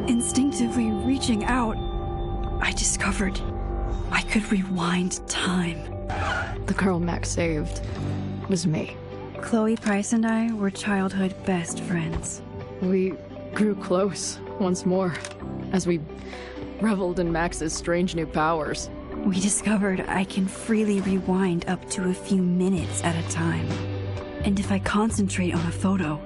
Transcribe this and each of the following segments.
Instinctively reaching out, I discovered I could rewind time. The girl Max saved was me. Chloe Price and I were childhood best friends. We grew close once more as we reveled in Max's strange new powers. We discovered I can freely rewind up to a few minutes at a time. And if I concentrate on a photo,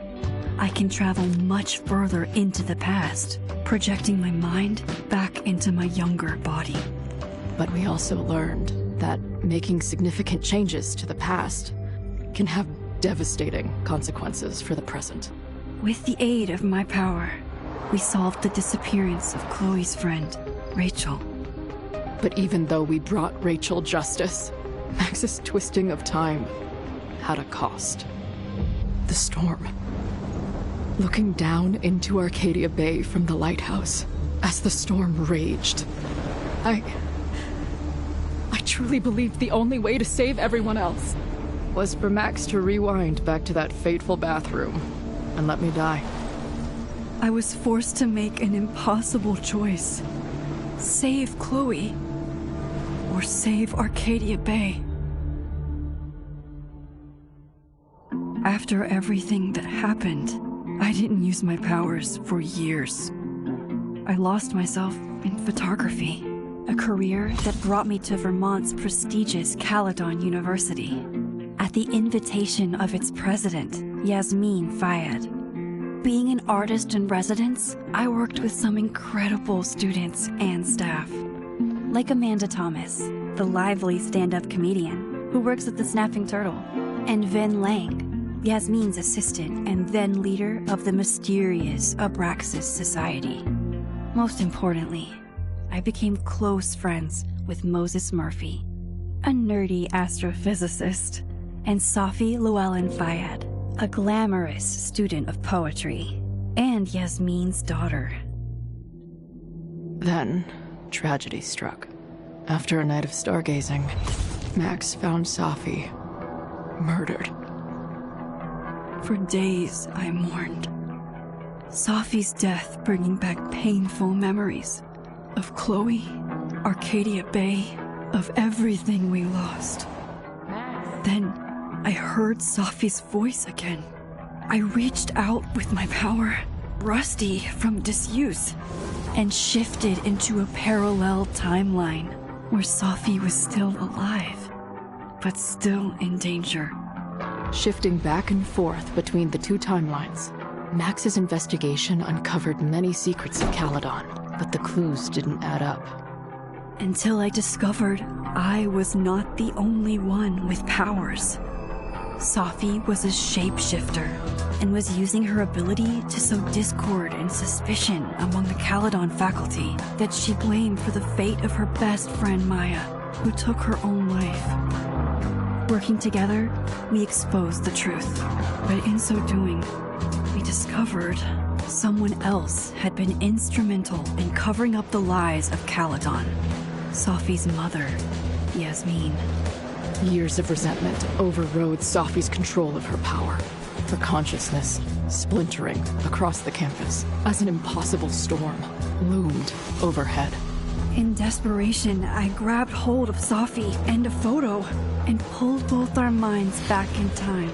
I can travel much further into the past, projecting my mind back into my younger body. But we also learned that making significant changes to the past can have devastating consequences for the present. With the aid of my power, we solved the disappearance of Chloe's friend, Rachel. But even though we brought Rachel justice, Max's twisting of time had a cost. The storm. Looking down into Arcadia Bay from the lighthouse as the storm raged, I truly believed the only way to save everyone else was for Max to rewind back to that fateful bathroom and let me die. I was forced to make an impossible choice. Save Chloe, or save Arcadia Bay. After everything that happened, I didn't use my powers for years. I lost myself in photography, a career that brought me to Vermont's prestigious Caledon University, at the invitation of its president, Yasmin Fayed. Being an artist in residence, I worked with some incredible students and staff, like Amanda Thomas, the lively stand-up comedian who works at the Snapping Turtle, and Vin Lang, Yasmin's assistant and then leader of the mysterious Abraxas Society. Most importantly, I became close friends with Moses Murphy, a nerdy astrophysicist, and Safi Llewellyn Fayed, a glamorous student of poetry, and Yasmin's daughter. Then, tragedy struck. After a night of stargazing, Max found Safi murdered. For days, I mourned. Safi's death bringing back painful memories of Chloe, Arcadia Bay, of everything we lost. Then, I heard Safi's voice again. I reached out with my power, rusty from disuse, and shifted into a parallel timeline where Safi was still alive, but still in danger. Shifting back and forth between the two timelines, Max's investigation uncovered many secrets of Caledon, but the clues didn't add up. Until I discovered I was not the only one with powers. Safi was a shapeshifter and was using her ability to sow discord and suspicion among the Caledon faculty that she blamed for the fate of her best friend Maya, who took her own life. Working together, we exposed the truth, but in so doing, we discovered someone else had been instrumental in covering up the lies of Caledon. Safi's mother, Yasmin. Years of resentment overrode Safi's control of her power, her consciousness splintering across the campus as an impossible storm loomed overhead. In desperation, I grabbed hold of Safi and a photo and pulled both our minds back in time.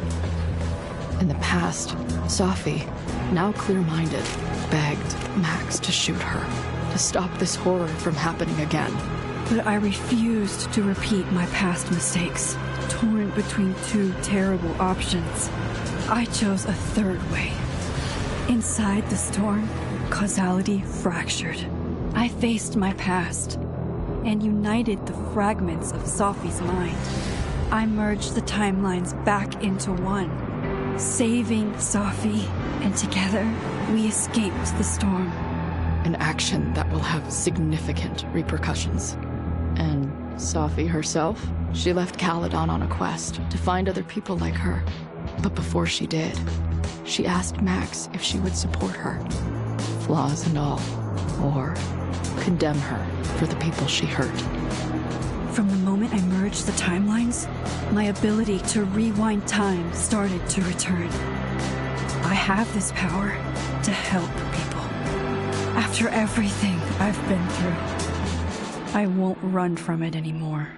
In the past, Safi, now clear-minded, begged Max to shoot her, to stop this horror from happening again. But I refused to repeat my past mistakes, torn between two terrible options. I chose a third way. Inside the storm, causality fractured. I faced my past and united the fragments of Safi's mind. I merged the timelines back into one, saving Safi, and together we escaped the storm. An action that will have significant repercussions. And Safi herself? She left Caledon on a quest to find other people like her. But before she did, she asked Max if she would support her, flaws and all, or condemn her for the people she hurt. From the moment I merged the timelines, my ability to rewind time started to return. I have this power to help people. After everything I've been through, I won't run from it anymore.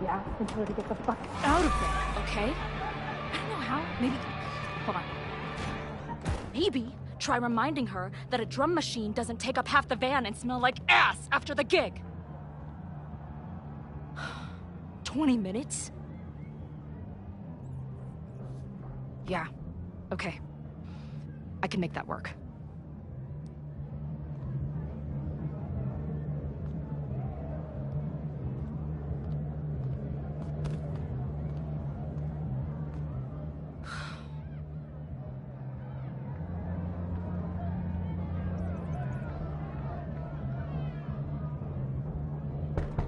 Yeah, I told her to get the fuck out of there, okay? I don't know how. Maybe... Hold on. Maybe try reminding her that a drum machine doesn't take up half the van and smell like ass after the gig. 20 minutes? Yeah. Okay. I can make that work.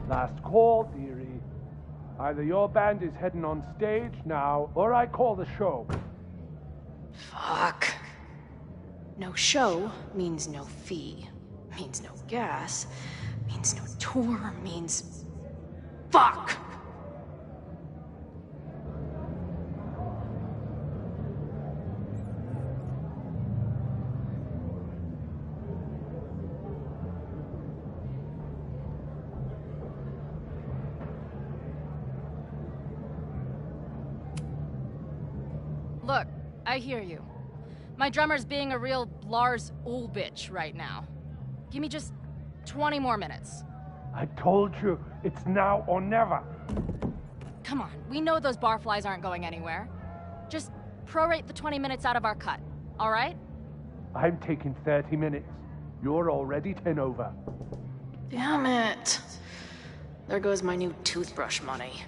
Last call, dearie. Either your band is heading on stage now, or I call the show. Fuck. No show means no fee. Means no gas. Means no tour. Means... Fuck! Look, I hear you. My drummer's being a real Lars Ul bitch right now. Give me just 20 more minutes. I told you, it's now or never. Come on, we know those barflies aren't going anywhere. Just prorate the 20 minutes out of our cut, all right? I'm taking 30 minutes. You're already 10 over. Damn it. There goes my new toothbrush money.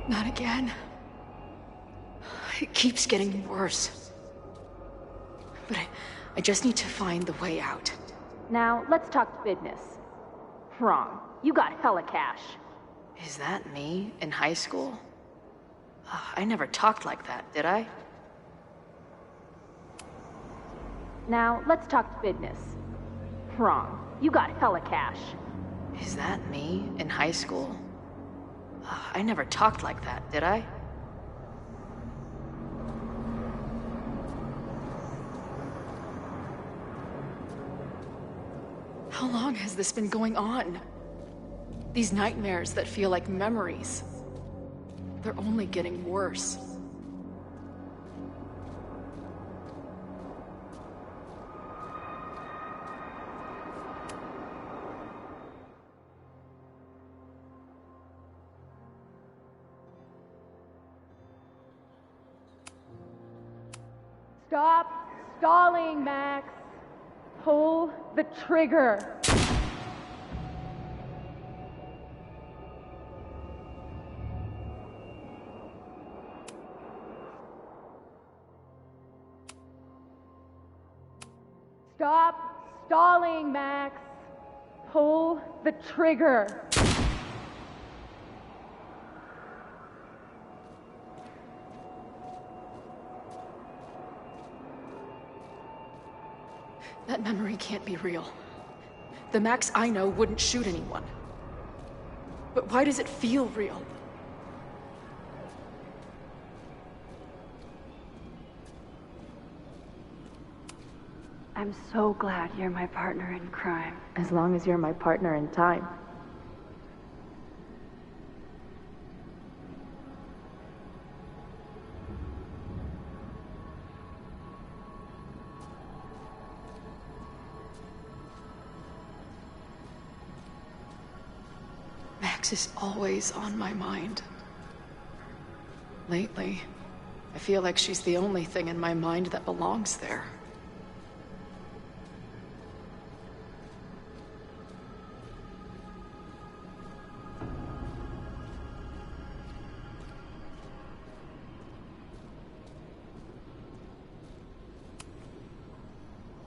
Not again. It keeps getting worse. But I just need to find the way out. Now, let's talk business. Wrong. You got hella cash. Is that me in high school? I never talked like that, did I? Now, let's talk business. Wrong. You got hella cash. Is that me in high school? I never talked like that, did I? How long has this been going on? These nightmares that feel like memories. They're only getting worse. Stop stalling, Max. Pull the trigger. Stop stalling, Max. Pull the trigger. That memory can't be real. The Max I know wouldn't shoot anyone. But why does it feel real? I'm so glad you're my partner in crime. As long as you're my partner in time. Max is always on my mind. Lately, I feel like she's the only thing in my mind that belongs there.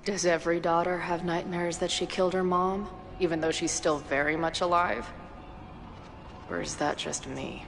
Does every daughter have nightmares that she killed her mom, even though she's still very much alive? Or is that just me?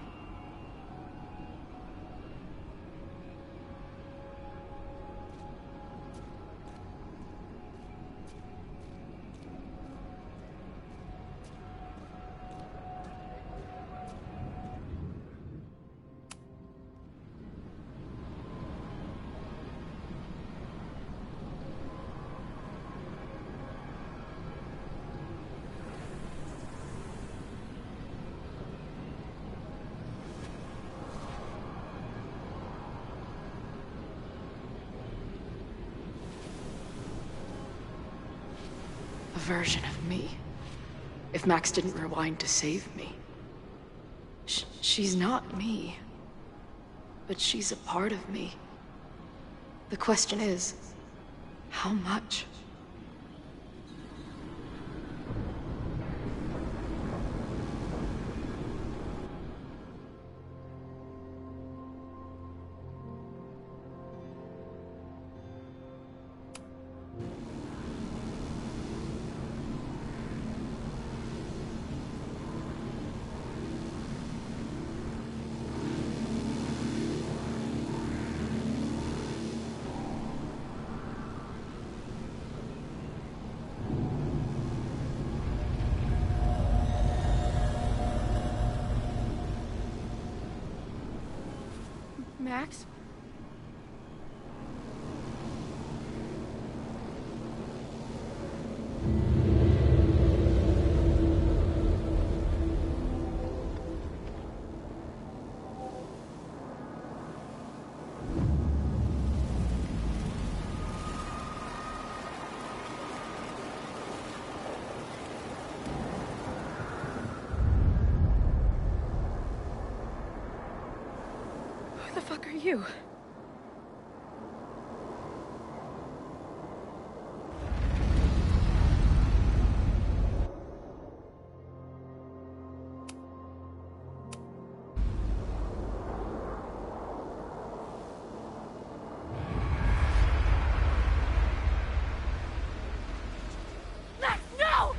A version of me. If Max didn't rewind to save me. She's not me. But she's a part of me. The question is, how much? Max? Who the fuck are you? Max, no!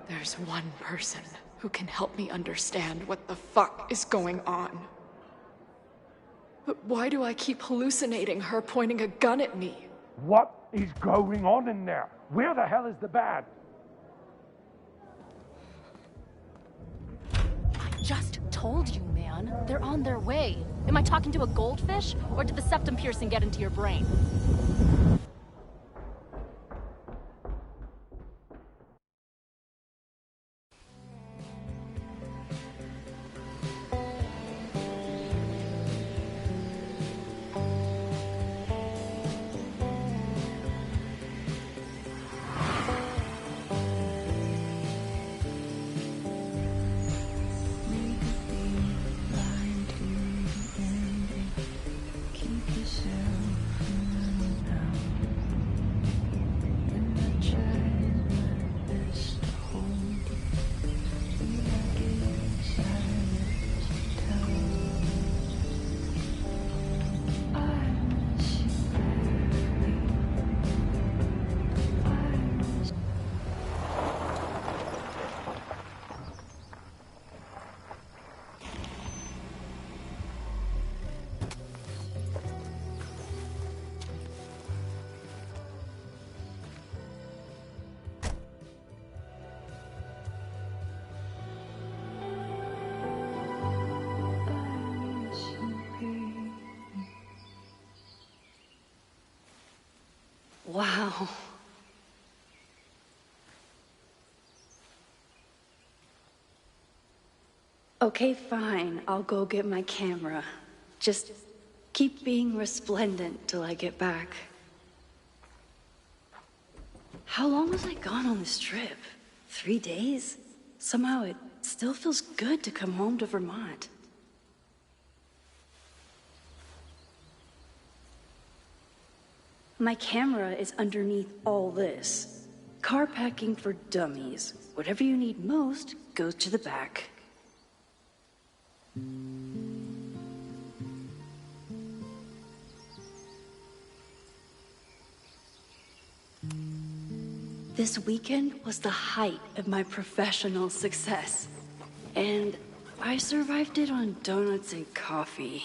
There's one person who can help me understand what the fuck is going on. But why do I keep hallucinating her pointing a gun at me? What is going on in there? Where the hell is the band? Just told you, man. They're on their way. Am I talking to a goldfish, or did the septum piercing get into your brain? Wow. Okay, fine. I'll go get my camera. Just keep being resplendent till I get back. How long was I gone on this trip? 3 days? Somehow it still feels good to come home to Vermont. My camera is underneath all this. Car packing for dummies. Whatever you need most goes to the back. This weekend was the height of my professional success. And I survived it on donuts and coffee.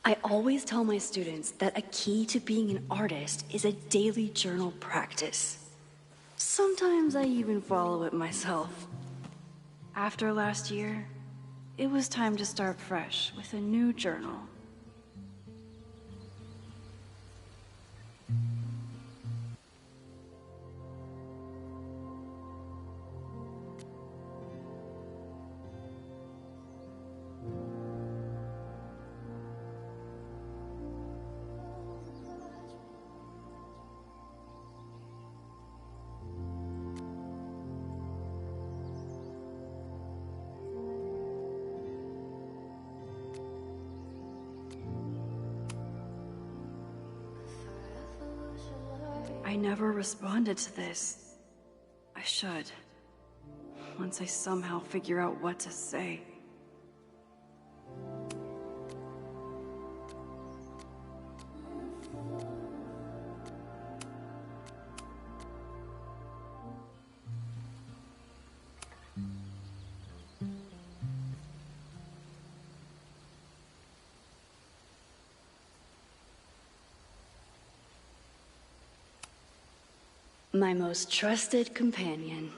I always tell my students that a key to being an artist is a daily journal practice. Sometimes I even follow it myself. After last year, it was time to start fresh with a new journal. I never responded to this. I should. Once I somehow figure out what to say. My most trusted companion.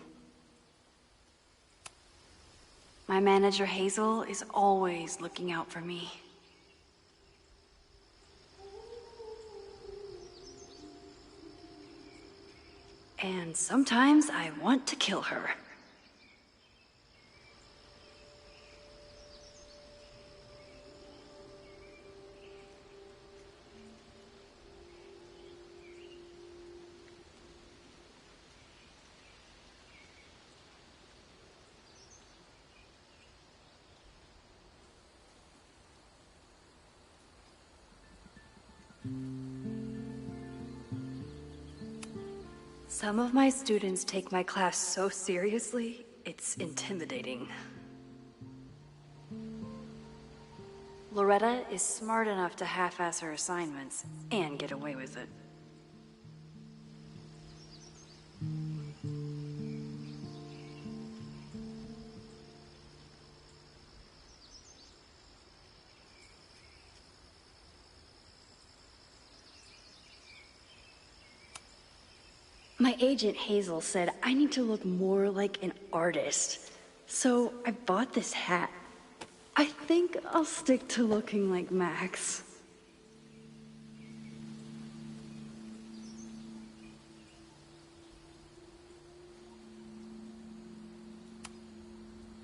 My manager Hazel is always looking out for me. And sometimes I want to kill her. Some of my students take my class so seriously, it's intimidating. Loretta is smart enough to half-ass her assignments and get away with it. My agent Hazel said I need to look more like an artist. So I bought this hat. I think I'll stick to looking like Max.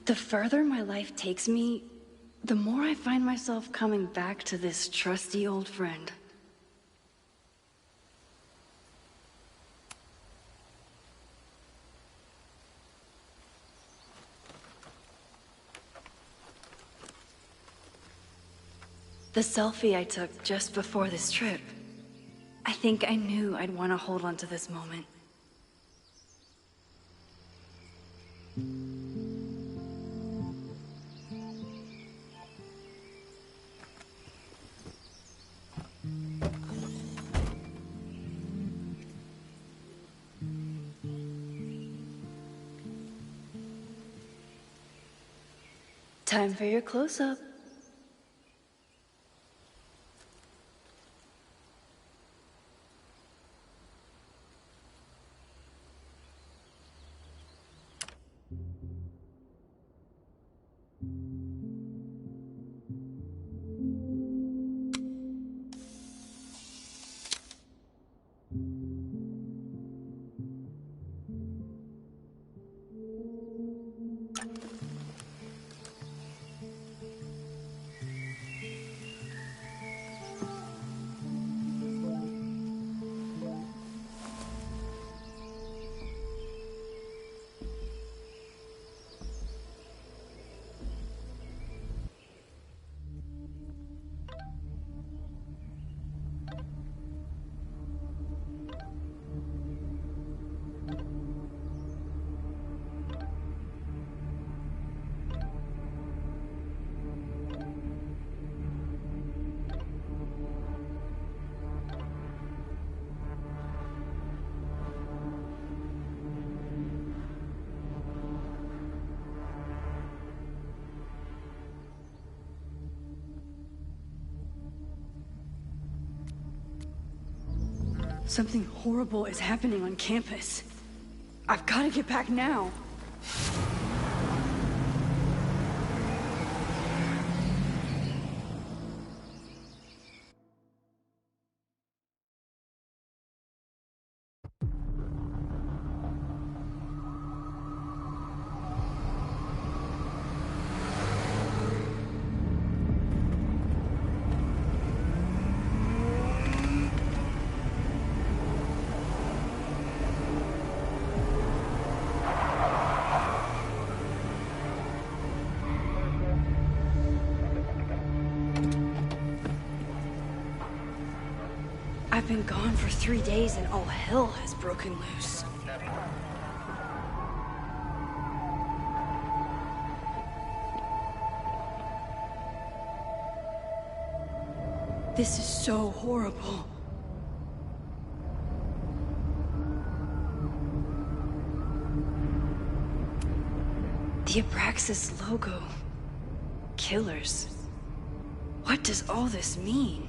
The further my life takes me, the more I find myself coming back to this trusty old friend. The selfie I took just before this trip. I think I knew I'd want to hold on to this moment. Time for your close-up. Something horrible is happening on campus. I've got to get back now. I've been gone for 3 days and all hell has broken loose. This is so horrible. The Abraxas logo. Killers. What does all this mean?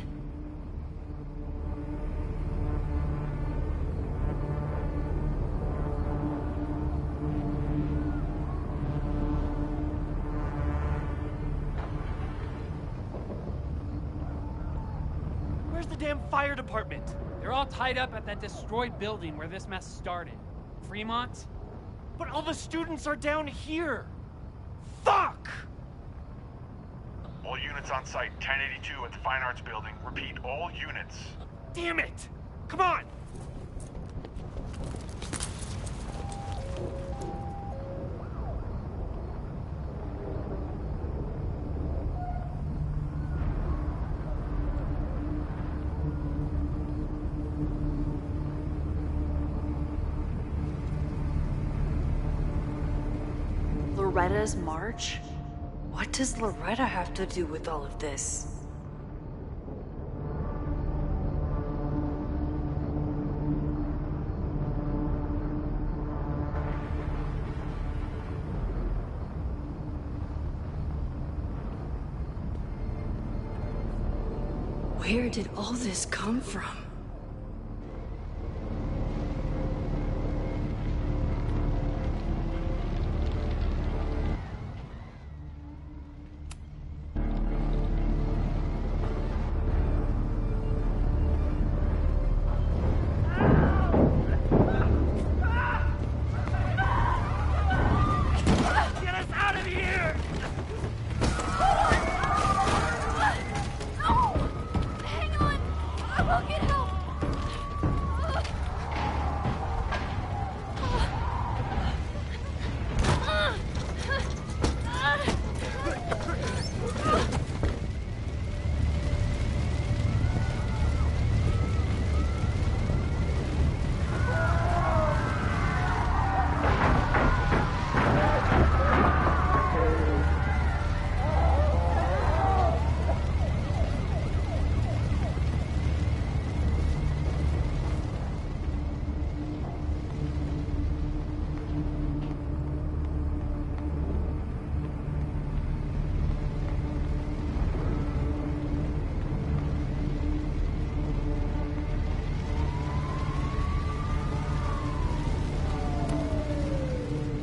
Damn fire department. They're all tied up at that destroyed building where this mess started. Fremont? But all the students are down here. Fuck! All units on site, 1082 at the Fine Arts Building. Repeat, all units. Damn it! Come on! Loretta's march? What does Loretta have to do with all of this? Where did all this come from?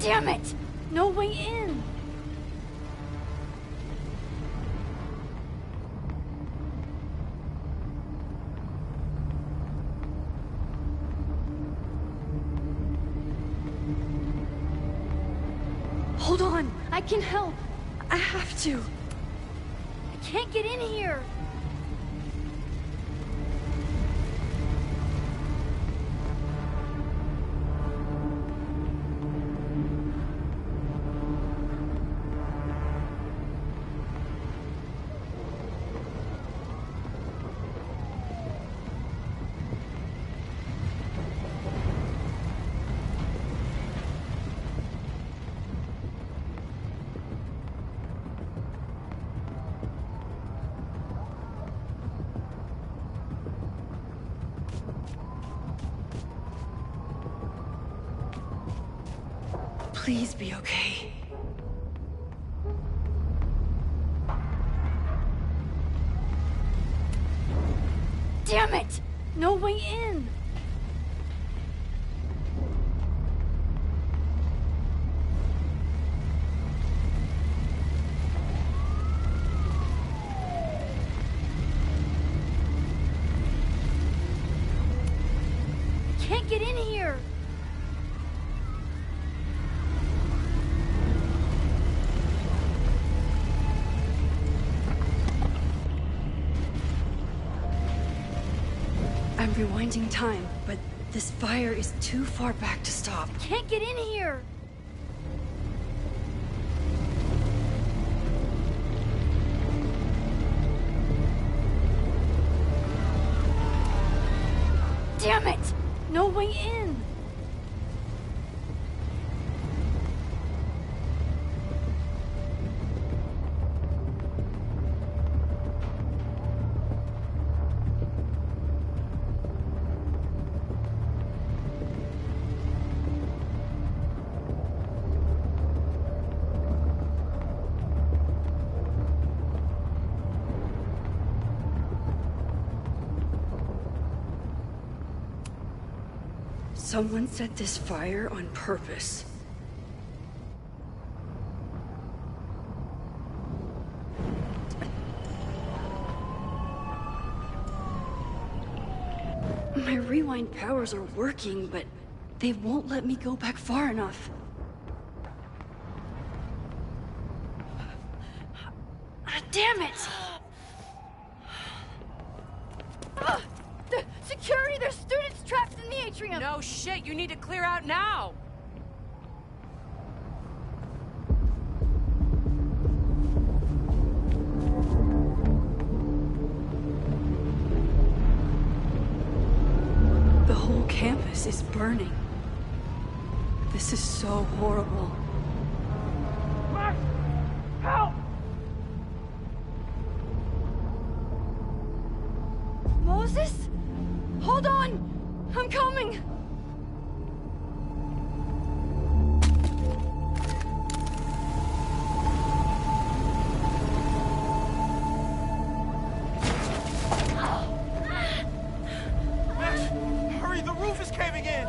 Damn it! No way in! Hold on, I can help. I have to. I can't get in here. Please be okay. Damn it! No way in! I can't get in here! I'm rewinding time, but this fire is too far back to stop. I can't get in here! Damn it! No way in! Someone set this fire on purpose. My rewind powers are working, but they won't let me go back far enough. Damn it! The security! There's students trapped in the atrium! No shit, you need to clear out now! The whole campus is burning. This is so horrible. Max! Help! Moses? Hold on! I'm coming! Max, hurry, the roof is caving in!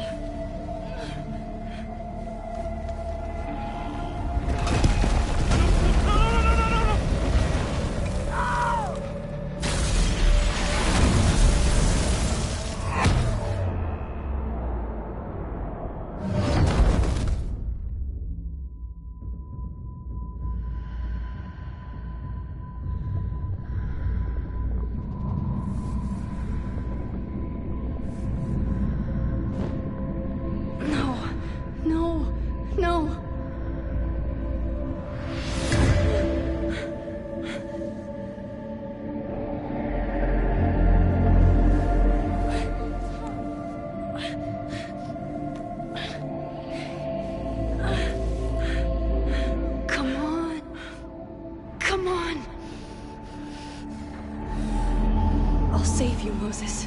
I'll save you, Moses.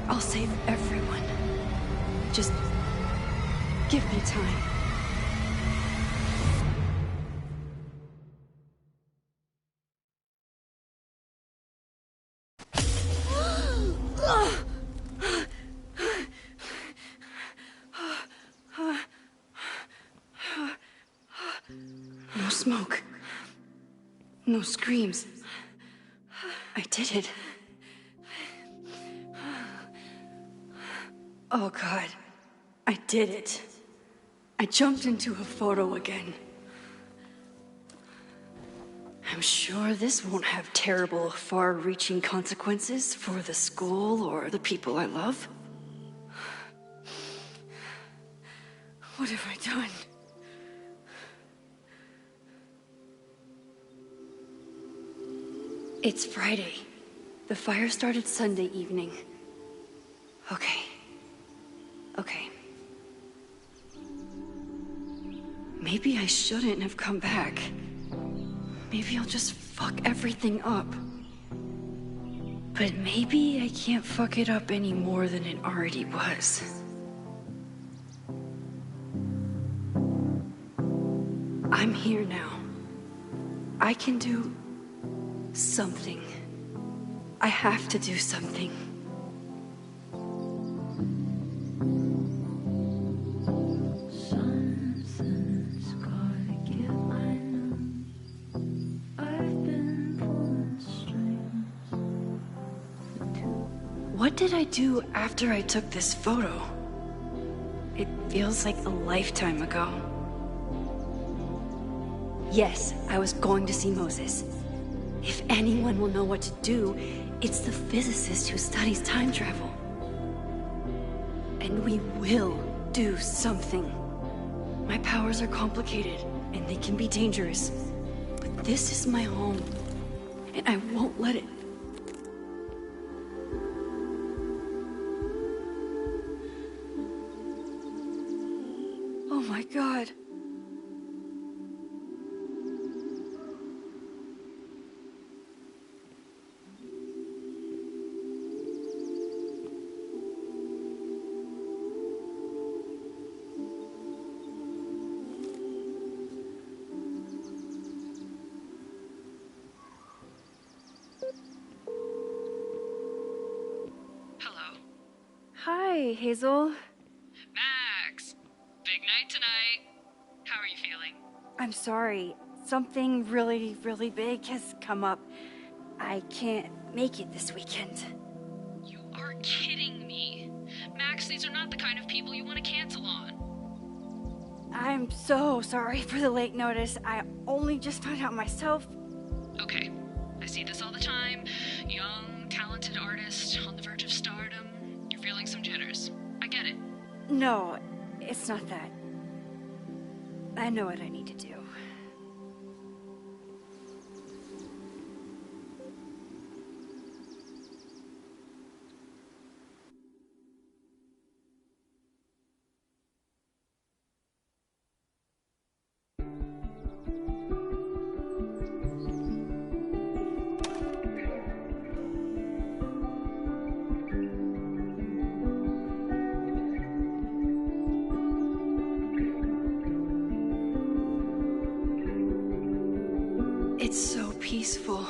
I'll save everyone. Just give me time. smoke. No screams. I did it. Oh God, I did it. I jumped into a photo again. I'm sure this won't have terrible, far-reaching consequences for the school or the people I love. What have I done? It's Friday. The fire started Sunday evening. Okay. Maybe I shouldn't have come back. Maybe I'll just fuck everything up. But maybe I can't fuck it up any more than it already was. I'm here now. I can do something. I have to do something. Something's gotta give, I know. I've been pulling strings. What did I do after I took this photo? It feels like a lifetime ago. Yes, I was going to see Moses. If anyone will know what to do, it's the physicist who studies time travel. And we will do something. My powers are complicated, and they can be dangerous. But this is my home, and I won't let it. Oh my God. Hi, Hazel. Max, big night tonight. How are you feeling? I'm sorry. Something really, really big has come up. I can't make it this weekend. You are kidding me. Max, these are not the kind of people you want to cancel on. I'm so sorry for the late notice. I only just found out myself. Okay, I see this all the time. Young, talented artist on the verge of stardom. You're feeling some jitters. I get it. No, it's not that. I know what I need to do. It's so peaceful.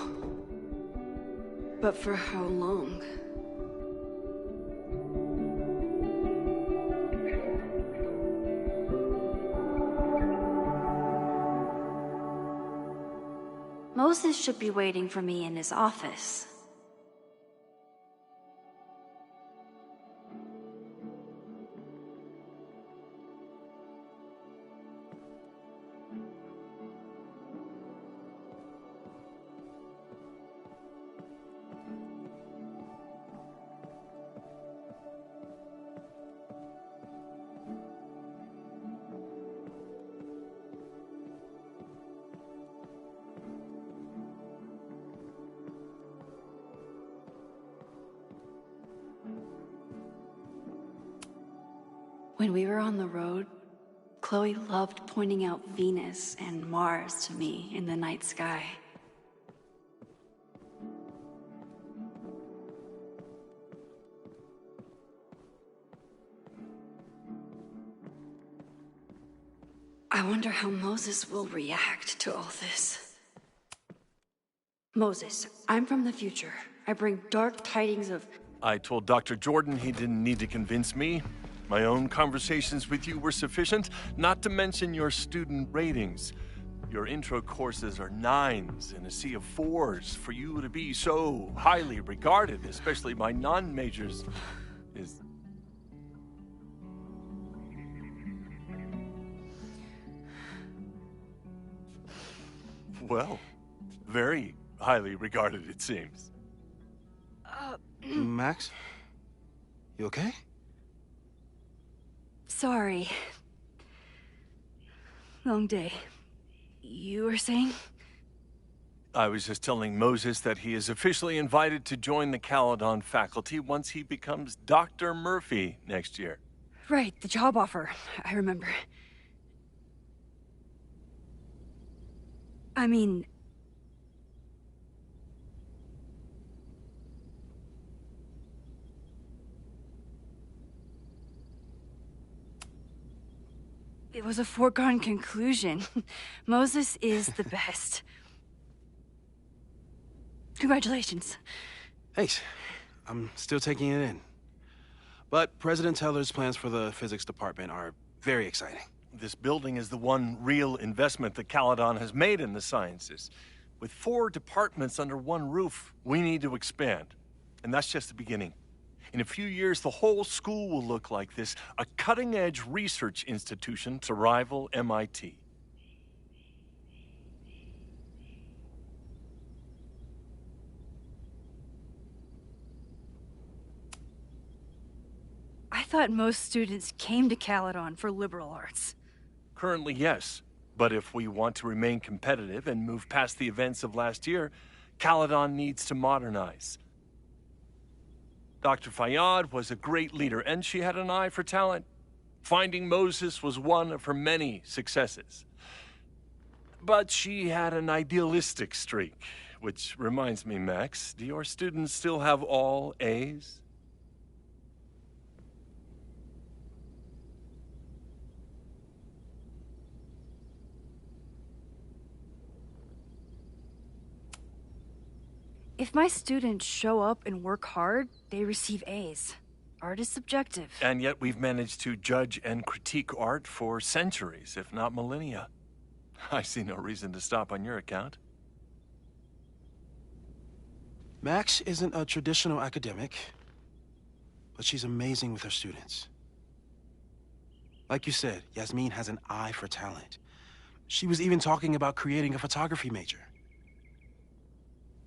But for how long? Moses should be waiting for me in his office. When we were on the road, Chloe loved pointing out Venus and Mars to me in the night sky. I wonder how Moses will react to all this. Moses, I'm from the future. I bring dark tidings of... I told Dr. Jordan he didn't need to convince me. My own conversations with you were sufficient, not to mention your student ratings. Your intro courses are 9s in a sea of 4s. For you to be so highly regarded, especially by non-majors, is... well, very highly regarded, it seems. Max? You okay? Sorry. Long day. You were saying? I was just telling Moses that he is officially invited to join the Caledon faculty once he becomes Dr. Murphy next year. Right, the job offer. I remember. I mean... it was a foregone conclusion. Moses is the best. Congratulations. Thanks. I'm still taking it in. But President Teller's plans for the physics department are very exciting. This building is the one real investment that Caledon has made in the sciences. With 4 departments under one roof, we need to expand. And that's just the beginning. In a few years, the whole school will look like this, a cutting-edge research institution to rival MIT. I thought most students came to Caledon for liberal arts. Currently, yes. But if we want to remain competitive and move past the events of last year, Caledon needs to modernize. Dr. Fayyad was a great leader, and she had an eye for talent. Finding Moses was one of her many successes. But she had an idealistic streak, which reminds me, Max, do your students still have all A's? If my students show up and work hard, they receive A's. Art is subjective. And yet we've managed to judge and critique art for centuries, if not millennia. I see no reason to stop on your account. Max isn't a traditional academic, but she's amazing with her students. Like you said, Yasmin has an eye for talent. She was even talking about creating a photography major.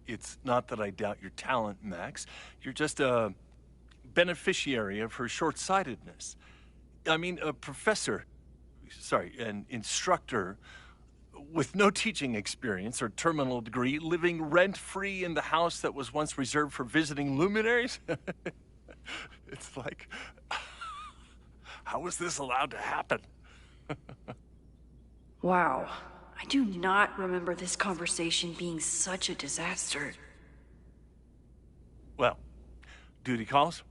It's not that I doubt your talent, Max. You're just a beneficiary of her short-sightedness. I mean, a professor, an instructor with no teaching experience or terminal degree, living rent-free in the house that was once reserved for visiting luminaries? It's like, how was this allowed to happen? Wow. I do not remember this conversation being such a disaster. Well, duty calls.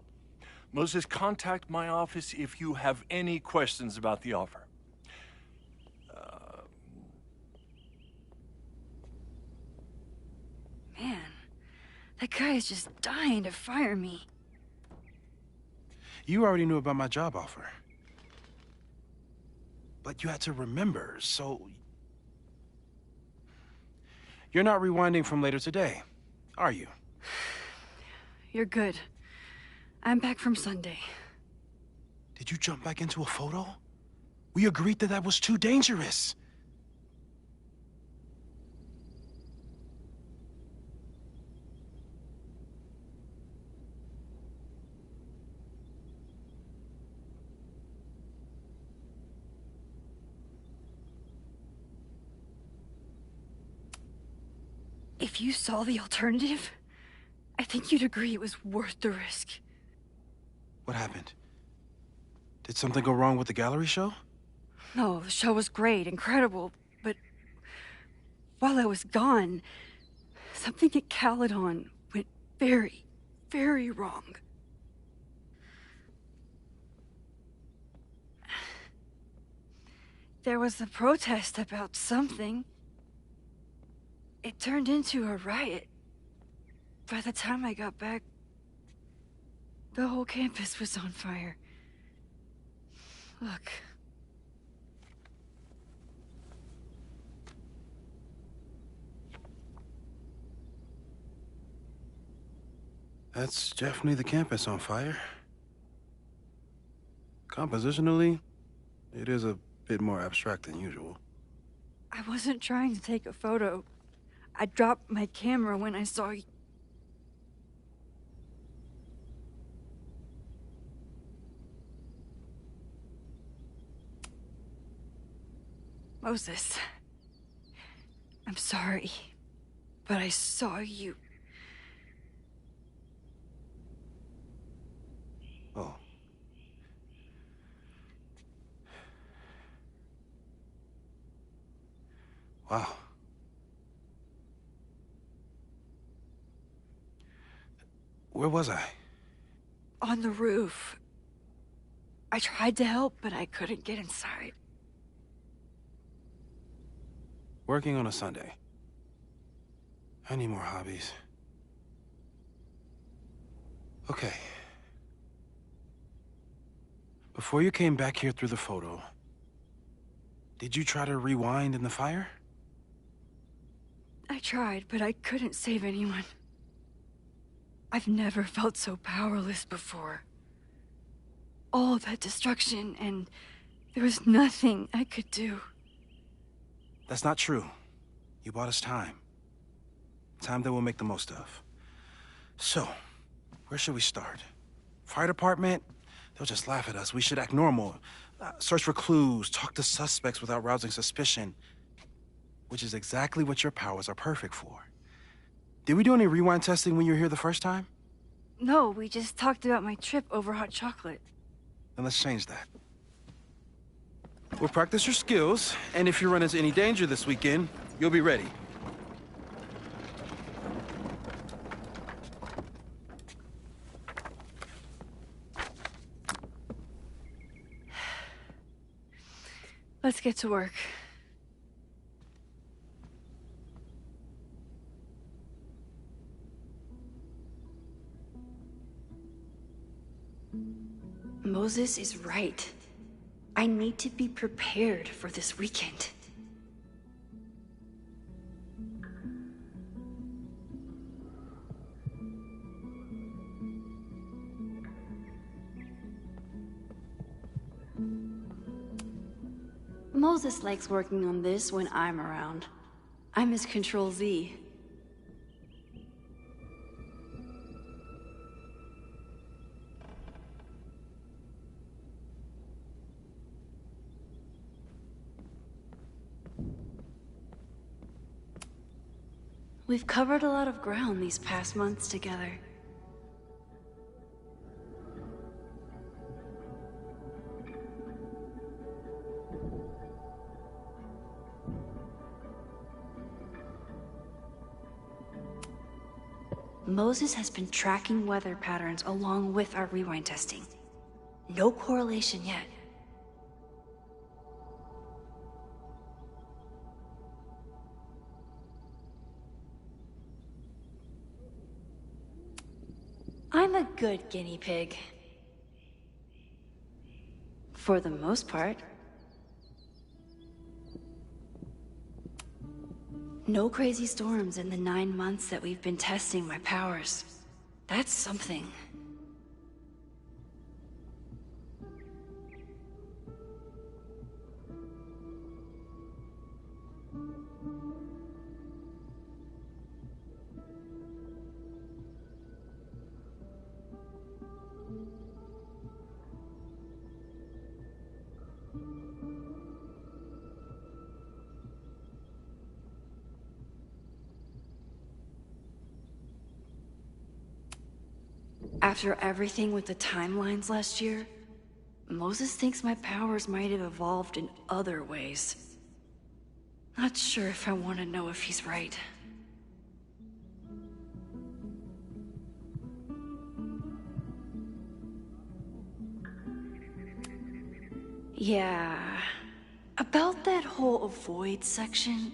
Moses, contact my office if you have any questions about the offer. Man, that guy is just dying to fire me. You already knew about my job offer. But you had to remember, so... You're not rewinding from later today, are you? You're good. I'm back from Sunday. Did you jump back into a photo? We agreed that that was too dangerous. If you saw the alternative, I think you'd agree it was worth the risk. What happened? Did something go wrong with the gallery show? No, the show was great, incredible, but while I was gone, something at Caledon went very, very wrong. There was a protest about something. It turned into a riot. By the time I got back, the whole campus was on fire. Look. That's definitely the campus on fire. Compositionally, it is a bit more abstract than usual. I wasn't trying to take a photo. I dropped my camera when I saw you. Moses, I'm sorry, but I saw you. Oh. Wow. Where was I? On the roof. I tried to help, but I couldn't get inside. Working on a Sunday. I need more hobbies. Okay. Before you came back here through the photo, did you try to rewind in the fire? I tried, but I couldn't save anyone. I've never felt so powerless before. All that destruction, and there was nothing I could do. That's not true. You bought us time. Time that we'll make the most of. So, where should we start? Fire department? They'll just laugh at us. We should act normal. Search for clues, talk to suspects without rousing suspicion. Which is exactly what your powers are perfect for. Did we do any rewind testing when you were here the first time? No, we just talked about my trip over hot chocolate. Then let's change that. We'll practice your skills, and if you run into any danger this weekend, you'll be ready. Let's get to work. Moses is right. I need to be prepared for this weekend. Moses likes working on this when I'm around. I'm his Control-Z. We've covered a lot of ground these past months together. Moses has been tracking weather patterns along with our rewind testing. No correlation yet. I'm a good guinea pig. For the most part. No crazy storms in the 9 months that we've been testing my powers. That's something. After everything with the timelines last year, Moses thinks my powers might have evolved in other ways. Not sure if I want to know if he's right. Yeah, about that whole avoid section.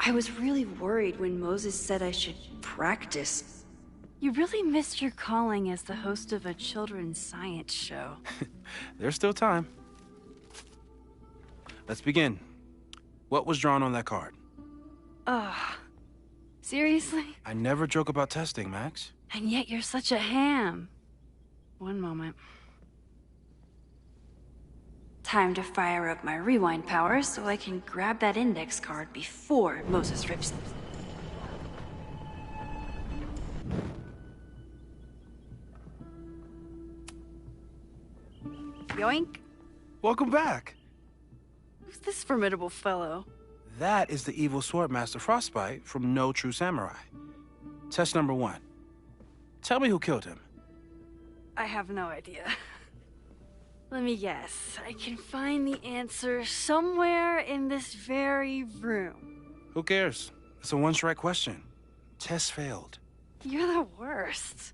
I was really worried when Moses said I should practice. You really missed your calling as the host of a children's science show. There's still time. Let's begin. What was drawn on that card? Seriously? I never joke about testing, Max. And yet you're such a ham. One moment. Time to fire up my rewind powers so I can grab that index card before Moses rips it. Yoink. Welcome back. Who's this formidable fellow? That is the evil Swordmaster Frostbite from No True Samurai. Test number 1. Tell me who killed him. I have no idea. Let me guess. I can find the answer somewhere in this very room. Who cares? It's a one-strike question. Test failed. You're the worst.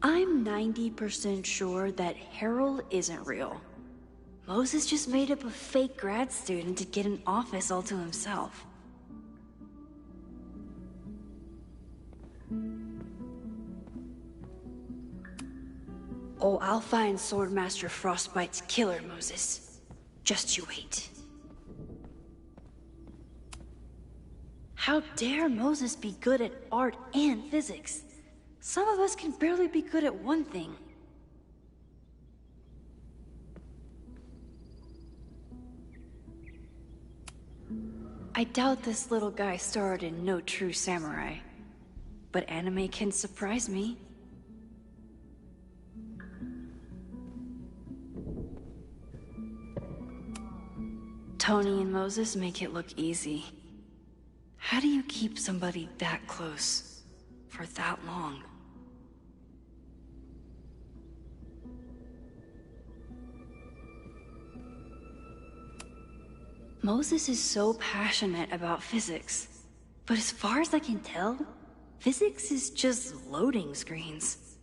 I'm 90% sure that Harold isn't real. Moses just made up a fake grad student to get an office all to himself. Oh, I'll find Swordmaster Frostbite's killer, Moses. Just you wait. How dare Moses be good at art and physics? Some of us can barely be good at one thing. I doubt this little guy starred in No True Samurai, but anime can surprise me. Tony and Moses make it look easy. How do you keep somebody that close for that long? Moses is so passionate about physics, but as far as I can tell, physics is just loading screens.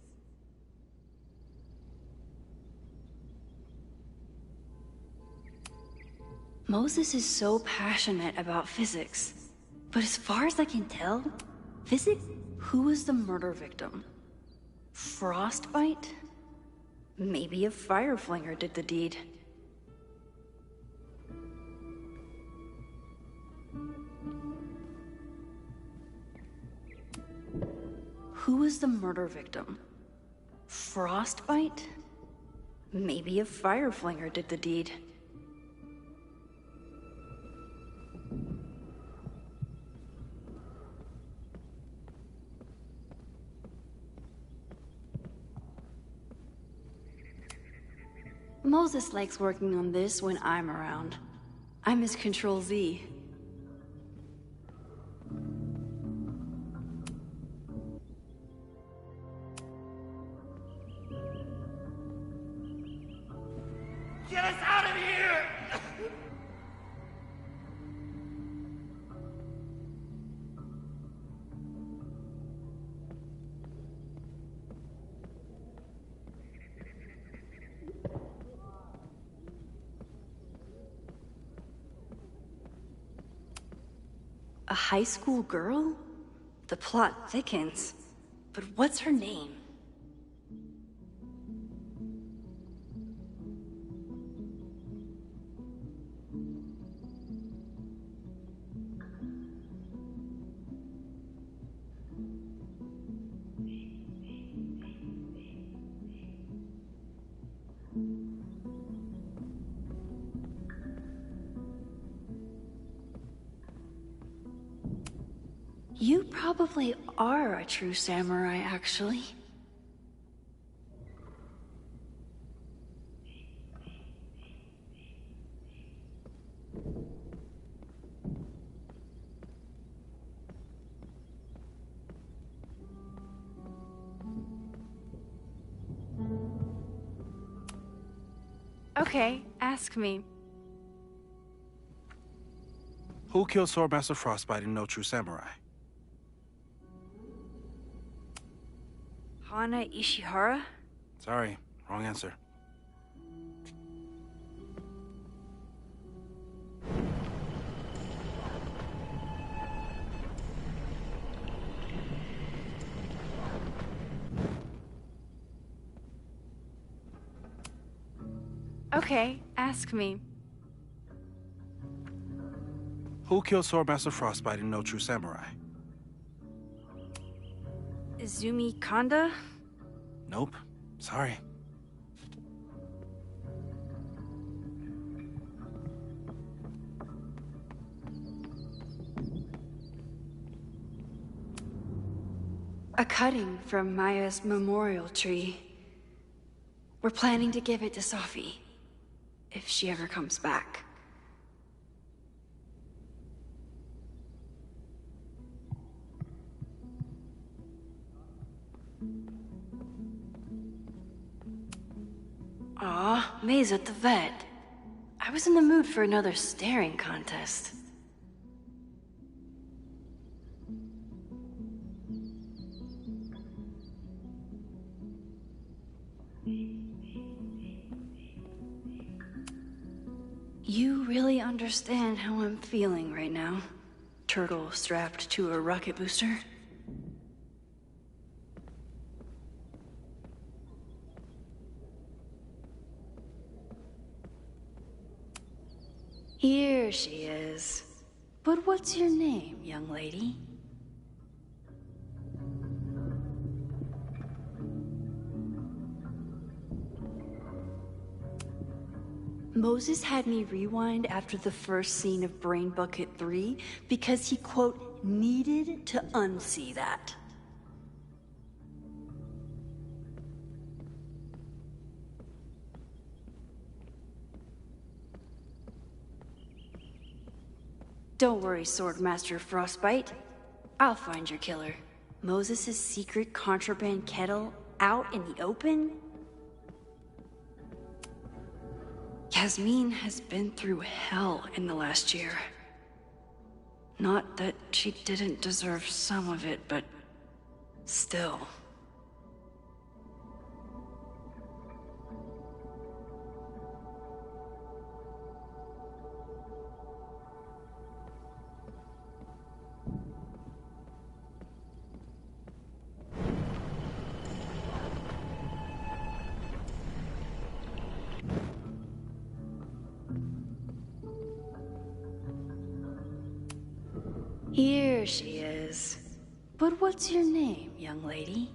Moses is so passionate about physics, but as far as I can tell, physics... Who was the murder victim? Frostbite? Maybe a fire flinger did the deed. Who was the murder victim? Frostbite? Maybe a fire flinger did the deed. Moses likes working on this when I'm around. I'm his Control-Z. Get us out of here! A high school girl? The plot thickens. But what's her name? You probably are a true samurai, actually. Okay, ask me. Who killed Swordmaster Frostbite in No True Samurai? Hana Ishihara? Sorry, wrong answer. Okay, ask me. Who killed Swordmaster Frostbite in No True Samurai? Izumi Kanda? Nope. Sorry. A cutting from Maya's memorial tree. We're planning to give it to Sophie, if she ever comes back. Aw, May's at the vet. I was in the mood for another staring contest. You really understand how I'm feeling right now? Turtle strapped to a rocket booster? Here she is. But what's your name, young lady? Moses had me rewind after the first scene of Brain Bucket 3 because he, quote, needed to unsee that. Don't worry, Swordmaster Frostbite. I'll find your killer. Moses' secret contraband kettle out in the open? Yasmin has been through hell in the last year. Not that she didn't deserve some of it, but still. Here she is. But what's your name, young lady?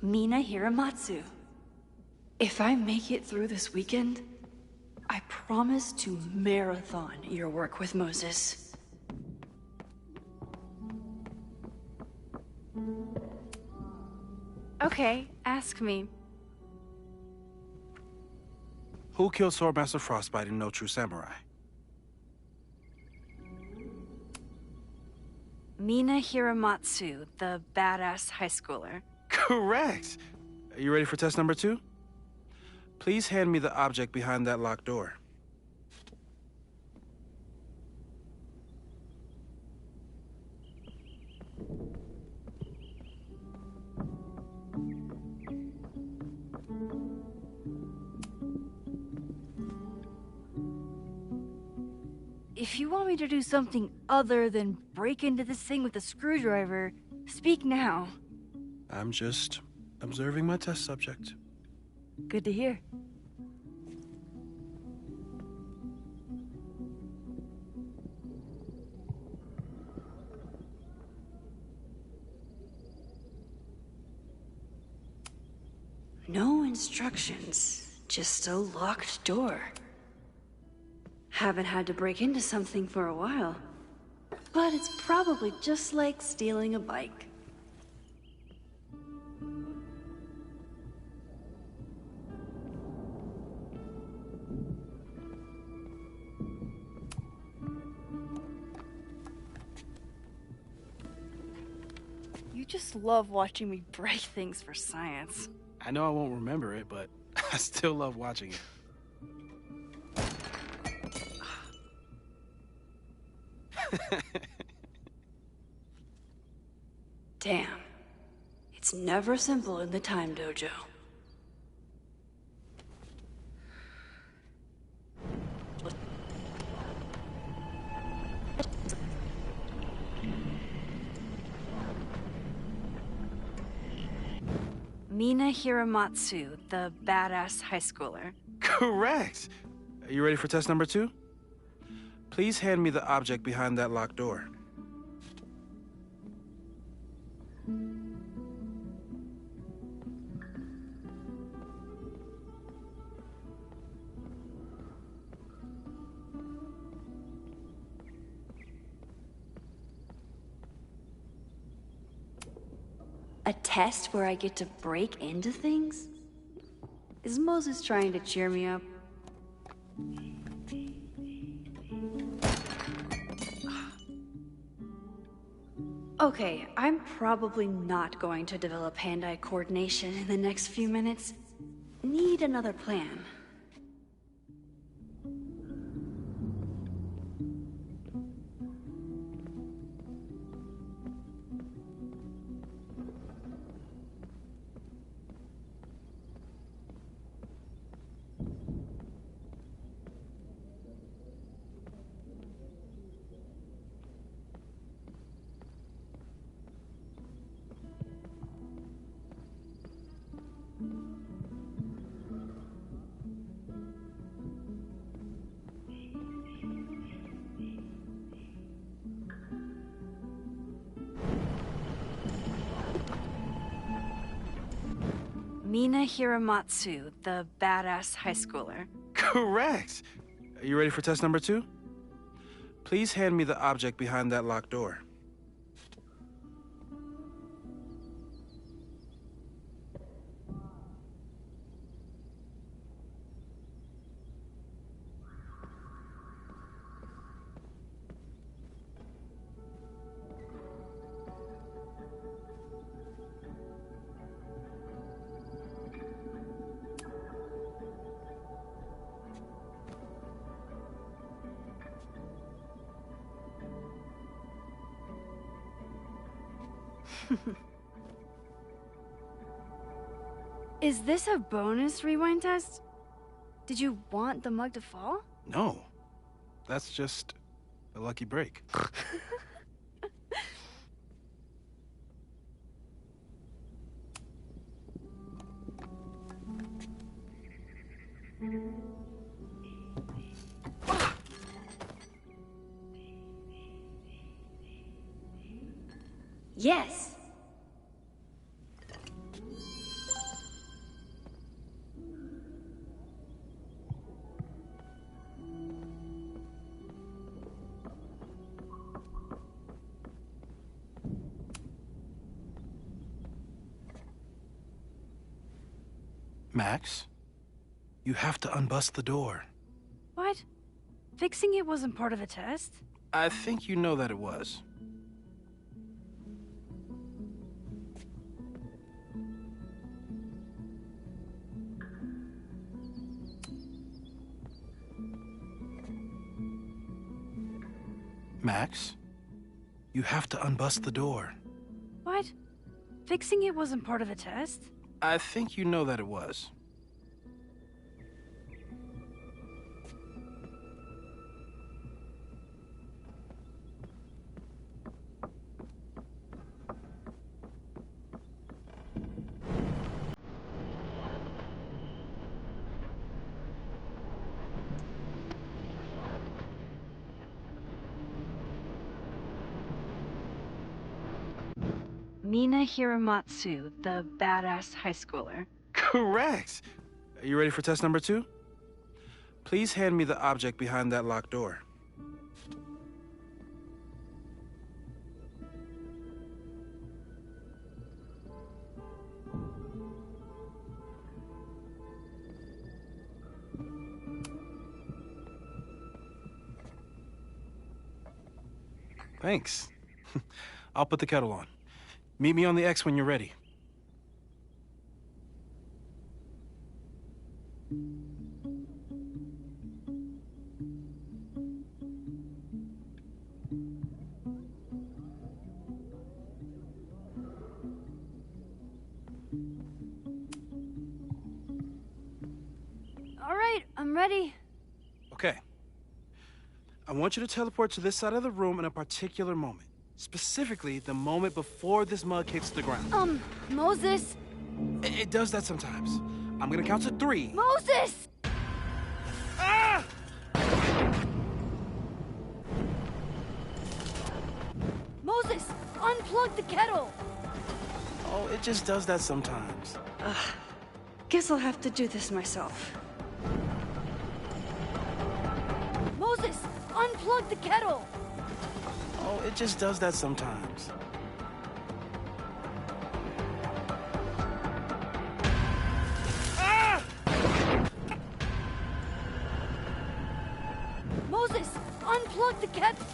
Mina Hiramatsu. If I make it through this weekend, I promise to marathon your work with Moses. Okay, ask me. Who killed Swordmaster Frostbite in No True Samurai? Mina Hiramatsu, the badass high schooler. Correct! Are you ready for test number 2? Please hand me the object behind that locked door. If you want me to do something other than break into this thing with a screwdriver, speak now. I'm just observing my test subject. Good to hear. No instructions, just a locked door. Haven't had to break into something for a while, but it's probably just like stealing a bike. just love watching me break things for science. I know I won't remember it, but I still love watching it. Damn. It's never simple in the time dojo. Mina Hiramatsu, the badass high schooler. Correct! Are you ready for test number 2? Please hand me the object behind that locked door. A test where I get to break into things? Is Moses trying to cheer me up? Okay, I'm probably not going to develop hand-eye coordination in the next few minutes. Need another plan. Mina Hiramatsu, the badass high schooler. Correct! Are you ready for test number 2? Please hand me the object behind that locked door. Is this a bonus rewind test? Did you want the mug to fall? No. That's just a lucky break. Yes. Max, you have to unbust the door. What? Fixing it wasn't part of the test? I think you know that it was. Max, you have to unbust the door. What? Fixing it wasn't part of the test? I think you know that it was. Mina Hiramatsu, the badass high schooler. Correct! Are you ready for test number 2? Please hand me the object behind that locked door. Thanks. I'll put the kettle on. Meet me on the X when you're ready. All right, I'm ready. Okay. I want you to teleport to this side of the room in a particular moment. Specifically, the moment before this mug hits the ground. Moses? It does that sometimes. I'm gonna count to 3. Moses! Ah! Moses, unplug the kettle! Oh, it just does that sometimes. Guess I'll have to do this myself. Moses, unplug the kettle! Oh, it just does that sometimes. Ah! Moses, unplug the kettle!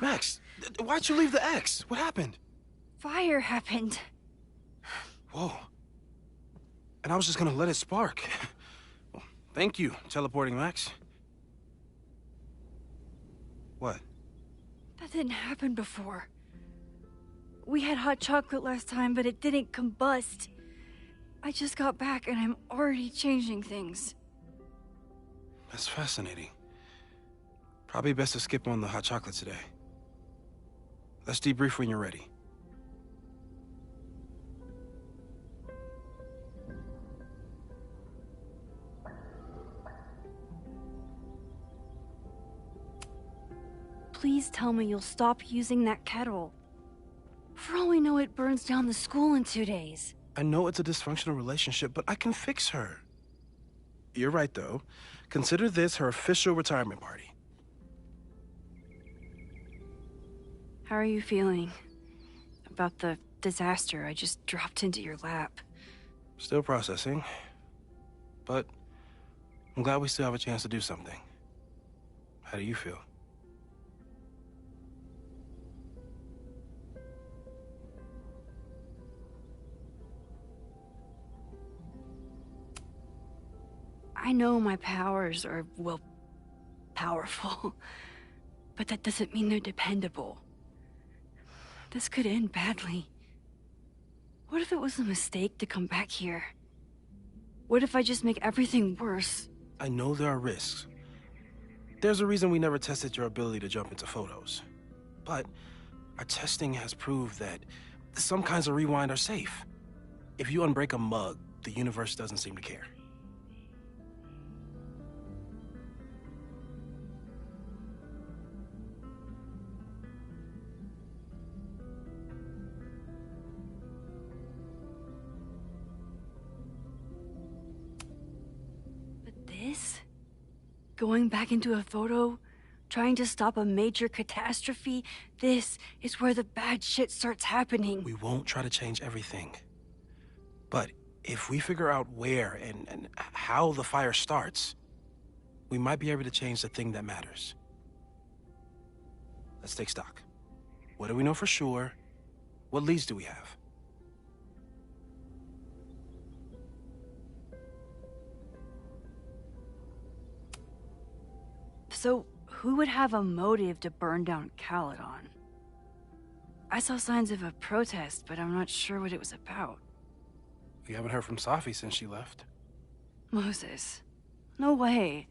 Max, why'd you leave the X? What happened? Fire happened. Whoa. And I was just gonna let it spark. Well, thank you, teleporting Max. What? That didn't happen before. We had hot chocolate last time, but it didn't combust. I just got back and I'm already changing things. That's fascinating. Probably best to skip on the hot chocolate today. Let's debrief when you're ready. Please tell me you'll stop using that kettle. For all we know, it burns down the school in 2 days. I know it's a dysfunctional relationship, but I can fix her. You're right, though. Consider this her official retirement party. How are you feeling about the disaster I just dropped into your lap? Still processing. But I'm glad we still have a chance to do something. How do you feel? I know my powers are, well, powerful. But that doesn't mean they're dependable. This could end badly. What if it was a mistake to come back here? What if I just make everything worse? I know there are risks. There's a reason we never tested your ability to jump into photos. But our testing has proved that some kinds of rewind are safe. If you unbreak a mug, the universe doesn't seem to care. This? Going back into a photo? Trying to stop a major catastrophe? This is where the bad shit starts happening. We won't try to change everything. But if we figure out where and how the fire starts, we might be able to change the thing that matters. Let's take stock. What do we know for sure? What leads do we have? So, who would have a motive to burn down Caledon? I saw signs of a protest, but I'm not sure what it was about. We haven't heard from Safi since she left. Moses. No way.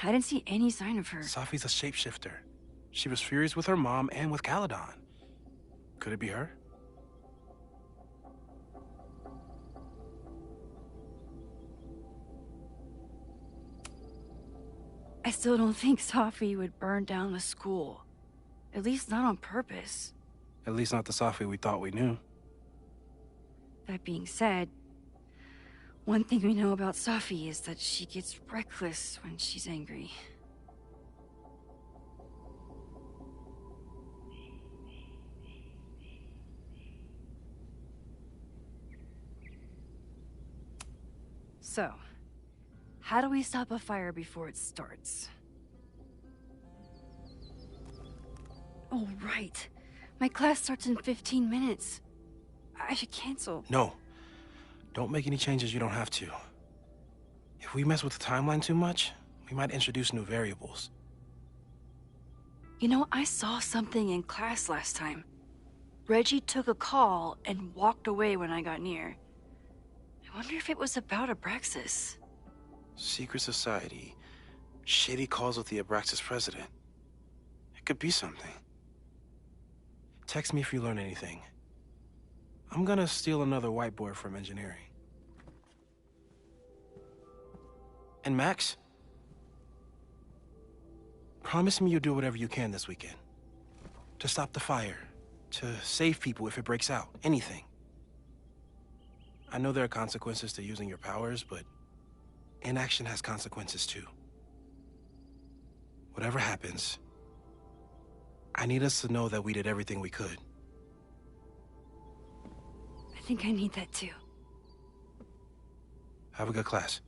I didn't see any sign of her. Safi's a shapeshifter. She was furious with her mom and with Caledon. Could it be her? I still don't think Safi would burn down the school. At least not on purpose. At least not the Safi we thought we knew. That being said, one thing we know about Safi is that she gets reckless when she's angry. So, how do we stop a fire before it starts? Oh, right. My class starts in 15 minutes. I should cancel. No. Don't make any changes you don't have to. If we mess with the timeline too much, we might introduce new variables. You know, I saw something in class last time. Reggie took a call and walked away when I got near. I wonder if it was about Abraxas. Secret society. Shady calls with the Abraxas president. It could be something. Text me if you learn anything. I'm gonna steal another whiteboard from engineering. And Max? Promise me you'll do whatever you can this weekend. To stop the fire. To save people if it breaks out. Anything. I know there are consequences to using your powers, but inaction has consequences too. Whatever happens, I need us to know that we did everything we could. I think I need that too. Have a good class.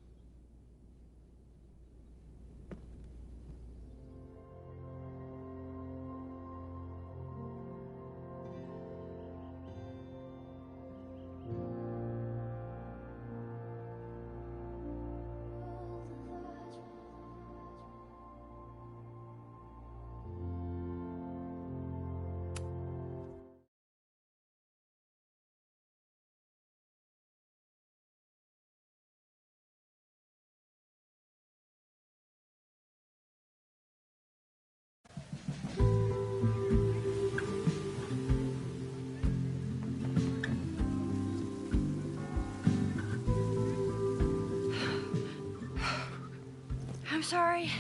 I'm sorry.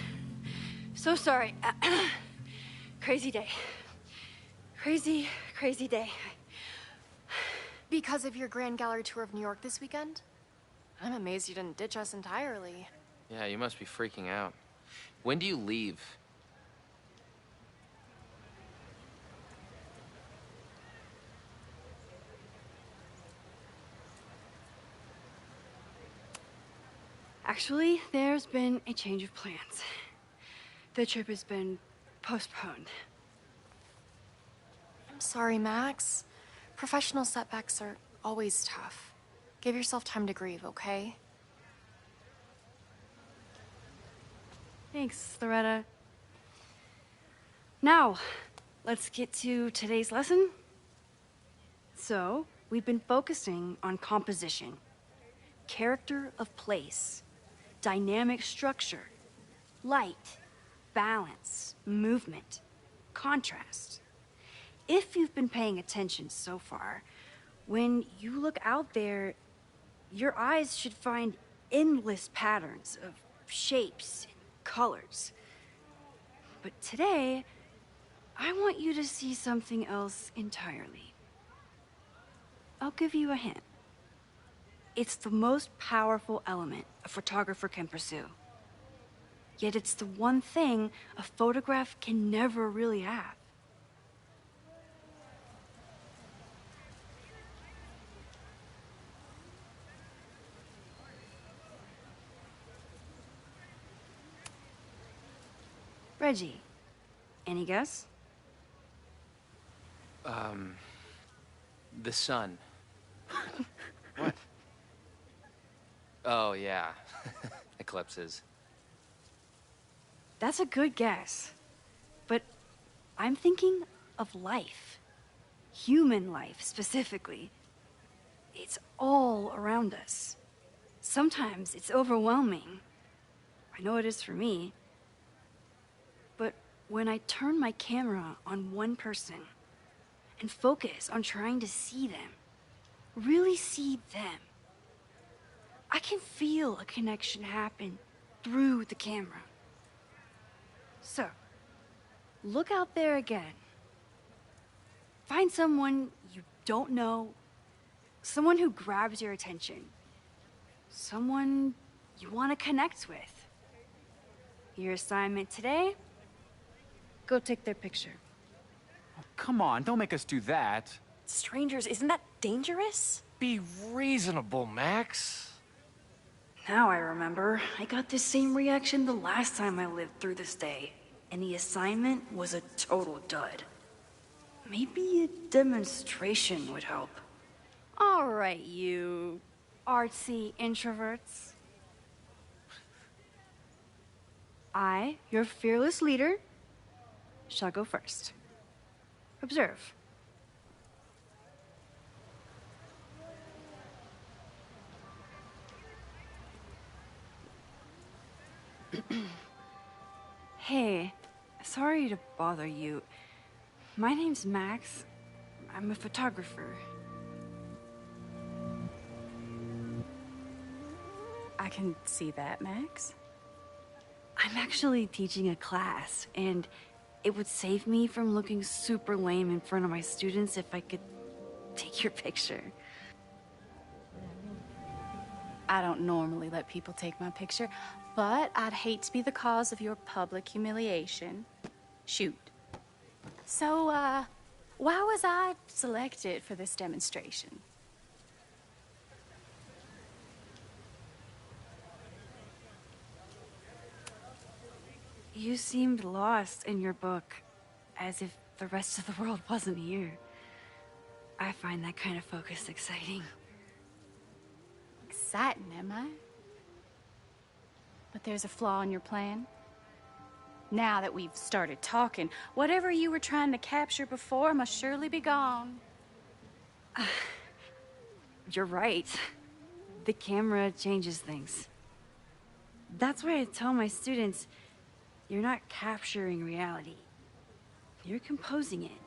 So sorry. Crazy day. Crazy, crazy day. Because of your Grand Gallery tour of New York this weekend? I'm amazed you didn't ditch us entirely. Yeah, you must be freaking out. When do you leave? Actually, there's been a change of plans. The trip has been postponed. I'm sorry, Max. Professional setbacks are always tough. Give yourself time to grieve, okay? Thanks, Loretta. Now, let's get to today's lesson. So, we've been focusing on composition, character of place, dynamic structure, light, balance, movement, contrast. If you've been paying attention so far, when you look out there, your eyes should find endless patterns of shapes and colors. But today, I want you to see something else entirely. I'll give you a hint. It's the most powerful element a photographer can pursue. Yet it's the one thing a photograph can never really have. Reggie, any guess? The sun. What? Oh, yeah. Eclipses. That's a good guess. But I'm thinking of life. Human life, specifically. It's all around us. Sometimes it's overwhelming. I know it is for me. But when I turn my camera on one person and focus on trying to see them, really see them, I can feel a connection happen through the camera. So, look out there again. Find someone you don't know, someone who grabs your attention, someone you want to connect with. Your assignment today? Go take their picture. Oh, come on, don't make us do that. Strangers, isn't that dangerous? Be reasonable, Max. Now I remember. I got the same reaction the last time I lived through this day, and the assignment was a total dud. Maybe a demonstration would help. All right, you artsy introverts. I, your fearless leader, shall go first. Observe. Hey, sorry to bother you. My name's Max. I'm a photographer. I can see that, Max. I'm actually teaching a class, and it would save me from looking super lame in front of my students if I could take your picture. I don't normally let people take my picture, but I'd hate to be the cause of your public humiliation. Shoot. So, why was I selected for this demonstration? You seemed lost in your book, as if the rest of the world wasn't here. I find that kind of focus exciting. Exciting, am I? But there's a flaw in your plan. Now that we've started talking, whatever you were trying to capture before must surely be gone. You're right. The camera changes things. That's why I tell my students, you're not capturing reality. You're composing it.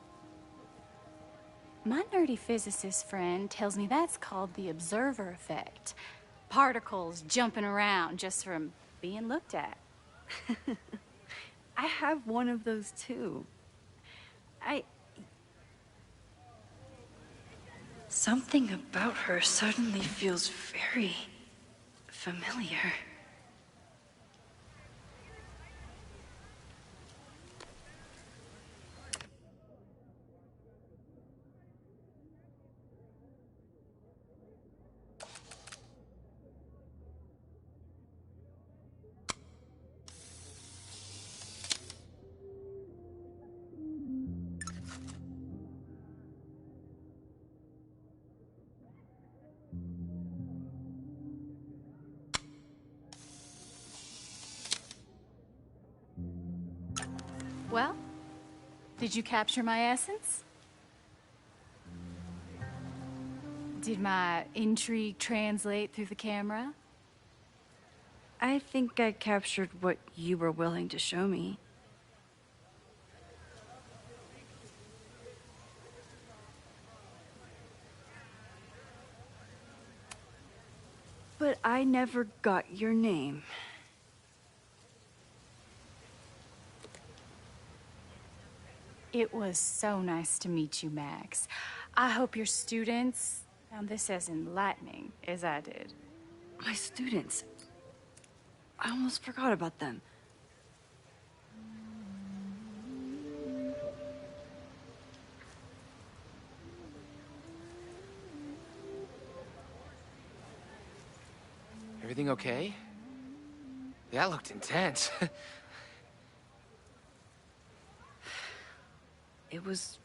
My nerdy physicist friend tells me that's called the observer effect. Particles jumping around just from being looked at. I have one of those too. Something about her suddenly feels very familiar. Well, did you capture my essence? Did my intrigue translate through the camera? I think I captured what you were willing to show me. But I never got your name. It was so nice to meet you, Max. I hope your students found this as enlightening as I did. My students. I almost forgot about them. Everything okay? That looked intense. It was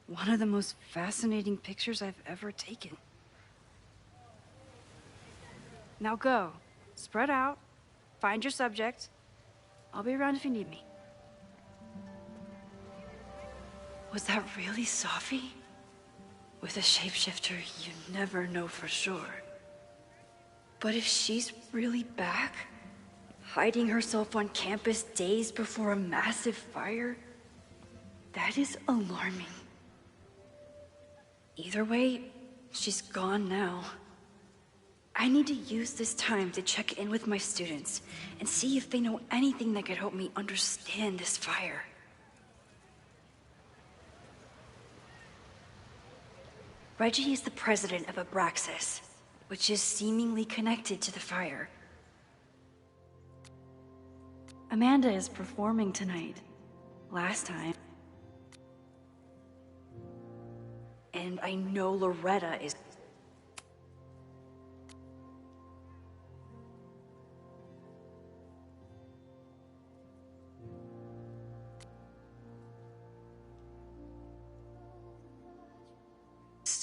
one of the most fascinating pictures I've ever taken. Now go. Spread out. Find your subject. I'll be around if you need me. Was that really Safi? With a shapeshifter, you never know for sure. But if she's really back, hiding herself on campus days before a massive fire, that is alarming. Either way, she's gone now. I need to use this time to check in with my students and see if they know anything that could help me understand this fire. Reggie is the president of Abraxas, which is seemingly connected to the fire. Amanda is performing tonight. Last time. And I know Loretta is...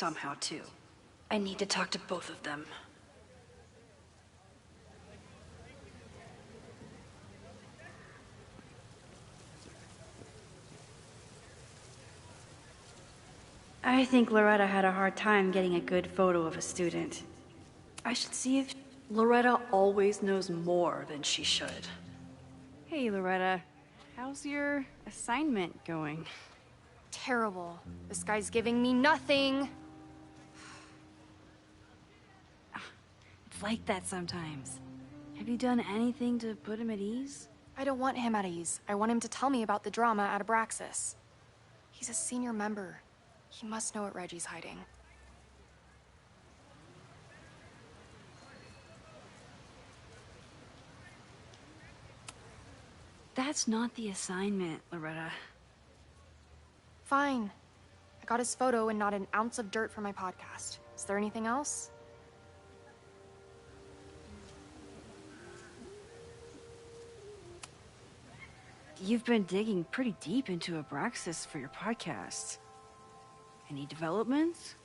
somehow, too. I need to talk to both of them. I think Loretta had a hard time getting a good photo of a student. I should see if Loretta always knows more than she should. Hey, Loretta. How's your assignment going? Terrible. This guy's giving me nothing. It's like that sometimes. Have you done anything to put him at ease? I don't want him at ease. I want him to tell me about the drama at Abraxas. He's a senior member. He must know what Reggie's hiding. That's not the assignment, Loretta. Fine. I got his photo and not an ounce of dirt for my podcast. Is there anything else? You've been digging pretty deep into Abraxas for your podcast. Any developments?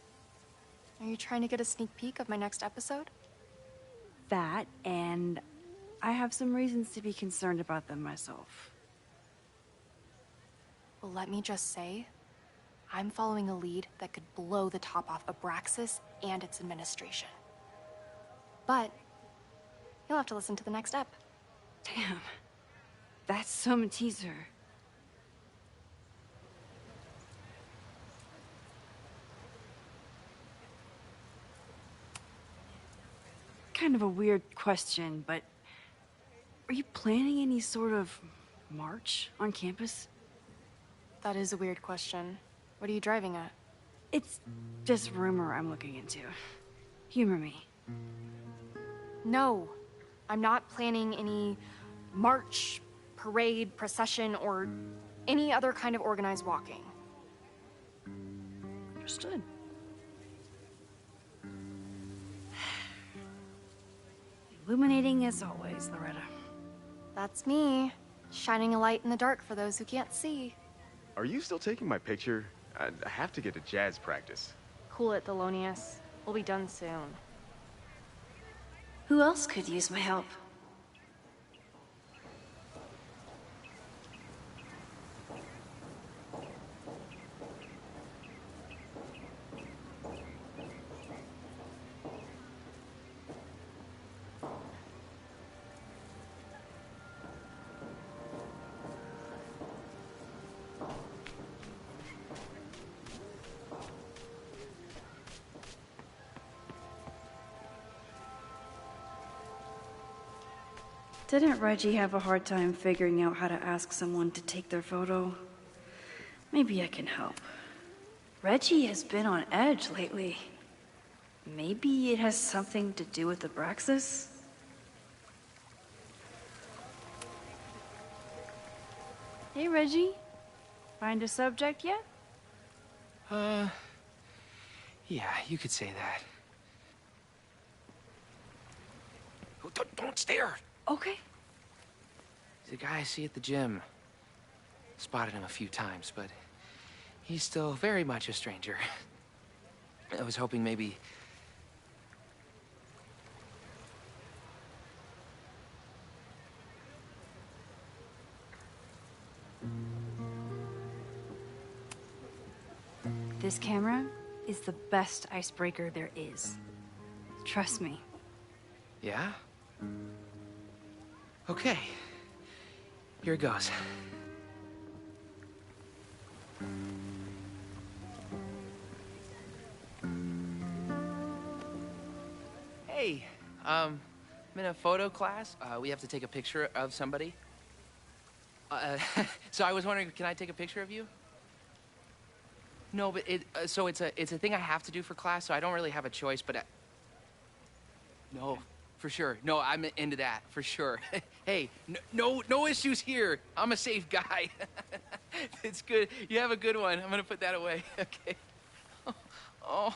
Are you trying to get a sneak peek of my next episode? That, and I have some reasons to be concerned about them myself. Well, let me just say, I'm following a lead that could blow the top off Abraxas and its administration. But you'll have to listen to the next ep. Damn. That's some teaser. Kind of a weird question, but are you planning any sort of march on campus? That is a weird question. What are you driving at? It's just rumor I'm looking into. Humor me. No, I'm not planning any march, parade, procession, or any other kind of organized walking. Understood. Illuminating as always, Loretta. That's me, shining a light in the dark for those who can't see. Are you still taking my picture? I have to get to jazz practice. Cool it, Thelonious. We'll be done soon. Who else could use my help? Didn't Reggie have a hard time figuring out how to ask someone to take their photo? Maybe I can help. Reggie has been on edge lately. Maybe it has something to do with Abraxas? Hey, Reggie. Find a subject yet? Yeah, you could say that. Oh, don't stare! Okay. He's a guy I see at the gym. Spotted him a few times, but he's still very much a stranger. I was hoping maybe... This camera is the best icebreaker there is. Trust me. Yeah? Okay. Here it goes. Hey, I'm in a photo class. We have to take a picture of somebody. So I was wondering, can I take a picture of you? No, but it's a thing I have to do for class, so I don't really have a choice, but no, for sure. No, I'm into that, for sure. Hey, no issues here. I'm a safe guy. It's good. You have a good one. I'm gonna put that away. Okay. Oh.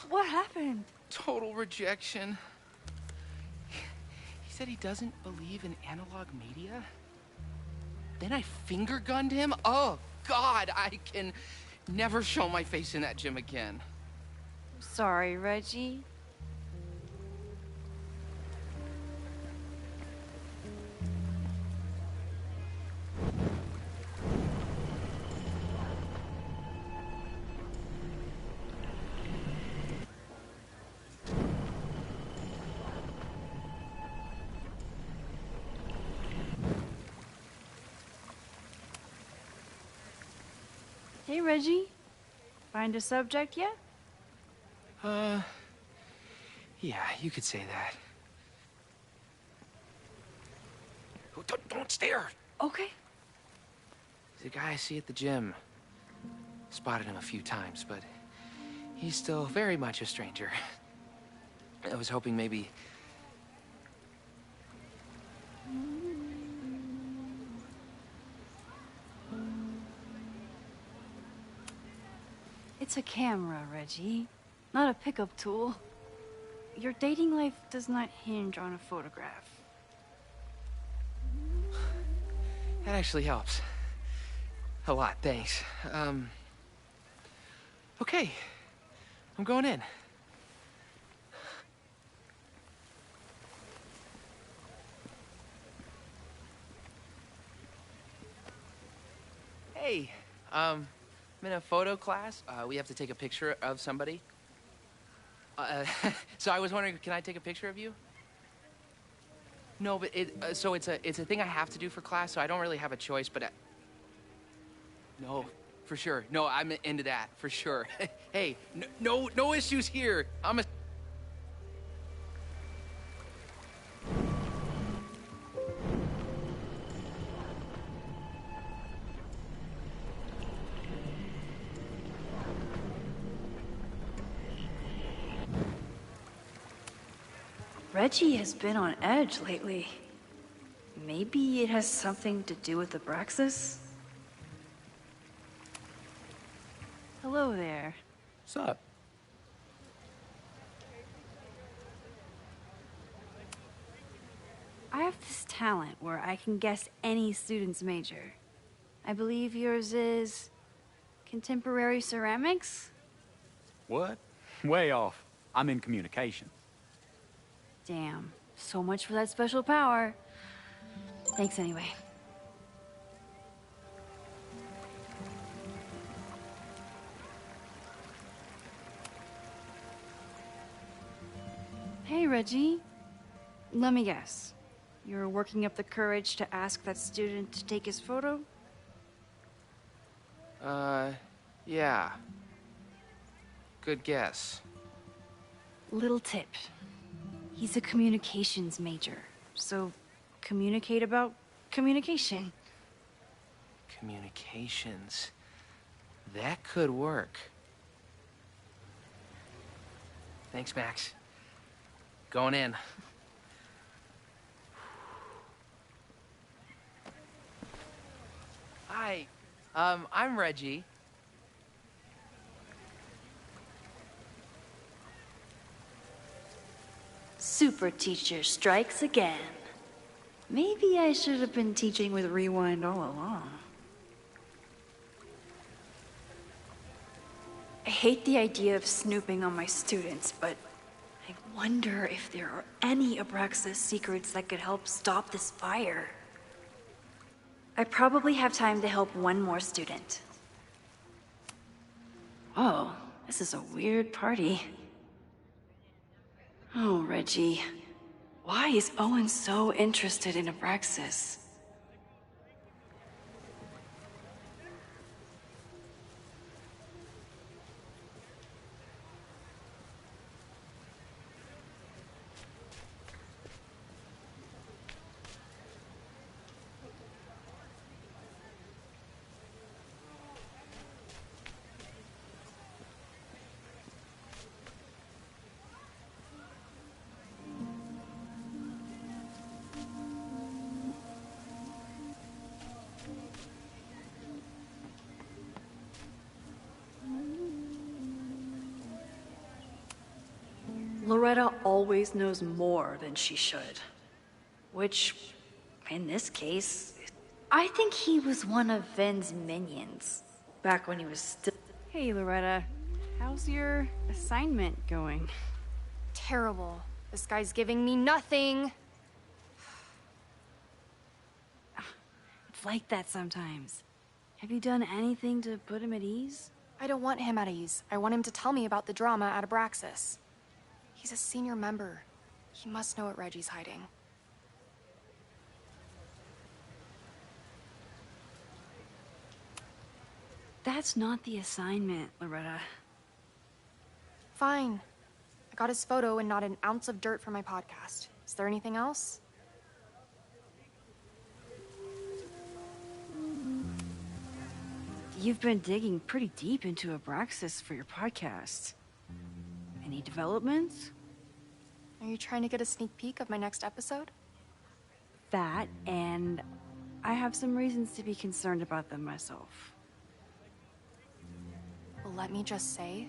What happened? Total rejection. He said he doesn't believe in analog media. Then I finger gunned him. Oh, God, I can never show my face in that gym again. Sorry, Reggie. Hey, Reggie. Find a subject yet? Yeah, you could say that. Oh, don't stare! Okay. The guy I see at the gym. Spotted him a few times, but he's still very much a stranger. I was hoping maybe... It's a camera, Reggie, not a pickup tool. Your dating life does not hinge on a photograph. That actually helps. A lot, thanks. Okay. I'm going in. Hey, I'm in a photo class. We have to take a picture of somebody. So I was wondering, can I take a picture of you? No, but it's a thing I have to do for class, so I don't really have a choice, but no, for sure. No, I'm into that, for sure. Hey, no issues here. I'm a... Reggie has been on edge lately. Maybe it has something to do with Abraxas? Hello there. What's up? I have this talent where I can guess any student's major. I believe yours is... contemporary ceramics? What? Way off. I'm in communication. Damn. So much for that special power. Thanks anyway. Hey, Reggie. Let me guess. You're working up the courage to ask that student to take his photo? Yeah. Good guess. Little tip. He's a communications major, so communicate about communication. Communications. That could work. Thanks, Max. Going in. Hi. I'm Reggie. Super teacher strikes again. Maybe I should have been teaching with Rewind all along. I hate the idea of snooping on my students, but I wonder if there are any Abraxas secrets that could help stop this fire. I probably have time to help one more student. Oh, this is a weird party. Oh, Reggie. Why is Owen so interested in Abraxas? Loretta always knows more than she should. Which, in this case, I think he was one of Ven's minions. Back when he was still... Hey, Loretta. How's your assignment going? Terrible. This guy's giving me nothing. It's like that sometimes. Have you done anything to put him at ease? I don't want him at ease. I want him to tell me about the drama at Abraxas. He's a senior member. He must know what Reggie's hiding. That's not the assignment, Loretta. Fine. I got his photo and not an ounce of dirt for my podcast. Is there anything else? You've been digging pretty deep into Abraxas for your podcast. Any developments? Are you trying to get a sneak peek of my next episode? That, and I have some reasons to be concerned about them myself. Well, let me just say,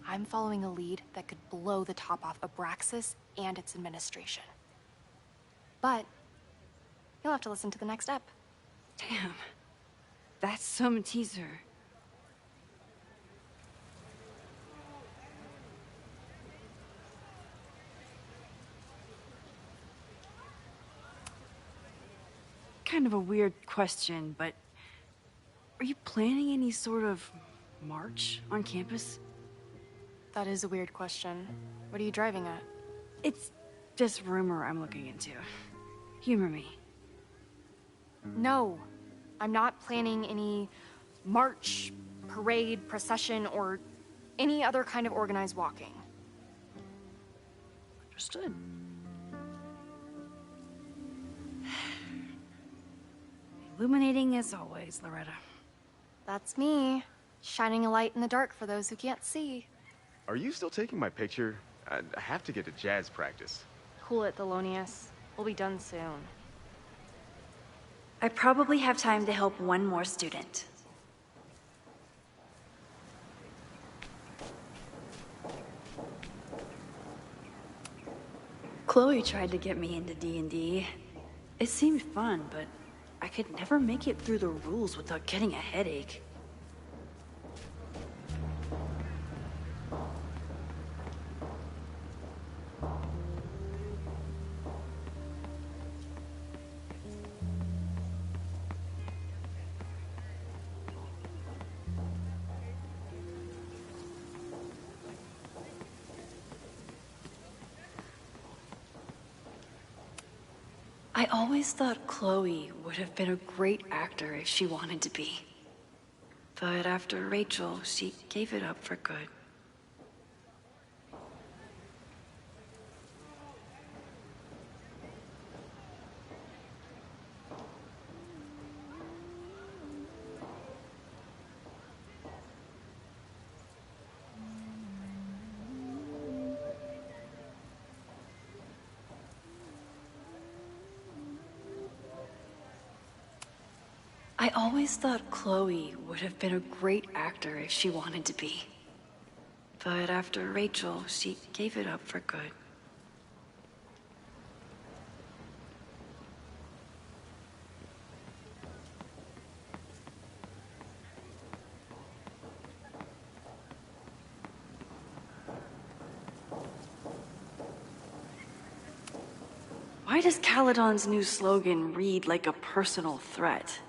I'm following a lead that could blow the top off Abraxas and its administration. But you'll have to listen to the next ep. Damn. That's some teaser. Kind of a weird question, but are you planning any sort of march on campus? That is a weird question. What are you driving at? It's just rumor I'm looking into. Humor me. No. I'm not planning any march, parade, procession, or any other kind of organized walking. Understood. Illuminating as always, Loretta. That's me, shining a light in the dark for those who can't see. Are you still taking my picture? I have to get to jazz practice. Cool it, Thelonious. We'll be done soon. I probably have time to help one more student. Chloe tried to get me into D&D. It seemed fun, but I could never make it through the rules without getting a headache. I always thought Chloe would have been a great actor if she wanted to be. But after Rachel, she gave it up for good. I always thought Chloe would have been a great actor if she wanted to be. But after Rachel, she gave it up for good. Why does Caledon's new slogan read like a personal threat?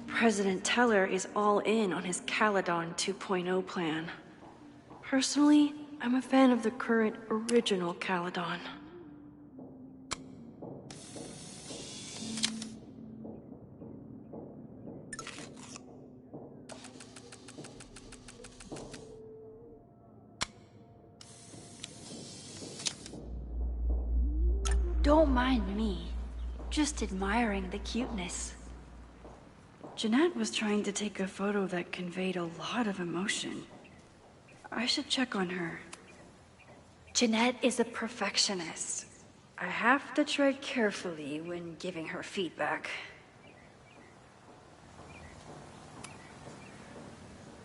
President Teller is all in on his Caledon 2.0 plan. Personally, I'm a fan of the current original Caledon. Don't mind me, just admiring the cuteness. Jeanette was trying to take a photo that conveyed a lot of emotion. I should check on her. Jeanette is a perfectionist. I have to tread carefully when giving her feedback.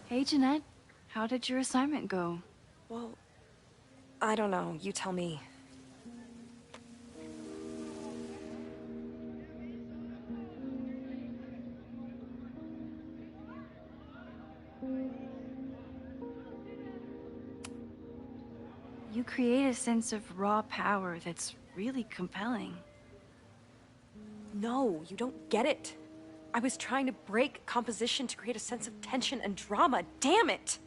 Hey, Jeanette. How did your assignment go? Well, I don't know. You tell me. You create a sense of raw power that's really compelling. No, you don't get it. I was trying to break composition to create a sense of tension and drama. Damn it!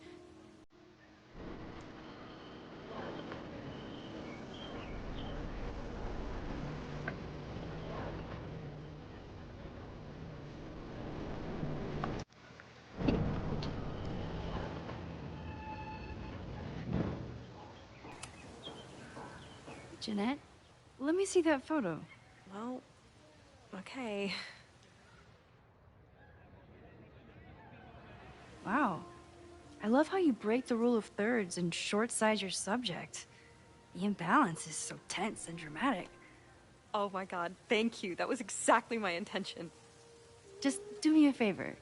Jeanette, let me see that photo. Well, okay. Wow. I love how you break the rule of thirds and short-size your subject. The imbalance is so tense and dramatic. Oh my god, thank you. That was exactly my intention. Just do me a favor.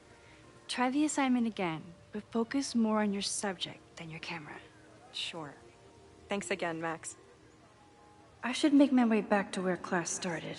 Try the assignment again, but focus more on your subject than your camera. Sure. Thanks again, Max. I should make my way back to where class started.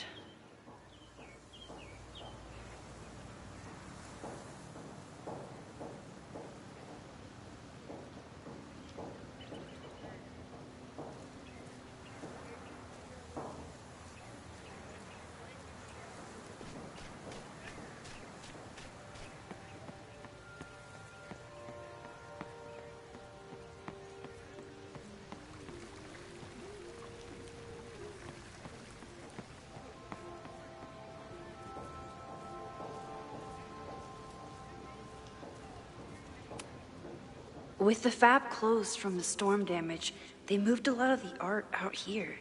With the fab closed from the storm damage, they moved a lot of the art out here.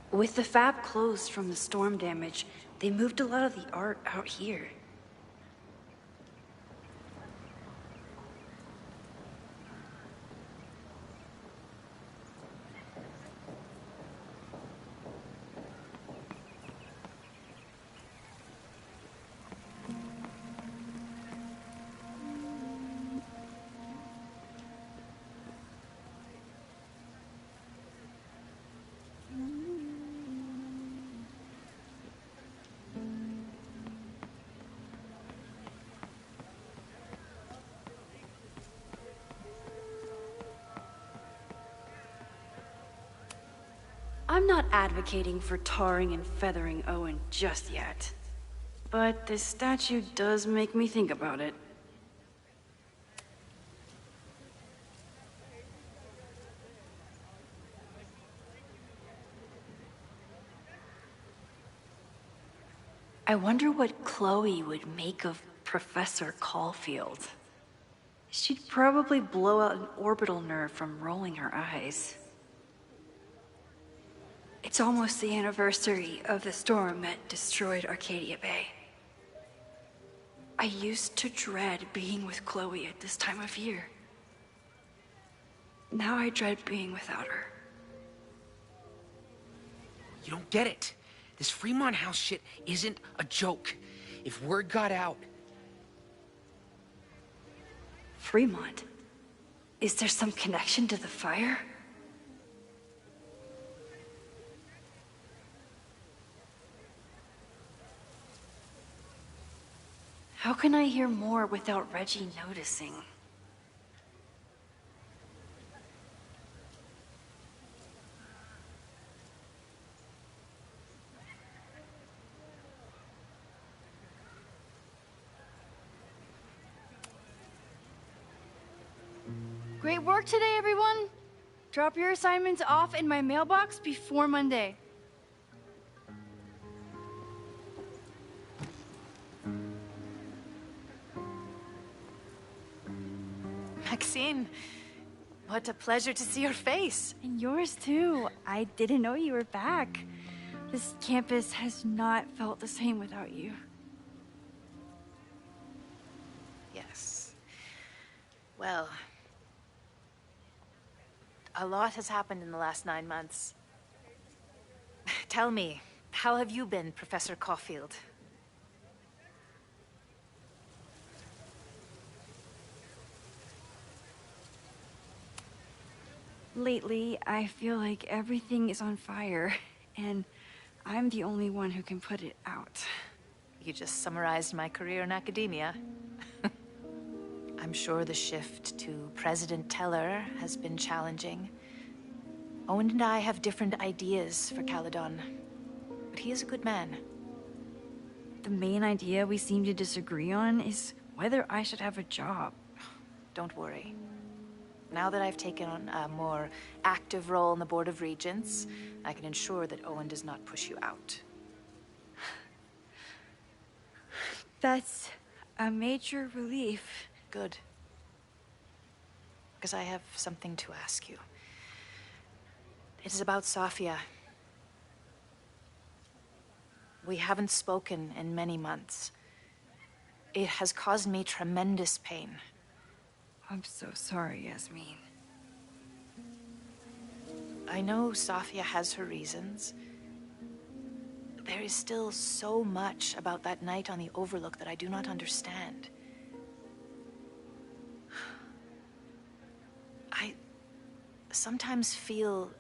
With the fab closed from the storm damage, they moved a lot of the art out here. I'm not advocating for tarring and feathering Owen just yet, but this statue does make me think about it. I wonder what Chloe would make of Professor Caulfield. She'd probably blow out an orbital nerve from rolling her eyes. It's almost the anniversary of the storm that destroyed Arcadia Bay. I used to dread being with Chloe at this time of year. Now I dread being without her. You don't get it. This Fremont House shit isn't a joke. If word got out... Fremont? Is there some connection to the fire? How can I hear more without Reggie noticing? Great work today, everyone! Drop your assignments off in my mailbox before Monday. Maxine, what a pleasure to see your face. And yours too. I didn't know you were back. This campus has not felt the same without you. Yes. Well, a lot has happened in the last 9 months. Tell me, how have you been, Professor Caulfield? Lately, I feel like everything is on fire, and I'm the only one who can put it out. You just summarized my career in academia. I'm sure the shift to President Teller has been challenging. Owen and I have different ideas for Caledon, but he is a good man. The main idea we seem to disagree on is whether I should have a job. Don't worry. Now that I've taken on a more active role in the Board of Regents, I can ensure that Owen does not push you out. That's a major relief. Good. Because I have something to ask you. It is about Sofia. We haven't spoken in many months. It has caused me tremendous pain. I'm so sorry, Yasmin. I know Sofia has her reasons. There is still so much about that night on the Overlook that I do not understand. I sometimes feel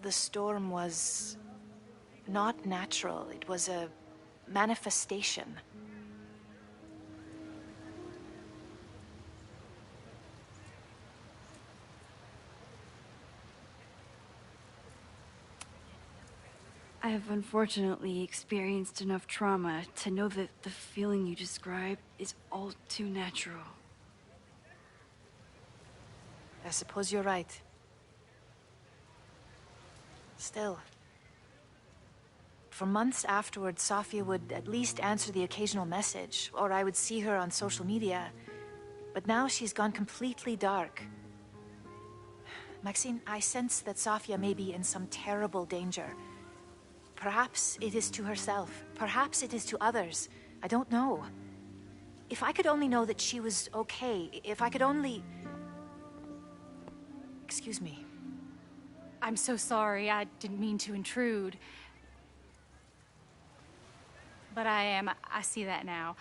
the storm was not natural. It was a manifestation. I have unfortunately experienced enough trauma to know that the feeling you describe is all too natural. I suppose you're right. Still, for months afterwards, Sofia would at least answer the occasional message, or I would see her on social media. But now she's gone completely dark. Maxine, I sense that Sofia may be in some terrible danger. Perhaps it is to herself. Perhaps it is to others. I don't know. If I could only know that she was okay, if I could only... Excuse me. I'm so sorry. I didn't mean to intrude. But I see that now.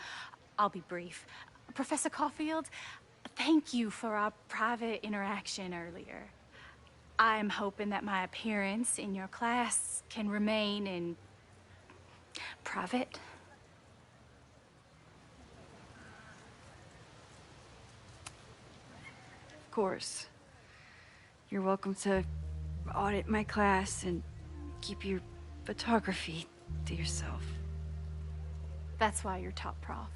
I'll be brief. Professor Caulfield, thank you for our private interaction earlier. I'm hoping that my appearance in your class can remain in private. Of course. You're welcome to audit my class and keep your photography to yourself. That's why you're top prof.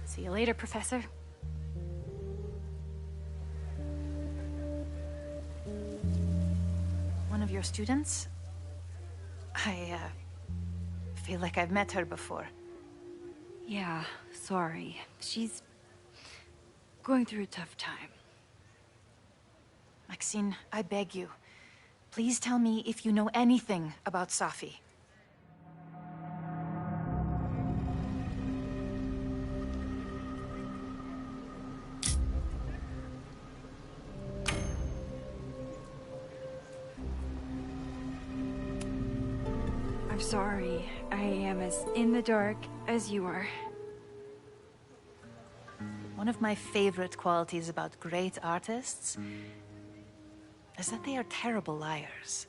See you later, Professor. One of your students? I feel like I've met her before. Yeah, sorry. She's going through a tough time. Maxine, I beg you. Please tell me if you know anything about Safi. I'm sorry. I am as in the dark as you are. One of my favorite qualities about great artists is that they are terrible liars.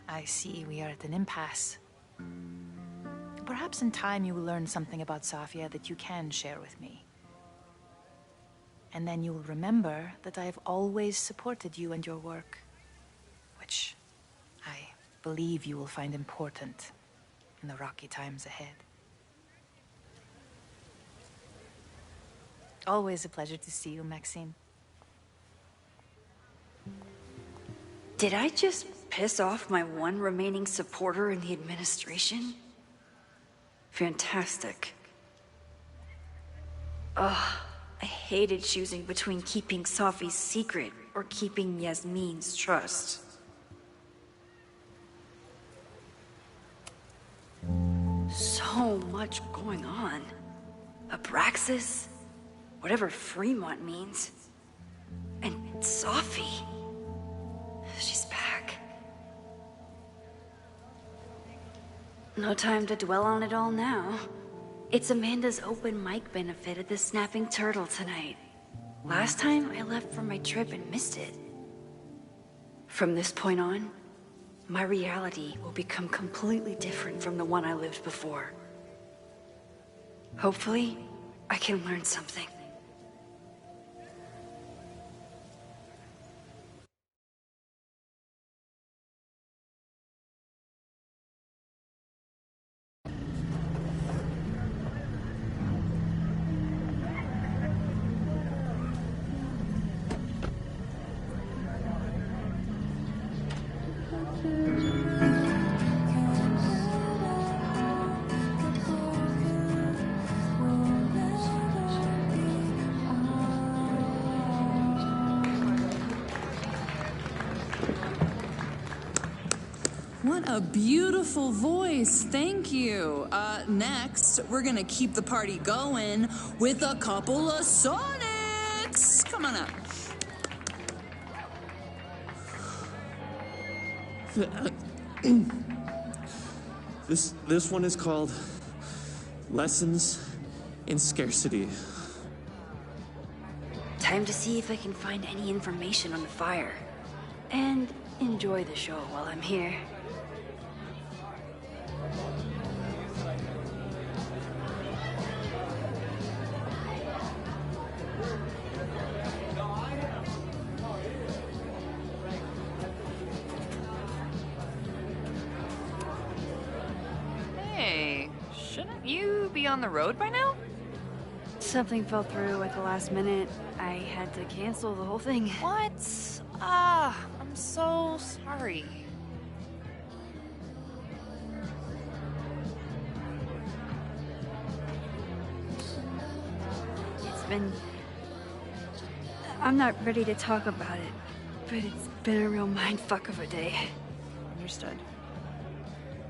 I see we are at an impasse. Perhaps in time you will learn something about Sofia that you can share with me. And then you will remember that I have always supported you and your work, which I believe you will find important in the rocky times ahead. Always a pleasure to see you, Maxine. Did I just piss off my one remaining supporter in the administration? Fantastic. Ugh, I hated choosing between keeping Safi's secret or keeping Yasmin's trust. So much going on. Abraxas, whatever Fremont means, and Safi. She's back. No time to dwell on it all now. It's Amanda's open mic benefit at the Snapping Turtle tonight. Last time, I left for my trip and missed it. From this point on, my reality will become completely different from the one I lived before. Hopefully, I can learn something. What a beautiful voice, thank you. Next, we're gonna keep the party going with a couple of sonnets. Come on up. This one is called Lessons in Scarcity. Time to see if I can find any information on the fire. And enjoy the show while I'm here. Hey, shouldn't you be on the road by now? Something fell through at the last minute. I had to cancel the whole thing. What? I'm so sorry. I'm not ready to talk about it, but it's been a real mindfuck of a day. Understood.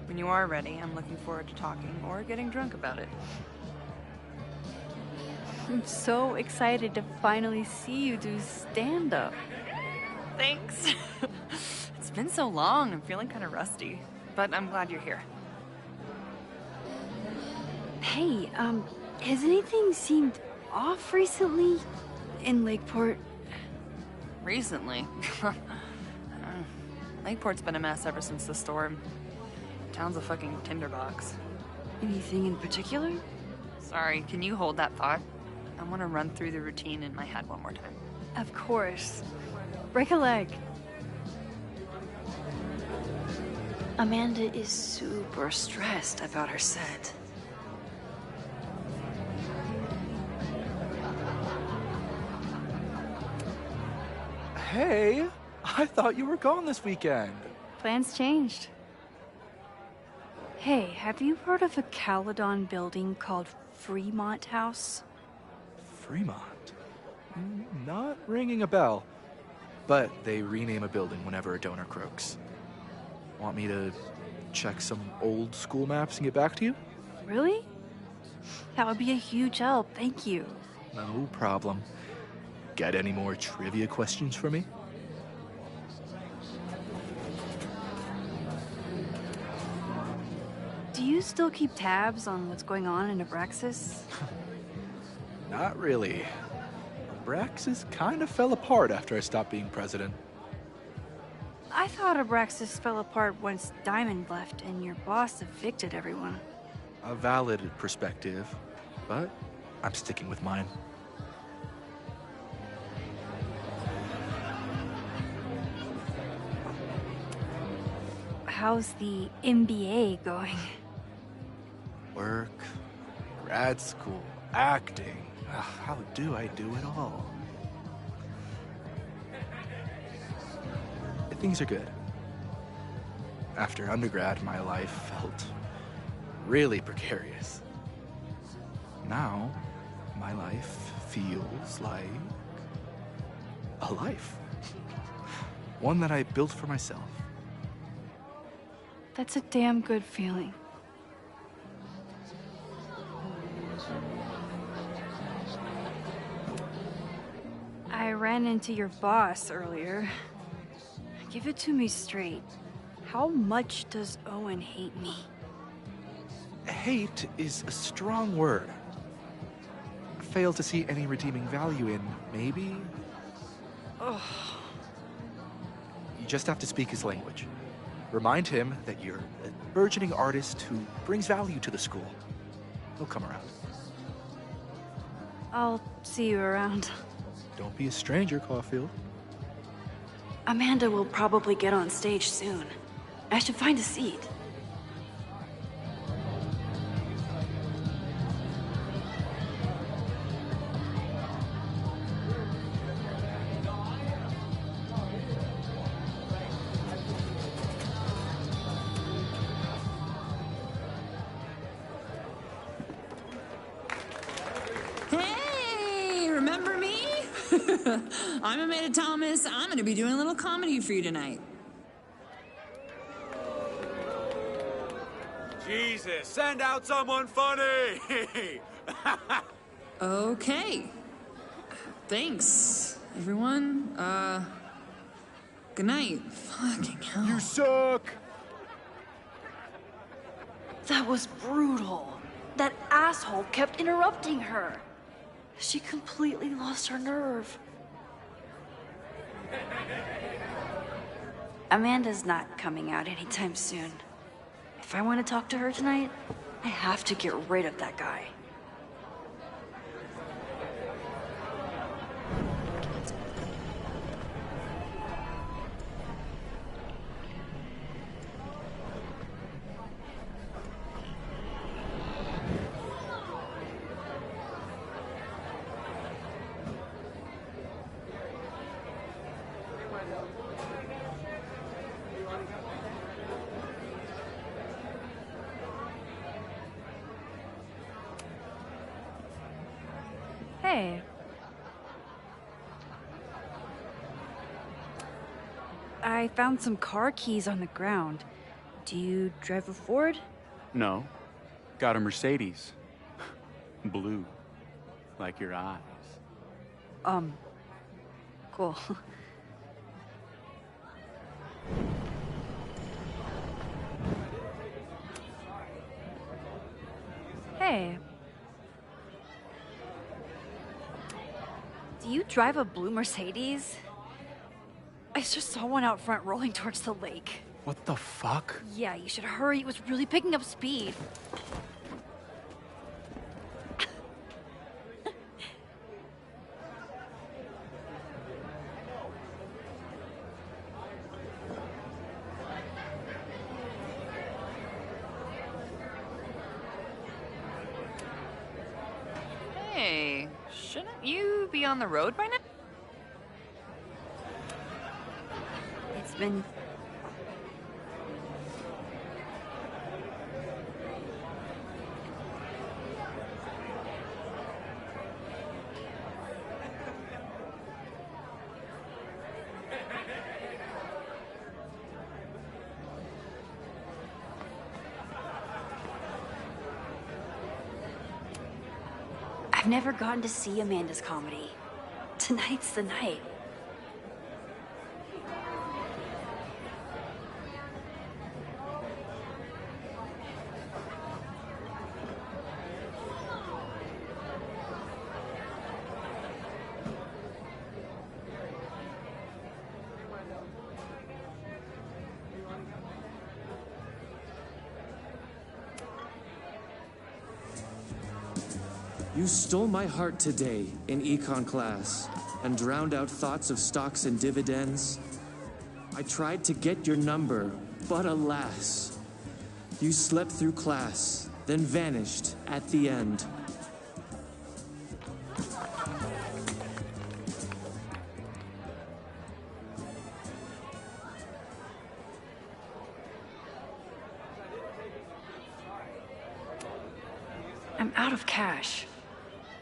When you are ready, I'm looking forward to talking or getting drunk about it. I'm so excited to finally see you do stand-up. Thanks. It's been so long, I'm feeling kind of rusty, but I'm glad you're here. Hey, has anything seemed off recently in Lakeport? Recently? Lakeport's been a mess ever since the storm. Town's a fucking tinderbox. Anything in particular? Sorry, can you hold that thought? I want to run through the routine in my head one more time. Of course. Break a leg. Amanda is super stressed about her set. Hey, I thought you were gone this weekend. Plans changed. Hey, have you heard of a Caledon building called Fremont House? Fremont? Not ringing a bell. But they rename a building whenever a donor croaks. Want me to check some old school maps and get back to you? Really? That would be a huge help, thank you. No problem. Got any more trivia questions for me? Do you still keep tabs on what's going on in Abraxas? Not really. Abraxas kind of fell apart after I stopped being president. I thought Abraxas fell apart once Diamond left and your boss evicted everyone. A valid perspective, but I'm sticking with mine. How's the MBA going? Work, grad school, acting. How do I do it all? Things are good. After undergrad, my life felt really precarious. Now, my life feels like a life. One that I built for myself. That's a damn good feeling. I ran into your boss earlier. Give it to me straight. How much does Owen hate me? hate is a strong word. Fail to see any redeeming value in, maybe? Ugh. You just have to speak his language. Remind him that you're a burgeoning artist who brings value to the school. He'll come around. I'll see you around. Don't be a stranger, Caulfield. Amanda will probably get on stage soon. I should find a seat. Hey, remember me? I'm Amanda Thomas. I'm gonna be doing a little comedy for you tonight. Jesus, send out someone funny! Okay. Thanks, everyone. Good night. Fucking hell. You suck! That was brutal. That asshole kept interrupting her. She completely lost her nerve. Amanda's not coming out anytime soon. If I want to talk to her tonight, I have to get rid of that guy. Hey. I found some car keys on the ground. Do you drive a Ford? No. Got a Mercedes. Blue. Like your eyes. Cool. Hey. Do you drive a blue Mercedes? I just saw one out front rolling towards the lake. What the fuck? Yeah, you should hurry. It was really picking up speed. Hey, shouldn't you be on the road by now? It's been... I've never gotten to see Amanda's comedy. Tonight's the night. You stole my heart today in econ class and drowned out thoughts of stocks and dividends. I tried to get your number, but alas, you slept through class, then vanished at the end. I'm out of cash.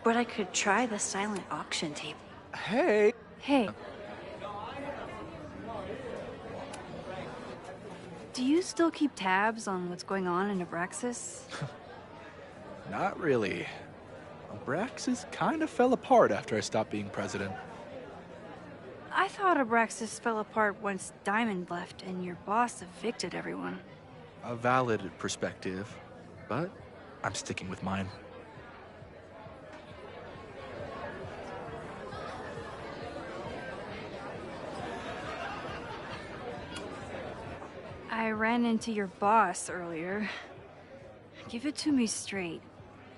But I could try the silent auction tape. Hey! Hey. Do you still keep tabs on what's going on in Abraxas? Not really. Abraxas kind of fell apart after I stopped being president. I thought Abraxas fell apart once Diamond left and your boss evicted everyone. A valid perspective, but I'm sticking with mine. I ran into your boss earlier. Give it to me straight.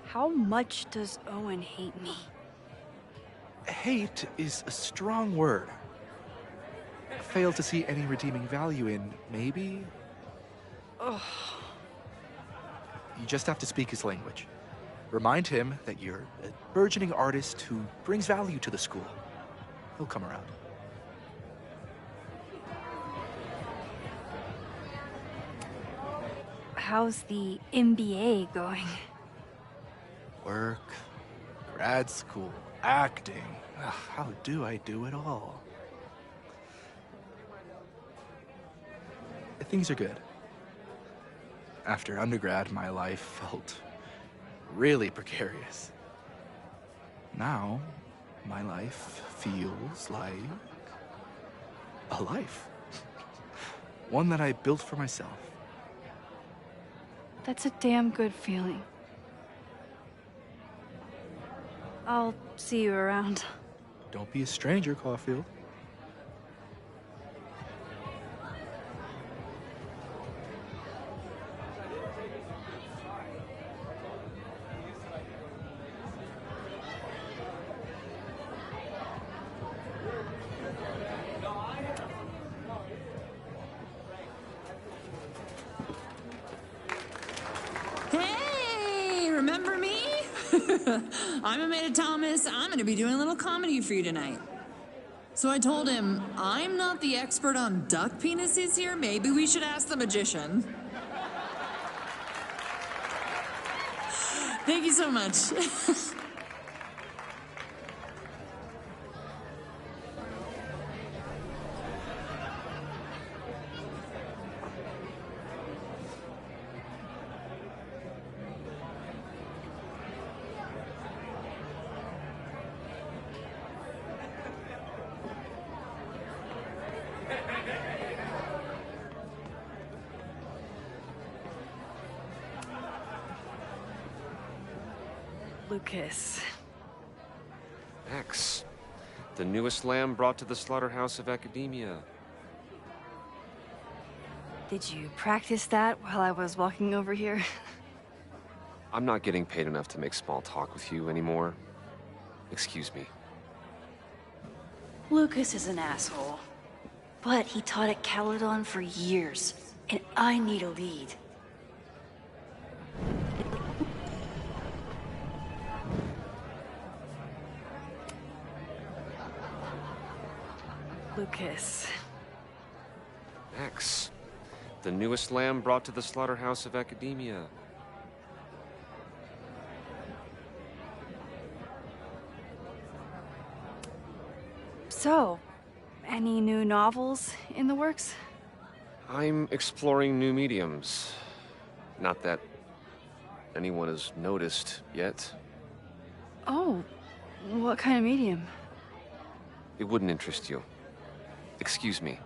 How much does Owen hate me? Hate is a strong word. Fail to see any redeeming value in, maybe? Ugh. You just have to speak his language. Remind him that you're a burgeoning artist who brings value to the school. He'll come around. How's the MBA going? Work, grad school, acting. Ugh, how do I do it all? Things are good. After undergrad, my life felt really precarious. Now, my life feels like a life. One that I built for myself. That's a damn good feeling. I'll see you around. Don't be a stranger, Caulfield. Remember me? I'm Amanda Thomas. I'm going to be doing a little comedy for you tonight. So I told him, I'm not the expert on duck penises here. Maybe we should ask the magician. Thank you so much. Lucas. X, the newest lamb brought to the slaughterhouse of academia. Did you practice that while I was walking over here? I'm not getting paid enough to make small talk with you anymore. Excuse me. Lucas is an asshole. But he taught at Caledon for years, and I need a lead. Lucas. X, the newest lamb brought to the slaughterhouse of academia. So, any new novels in the works? I'm exploring new mediums. Not that anyone has noticed yet. Oh, what kind of medium? It wouldn't interest you. Excuse me.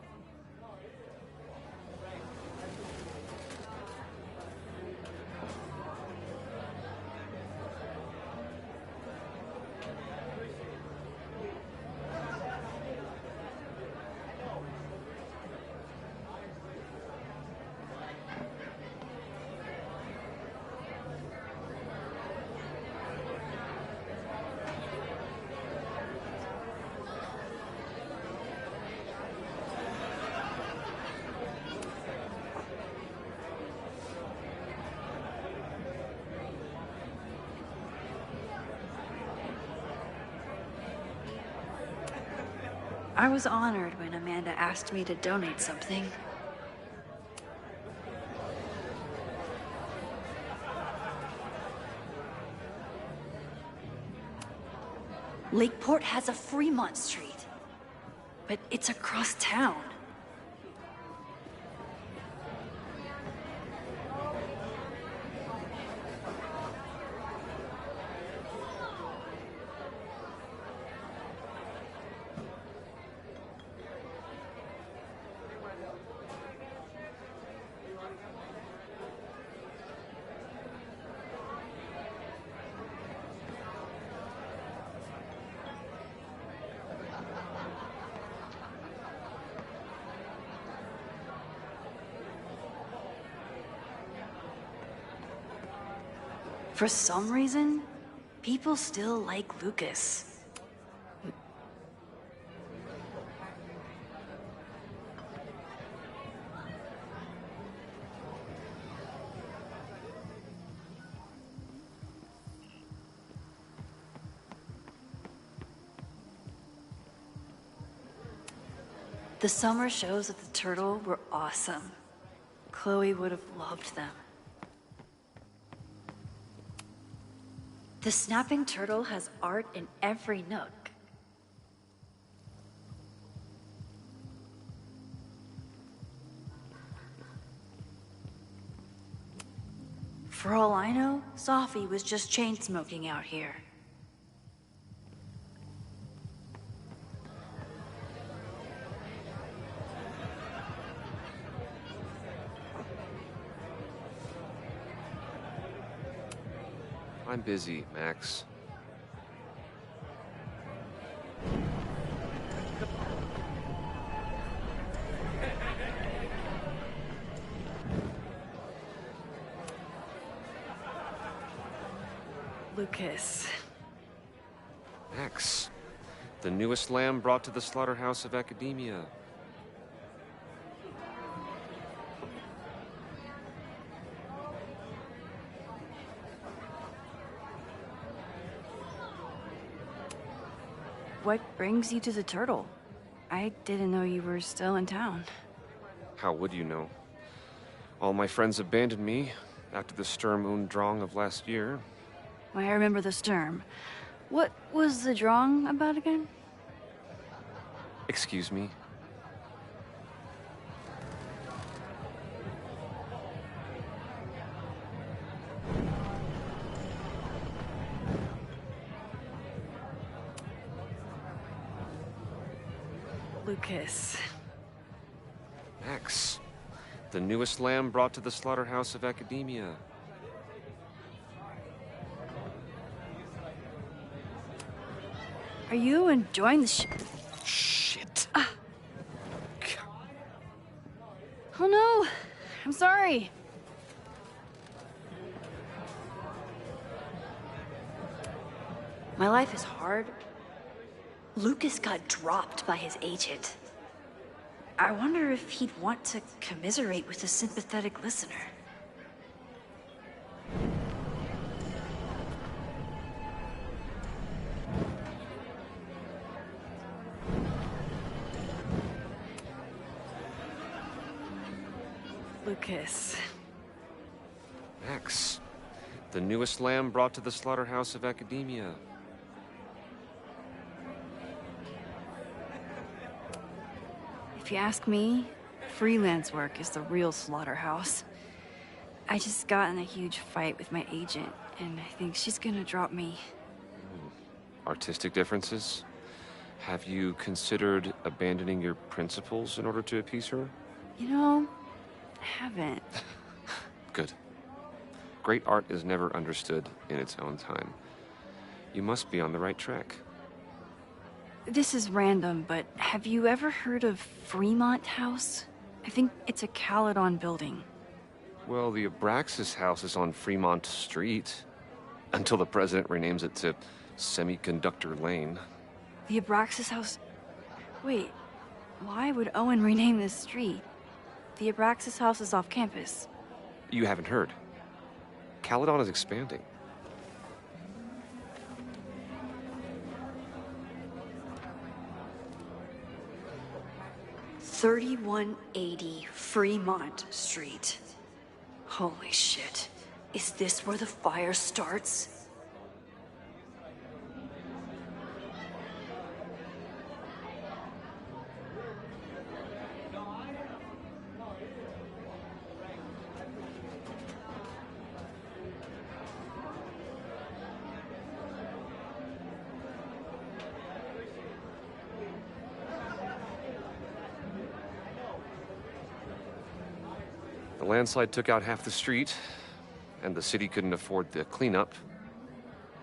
I was honored when Amanda asked me to donate something. Lakeport has a Fremont Street, but it's across town. For some reason, people still like Lucas. The summer shows at the Turtle were awesome. Chloe would have loved them. The Snapping Turtle has art in every nook. For all I know, Sophie was just chain smoking out here. I'm busy, Max. Lucas. Max, the newest lamb brought to the slaughterhouse of academia. What brings you to the Turtle? I didn't know you were still in town. How would you know? All my friends abandoned me after the Sturm und Drang of last year. I remember the Sturm. What was the Drang about again? Excuse me? Lucas. Max, the newest lamb brought to the slaughterhouse of academia. Are you enjoying the Shit. Oh no! I'm sorry. My life is hard. Lucas got dropped by his agent. I wonder if he'd want to commiserate with a sympathetic listener. Lucas. Max, the newest lamb brought to the slaughterhouse of academia. If you ask me, freelance work is the real slaughterhouse. I just got in a huge fight with my agent, and I think she's gonna drop me. Artistic differences? Have you considered abandoning your principles in order to appease her? You know, I haven't. Good. Great art is never understood in its own time. You must be on the right track. This is random, but have you ever heard of Fremont House? I think it's a Caledon building. Well, the Abraxas house is on Fremont Street. Until the president renames it to Semiconductor Lane. The Abraxas House? Wait, why would Owen rename this street? The Abraxas House is off campus. You haven't heard. Caledon is expanding. $3180 Fremont Street. Holy shit. Is this where the fire starts? The landslide took out half the street, and the city couldn't afford the cleanup.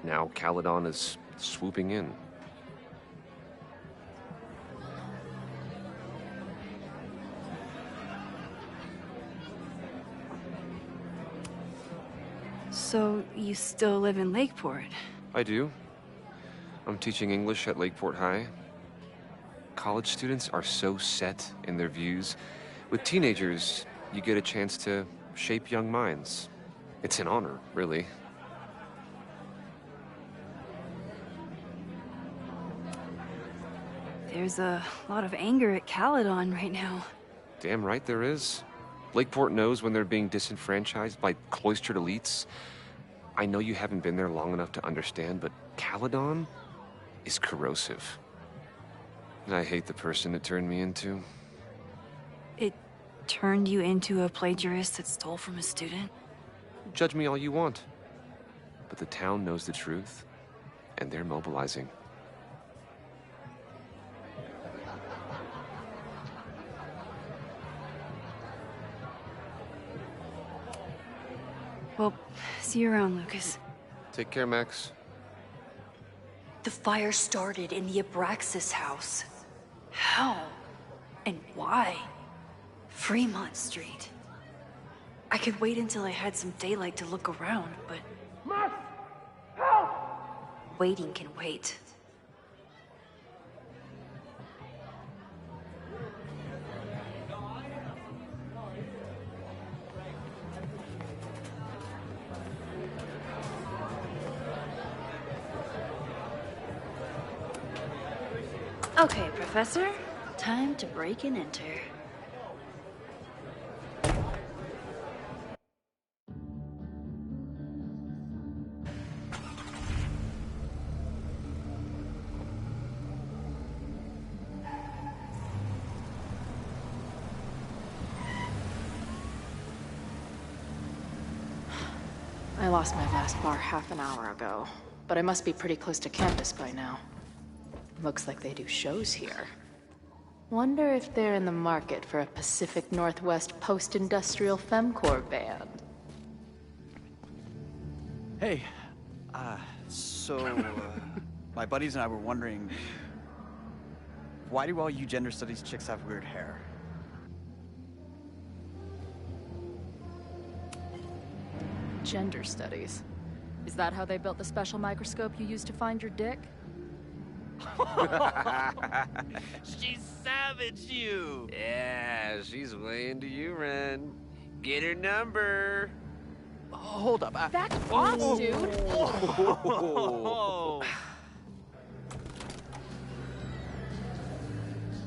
Now Caledon is swooping in. So, you still live in Lakeport? I do. I'm teaching English at Lakeport High. College students are so set in their views. With teenagers, you get a chance to shape young minds. It's an honor, really. There's a lot of anger at Caledon right now. Damn right there is. Lakeport knows when they're being disenfranchised by cloistered elites. I know you haven't been there long enough to understand, but Caledon is corrosive. And I hate the person it turned me into. It turned you into a plagiarist that stole from a student? Judge me all you want. But the town knows the truth, and they're mobilizing. Well, see you around, Lucas. Take care, Max. The fire started in the Abraxas house. How? And why? Fremont Street. I could wait until I had some daylight to look around, but... Max! Help! Waiting can wait. Okay, Professor. Time to break and enter. I lost my last bar half an hour ago, but I must be pretty close to campus by now. Looks like they do shows here. Wonder if they're in the market for a Pacific Northwest post-industrial femcore band. Hey, my buddies and I were wondering, why do all you gender studies chicks have weird hair? Gender studies. Is that how they built the special microscope you used to find your dick? She savaged you! Yeah, she's way into you, Ren. Get her number. Hold up. Back off, dude!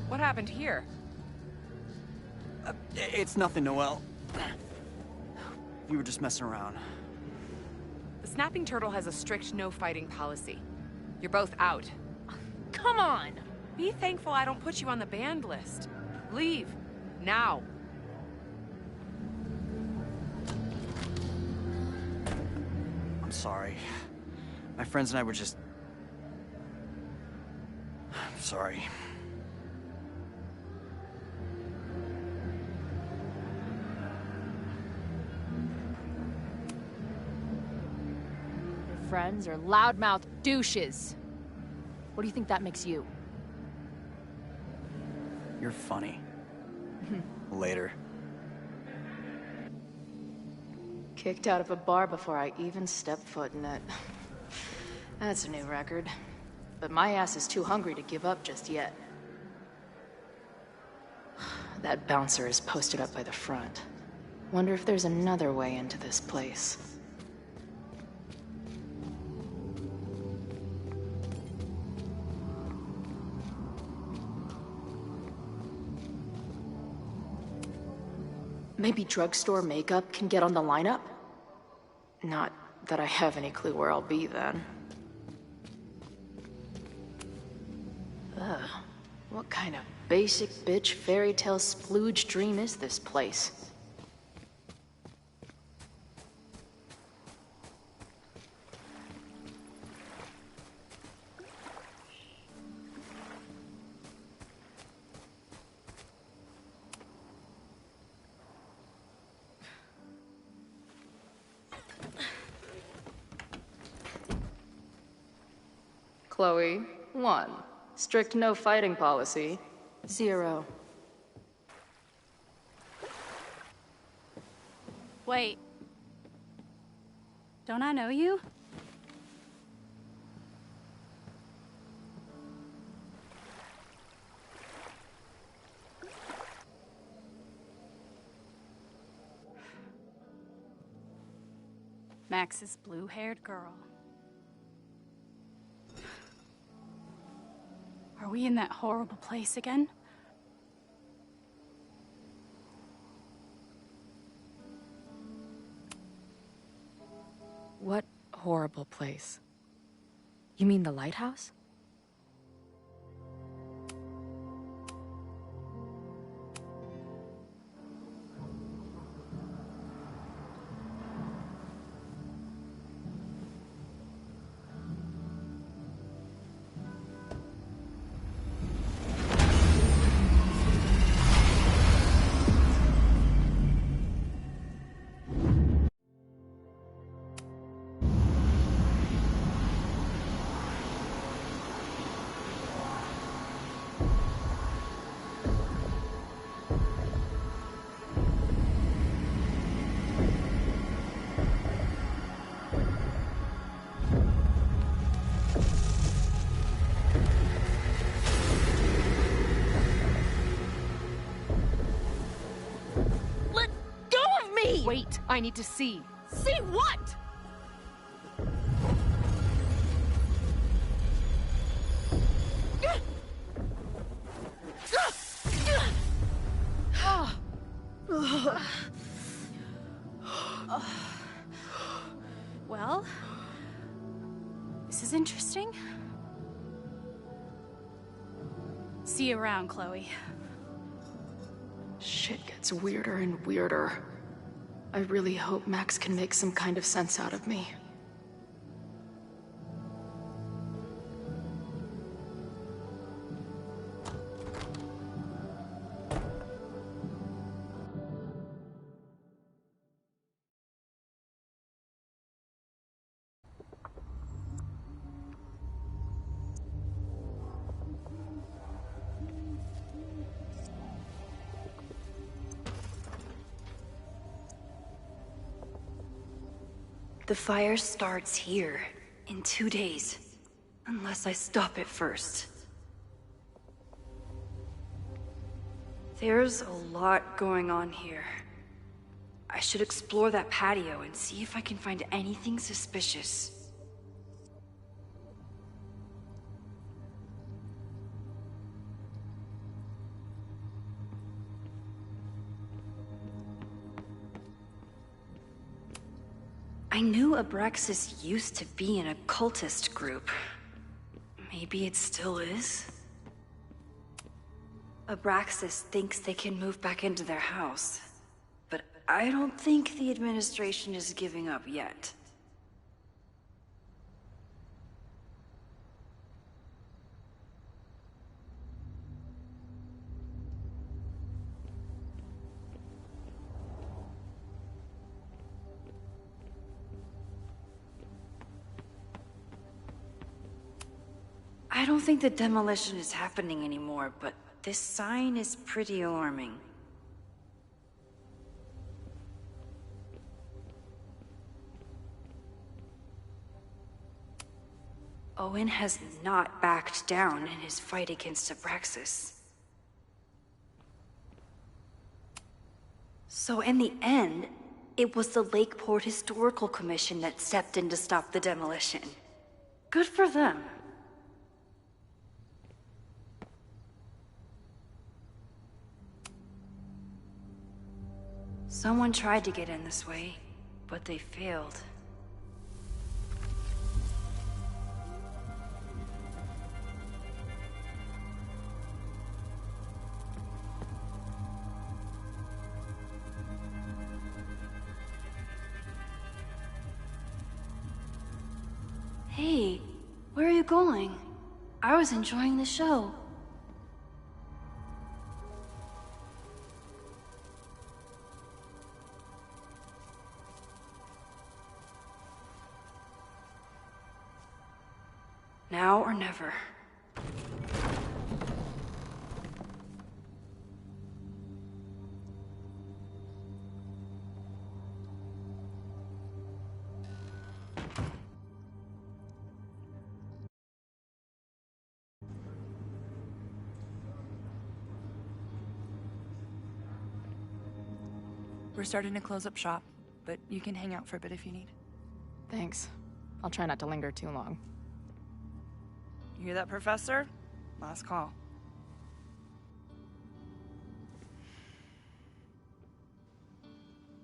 What happened here? It's nothing, Noelle. We were just messing around. The snapping turtle has a strict no-fighting policy. You're both out. Come on! Be thankful I don't put you on the banned list. Leave. Now. I'm sorry. My friends and I were just... I'm sorry. Your friends are loudmouth douches. What do you think that makes you? You're funny. Later. Kicked out of a bar before I even stepped foot in it. That's a new record. But my ass is too hungry to give up just yet. That bouncer is posted up by the front. Wonder if there's another way into this place. Maybe drugstore makeup can get on the lineup? Not that I have any clue where I'll be then. Ugh, what kind of basic bitch fairy tale splooge dream is this place? Chloe, 1. Strict no fighting policy, 0. Wait. Don't I know you? Max's blue-haired girl. Are we in that horrible place again? What horrible place? You mean the lighthouse? Wait, I need to see. See what? Well, this is interesting. See you around, Chloe. Shit gets weirder and weirder. I really hope Max can make some kind of sense out of me. The fire starts here, in 2 days. Unless I stop it first. There's a lot going on here. I should explore that patio and see if I can find anything suspicious. I knew Abraxas used to be an occultist group. Maybe it still is? Abraxas thinks they can move back into their house. But I don't think the administration is giving up yet. I don't think the demolition is happening anymore, but this sign is pretty alarming. Owen has not backed down in his fight against Abraxas. So in the end, it was the Lakeport Historical Commission that stepped in to stop the demolition. Good for them. Someone tried to get in this way, but they failed. Hey, where are you going? I was enjoying the show. Now or never. We're starting to close up shop, but you can hang out for a bit if you need. Thanks. I'll try not to linger too long. You hear that, Professor? Last call.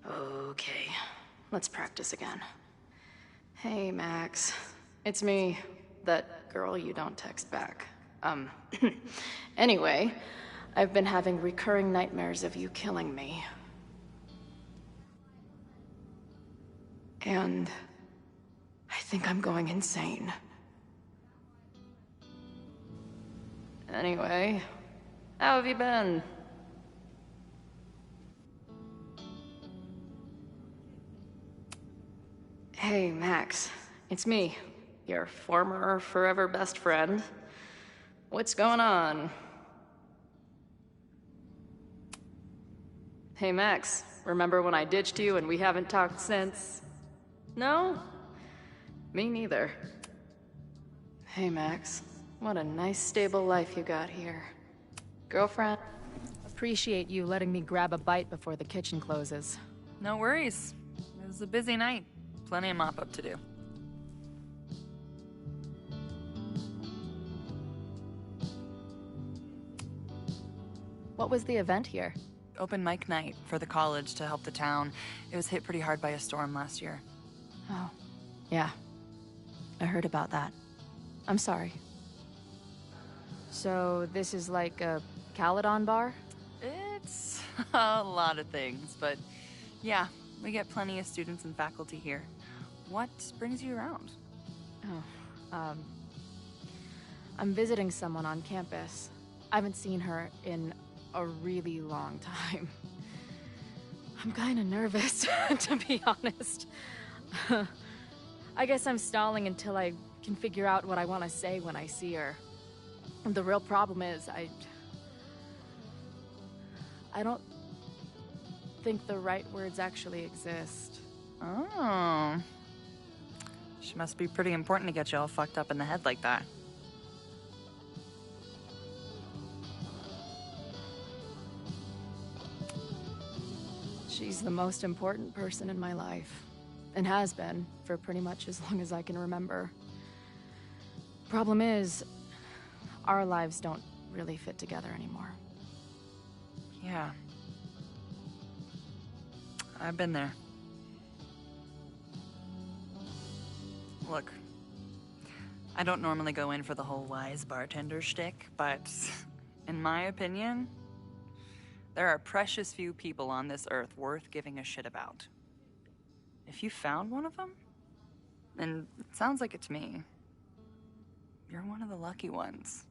Okay, let's practice again. Hey, Max. It's me, that girl you don't text back. Anyway, I've been having recurring nightmares of you killing me. And I think I'm going insane. Anyway, how have you been? Hey, Max. It's me, your former forever best friend. What's going on? Hey, Max. Remember when I ditched you and we haven't talked since? No? Me neither. Hey, Max. What a nice, stable life you got here. Girlfriend? Appreciate you letting me grab a bite before the kitchen closes. No worries. It was a busy night. Plenty of mop-up to do. What was the event here? Open mic night for the college to help the town. It was hit pretty hard by a storm last year. Oh, yeah. I heard about that. I'm sorry. So, this is like a Caledon bar? It's a lot of things, but yeah, we get plenty of students and faculty here. What brings you around? Oh, I'm visiting someone on campus. I haven't seen her in a really long time. I'm kinda nervous, to be honest. I guess I'm stalling until I can figure out what I want to say when I see her. The real problem is, I don't think the right words actually exist. Oh. She must be pretty important to get you all fucked up in the head like that. She's the most important person in my life, and has been for pretty much as long as I can remember. Problem is, our lives don't really fit together anymore. Yeah. I've been there. Look, I don't normally go in for the whole wise bartender shtick, but in my opinion, there are precious few people on this earth worth giving a shit about. If you found one of them, and it sounds like it to me, you're one of the lucky ones.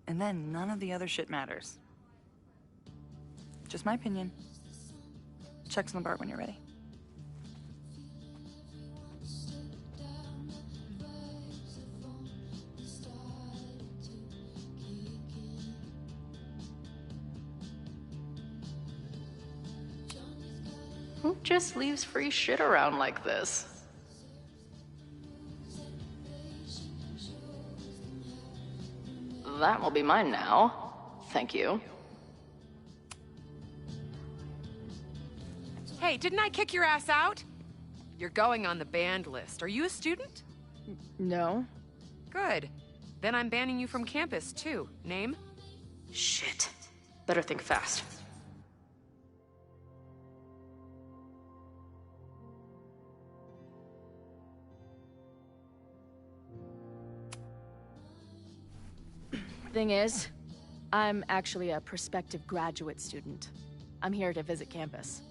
And then none of the other shit matters. Just my opinion. Check's on the bar when you're ready. Who just leaves free shit around like this? That will be mine now. Thank you. Hey, didn't I kick your ass out? You're going on the banned list. Are you a student? No. Good. Then I'm banning you from campus, too. Name? Shit. Better think fast. Thing is, I'm actually a prospective graduate student. I'm here to visit campus.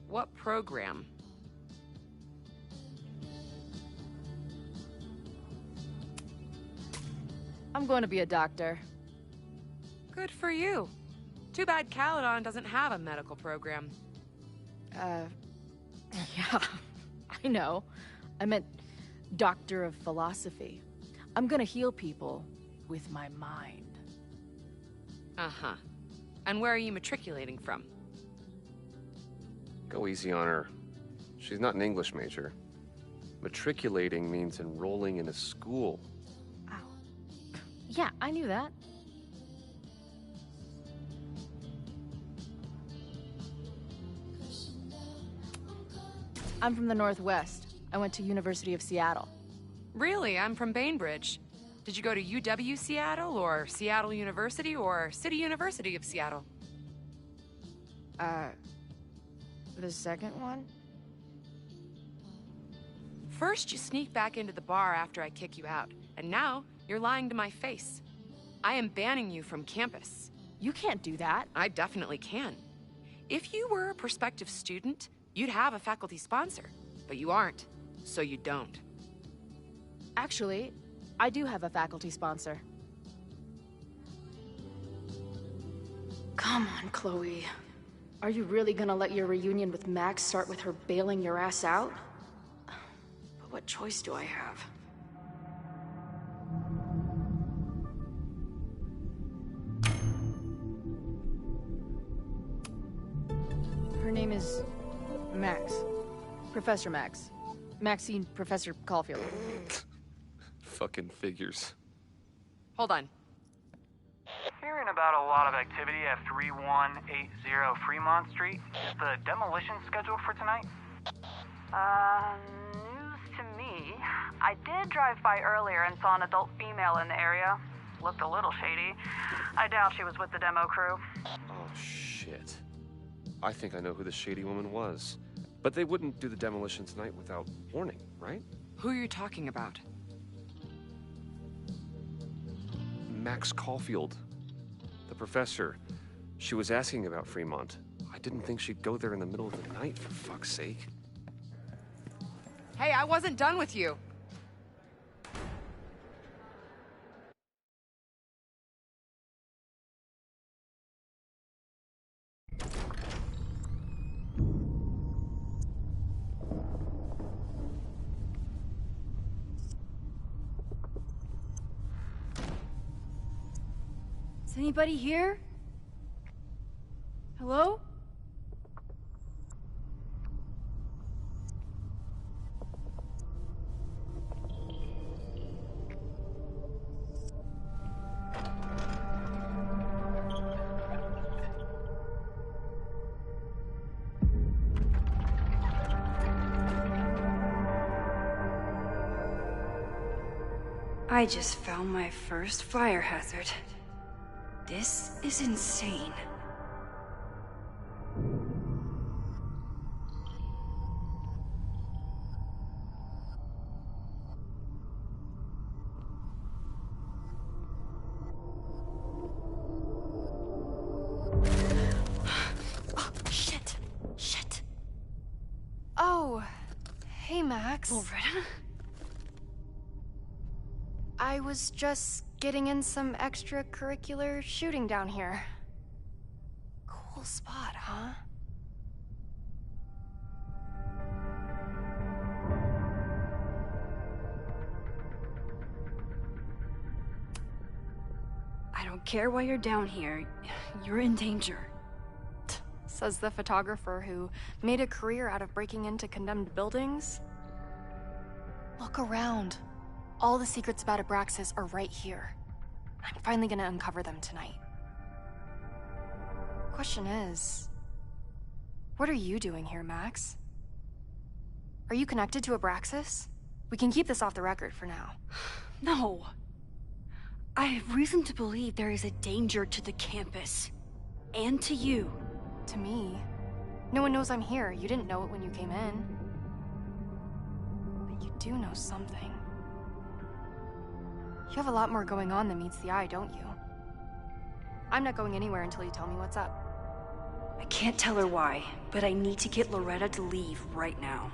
What program? I'm going to be a doctor. Good for you. Too bad Caledon doesn't have a medical program. Yeah, I know. I meant Doctor of Philosophy. I'm gonna heal people with my mind. Uh-huh. And where are you matriculating from? Go easy on her. She's not an English major. Matriculating means enrolling in a school. Yeah, I knew that. I'm from the Northwest. I went to University of Seattle. Really? I'm from Bainbridge. Did you go to UW Seattle, or Seattle University, or City University of Seattle? The second one? First, you sneak back into the bar after I kick you out, and now you're lying to my face. I am banning you from campus. You can't do that. I definitely can. If you were a prospective student, you'd have a faculty sponsor, but you aren't, so you don't. Actually, I do have a faculty sponsor. Come on, Chloe. Are you really gonna let your reunion with Max start with her bailing your ass out? But what choice do I have? Her name is Max. Professor Max. Maxine Professor Caulfield. Fucking figures. Hold on. Hearing about a lot of activity at 3180 Fremont Street. Is the demolition scheduled for tonight? News to me. I did drive by earlier and saw an adult female in the area. Looked a little shady. I doubt she was with the demo crew. Oh, shit. I think I know who the shady woman was. But they wouldn't do the demolition tonight without warning, right? Who are you talking about? Max Caulfield. The professor. She was asking about Fremont. I didn't think she'd go there in the middle of the night, for fuck's sake. Hey, I wasn't done with you. Is anybody here? Hello? I just found my first fire hazard. This is insane. Oh, shit. Shit. Oh, hey, Max. Loretta? I was just getting in some extracurricular shooting down here. Cool spot, huh? I don't care why you're down here. You're in danger. Says the photographer who made a career out of breaking into condemned buildings. Look around. All the secrets about Abraxas are right here. I'm finally gonna uncover them tonight. Question is, what are you doing here, Max? Are you connected to Abraxas? We can keep this off the record for now. No. I have reason to believe there is a danger to the campus. And to you. To me? No one knows I'm here. You didn't know it when you came in. But you do know something. You have a lot more going on than meets the eye, don't you? I'm not going anywhere until you tell me what's up. I can't tell her why, but I need to get Loretta to leave right now.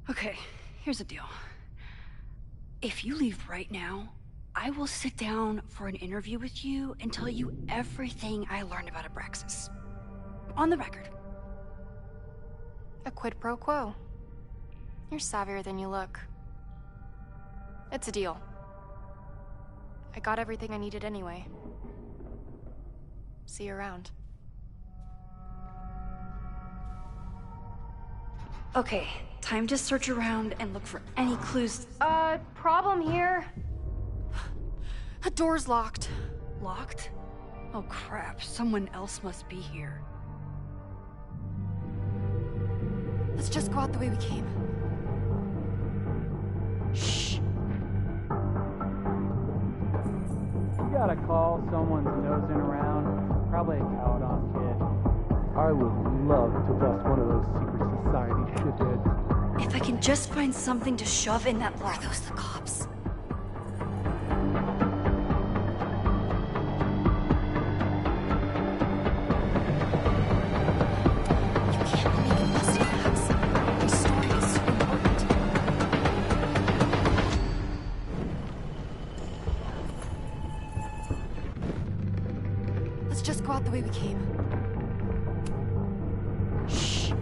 Okay, here's the deal. If you leave right now, I will sit down for an interview with you and tell you everything I learned about Abraxas. On the record. A quid pro quo. You're savvier than you look. It's a deal. I got everything I needed anyway. See you around. Okay, time to search around and look for any clues. Problem here. The door's locked. Locked? Oh crap, someone else must be here. Let's just go out the way we came. Shh. You gotta call someone's nosing around. Probably a Caledon kid. I would love to bust one of those secret society shitheads. If I can just find something to shove in that lock. Are those the cops? Let's just go out the way we came. Shh.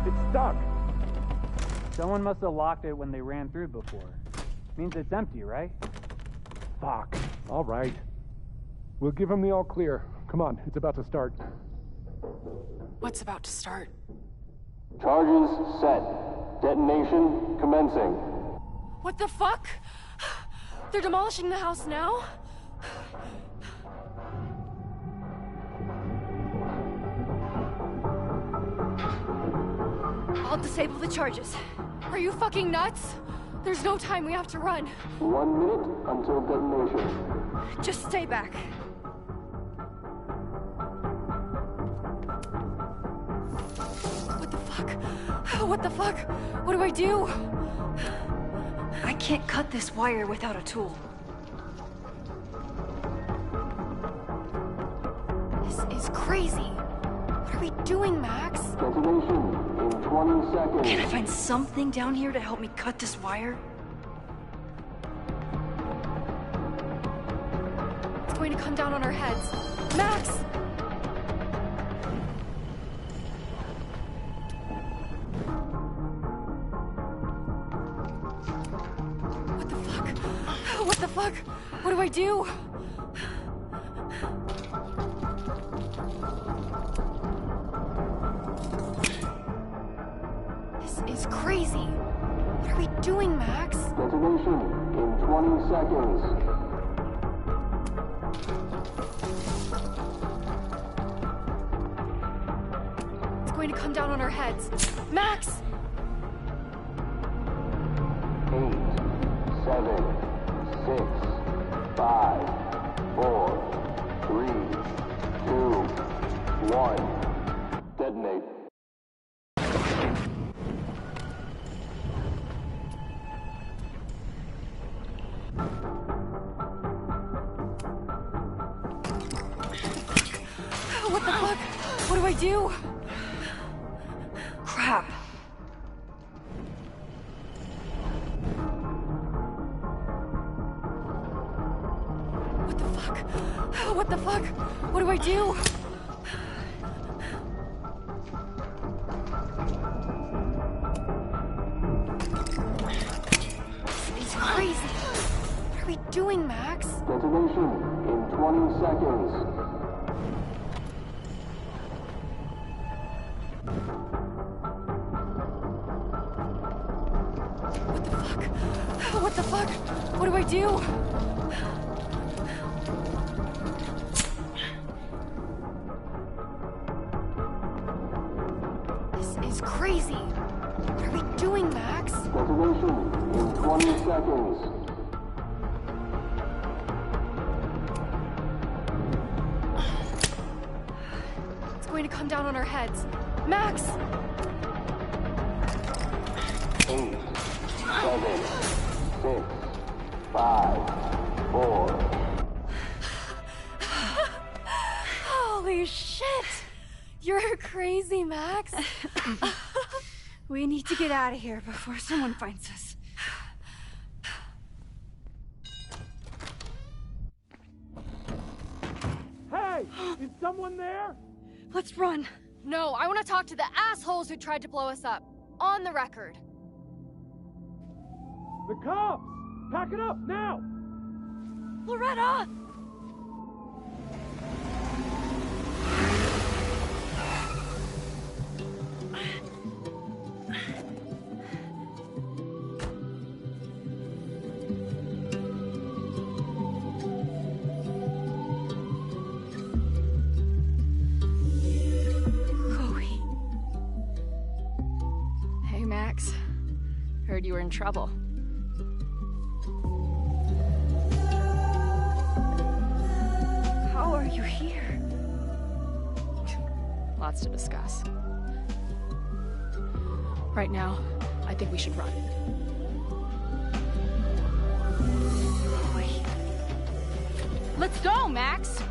It's stuck. Someone must have locked it when they ran through before. Means it's empty, right? Fuck. All right. We'll give him the all clear. Come on, it's about to start. What's about to start? Charges set. Detonation commencing. What the fuck? They're demolishing the house now? I'll disable the charges. Are you fucking nuts? There's no time, we have to run. 1 minute until detonation. Just stay back. What the fuck? What the fuck? What do I do? I can't cut this wire without a tool. This is crazy. What are we doing, Max? Detonation in 20 seconds. Can I find something down here to help me cut this wire? It's going to come down on our heads. Max! What the fuck? What do I do? This is crazy. What are we doing, Max? Detonation in 20 seconds. It's going to come down on our heads. Max! 8, 7, 6, 5, 4, 3, 2, 1. Detonate. What the fuck? What do I do? Crap. What the fuck? What do I do? This is crazy. What are we doing, Max? Detonation in 20 seconds. What the fuck? What do I do? This is crazy. What are we doing, Max? Detonation in 20 seconds. It's going to come down on our heads. Max! 8, 7, 6, 5, 4. Holy shit! You're crazy, Max. We need to get out of here before someone finds us. Hey! Is someone there? Let's run. No, I want to talk to the assholes who tried to blow us up. On the record. The cops! Pack it up, now! Loretta! heard you were in trouble. How are you here? Lots to discuss. Right now, I think we should run. Wait. Let's go, Max!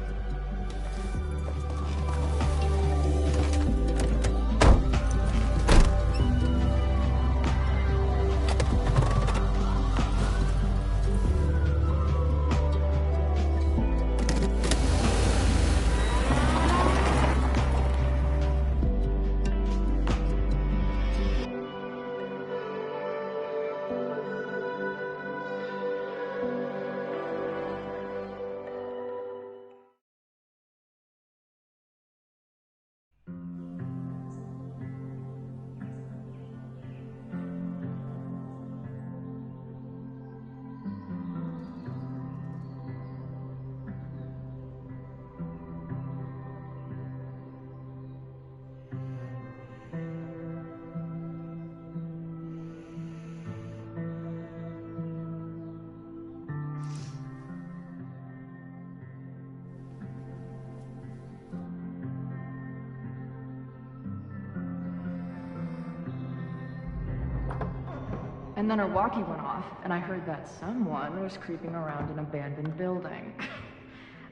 And then her walkie went off, and I heard that someone was creeping around an abandoned building.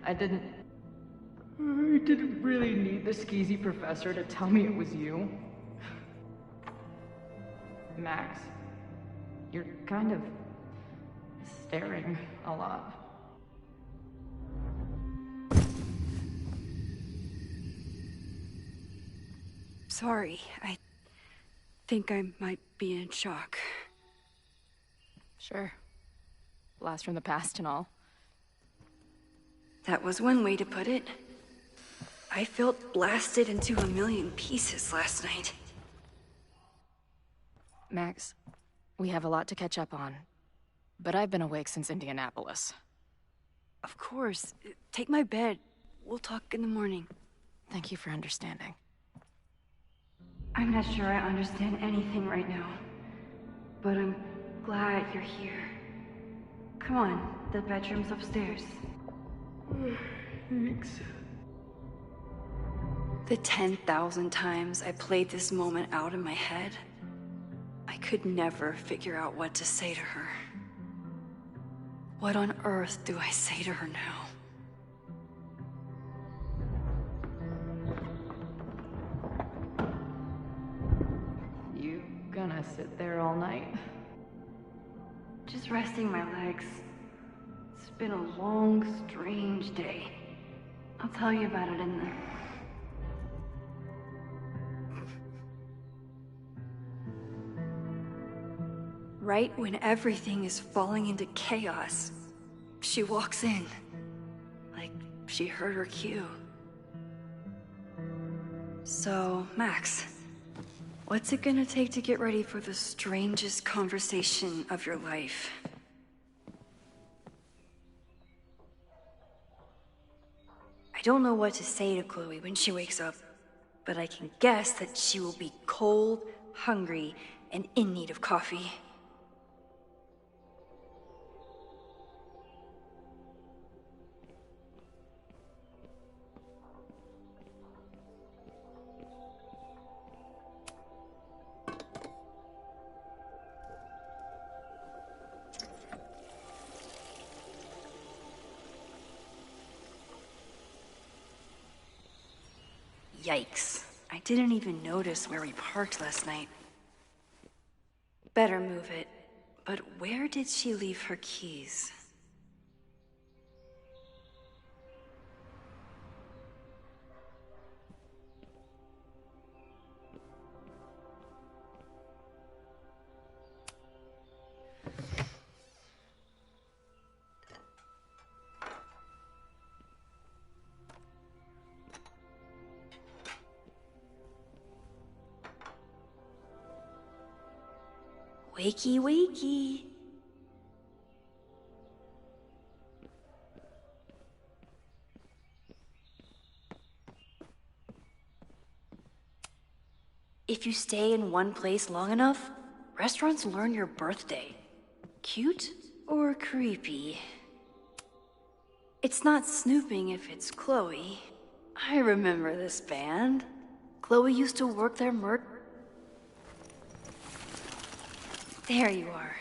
I didn't really need the skeezy professor to tell me it was you. Max, you're kind of staring a lot. Sorry, I think I might be in shock. Sure. Blast from the past and all. That was one way to put it. I felt blasted into a million pieces last night. Max, we have a lot to catch up on, but I've been awake since Indianapolis. Of course. Take my bed. We'll talk in the morning. Thank you for understanding. I'm not sure I understand anything right now, but I'm glad you're here. Come on, the bedroom's upstairs. Thanks. The 10,000 times I played this moment out in my head, I could never figure out what to say to her. What on earth do I say to her now? You gonna sit there all night? Just resting my legs. It's been a long, strange day. I'll tell you about it in the... Right when everything is falling into chaos, she walks in. Like she heard her cue. So, Max, what's it gonna take to get ready for the strangest conversation of your life? I don't know what to say to Chloe when she wakes up, but I can guess that she will be cold, hungry, and in need of coffee. Yikes. I didn't even notice where we parked last night. Better move it. But where did she leave her keys? Wakey, wakey. If you stay in one place long enough, Restaurants learn your birthday. Cute or creepy? It's not snooping if it's Chloe. I remember this band. Chloe used to work there, There you are.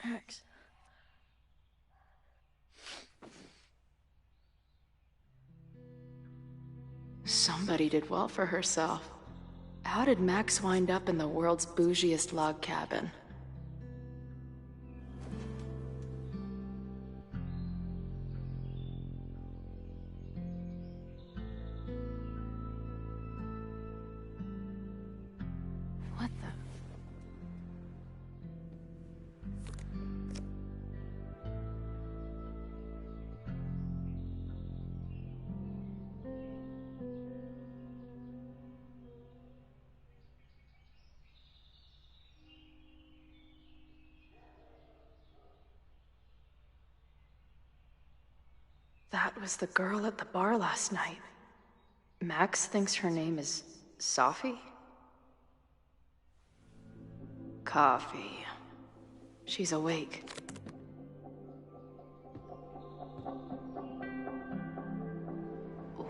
Max. Somebody did well for herself. How did Max wind up in the world's bougiest log cabin? What the? That was the girl at the bar last night. Max thinks her name is Sophie? Coffee. She's awake.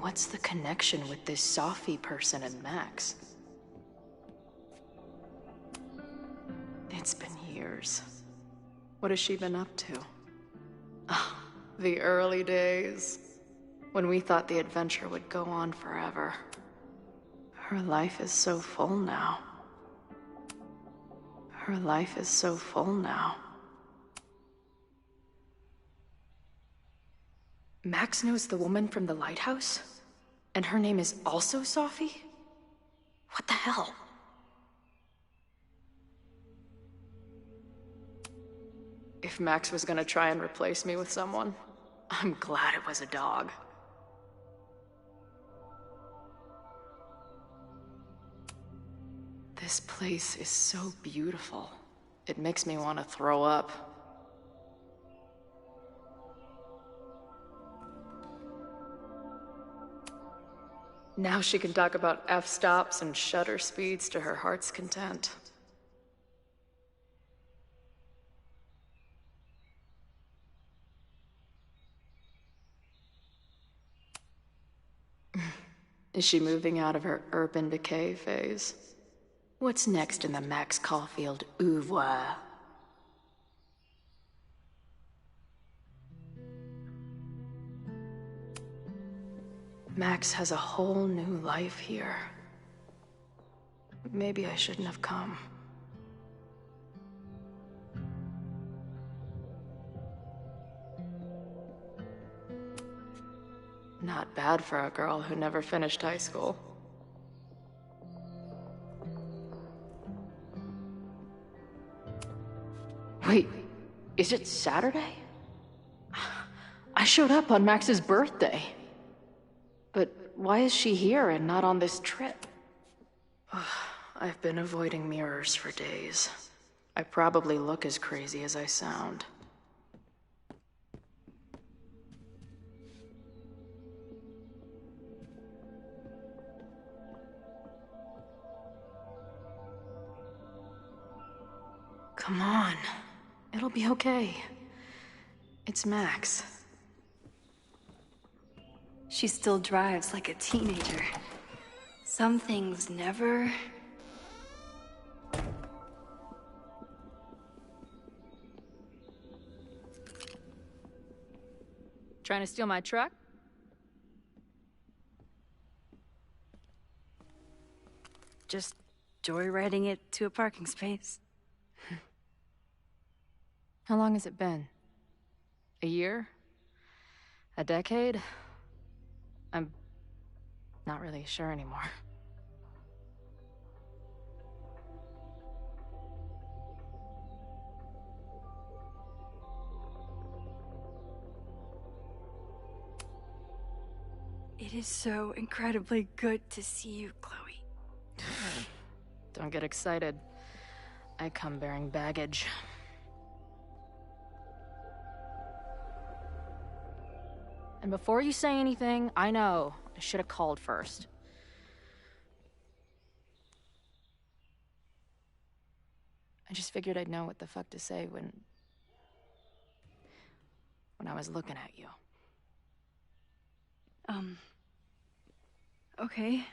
What's the connection with this Sophie person and Max? It's been years. What has she been up to? Ah, the early days, when we thought the adventure would go on forever. Her life is so full now. Her life is so full now. Max knows the woman from the lighthouse? And her name is also Sophie? What the hell? If Max was gonna try and replace me with someone, I'm glad it was a dog. This place is so beautiful. It makes me want to throw up. Now she can talk about f-stops and shutter speeds to her heart's content. Is she moving out of her urban decay phase? What's next in the Max Caulfield oeuvre? Max has a whole new life here. Maybe I shouldn't have come. Not bad for a girl who never finished high school. Wait, is it Saturday? I showed up on Max's birthday. But why is she here and not on this trip? I've been avoiding mirrors for days. I probably look as crazy as I sound. Come on. It'll be okay. It's Max. She still drives like a teenager. Some things never... Trying to steal my truck? Just joyriding it to a parking space. How long has it been? A year? A decade? I'm not really sure anymore. It It is so incredibly good to see you, Chloe. Don't get excited. I come bearing baggage. And before you say anything, I know I should have called first. I just figured I'd know what the fuck to say when I was looking at you. Okay.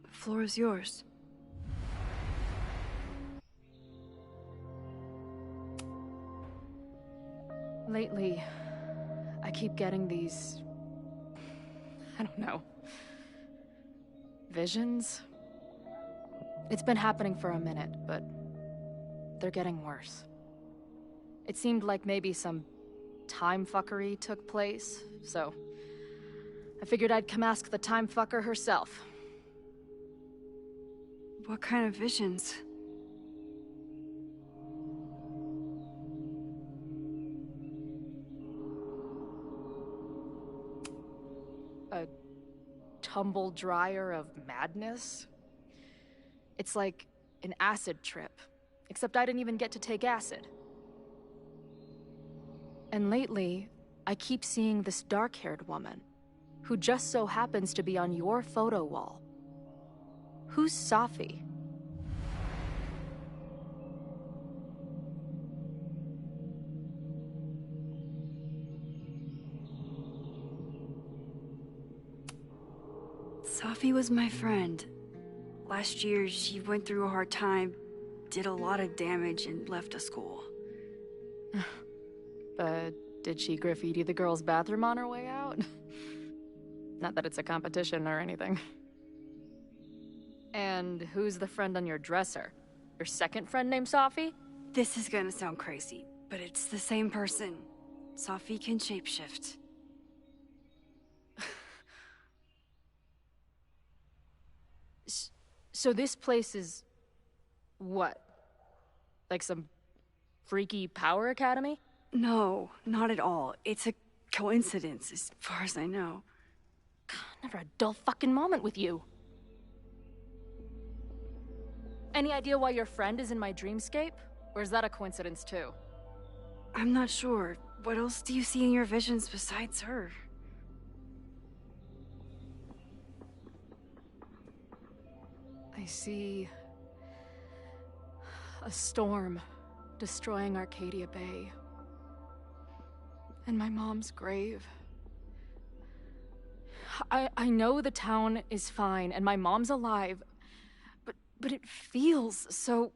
The floor is yours. Lately, I keep getting these... I don't know... visions? It's been happening for a minute, but they're getting worse. It seemed like maybe some time fuckery took place, so I figured I'd come ask the time fucker herself. What kind of visions? A tumble dryer of madness? It's like an acid trip, except I didn't even get to take acid. And lately, I keep seeing this dark-haired woman, who just so happens to be on your photo wall. Who's Safi? Safi was my friend. Last year, she went through a hard time, did a lot of damage, and left the school. Did she graffiti the girls' bathroom on her way out? Not that it's a competition or anything. And who's the friend on your dresser? Your second friend named Safi? This is gonna sound crazy, but it's the same person. Safi can shapeshift. So this place is... what? Like some freaky power academy? No, not at all. It's a coincidence, as far as I know. God, never a dull fucking moment with you. Any idea why your friend is in my dreamscape? Or is that a coincidence too? I'm not sure. What else do you see in your visions besides her? I see... a storm destroying Arcadia Bay. And my mom's grave. I know the town is fine and my mom's alive, but it feels so...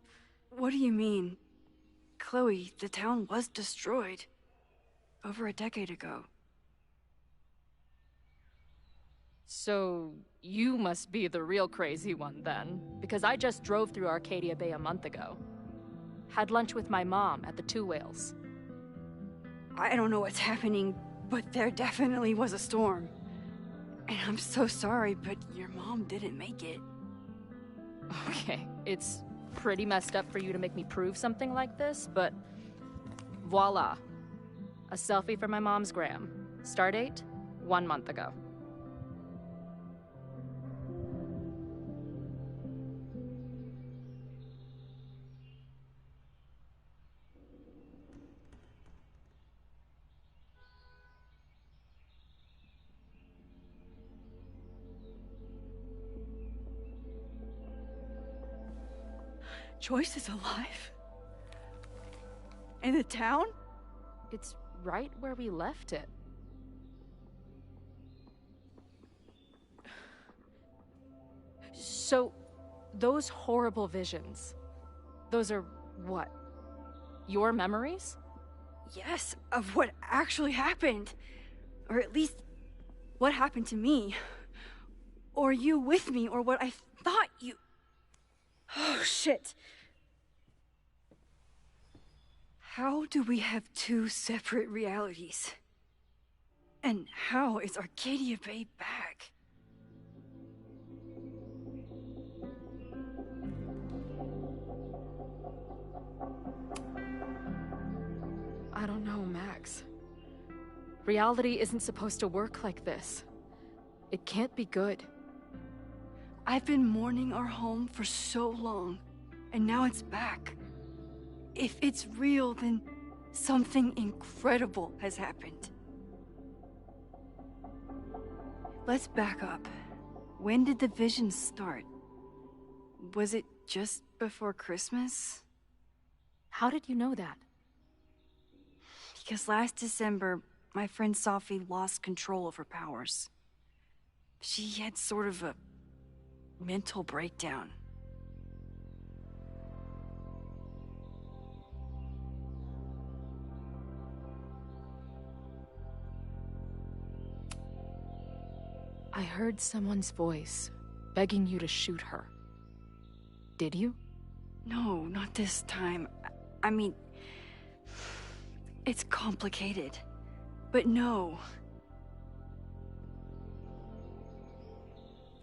What do you mean? Chloe, the town was destroyed. Over a decade ago. So, you must be the real crazy one then, because I just drove through Arcadia Bay a month ago. Had lunch with my mom at the Two Whales. I don't know what's happening, but there definitely was a storm. And I'm so sorry, but your mom didn't make it. Okay, it's pretty messed up for you to make me prove something like this, but voila. A selfie for my mom's gram. Stardate, 1 month ago. Joyce is alive? In the town? It's right where we left it. So, those horrible visions, those are what? Your memories? Yes, of what actually happened. Or at least, what happened to me. Or you with me, or what I thought you... Oh, shit. How do we have two separate realities? And how is Arcadia Bay back? I don't know, Max. Reality isn't supposed to work like this. It can't be good. I've been mourning our home for so long, and now it's back. If it's real, then something incredible has happened. Let's back up. When did the visions start? Was it just before Christmas? How did you know that? Because last December, my friend Sophie lost control of her powers. She had sort of a mental breakdown. I heard someone's voice, begging you to shoot her. Did you? No, not this time. I mean, it's complicated. But no.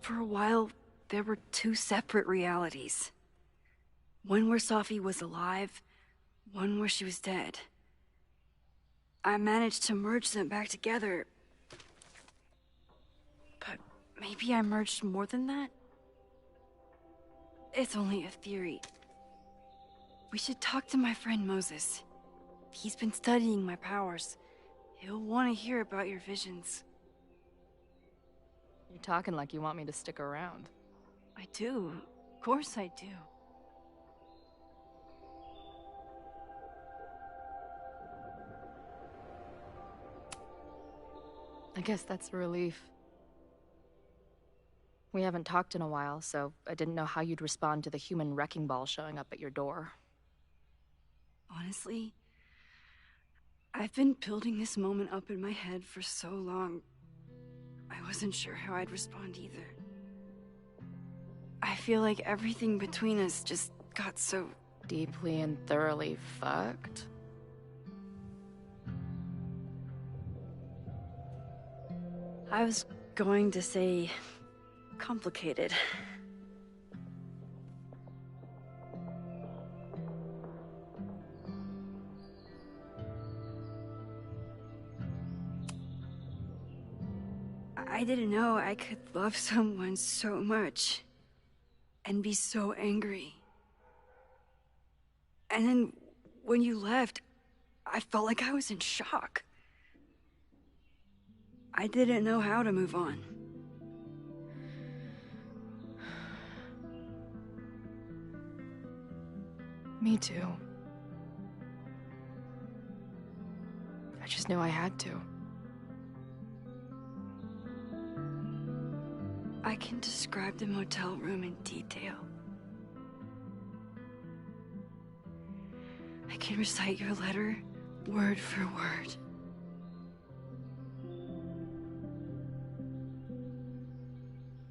For a while, there were two separate realities. One where Sophie was alive, one where she was dead. I managed to merge them back together. But maybe I merged more than that? It's only a theory. We should talk to my friend Moses. He's been studying my powers. He'll want to hear about your visions. You're talking like you want me to stick around. I do. Of course I do. I guess that's a relief. We haven't talked in a while, so I didn't know how you'd respond to the human wrecking ball showing up at your door. Honestly, I've been building this moment up in my head for so long. I wasn't sure how I'd respond either. I feel like everything between us just got so deeply and thoroughly fucked. I was going to say complicated. I didn't know I could love someone so much and be so angry. And then when you left, I felt like I was in shock. I didn't know how to move on. Me too. I just knew I had to. I can describe the motel room in detail. I can recite your letter word for word.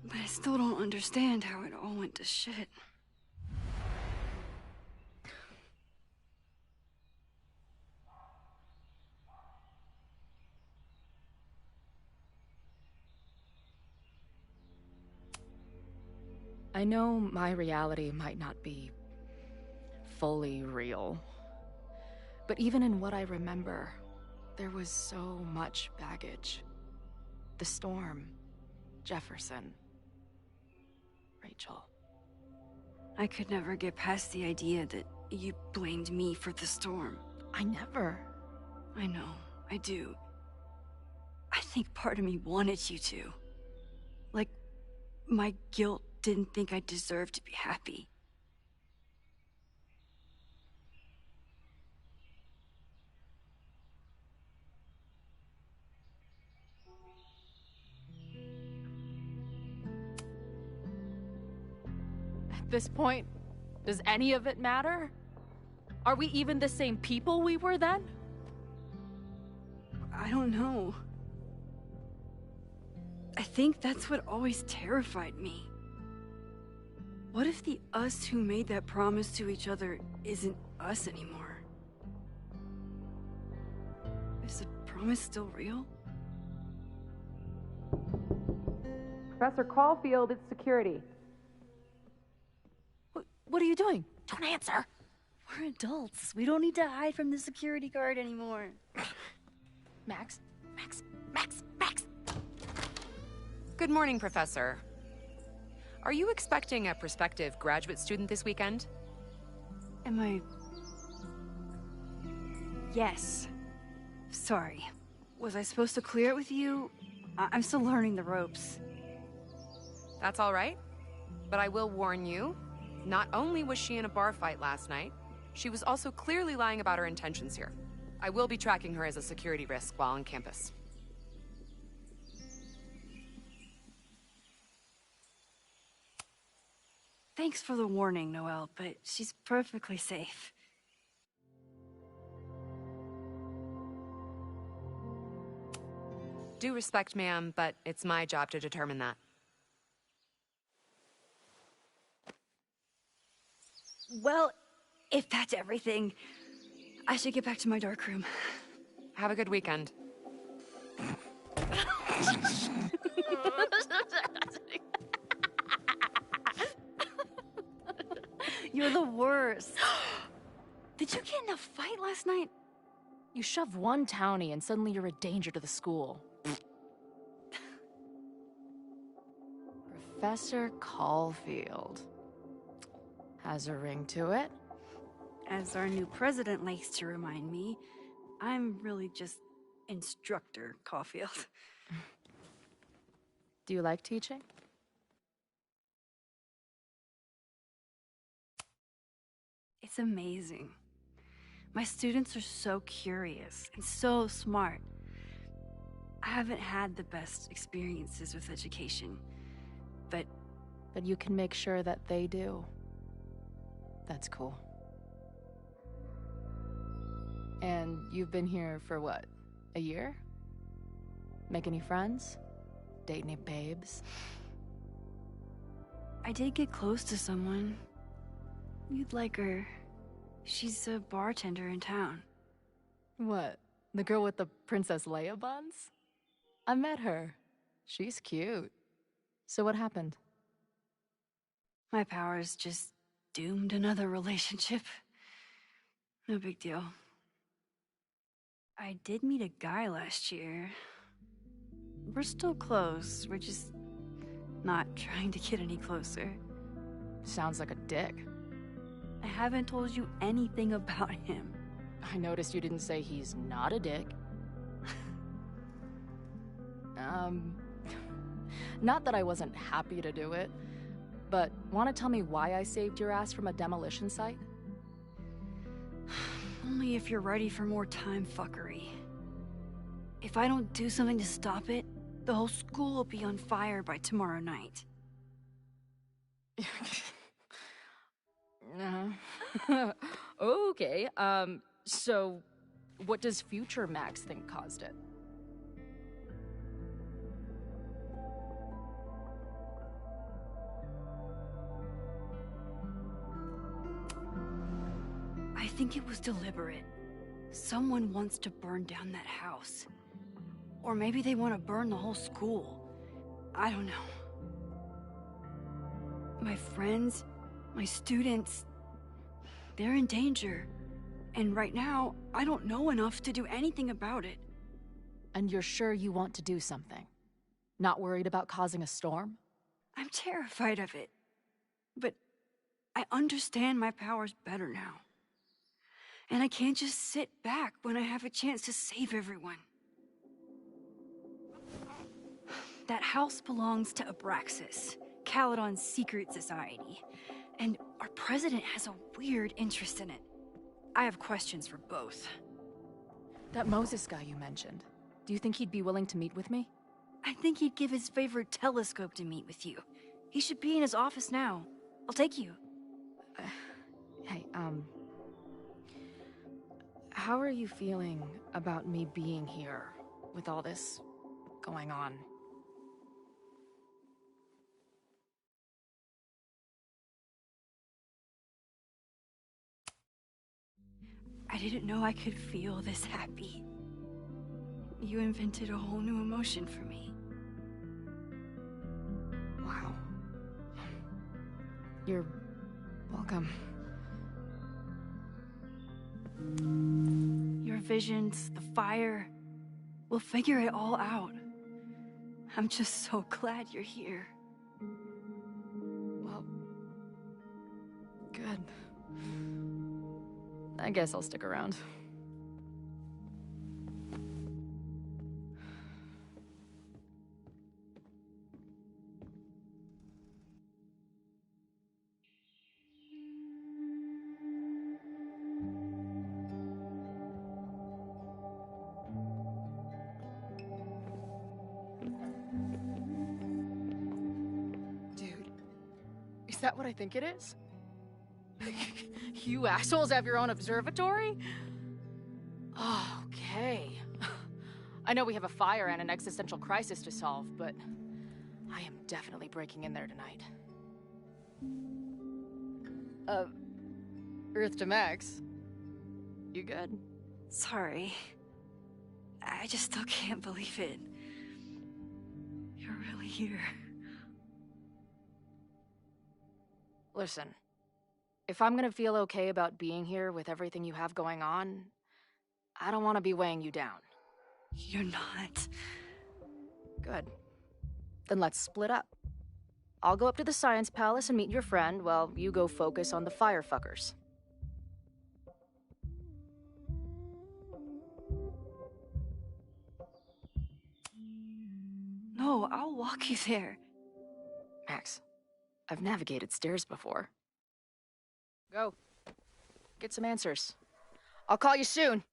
But I still don't understand how it all went to shit. I know my reality might not be fully real, but even in what I remember, there was so much baggage. The storm, Jefferson, Rachel. I could never get past the idea that you blamed me for the storm. I never. I know, I do. I think part of me wanted you to. Like, my guilt didn't think I deserved to be happy. At this point, does any of it matter? Are we even the same people we were then? I don't know. I think that's what always terrified me. What if the us who made that promise to each other isn't us anymore? Is the promise still real? Professor Caulfield, it's security. What are you doing? Don't answer. We're adults. We don't need to hide from the security guard anymore. Max, Max! Good morning, Professor. Are you expecting a prospective graduate student this weekend? Am I... Yes. Sorry. Was I supposed to clear it with you? I'm still learning the ropes. That's all right. But I will warn you, not only was she in a bar fight last night, she was also clearly lying about her intentions here. I will be tracking her as a security risk while on campus. Thanks for the warning, Noelle, but she's perfectly safe. Due respect, ma'am, but it's my job to determine that. Well, if that's everything, I should get back to my darkroom. Have a good weekend. You're the worst. Did you get in a fight last night? You shove one townie and suddenly you're a danger to the school. Professor Caulfield. Has a ring to it. As our new president likes to remind me, I'm really just Instructor Caulfield. Do you like teaching? It's amazing. My students are so curious and so smart. I haven't had the best experiences with education, but you can make sure that they do. That's cool. And you've been here for what? A year? Make any friends? Date any babes? I did get close to someone. You'd like her. She's a bartender in town. What? The girl with the Princess Leia buns? I met her. She's cute. So what happened? My powers just doomed another relationship. No big deal. I did meet a guy last year. We're still close. We're just not trying to get any closer. Sounds like a dick. I haven't told you anything about him. I noticed you didn't say he's not a dick. Not that I wasn't happy to do it, but want to tell me why I saved your ass from a demolition site? Only if you're ready for more time fuckery. If I don't do something to stop it, the whole school will be on fire by tomorrow night. Okay, so what does future Max think caused it? I think it was deliberate. Someone wants to burn down that house. Or maybe they want to burn the whole school. I don't know. My friends, my students, they're in danger. And right now, I don't know enough to do anything about it. And you're sure you want to do something? Not worried about causing a storm? I'm terrified of it. But I understand my powers better now. And I can't just sit back when I have a chance to save everyone. That house belongs to Abraxas, Caledon's secret society. And our president has a weird interest in it. I have questions for both. That Moses guy you mentioned, do you think he'd be willing to meet with me? I think he'd give his favorite telescope to meet with you. He should be in his office now. I'll take you. Hey, how are you feeling about me being here with all this going on? I didn't know I could feel this happy. You invented a whole new emotion for me. Wow. You're welcome. Your visions, the fire, We'll figure it all out. I'm just so glad you're here. Well, good. I guess I'll stick around. Is that what I think it is? You assholes have your own observatory? Okay. I know we have a fire and an existential crisis to solve, but I am definitely breaking in there tonight. Earth to Max. You good? Sorry. I just still can't believe it. You're really here. Listen, if I'm gonna feel okay about being here with everything you have going on, I don't want to be weighing you down. You're not. Good. Then let's split up. I'll go up to the Science Palace and meet your friend while you go focus on the firefuckers. No, I'll walk you there. Max, I've navigated stairs before. Go. Get some answers. I'll call you soon.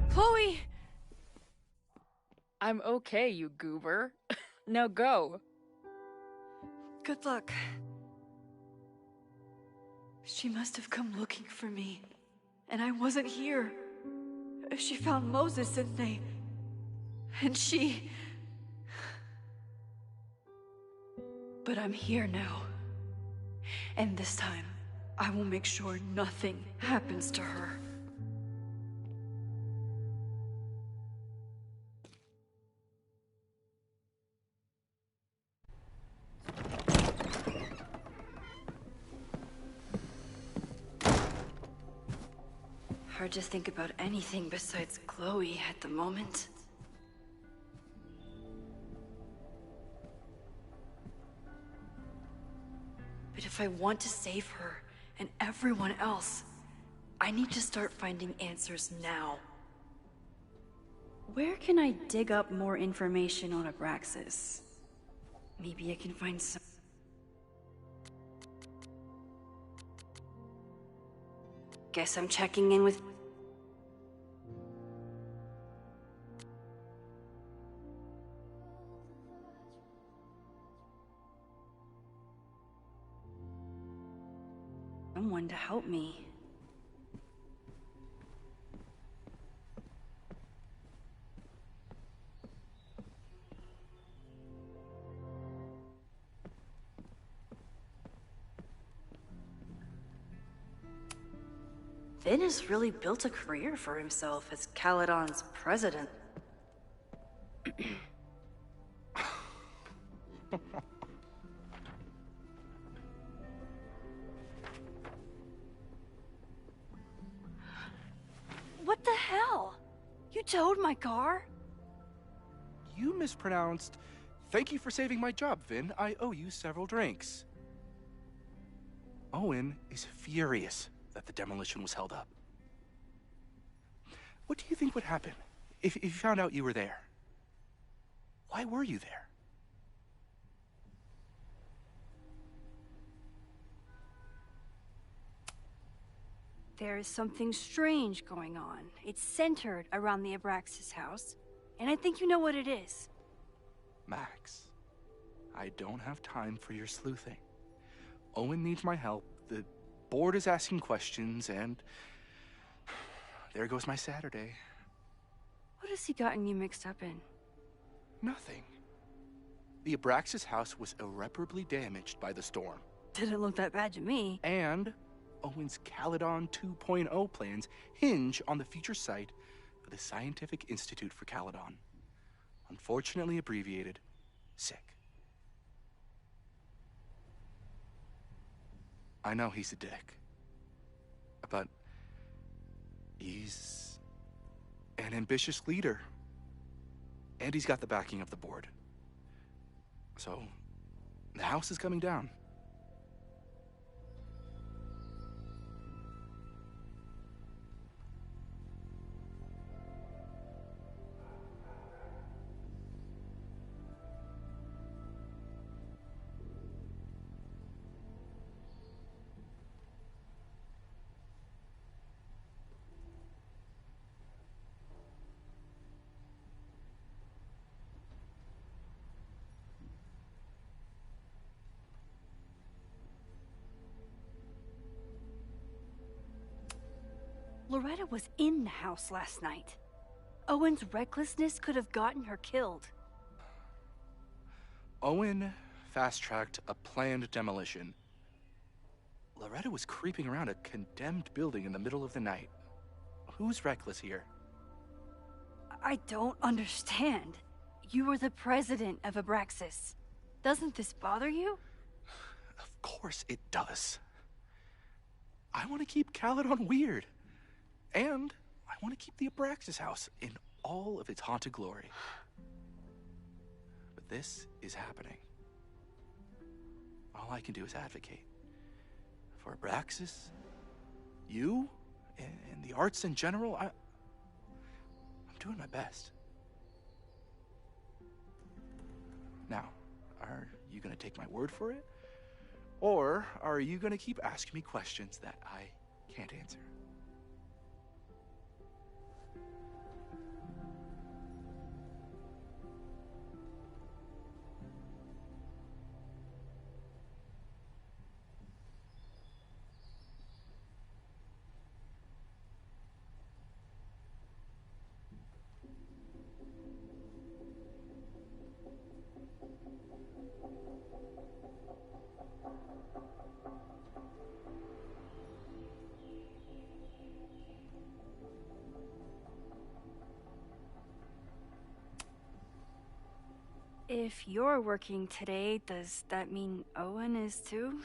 Chloe! I'm okay, you goober. Now go. Good luck. She must have come looking for me, and I wasn't here. She found Moses, and she... But I'm here now. And this time, I will make sure nothing happens to her. Hard to think about anything besides Chloe at the moment. But if I want to save her and everyone else, I need to start finding answers now. Where can I dig up more information on Abraxas? Maybe I can find some... Guess I'm checking in with... someone to help me. Finn has really built a career for himself as Caledon's president. What the hell? You towed my car? You mispronounced. Thank you for saving my job, Vin. I owe you several drinks. Owen is furious that the demolition was held up. What do you think would happen if you found out you were there? Why were you there? There is something strange going on. It's centered around the Abraxas house, and I think you know what it is. Max, I don't have time for your sleuthing. Owen needs my help, the board is asking questions, and there goes my Saturday. What has he gotten you mixed up in? Nothing. The Abraxas house was irreparably damaged by the storm. Didn't look that bad to me. And Owen's Caledon 2.0 plans hinge on the future site of the Scientific Institute for Caledon. Unfortunately abbreviated, SICK. I know he's a dick, but he's an ambitious leader. And he's got the backing of the board. So, the house is coming down. Loretta was in the house last night. Owen's recklessness could have gotten her killed. Owen fast-tracked a planned demolition. Loretta was creeping around a condemned building in the middle of the night. Who's reckless here? I don't understand. You were the president of Abraxas. Doesn't this bother you? Of course it does. I want to keep Caledon weird. And I want to keep the Abraxas house in all of its haunted glory. But this is happening. All I can do is advocate. For Abraxas, you, and the arts in general, I'm doing my best. Now, are you going to take my word for it? Or are you going to keep asking me questions that I can't answer? If you're working today, does that mean Owen is too?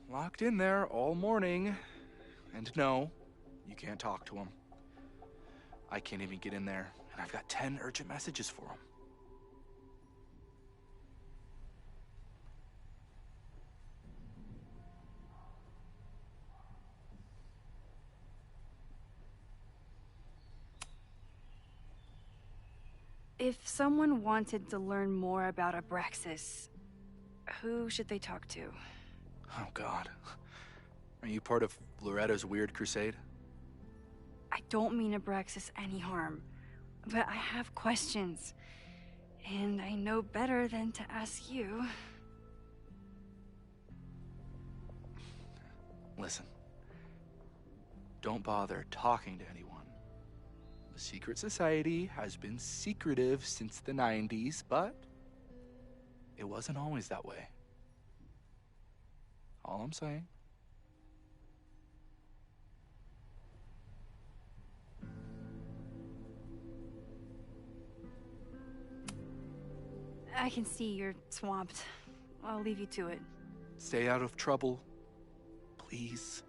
Locked in there all morning. And no, you can't talk to him. I can't even get in there, and I've got 10 urgent messages for him. If someone wanted to learn more about Abraxas, who should they talk to? Oh, God. Are you part of Loretta's weird crusade? I don't mean Abraxas any harm, but I have questions, and I know better than to ask you. Listen, don't bother talking to anyone. The secret society has been secretive since the 90s, but it wasn't always that way. All I'm saying. I can see you're swamped. I'll leave you to it. Stay out of trouble, please.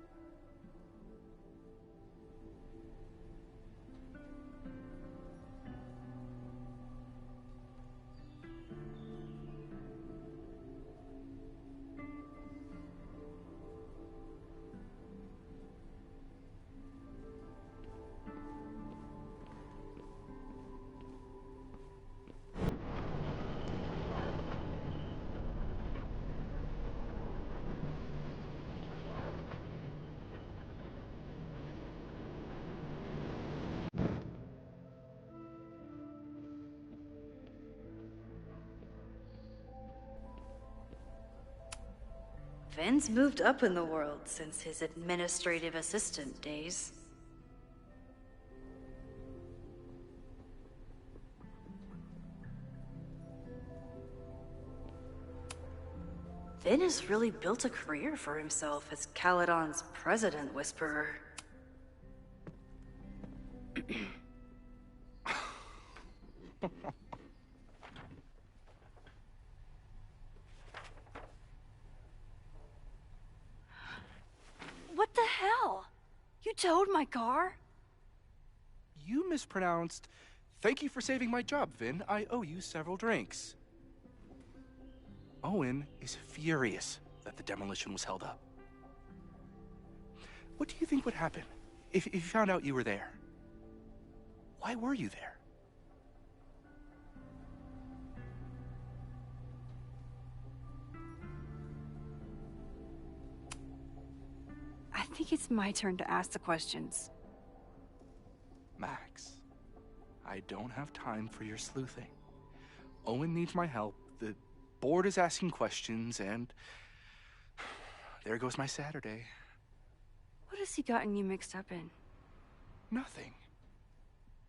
Ben's moved up in the world since his administrative assistant days. Vin has really built a career for himself as Caledon's president whisperer. What the hell? You towed my car? You mispronounced, "Thank you for saving my job, Vin. I owe you several drinks." Owen is furious that the demolition was held up. What do you think would happen if you found out you were there? Why were you there? I think it's my turn to ask the questions. Max, I don't have time for your sleuthing. Owen needs my help, the board is asking questions, and there goes my Saturday. What has he gotten you mixed up in? Nothing.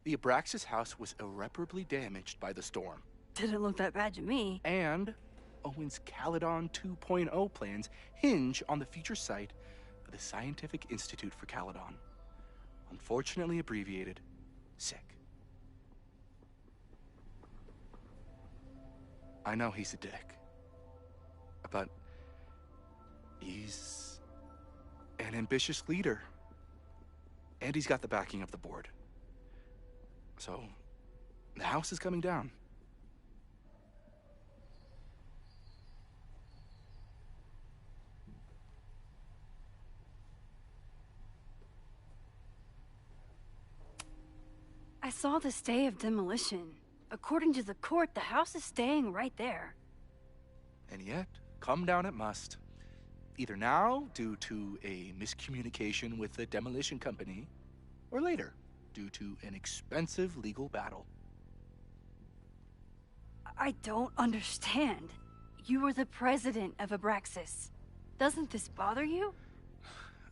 The Abraxas house was irreparably damaged by the storm. Didn't look that bad to me. And Owen's Caledon 2.0 plans hinge on the future site of the Scientific Institute for Caledon. Unfortunately abbreviated, SICK. I know he's a dick, but he's an ambitious leader. And he's got the backing of the board. So, the house is coming down. I saw the stay of demolition. According to the court, the house is staying right there. And yet, come down it must. Either now, due to a miscommunication with the demolition company, or later, due to an expensive legal battle. I don't understand. You were the president of Abraxas. Doesn't this bother you?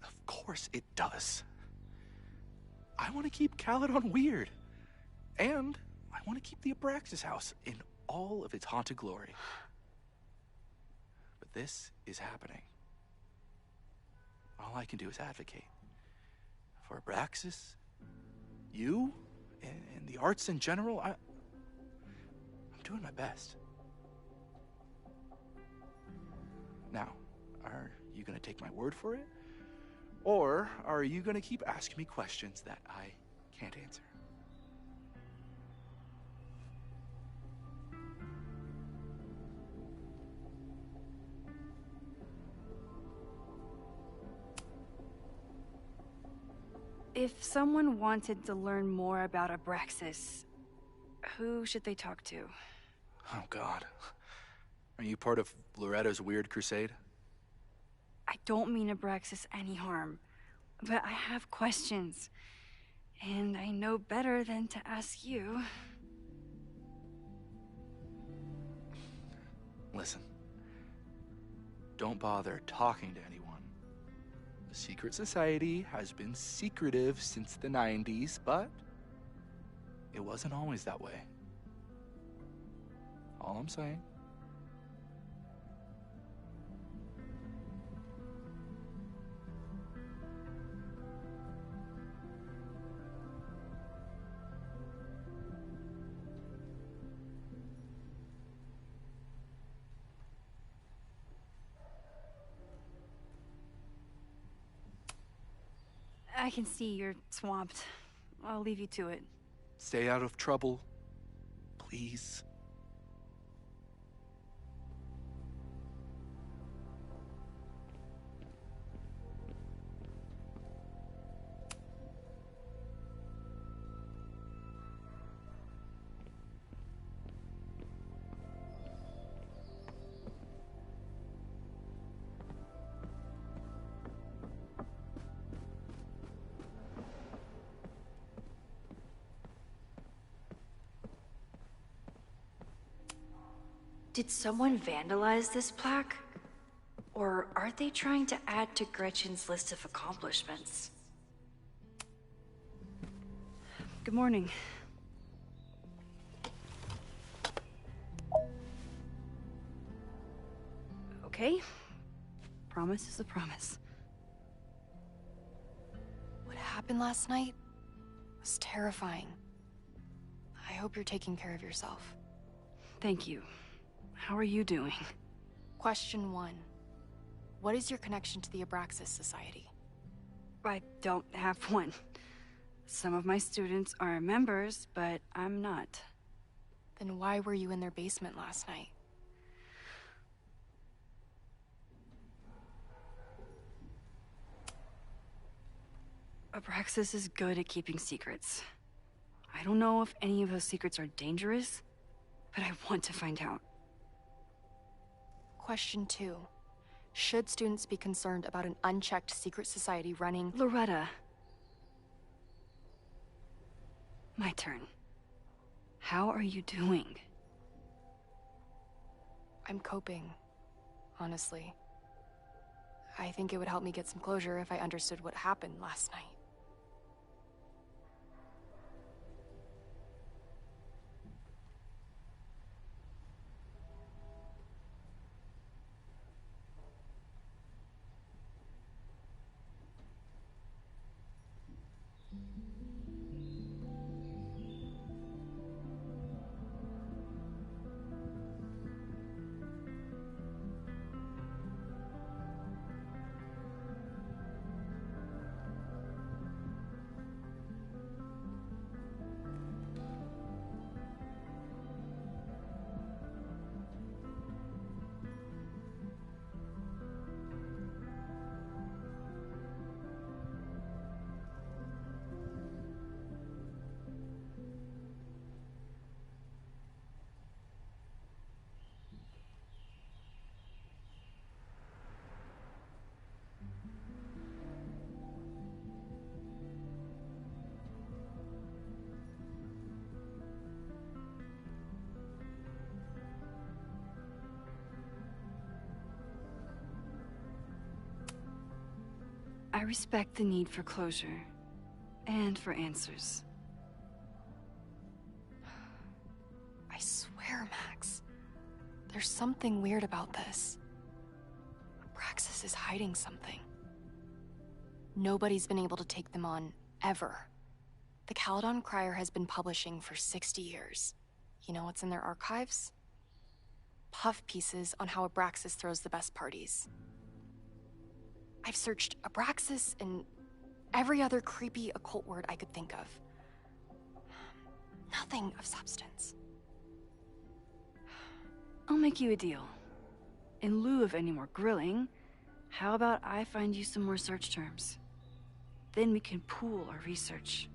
Of course it does. I want to keep Caledon weird. And I want to keep the Abraxas house in all of its haunted glory. But this is happening. All I can do is advocate. For Abraxas, you, and the arts in general, I'm doing my best. Now, are you gonna take my word for it? Or are you gonna keep asking me questions that I can't answer? If someone wanted to learn more about Abraxas, who should they talk to? Oh, God. Are you part of Loretta's weird crusade? I don't mean Abraxas any harm, but I have questions, and I know better than to ask you. Listen, don't bother talking to anyone. The secret society has been secretive since the 90s, but it wasn't always that way. All I'm saying. I can see you're swamped. I'll leave you to it. Stay out of trouble, please. Did someone vandalize this plaque? Or are they trying to add to Gretchen's list of accomplishments? Good morning. Okay, promise is a promise. What happened last night was terrifying. I hope you're taking care of yourself. Thank you. How are you doing? Question 1. What is your connection to the Abraxas Society? I don't have one. Some of my students are members, but I'm not. Then why were you in their basement last night? Abraxas is good at keeping secrets. I don't know if any of those secrets are dangerous, but I want to find out. Question 2. Should students be concerned about an unchecked secret society running— Loretta. My turn. How are you doing? I'm coping, honestly. I think it would help me get some closure if I understood what happened last night. I respect the need for closure, and for answers. I swear, Max, there's something weird about this. Abraxas is hiding something. Nobody's been able to take them on, ever. The Caledon Crier has been publishing for 60 years. You know what's in their archives? Puff pieces on how Abraxas throws the best parties. I've searched Abraxas and every other creepy occult word I could think of. Nothing of substance. I'll make you a deal. In lieu of any more grilling, how about I find you some more search terms? Then we can pool our research.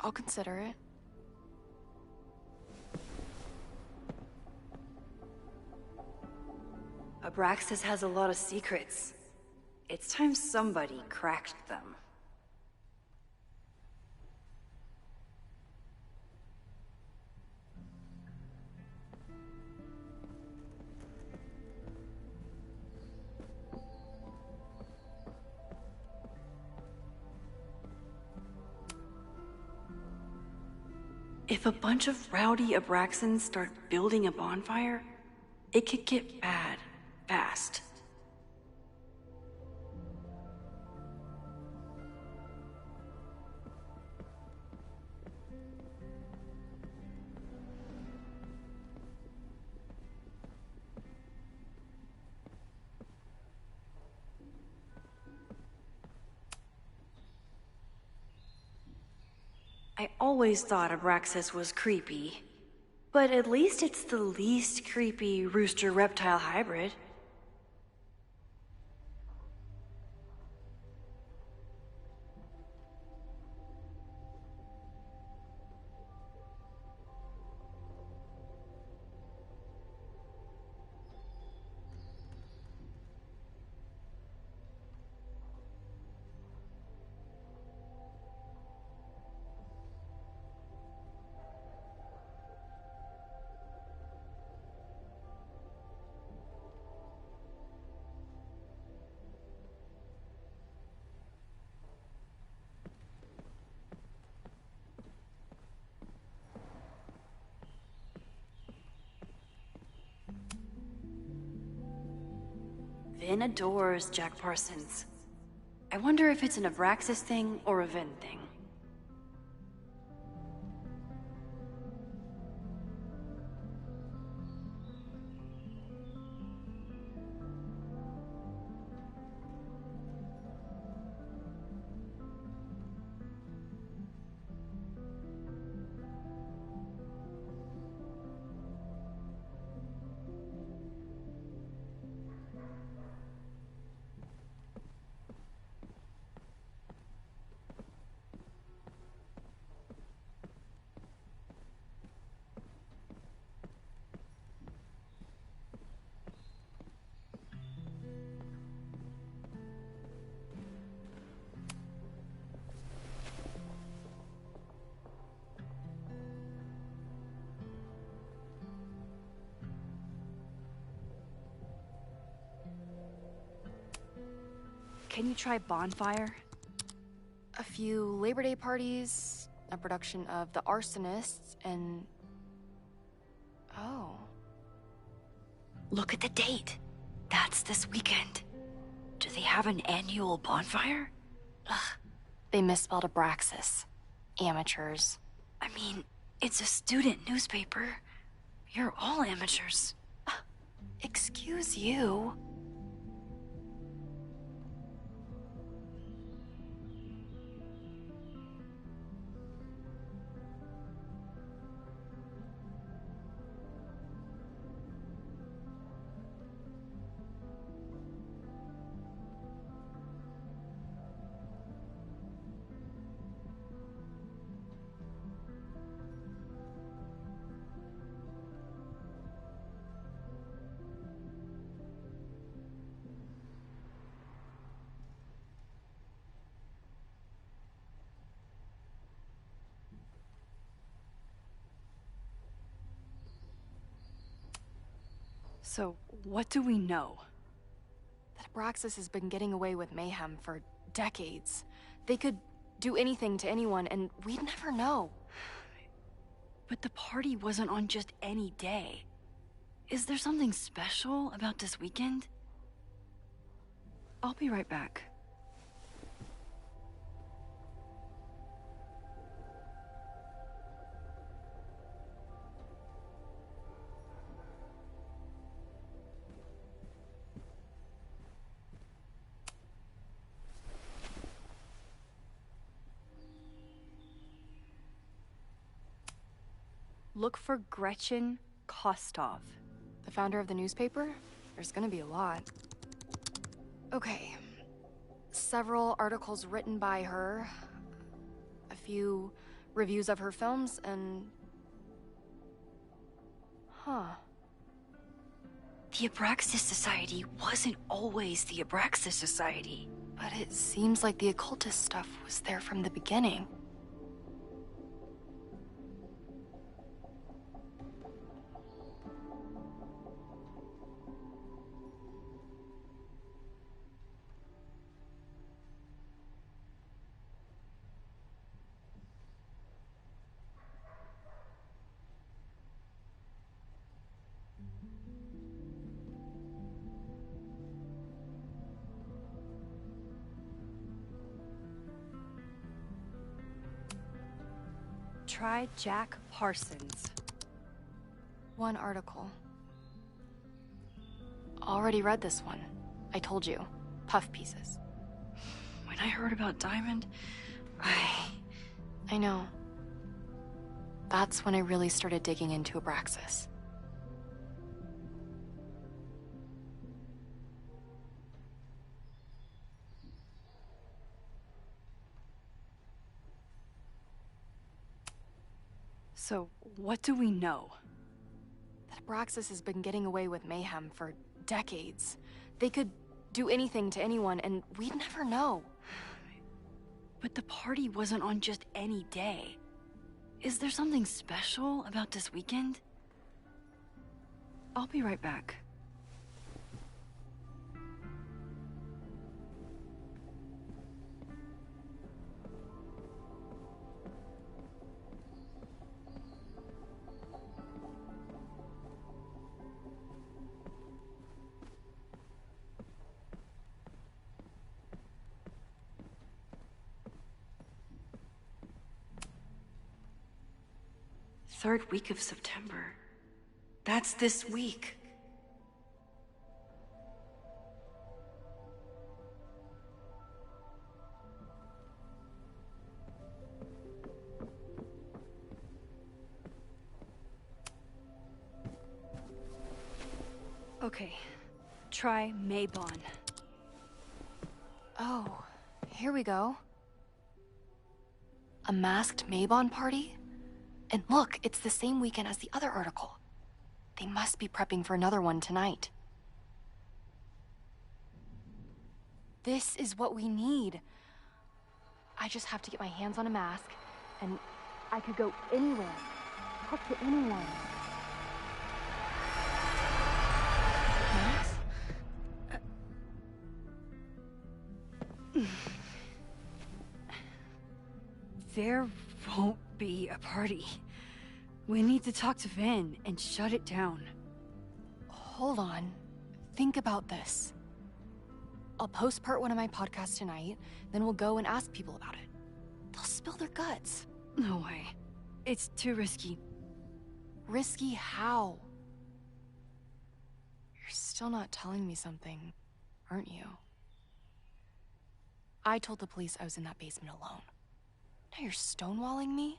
I'll consider it. Abraxas has a lot of secrets. It's time somebody cracked them. If a bunch of rowdy Abraxans start building a bonfire, it could get bad fast. I always thought Abraxas was creepy, but at least it's the least creepy rooster-reptile hybrid. been adores Jack Parsons. I wonder if it's an Abraxas thing or a Vin thing. Can you try Bonfire? A few Labor Day parties, a production of The Arsonists, and... Oh. Look at the date. That's this weekend. Do they have an annual bonfire? Ugh. They misspelled Abraxas. Amateurs. I mean, it's a student newspaper. You're all amateurs. Excuse you. So, what do we know? That Abraxas has been getting away with mayhem for decades. They could do anything to anyone, and we'd never know. But the party wasn't on just any day. Is there something special about this weekend? I'll be right back. Look for Gretchen Kostov. The founder of the newspaper? There's gonna be a lot. Okay. Several articles written by her. A few reviews of her films, and... Huh. The Abraxas Society wasn't always the Abraxas Society. But it seems like the occultist stuff was there from the beginning. Try Jack Parsons. One article. Already read this one. I told you. Puff pieces. When I heard about Diamond, I know. That's when I really started digging into Abraxas. So, what do we know? That Abraxas has been getting away with mayhem for decades. They could do anything to anyone, and we'd never know. But the party wasn't on just any day. Is there something special about this weekend? I'll be right back. third week of September. That's this week. Okay, try Maybon. Oh, here we go. A masked Maybon party? And look, it's the same weekend as the other article. They must be prepping for another one tonight. This is what we need. I just have to get my hands on a mask, and I could go anywhere, talk to anyone. Max? There won't be a party. We need to talk to Vin and shut it down. Hold on. Think about this. I'll post part 1 of my podcast tonight, then we'll go and ask people about it. They'll spill their guts. No way. It's too risky. Risky how? You're still not telling me something, aren't you? I told the police I was in that basement alone. Now you're stonewalling me?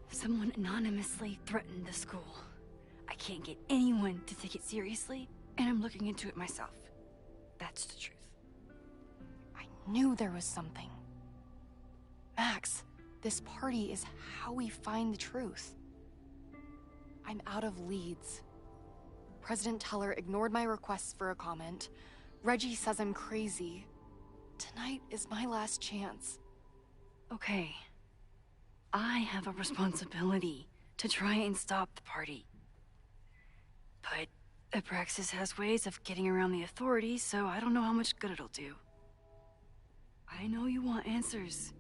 Someone anonymously threatened the school. I can't get anyone to take it seriously, and I'm looking into it myself. That's the truth. I knew there was something. Max, this party is how we find the truth. I'm out of leads. President Teller ignored my requests for a comment. Reggie says I'm crazy. Tonight is my last chance. Okay. I have a responsibility to try and stop the party. But Abraxas has ways of getting around the authorities, so I don't know how much good it'll do. I know you want answers.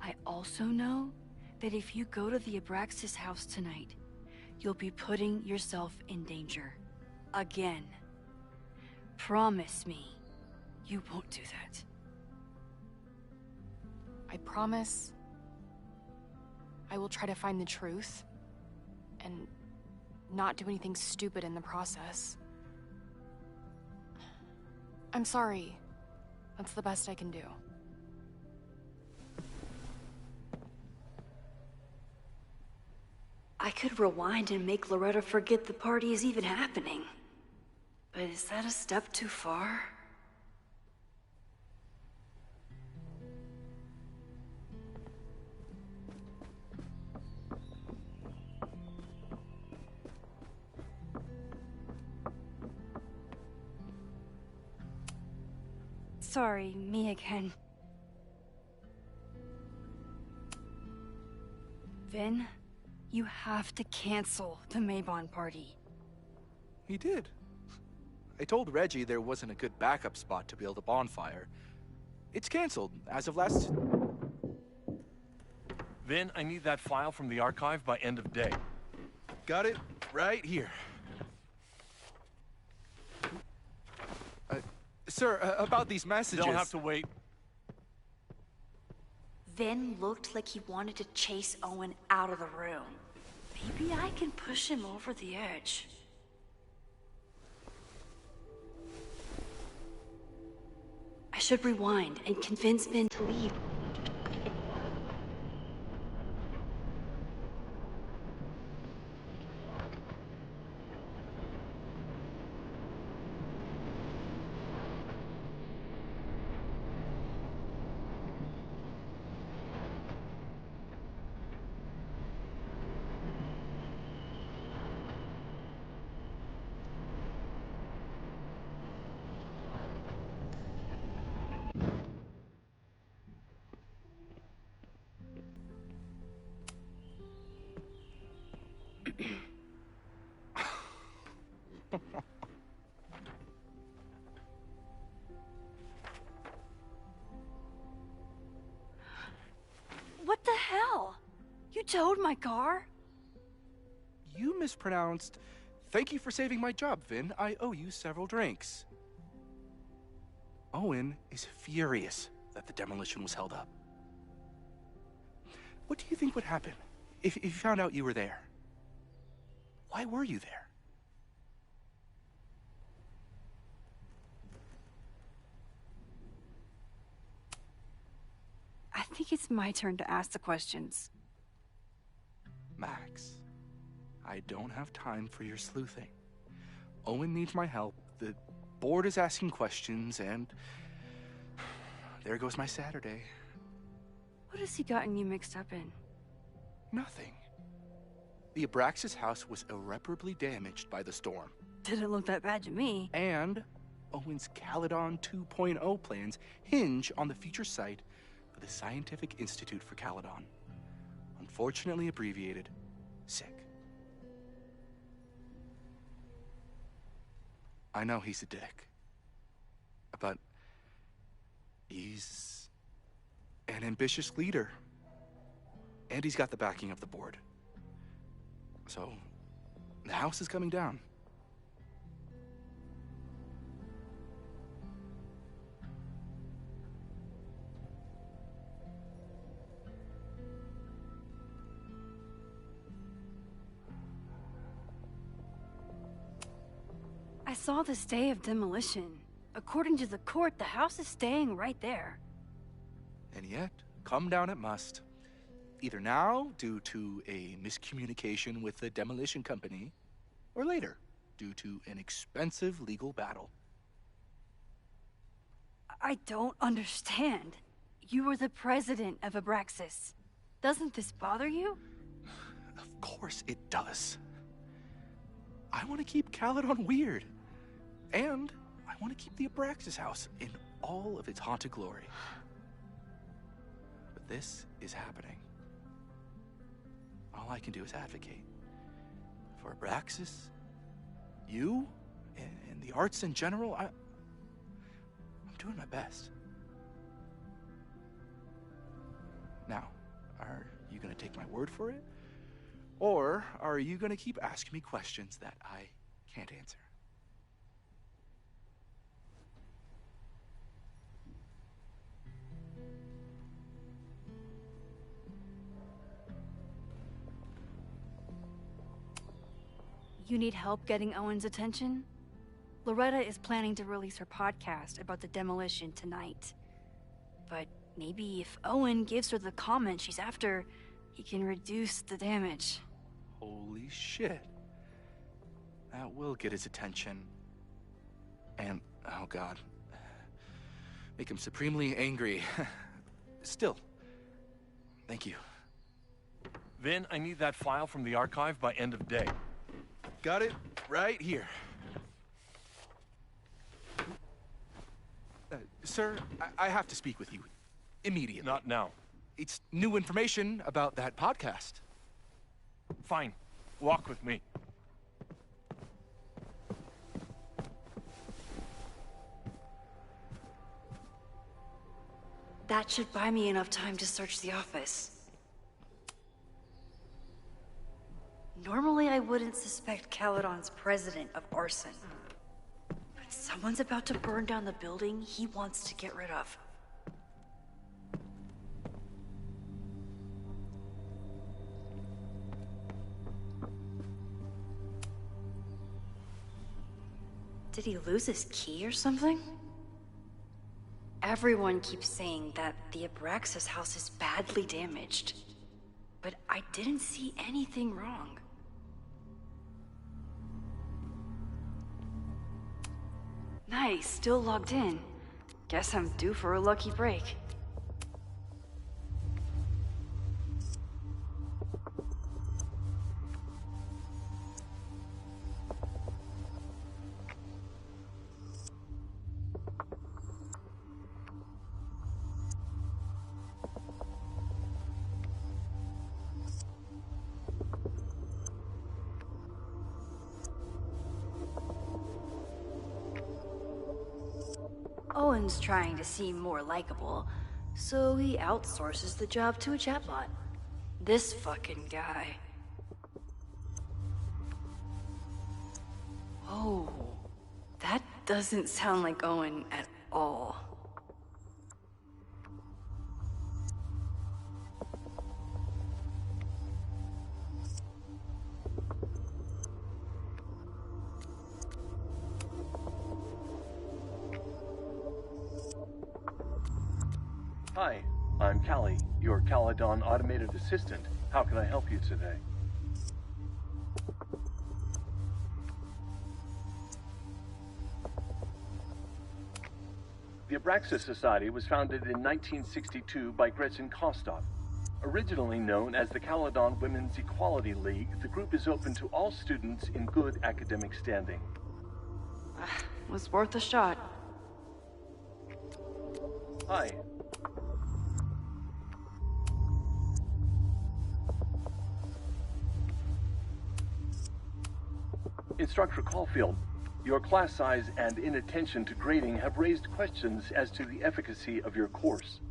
I also know that if you go to the Abraxas house tonight, you'll be putting yourself in danger. Again. Promise me you won't do that. I promise I will try to find the truth and not do anything stupid in the process. I'm sorry. That's the best I can do. I could rewind and make Loretta forget the party is even happening. But is that a step too far? Sorry, me again. Vin, you have to cancel the Maybon party. He did. I told Reggie there wasn't a good backup spot to build a bonfire. It's canceled as of last... Vin, I need that file from the archive by end of day. Got it right here. Sir, about these messages... They'll have to wait. Vin looked like he wanted to chase Owen out of the room. Maybe I can push him over the edge. I should rewind and convince Vin to leave. What the hell? You towed my car? You mispronounced... Thank you for saving my job, Vin. I owe you several drinks. Owen is furious that the demolition was held up. What do you think would happen if you found out you were there? Why were you there? I think it's my turn to ask the questions. Max, I don't have time for your sleuthing. Owen needs my help, the board is asking questions, and there goes my Saturday. What has he gotten you mixed up in? Nothing. The Abraxas house was irreparably damaged by the storm. Didn't look that bad to me. And Owen's Caledon 2.0 plans hinge on the future site of the Scientific Institute for Caledon. Unfortunately abbreviated, SICK. I know he's a dick, but he's an ambitious leader, and he's got the backing of the board. So, the house is coming down. I saw the stay of demolition. According to the court, the house is staying right there. And yet, come down it must. Either now, due to a miscommunication with the demolition company, or later, due to an expensive legal battle. I don't understand. You were the president of Abraxas. Doesn't this bother you? Of course it does. I want to keep Caledon weird. And I want to keep the Abraxas house in all of its haunted glory. But this is happening. All I can do is advocate. For Abraxas, you, and the arts in general, I'm doing my best. Now, are you going to take my word for it? Or are you going to keep asking me questions that I can't answer? You need help getting Owen's attention? Loretta is planning to release her podcast about the demolition tonight. But maybe if Owen gives her the comment she's after, he can reduce the damage. Holy shit. That will get his attention. And, oh god, make him supremely angry. Still, thank you. Vin, I need that file from the archive by end of day. Got it right here. Sir, I have to speak with you immediately. Not now. It's new information about that podcast. Fine. Walk with me. That should buy me enough time to search the office. Normally, I wouldn't suspect Caledon's president of arson. But someone's about to burn down the building he wants to get rid of. Did he lose his key or something? Everyone keeps saying that the Abraxas house is badly damaged. But I didn't see anything wrong. Nice, still logged in. Guess I'm due for a lucky break. Owen's trying to seem more likable, so he outsources the job to a chatbot. This fucking guy. Oh, that doesn't sound like Owen at all. Hi, I'm Callie, your Caledon automated assistant. How can I help you today? The Abraxas Society was founded in 1962 by Gretchen Kostov. Originally known as the Caledon Women's Equality League, the group is open to all students in good academic standing. Was worth a shot. Hi. Instructor Caulfield, your class size and inattention to grading have raised questions as to the efficacy of your course.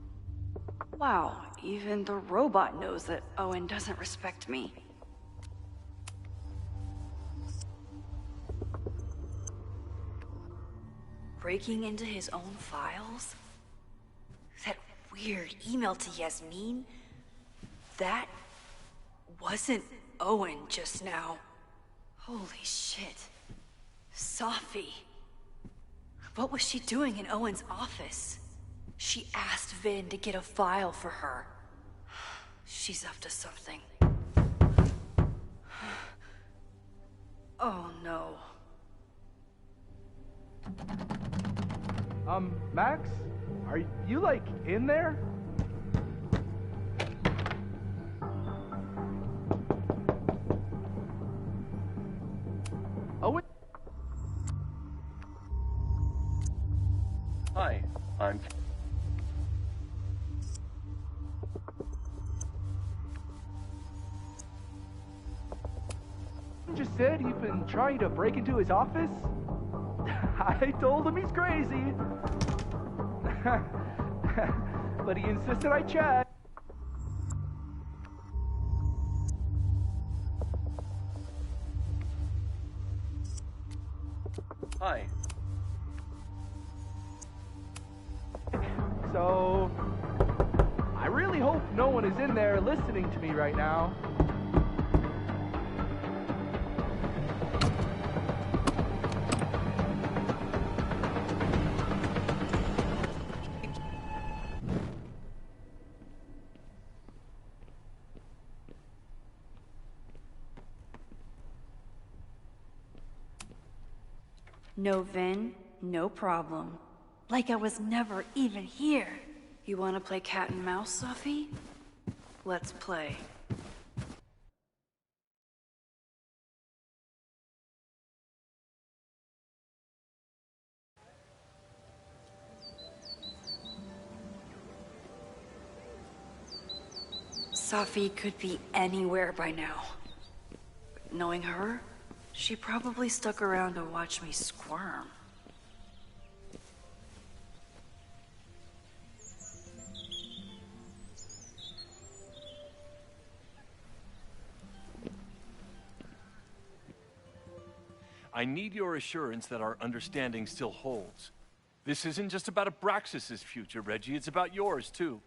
Wow, even the robot knows that Owen doesn't respect me. Breaking into his own files? That weird email to Yasmin? That wasn't Owen just now. Holy shit. Sophie. What was she doing in Owen's office? She asked Vin to get a file for her. She's up to something. Oh no. Max? Are you, like, in there? Oh, Hi, I'm... You just said you've been trying to break into his office? I told him he's crazy. But he insisted I check. Hi. So, I really hope no one is in there listening to me right now. No Vin, no problem. Like I was never even here. You wanna play cat and mouse, Sophie? Let's play. Sophie could be anywhere by now. Knowing her, she probably stuck around to watch me squirm. I need your assurance that our understanding still holds. This isn't just about Abraxas' future, Reggie. It's about yours, too.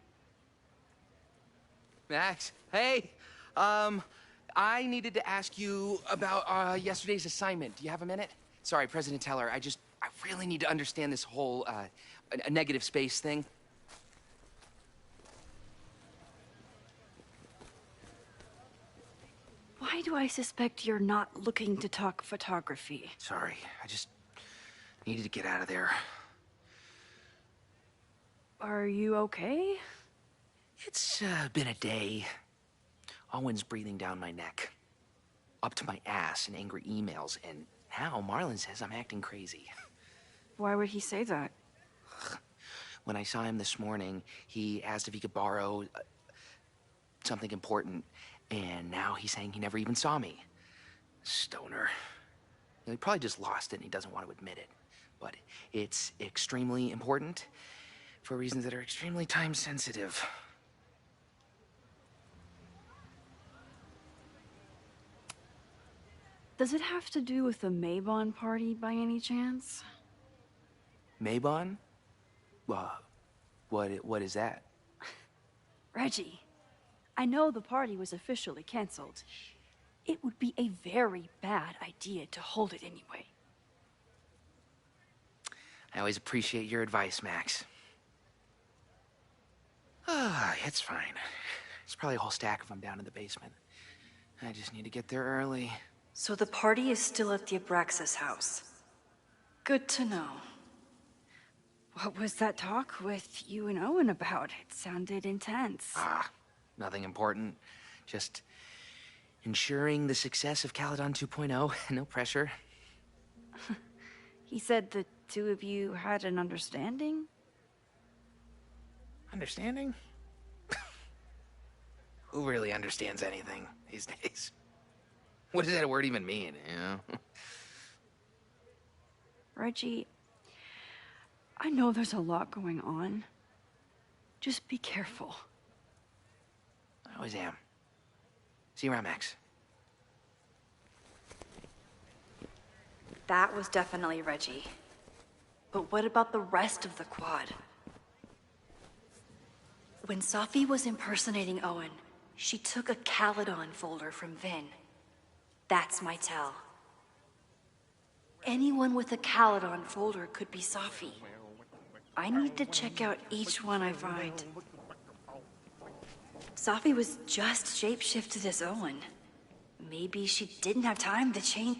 Max, hey! I needed to ask you about yesterday's assignment. Do you have a minute? Sorry, President Teller, I really need to understand this whole, a negative space thing. Why do I suspect you're not looking to talk photography? Sorry, I just needed to get out of there. Are you okay? It's been a day. Owen's breathing down my neck, up to my ass in angry emails, and now Marlon says I'm acting crazy. Why would he say that? When I saw him this morning, he asked if he could borrow something important, and now he's saying he never even saw me. Stoner. He probably just lost it and he doesn't want to admit it. But it's extremely important for reasons that are extremely time sensitive. Does it have to do with the Maybon party by any chance? Maybon? What is that? Reggie, I know the party was officially canceled. It would be a very bad idea to hold it anyway. I always appreciate your advice, Max. It's fine. There's probably a whole stack of them down in the basement. I just need to get there early. So the party is still at the Abraxas house. Good to know. What was that talk with you and Owen about? It sounded intense. Nothing important. Just ensuring the success of Caledon 2.0. No pressure. He said the two of you had an understanding? Understanding? Who really understands anything these days? What does that word even mean, you know? Reggie, I know there's a lot going on. Just be careful. I always am. See you around, Max. That was definitely Reggie. But what about the rest of the quad? When Safi was impersonating Owen, she took a Caledon folder from Vin. That's my tell. Anyone with a Caledon folder could be Safi. I need to check out each one I find. Safi was just shapeshifted as Owen. Maybe she didn't have time to change.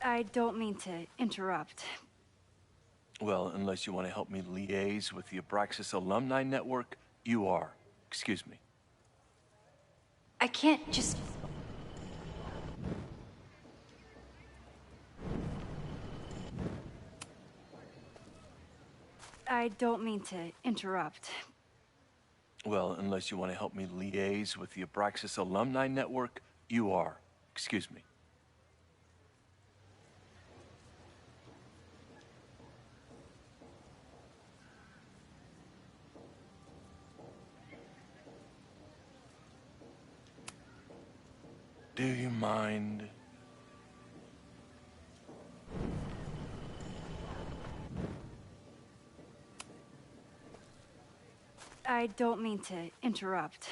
I don't mean to interrupt. Well, unless you want to help me liaise with the Abraxas Alumni Network, you are. Excuse me. I can't just... I don't mean to interrupt. Well, unless you want to help me liaise with the Abraxas Alumni Network, you are. Excuse me. Do you mind? I don't mean to interrupt.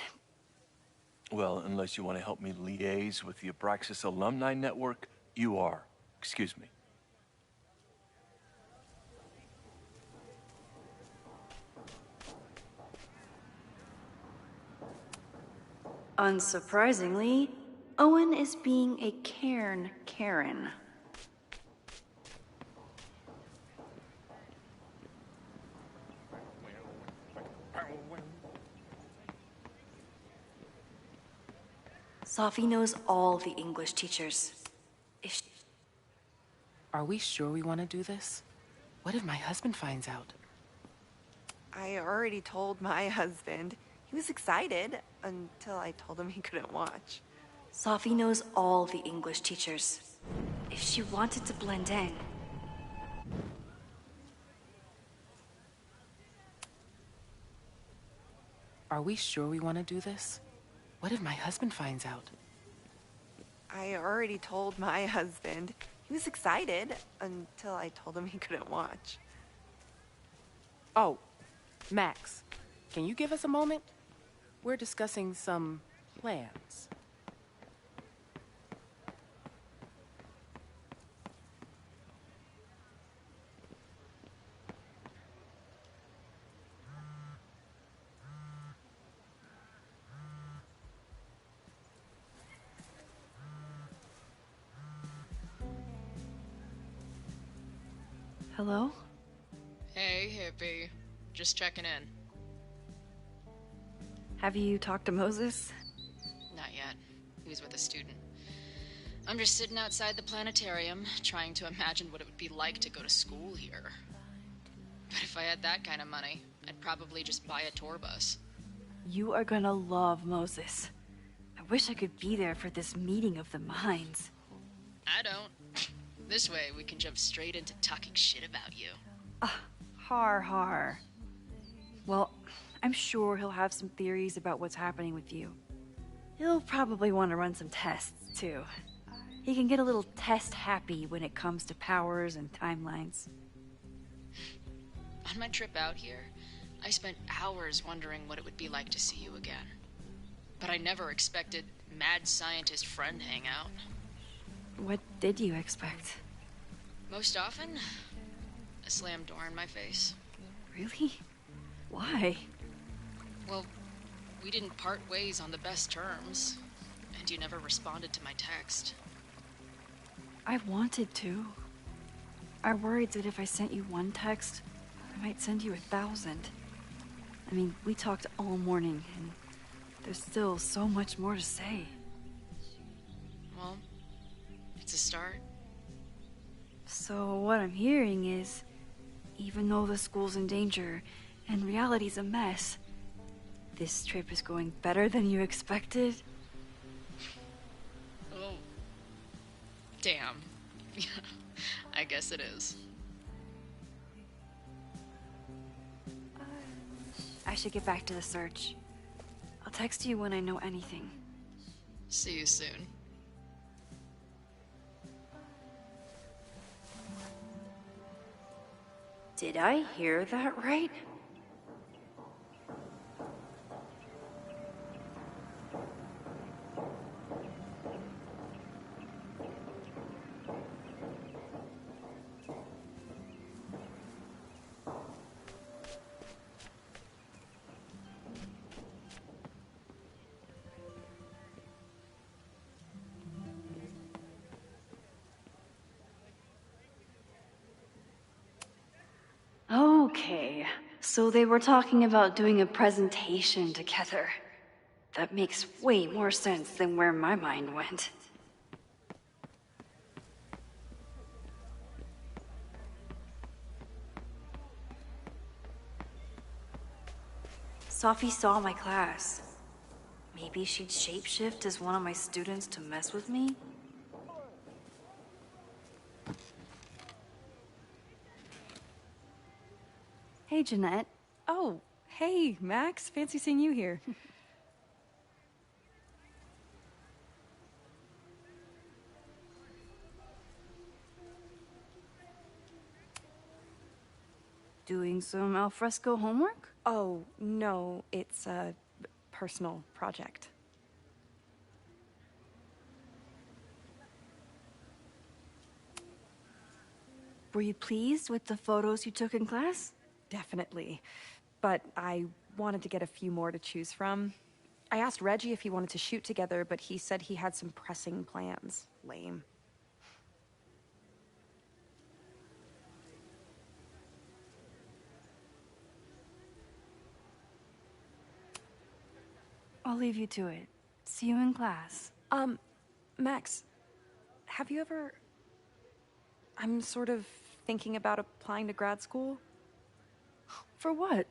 Well, unless you want to help me liaise with the Abraxas Alumni Network, you are. Excuse me. Unsurprisingly, Owen is being a cairn Karen. Safi knows all the English teachers. Are we sure we want to do this? What if my husband finds out? I already told my husband. He was excited until I told him he couldn't watch. Safi knows all the English teachers. If she wanted to blend in... Are we sure we want to do this? What if my husband finds out? I already told my husband. He was excited until I told him he couldn't watch. Oh, Max, can you give us a moment? We're discussing some plans. Hello? Hey, hippie. Just checking in. Have you talked to Moses? Not yet. He was with a student. I'm just sitting outside the planetarium, trying to imagine what it would be like to go to school here. But if I had that kind of money, I'd probably just buy a tour bus. You are gonna love Moses. I wish I could be there for this meeting of the minds. I don't. This way, we can jump straight into talking shit about you. Har har. Well, I'm sure he'll have some theories about what's happening with you. He'll probably want to run some tests, too. He can get a little test happy when it comes to powers and timelines. On my trip out here, I spent hours wondering what it would be like to see you again. But I never expected mad scientist friend hangout. What did you expect? Most often, a slammed door in my face. Really? Why? Well, we didn't part ways on the best terms, and you never responded to my text. I wanted to. I worried that if I sent you one text, I might send you 1,000. I mean, we talked all morning, and there's still so much more to say. Well, it's a start. So what I'm hearing is, even though the school's in danger and reality's a mess, this trip is going better than you expected? Oh. Damn. I guess it is. I should get back to the search. I'll text you when I know anything. See you soon. Did I hear that right? Okay, so they were talking about doing a presentation together. That makes way more sense than where my mind went. Sophie saw my class. Maybe she'd shapeshift as one of my students to mess with me? Hey, Jeanette. Oh, hey, Max. Fancy seeing you here. Doing some alfresco homework? Oh, no, it's a personal project. Were you pleased with the photos you took in class? Definitely. But I wanted to get a few more to choose from. I asked Reggie if he wanted to shoot together, but he said he had some pressing plans. Lame. I'll leave you to it. See you in class. Max, have you ever... I'm sort of thinking about applying to grad school. For what?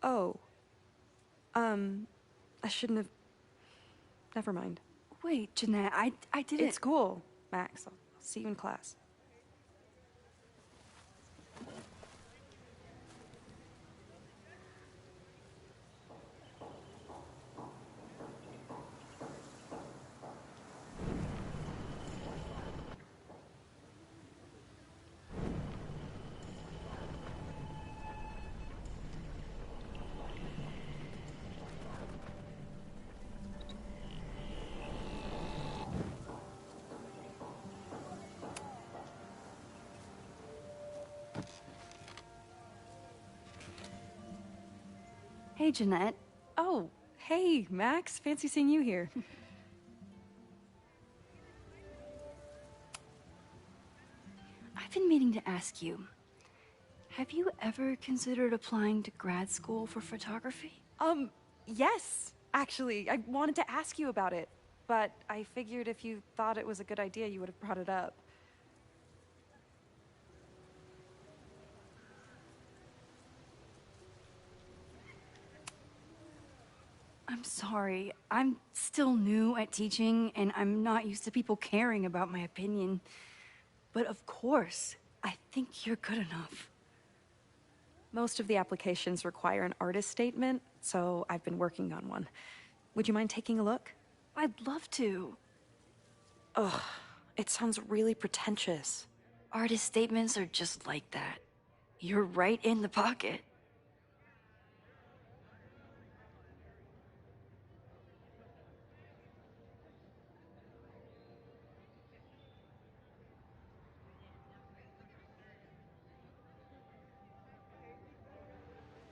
Oh. I shouldn't have... Never mind. Wait, Jeanette, I didn't... It's cool, Max. I'll see you in class. Hey, Jeanette. Oh, hey, Max. Fancy seeing you here. I've been meaning to ask you, have you ever considered applying to grad school for photography? Yes, actually. I wanted to ask you about it, but I figured if you thought it was a good idea, you would have brought it up. I'm sorry. I'm still new at teaching, and I'm not used to people caring about my opinion. But of course, I think you're good enough. Most of the applications require an artist statement, so I've been working on one. Would you mind taking a look? I'd love to. Ugh, it sounds really pretentious. Artist statements are just like that. You're right in the pocket.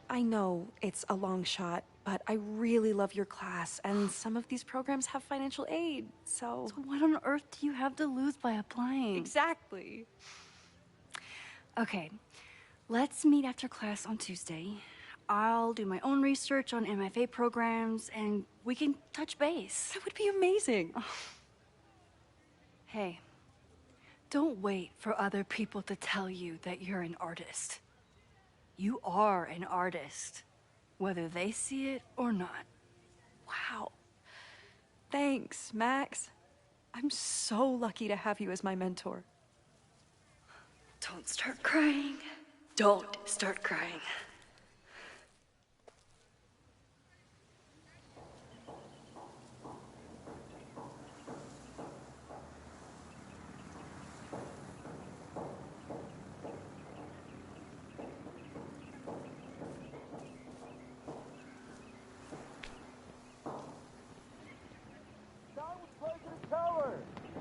I know it's a long shot, but I really love your class, and some of these programs have financial aid, so... So what on earth do you have to lose by applying? Exactly. Okay, let's meet after class on Tuesday. I'll do my own research on MFA programs, and we can touch base. That would be amazing. Hey, don't wait for other people to tell you that you're an artist. You are an artist, whether they see it or not. Wow. Thanks, Max. I'm so lucky to have you as my mentor. Don't start crying. Don't start crying.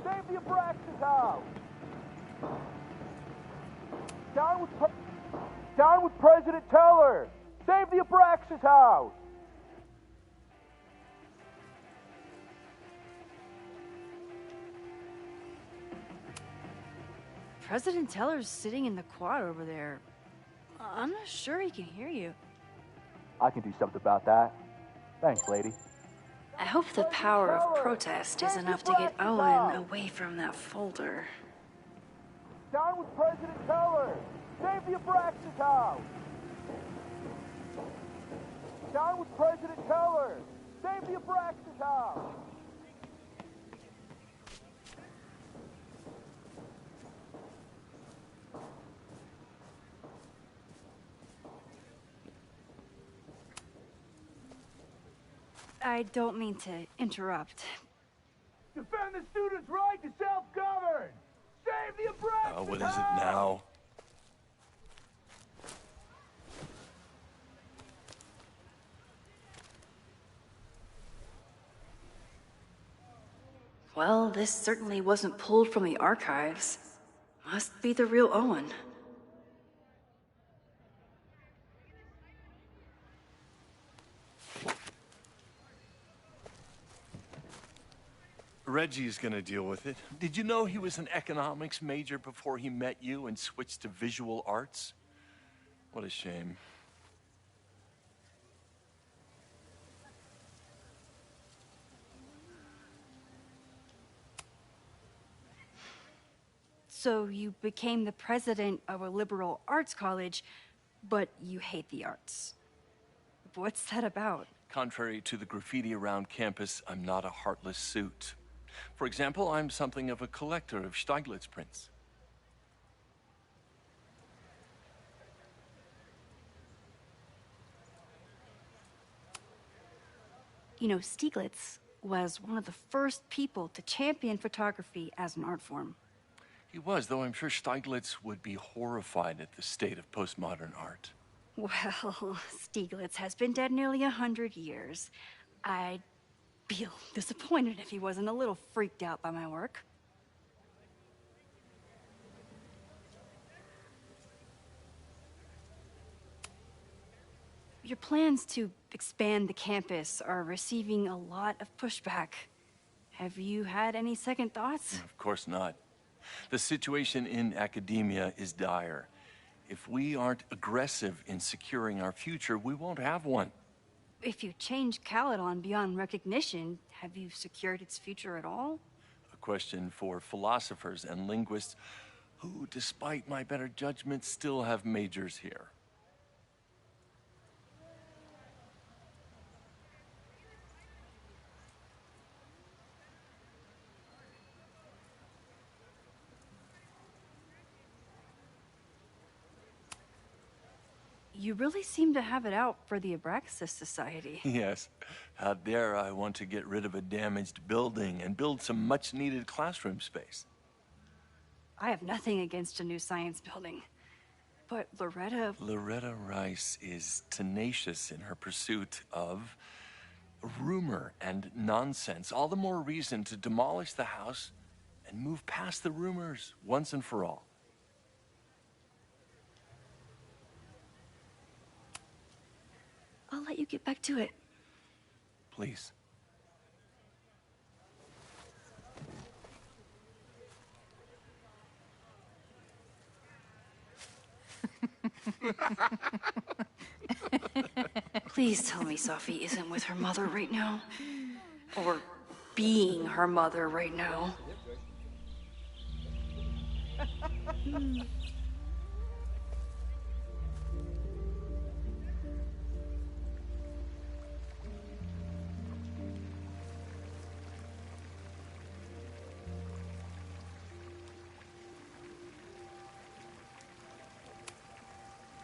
Save the Abraxas house! Down with President Teller! Save the Abraxas house! President Teller's sitting in the quad over there. I'm not sure he can hear you. I can do something about that. Thanks, lady. I hope the power of protest is enough to get Owen away from that folder. Down with President Teller! Save the Abraxas house! Down with President Teller! Save the Abraxas house! I don't mean to interrupt. Defend the students' right to self-govern! Save the Abraxas What is it now? Well, this certainly wasn't pulled from the archives. Must be the real Owen. Reggie's gonna deal with it. Did you know he was an economics major before he met you and switched to visual arts? What a shame. So you became the president of a liberal arts college, but you hate the arts. What's that about? Contrary to the graffiti around campus, I'm not a heartless suit. For example, I'm something of a collector of Stieglitz prints. You know, Stieglitz was one of the first people to champion photography as an art form. He was, though I'm sure Stieglitz would be horrified at the state of postmodern art. Well, Stieglitz has been dead nearly 100 years. I'd feel disappointed if he wasn't a little freaked out by my work. Your plans to expand the campus are receiving a lot of pushback. Have you had any second thoughts? Of course not. The situation in academia is dire. If we aren't aggressive in securing our future, we won't have one. If you change Caledon beyond recognition, have you secured its future at all? A question for philosophers and linguists who, despite my better judgment, still have majors here. You really seem to have it out for the Abraxas Society. Yes. Out there, I want to get rid of a damaged building and build some much-needed classroom space. I have nothing against a new science building. But Loretta... Loretta Rice is tenacious in her pursuit of rumor and nonsense. All the more reason to demolish the house and move past the rumors once and for all. I'll let you get back to it. Please. Please tell me Safi isn't with her mother right now. Or being her mother right now.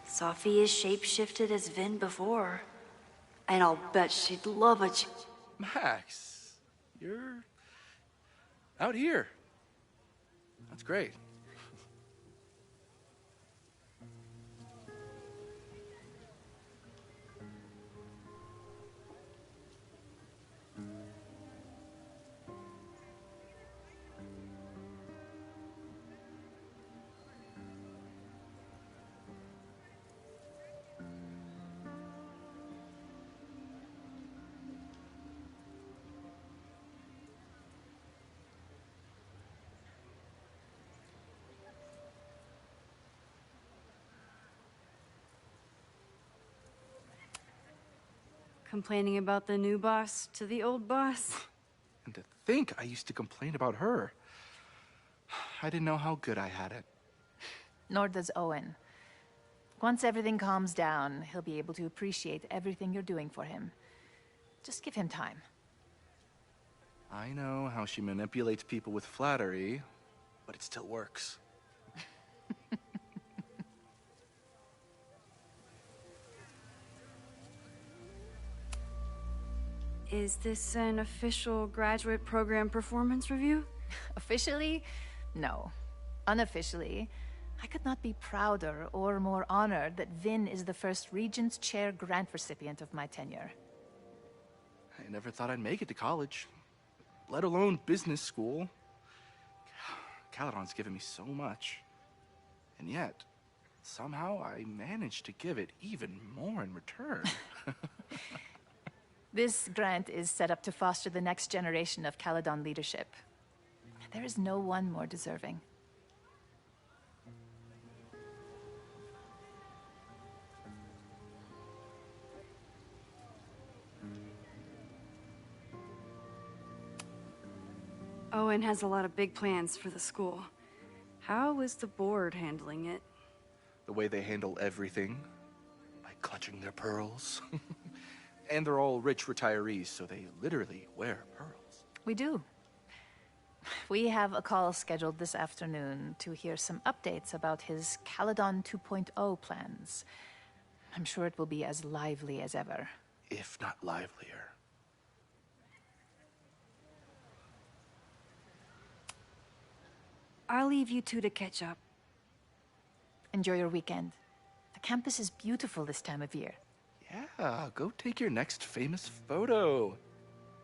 Safi is shapeshifted as Vin before. And I'll bet she'd love a Max, you're out here. That's great. Complaining about the new boss to the old boss. And to think I used to complain about her. I didn't know how good I had it. Nor does Owen. Once everything calms down, he'll be able to appreciate everything you're doing for him. Just give him time. I know how she manipulates people with flattery, but it still works. Is this an official graduate program performance review? Officially? No. Unofficially, I could not be prouder or more honored that Vin is the first Regent's Chair grant recipient of my tenure. I never thought I'd make it to college, let alone business school. Caledon's given me so much. And yet, somehow I managed to give it even more in return. This grant is set up to foster the next generation of Caledon leadership. There is no one more deserving. Owen has a lot of big plans for the school. How is the board handling it? The way they handle everything, by clutching their pearls. And they're all rich retirees, so they literally wear pearls. We do. We have a call scheduled this afternoon to hear some updates about his Caledon 2.0 plans. I'm sure it will be as lively as ever. If not livelier. I'll leave you two to catch up. Enjoy your weekend. The campus is beautiful this time of year. Yeah, go take your next famous photo.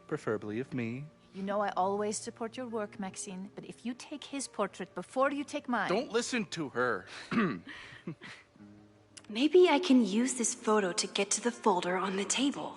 Preferably of me. You know I always support your work, Maxine, but if you take his portrait before you take mine... Don't listen to her. Maybe I can use this photo to get to the folder on the table.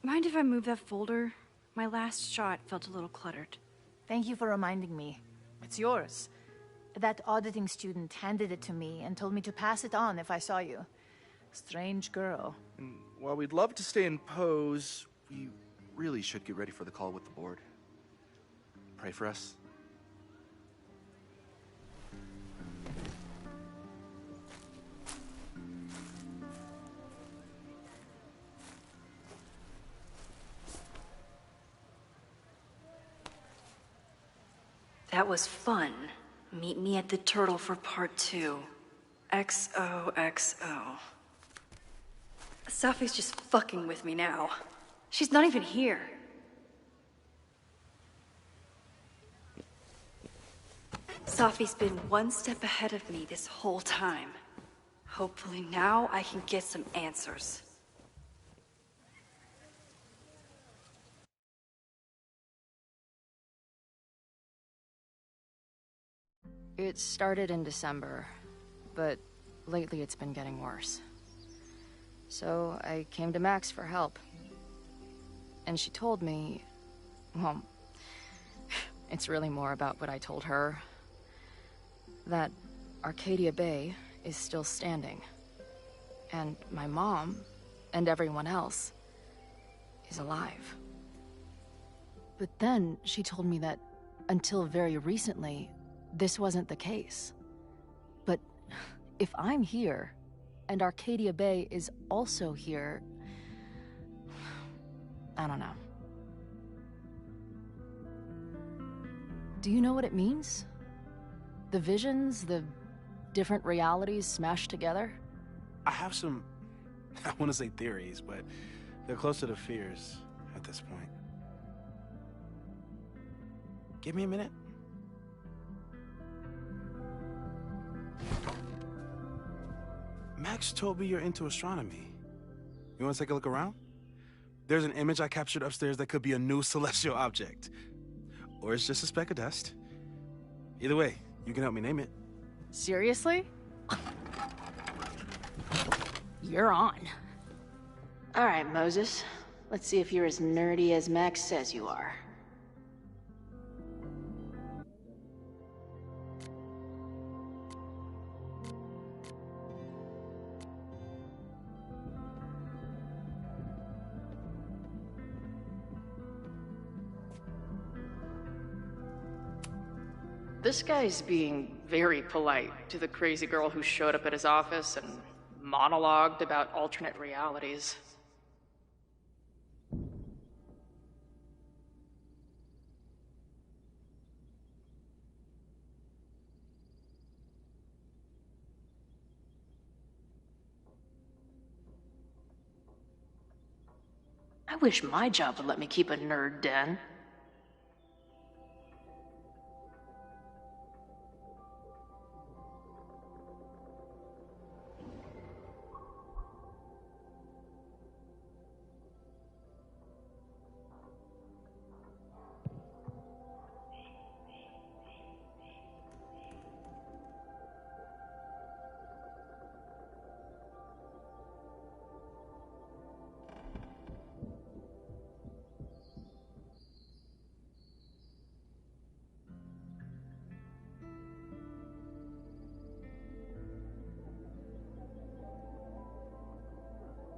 Mind if I move that folder? My last shot felt a little cluttered. Thank you for reminding me. It's yours. That auditing student handed it to me and told me to pass it on if I saw you. Strange girl. And while we'd love to stay in pose, we really should get ready for the call with the board. Pray for us. That was fun. Meet me at the Turtle for part 2. XOXO. Safi's just fucking with me now. She's not even here. Safi's been one step ahead of me this whole time. Hopefully now I can get some answers. It started in December, but lately it's been getting worse. So I came to Max for help. And she told me, well, it's really more about what I told her, that Arcadia Bay is still standing. And my mom, and everyone else, is alive. But then she told me that until very recently, this wasn't the case. But if I'm here, and Arcadia Bay is also here, I don't know. Do you know what it means? The visions, the different realities smashed together? I have some, I want to say theories, but they're closer to fears at this point. Give me a minute. Max told me you're into astronomy. You want to take a look around? There's an image I captured upstairs that could be a new celestial object. Or it's just a speck of dust. Either way, you can help me name it. Seriously? You're on. All right, Moses. Let's see if you're as nerdy as Max says you are. This guy's being very polite to the crazy girl who showed up at his office and monologued about alternate realities. I wish my job would let me keep a nerd den.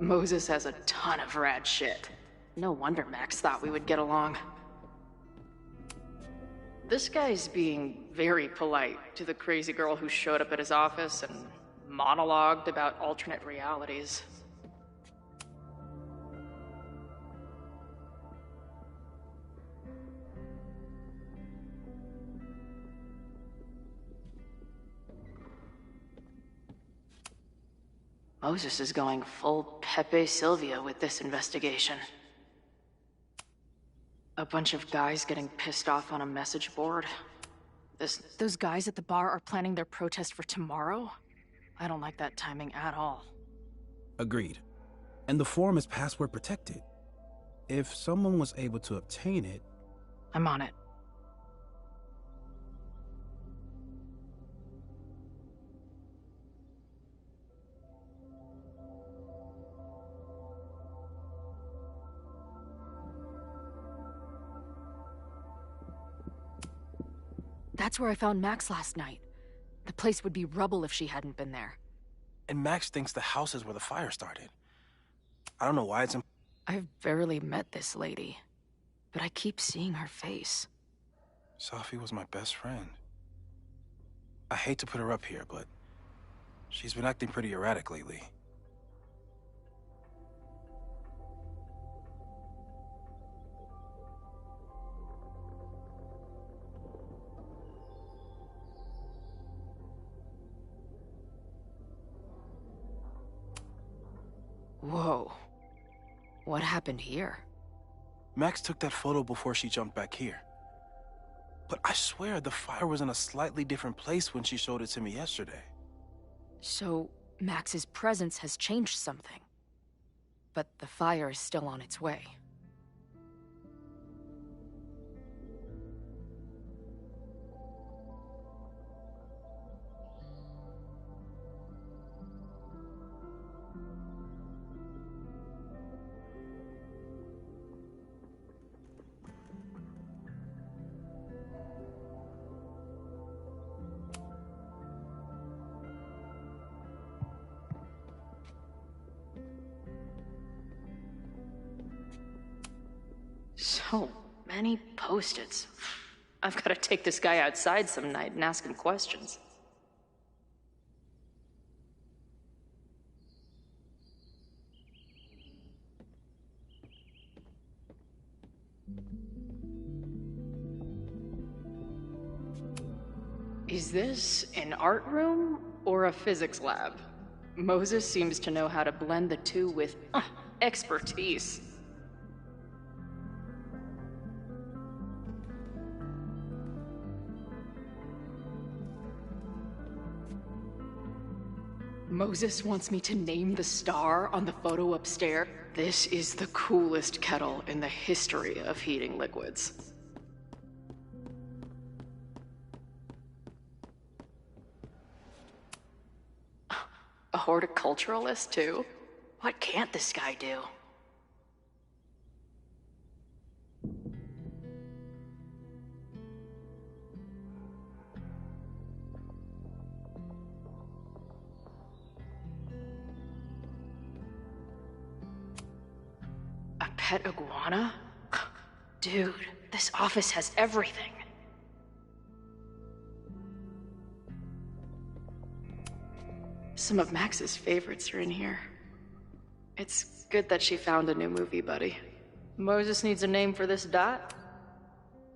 Moses has a ton of rad shit. No wonder Max thought we would get along. This guy's being very polite to the crazy girl who showed up at his office and monologued about alternate realities. Moses is going full Pepe Sylvia with this investigation. A bunch of guys getting pissed off on a message board. Those guys at the bar are planning their protest for tomorrow? I don't like that timing at all. Agreed. And the forum is password protected. If someone was able to obtain it... I'm on it. That's where I found Max last night. The place would be rubble if she hadn't been there. And Max thinks the house is where the fire started. I don't know why it's... I've barely met this lady, but I keep seeing her face. Safi was my best friend. I hate to put her up here, but she's been acting pretty erratic lately. Whoa. What happened here? Max took that photo before she jumped back here. But I swear the fire was in a slightly different place when she showed it to me yesterday. So, Max's presence has changed something. But the fire is still on its way. So many post-its. I've got to take this guy outside some night and ask him questions. Is this an art room or a physics lab? Moses seems to know how to blend the two with expertise. Moses wants me to name the star on the photo upstairs. This is the coolest kettle in the history of heating liquids. A horticulturalist, too? What can't this guy do? A pet iguana? Dude, this office has everything. Some of Max's favorites are in here. It's good that she found a new movie buddy. Moses needs a name for this dot.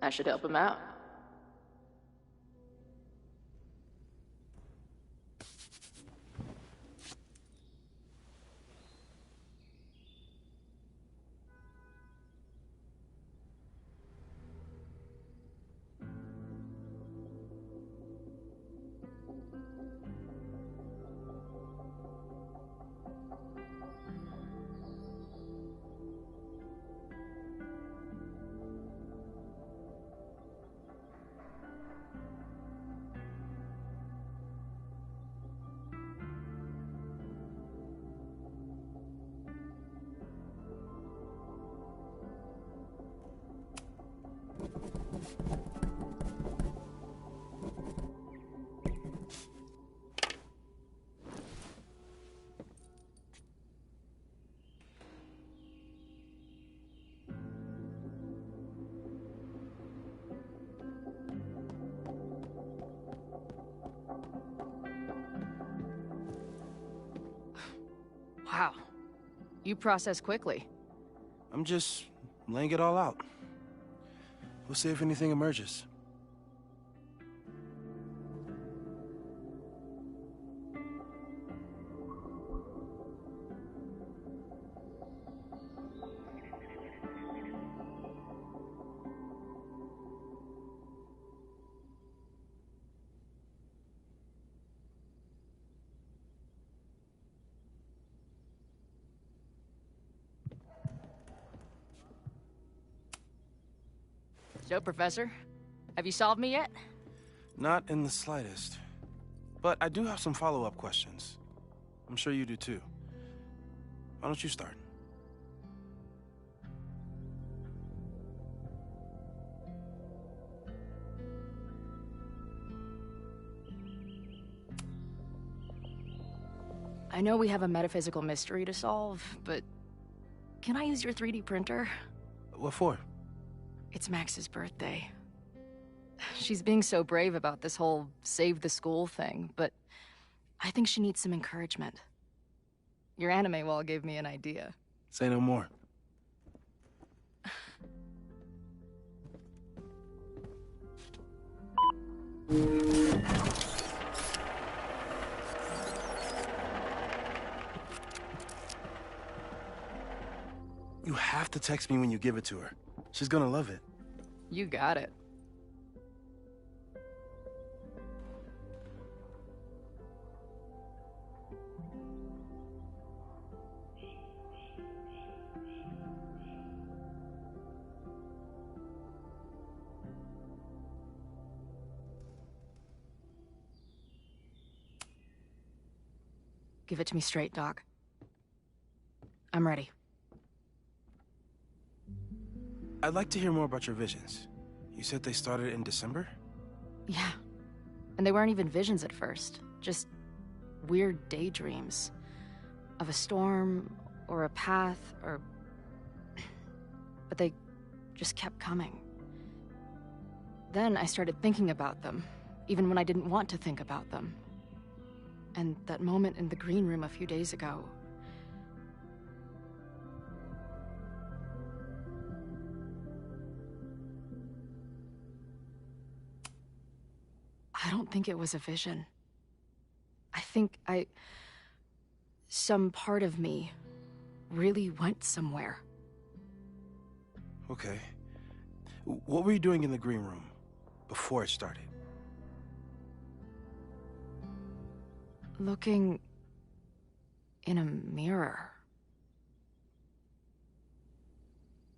I should help him out. Wow. You process quickly. I'm just laying it all out. We'll see if anything emerges. So, Professor, have you solved me yet? Not in the slightest. But I do have some follow-up questions. I'm sure you do too. Why don't you start? I know we have a metaphysical mystery to solve, but can I use your 3D printer? What for? It's Max's birthday. She's being so brave about this whole save the school thing, but I think she needs some encouragement. Your anime wall gave me an idea. Say no more. to text me when you give it to her. She's gonna love it. You got it. Give it to me straight, Doc. I'm ready. I'd like to hear more about your visions. You said they started in December? Yeah. And they weren't even visions at first. Just weird daydreams. Of a storm, or a path, or... But they just kept coming. Then I started thinking about them, even when I didn't want to think about them. And that moment in the green room a few days ago... I don't think it was a vision. I think some part of me really went somewhere. Okay. What were you doing in the green room before it started? Looking in a mirror.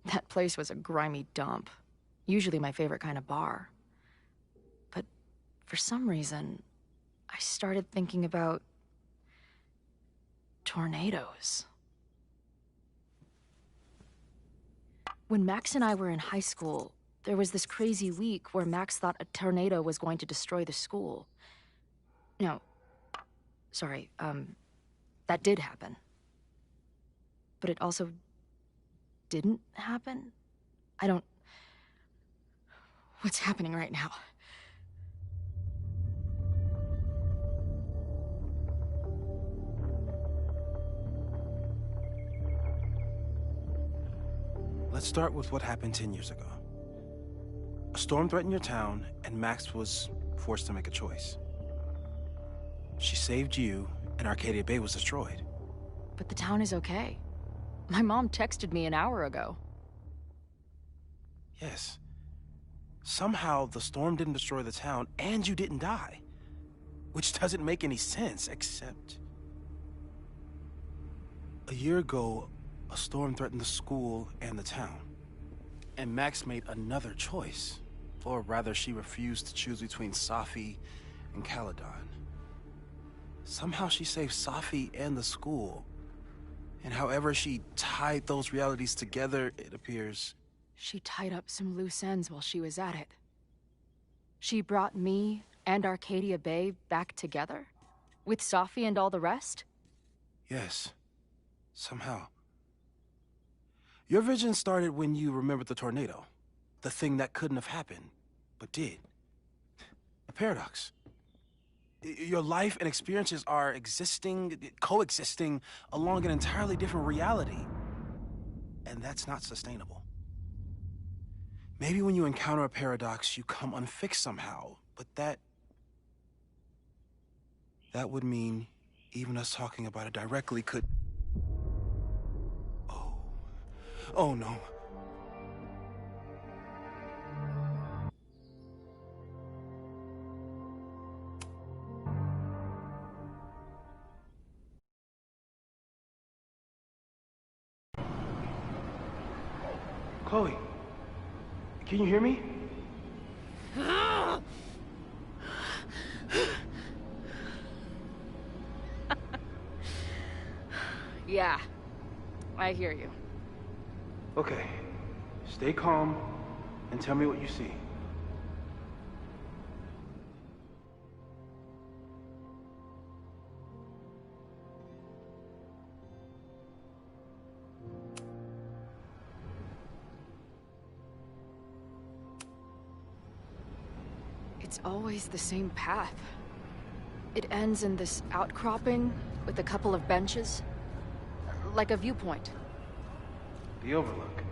That place was a grimy dump. Usually my favorite kind of bar. But for some reason, I started thinking about tornadoes. When Max and I were in high school, there was this crazy week where Max thought a tornado was going to destroy the school. No. Sorry, that did happen. But it also didn't happen? What's happening right now? Let's start with what happened 10 years ago. A storm threatened your town, and Max was forced to make a choice. She saved you, and Arcadia Bay was destroyed. But the town is okay. My mom texted me an hour ago. Yes. Somehow, the storm didn't destroy the town, and you didn't die. Which doesn't make any sense, except... A year ago, a storm threatened the school and the town. And Max made another choice. Or rather, she refused to choose between Safi and Caledon. Somehow she saved Safi and the school. And however she tied those realities together, it appears... She tied up some loose ends while she was at it. She brought me and Arcadia Bay back together? With Safi and all the rest? Yes. Somehow. Your vision started when you remembered the tornado. The thing that couldn't have happened, but did. A paradox. Your life and experiences are coexisting along an entirely different reality. And that's not sustainable. Maybe when you encounter a paradox, you come unfixed somehow, but that would mean even us talking about it directly could... Oh no. Chloe, can you hear me? Yeah, I hear you. Okay, stay calm and tell me what you see. It's always the same path. It ends in this outcropping with a couple of benches, like a viewpoint. The Overlook.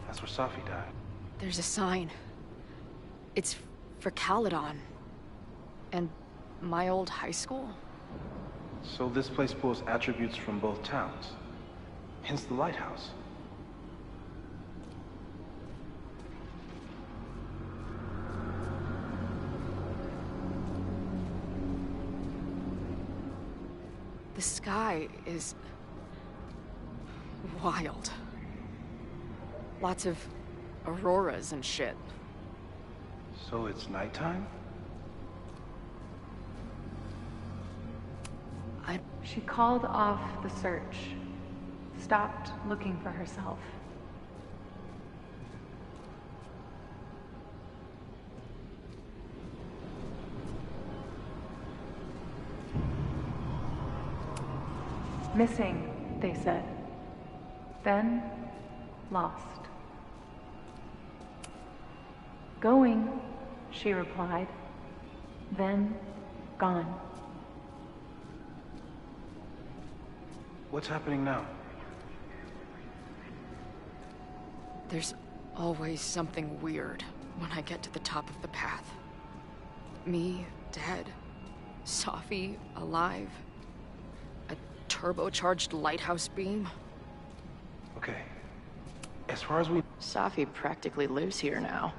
That's where Safi died. There's a sign. It's for Caledon. And my old high school. So this place pulls attributes from both towns. Hence the lighthouse. sky is wild. Lots of auroras and shit. So it's nighttime? She called off the search, stopped looking for herself. Missing, they said. Then, lost. Going, she replied. Then, gone. What's happening now? There's always something weird when I get to the top of the path. Me, dead. Safi, alive. A turbocharged lighthouse beam. Okay. As far as we... Safi practically lives here now.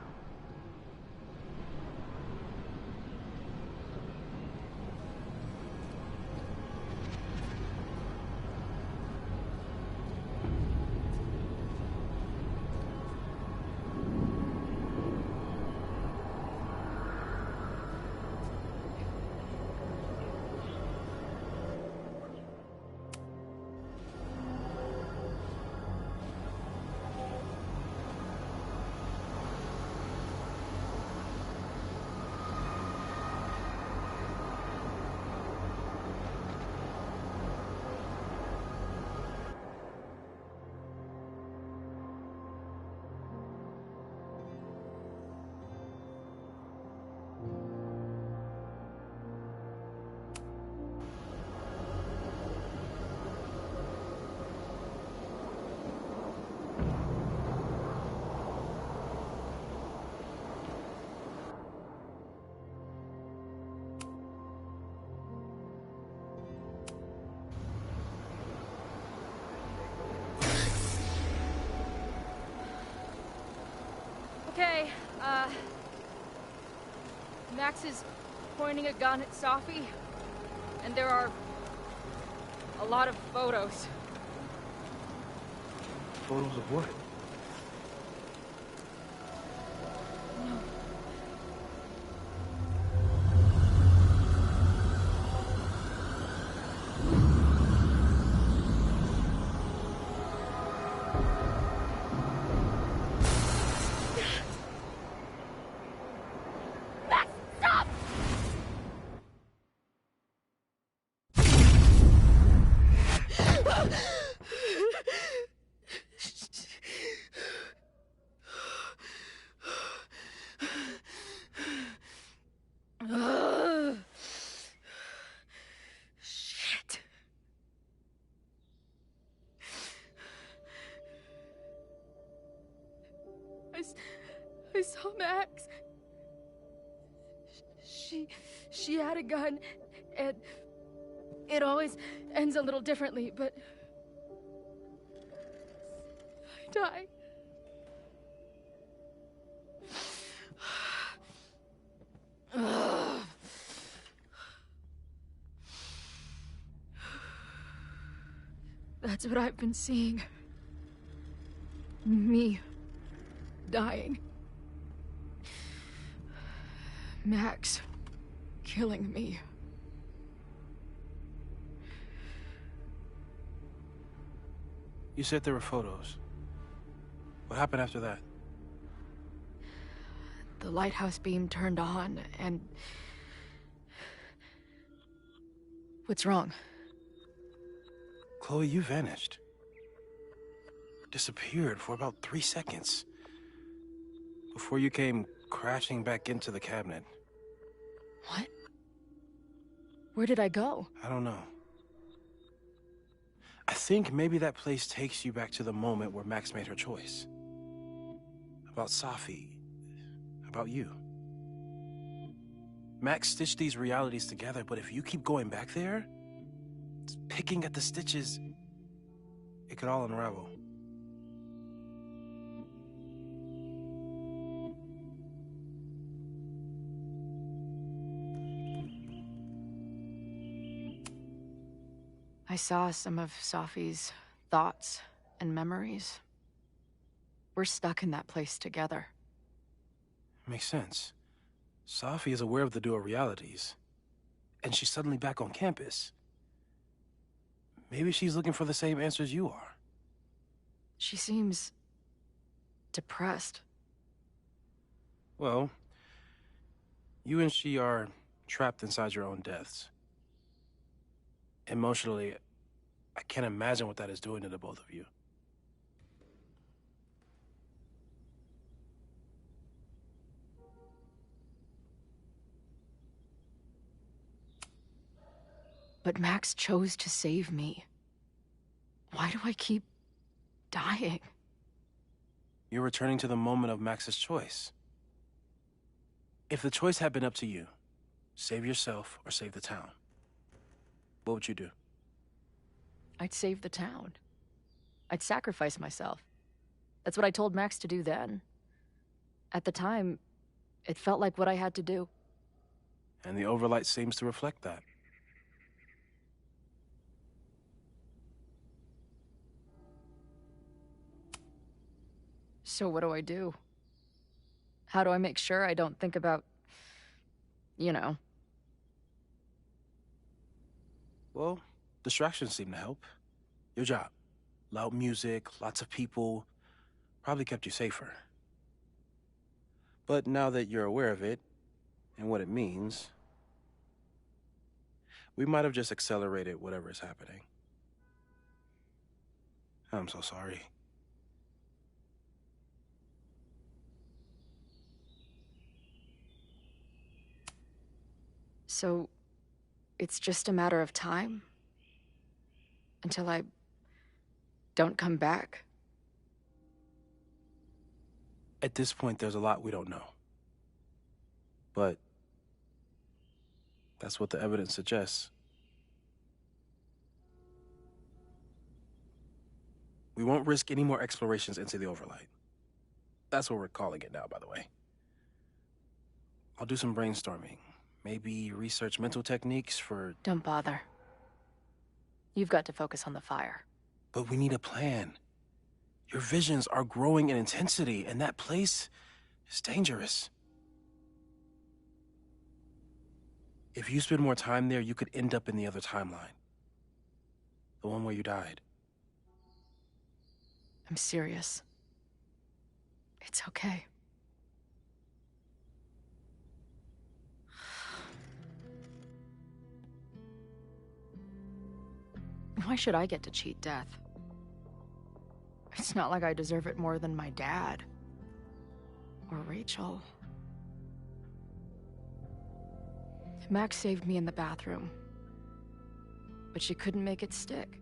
Okay, Max is pointing a gun at Safi, and there are a lot of photos. Photos of what? Shit. I saw Max. She had a gun, and it always ends a little differently, but I die. That's what I've been seeing. Me dying. Max killing me. You said there were photos. What happened after that? The lighthouse beam turned on, and... What's wrong? Chloe, you vanished. Disappeared for about 3 seconds. Before you came crashing back into the cabinet. What? Where did I go? I don't know. I think maybe that place takes you back to the moment where Max made her choice. About Safi. About you. Max stitched these realities together, but if you keep going back there, picking at the stitches, it could all unravel. I saw some of Safi's thoughts and memories. We're stuck in that place together. Makes sense. Safi is aware of the dual realities, and she's suddenly back on campus. Maybe she's looking for the same answers you are. She seems depressed. Well, you and she are trapped inside your own deaths. Emotionally, I can't imagine what that is doing to the both of you. But Max chose to save me. Why do I keep dying? You're returning to the moment of Max's choice. If the choice had been up to you, save yourself or save the town, what would you do? I'd save the town. I'd sacrifice myself. That's what I told Max to do then. At the time, it felt like what I had to do. And the overlight seems to reflect that. So what do I do? How do I make sure I don't think about, you know? Well, distractions seem to help. Your job. Loud music, lots of people, probably kept you safer. But now that you're aware of it, and what it means, we might have just accelerated whatever is happening. I'm so sorry. So, it's just a matter of time? Until I don't come back? At this point, there's a lot we don't know. But that's what the evidence suggests. We won't risk any more explorations into the overlight. That's what we're calling it now, by the way. I'll do some brainstorming. Maybe research mental techniques for... Don't bother. You've got to focus on the fire. But we need a plan. Your visions are growing in intensity, and that place is dangerous. If you spend more time there, you could end up in the other timeline. The one where you died. I'm serious. It's okay. Why should I get to cheat death? It's not like I deserve it more than my dad. Or Rachel. Max saved me in the bathroom. But she couldn't make it stick.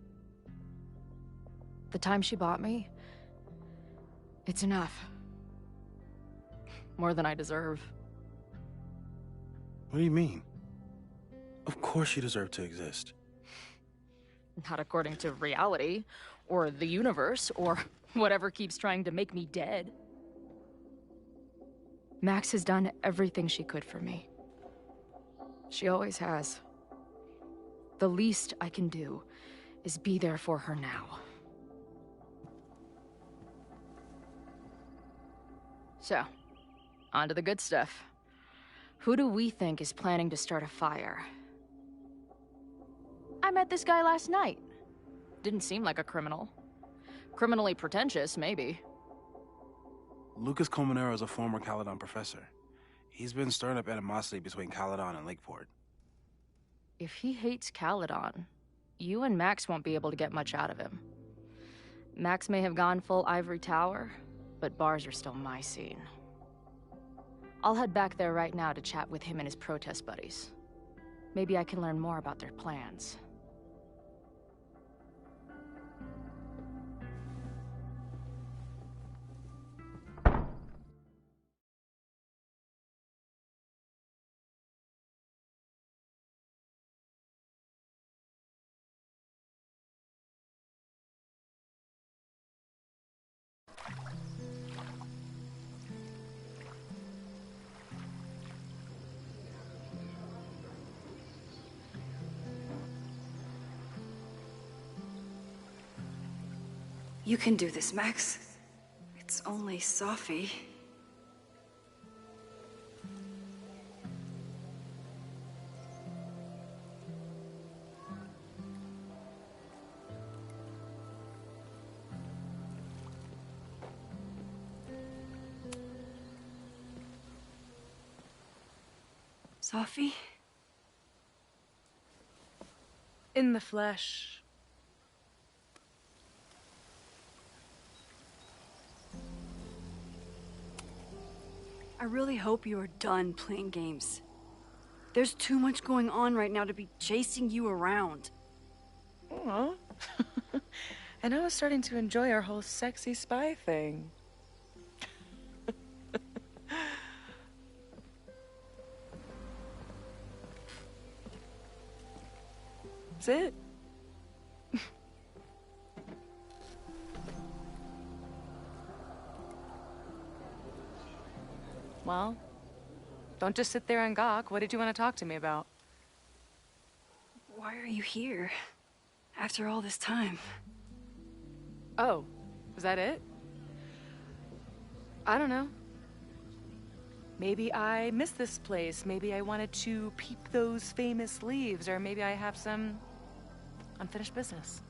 The time she bought me, it's enough. More than I deserve. What do you mean? Of course you deserve to exist. Not according to reality, or the universe, or whatever keeps trying to make me dead. Max has done everything she could for me. She always has. The least I can do is be there for her now. So, on to the good stuff. Who do we think is planning to start a fire? I met this guy last night. Didn't seem like a criminal. Criminally pretentious, maybe. Lucas Colmenero is a former Caledon professor. He's been stirring up animosity between Caledon and Lakeport. If he hates Caledon, you and Max won't be able to get much out of him. Max may have gone full ivory tower, but bars are still my scene. I'll head back there right now to chat with him and his protest buddies. Maybe I can learn more about their plans. You can do this, Max. It's only Sophie. Sophie? In the flesh. I really hope you are done playing games. There's too much going on right now to be chasing you around. Aw. And I was starting to enjoy our whole sexy spy thing. That's it. Well, don't just sit there and gawk. What did you want to talk to me about? Why are you here? After all this time? Oh, was that it? I don't know. Maybe I missed this place. Maybe I wanted to peep those famous leaves, or maybe I have some unfinished business.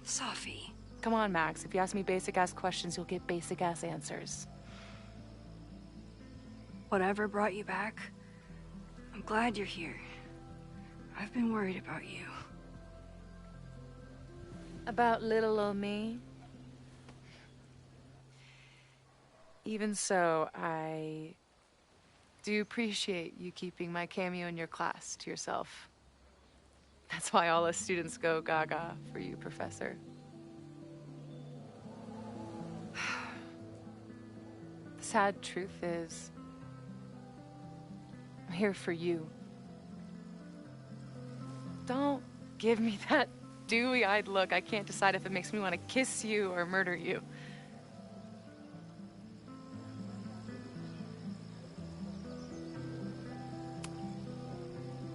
Sophie. Come on, Max. If you ask me basic-ass questions, you'll get basic-ass answers. Whatever brought you back, I'm glad you're here. I've been worried about you. About little old me? Even so, I do appreciate you keeping my cameo in your class to yourself. That's why all us students go gaga for you, Professor. The sad truth is, I'm here for you. Don't give me that dewy-eyed look. I can't decide if it makes me want to kiss you or murder you.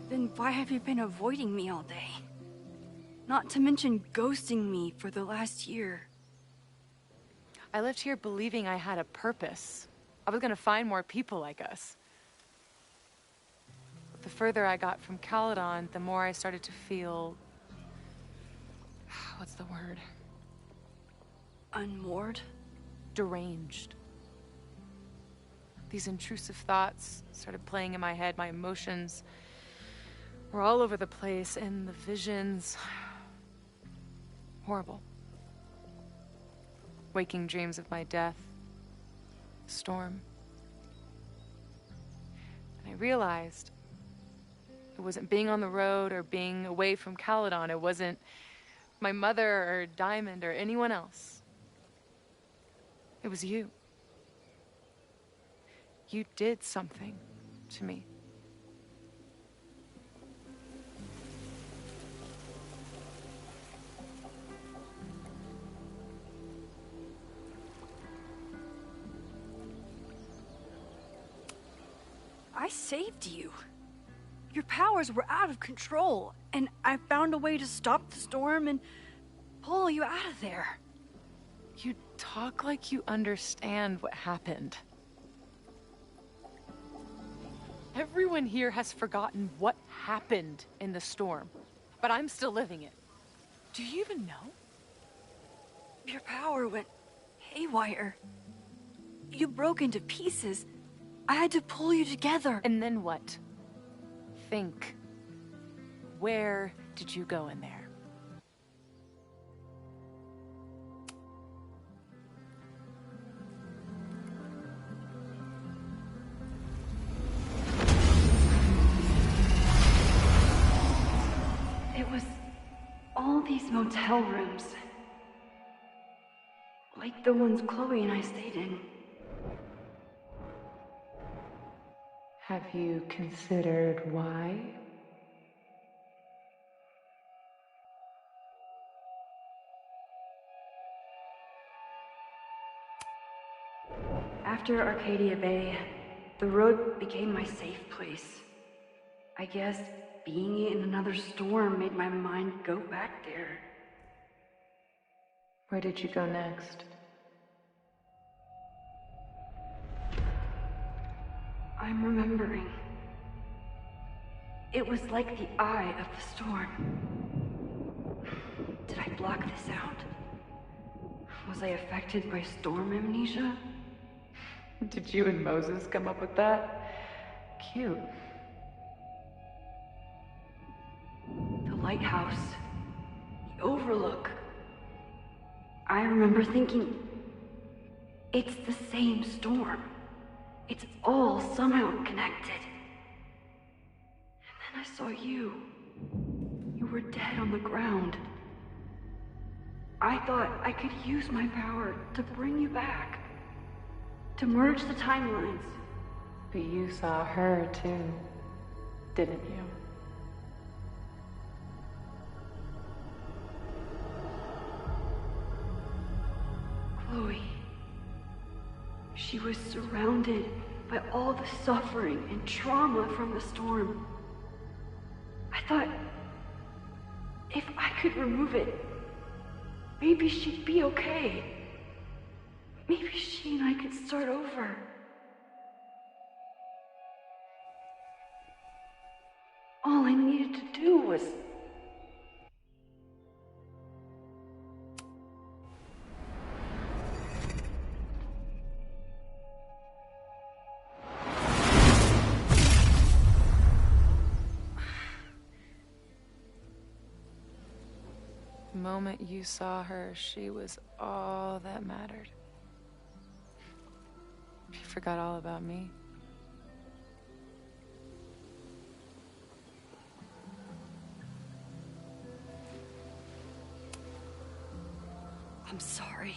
Then why have you been avoiding me all day? Not to mention ghosting me for the last year. I left here believing I had a purpose. I was gonna find more people like us. But the further I got from Caledon, the more I started to feel... what's the word? Unmoored? Deranged. These intrusive thoughts started playing in my head. My emotions were all over the place, and the visions... horrible. Waking dreams of my death. Storm. And I realized it wasn't being on the road or being away from Caledon. It wasn't my mother or Diamond or anyone else. It was you. You did something to me. I saved you. Your powers were out of control, and I found a way to stop the storm and pull you out of there. You talk like you understand what happened. Everyone here has forgotten what happened in the storm, but I'm still living it. Do you even know? Your power went haywire. You broke into pieces. I had to pull you together. And then what? Think. Where did you go in there? It was all these motel rooms. Like the ones Chloe and I stayed in. Have you considered why? After Arcadia Bay, the road became my safe place. I guess being in another storm made my mind go back there. Where did you go next? I'm remembering. It was like the eye of the storm. Did I block this out? Was I affected by storm amnesia? Did you and Moses come up with that? Cute. The lighthouse. The overlook. I remember thinking, it's the same storm. It's all somehow connected. And then I saw you. You were dead on the ground. I thought I could use my power to bring you back. To merge the timelines. But you saw her too, didn't you? Chloe. She was surrounded by all the suffering and trauma from the storm. I thought, if I could remove it, maybe she'd be okay. Maybe she and I could start over. All I needed to do was... The moment you saw her, she was all that mattered. She forgot all about me. I'm sorry.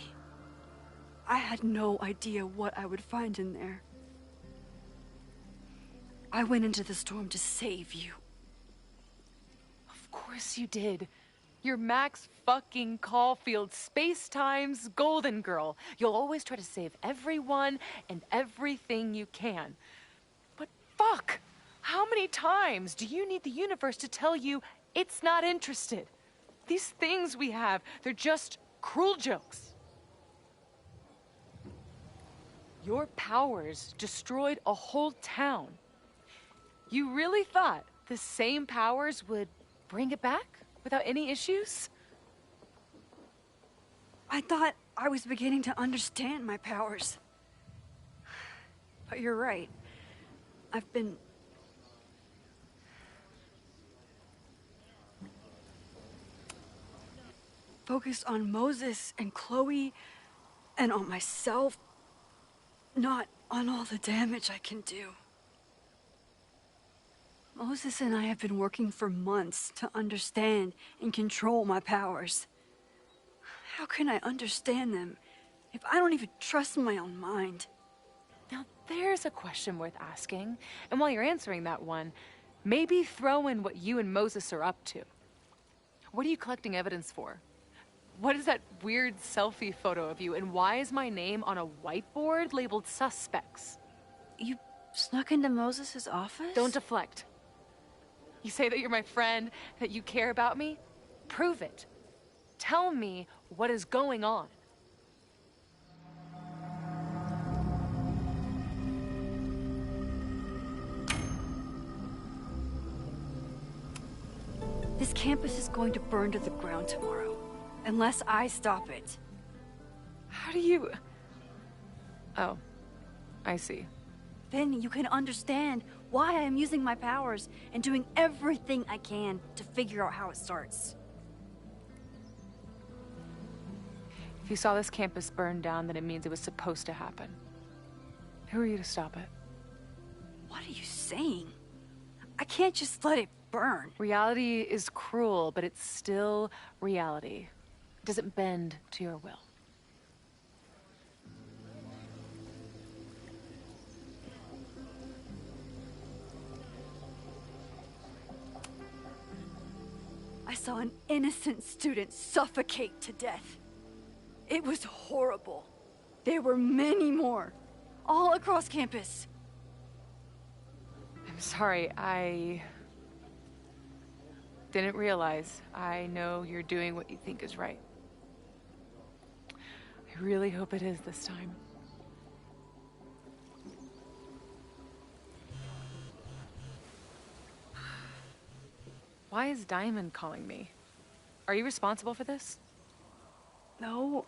I had no idea what I would find in there. I went into the storm to save you. Of course you did. You're Max fucking Caulfield, Space-Time's golden girl. You'll always try to save everyone and everything you can. But fuck! How many times do you need the universe to tell you it's not interested? These things we have, they're just cruel jokes. Your powers destroyed a whole town. You really thought the same powers would bring it back? Without any issues? I thought I was beginning to understand my powers. But you're right. I've been... focused on Moses and Chloe and on myself, not on all the damage I can do. Moses and I have been working for months to understand and control my powers. How can I understand them if I don't even trust my own mind? Now there's a question worth asking, and while you're answering that one, maybe throw in what you and Moses are up to. What are you collecting evidence for? What is that weird selfie photo of you, and why is my name on a whiteboard labeled suspects? You snuck into Moses' office? Don't deflect. You say that you're my friend, that you care about me? Prove it. Tell me what is going on. This campus is going to burn to the ground tomorrow, unless I stop it. How do you... Oh, I see. Then you can understand why I am using my powers and doing everything I can to figure out how it starts. If you saw this campus burn down, then it means it was supposed to happen. Who are you to stop it? What are you saying? I can't just let it burn. Reality is cruel, but it's still reality. It doesn't bend to your will. I saw an innocent student suffocate to death. It was horrible. There were many more, all across campus. I'm sorry, I didn't realize. I know you're doing what you think is right. I really hope it is this time. Why is Diamond calling me? Are you responsible for this? No.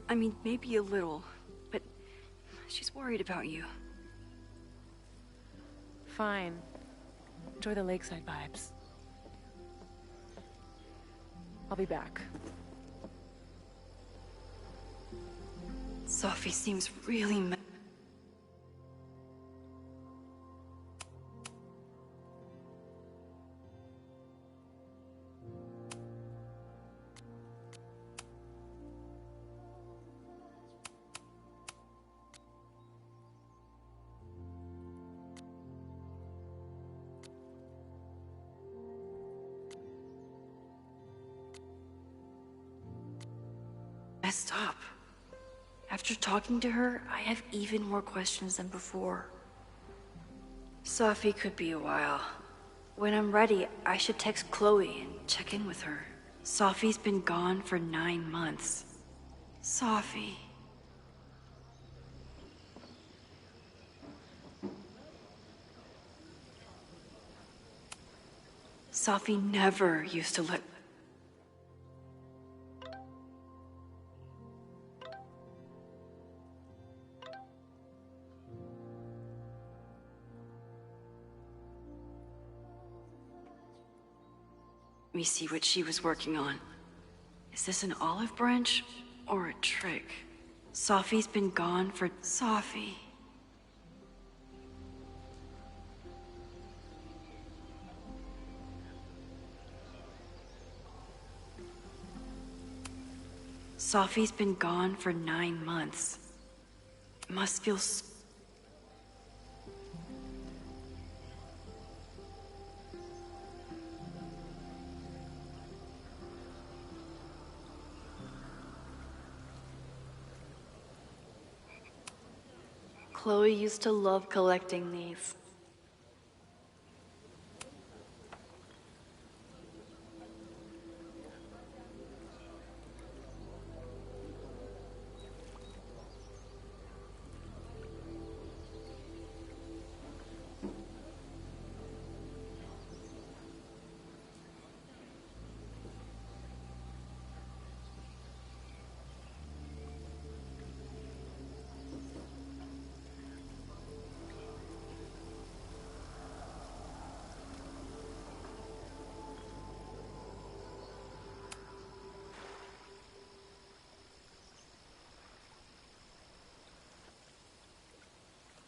I mean, maybe a little, but she's worried about you. Fine. Enjoy the lakeside vibes. I'll be back. Sophie seems really messed up. After talking to her, I have even more questions than before. Sophie could be a while. When I'm ready, I should text Chloe and check in with her. Sophie's been gone for 9 months. Sophie. Sophie never used to let... Let me see what she was working on. Is this an olive branch or a trick? Sophie's been gone for... Sophie. Sophie's been gone for 9 months. Must feel Chloe used to love collecting these.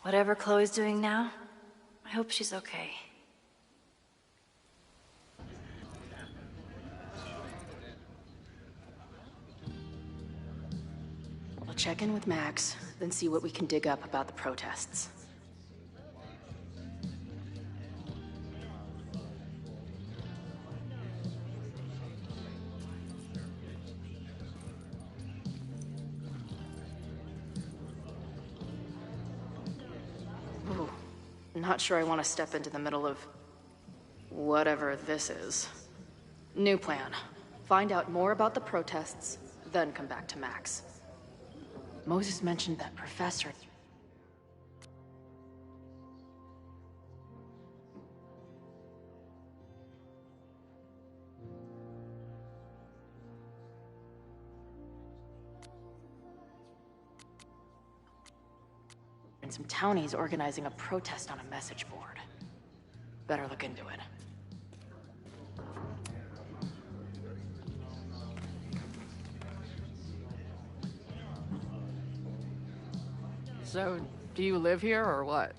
Whatever Chloe's doing now, I hope she's okay. We'll check in with Max, then see what we can dig up about the protests. Ooh, not sure I want to step into the middle of whatever this is. New plan. Find out more about the protests, then come back to Max. Moses mentioned that professor. And some townies organizing a protest on a message board. Better look into it. So, do you live here or what?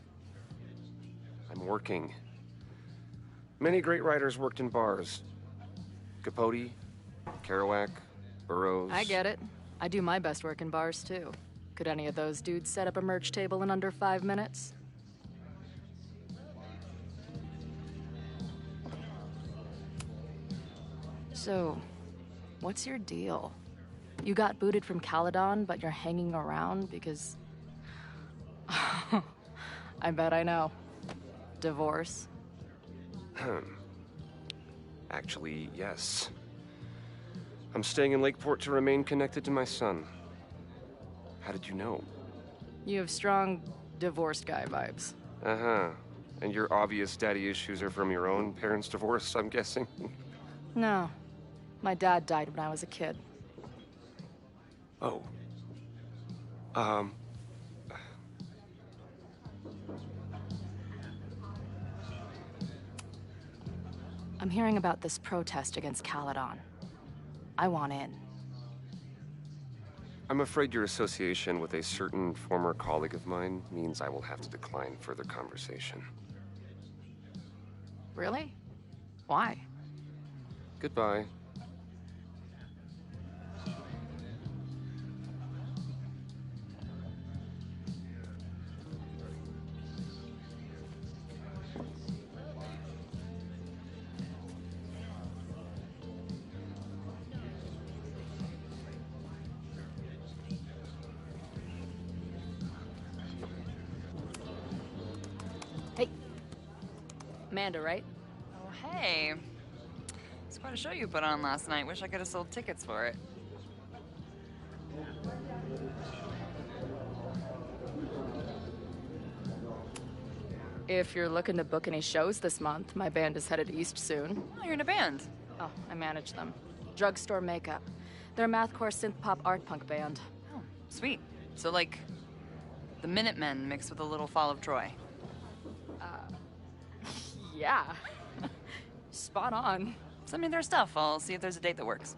I'm working. Many great writers worked in bars. Capote, Kerouac, Burroughs. I get it. I do my best work in bars too. Could any of those dudes set up a merch table in under 5 minutes? So, what's your deal? You got booted from Caledon, but you're hanging around because... I bet I know. Divorce? Actually, yes. I'm staying in Lakeport to remain connected to my son. How did you know? You have strong divorced guy vibes. Uh-huh. And your obvious daddy issues are from your own parents' divorce, I'm guessing? No. My dad died when I was a kid. Oh. I'm hearing about this protest against Caledon. I want in. I'm afraid your association with a certain former colleague of mine means I will have to decline further conversation. Really? Why? Goodbye. Hey. Amanda, right? Oh, hey. It's quite a show you put on last night. Wish I could have sold tickets for it. If you're looking to book any shows this month, my band is headed east soon. Oh, you're in a band? Oh, I manage them. Drugstore Makeup. They're a mathcore synth-pop art punk band. Oh, sweet. So, like, the Minutemen mixed with a little Fall of Troy. Yeah. Spot on. Send me their stuff. I'll see if there's a date that works.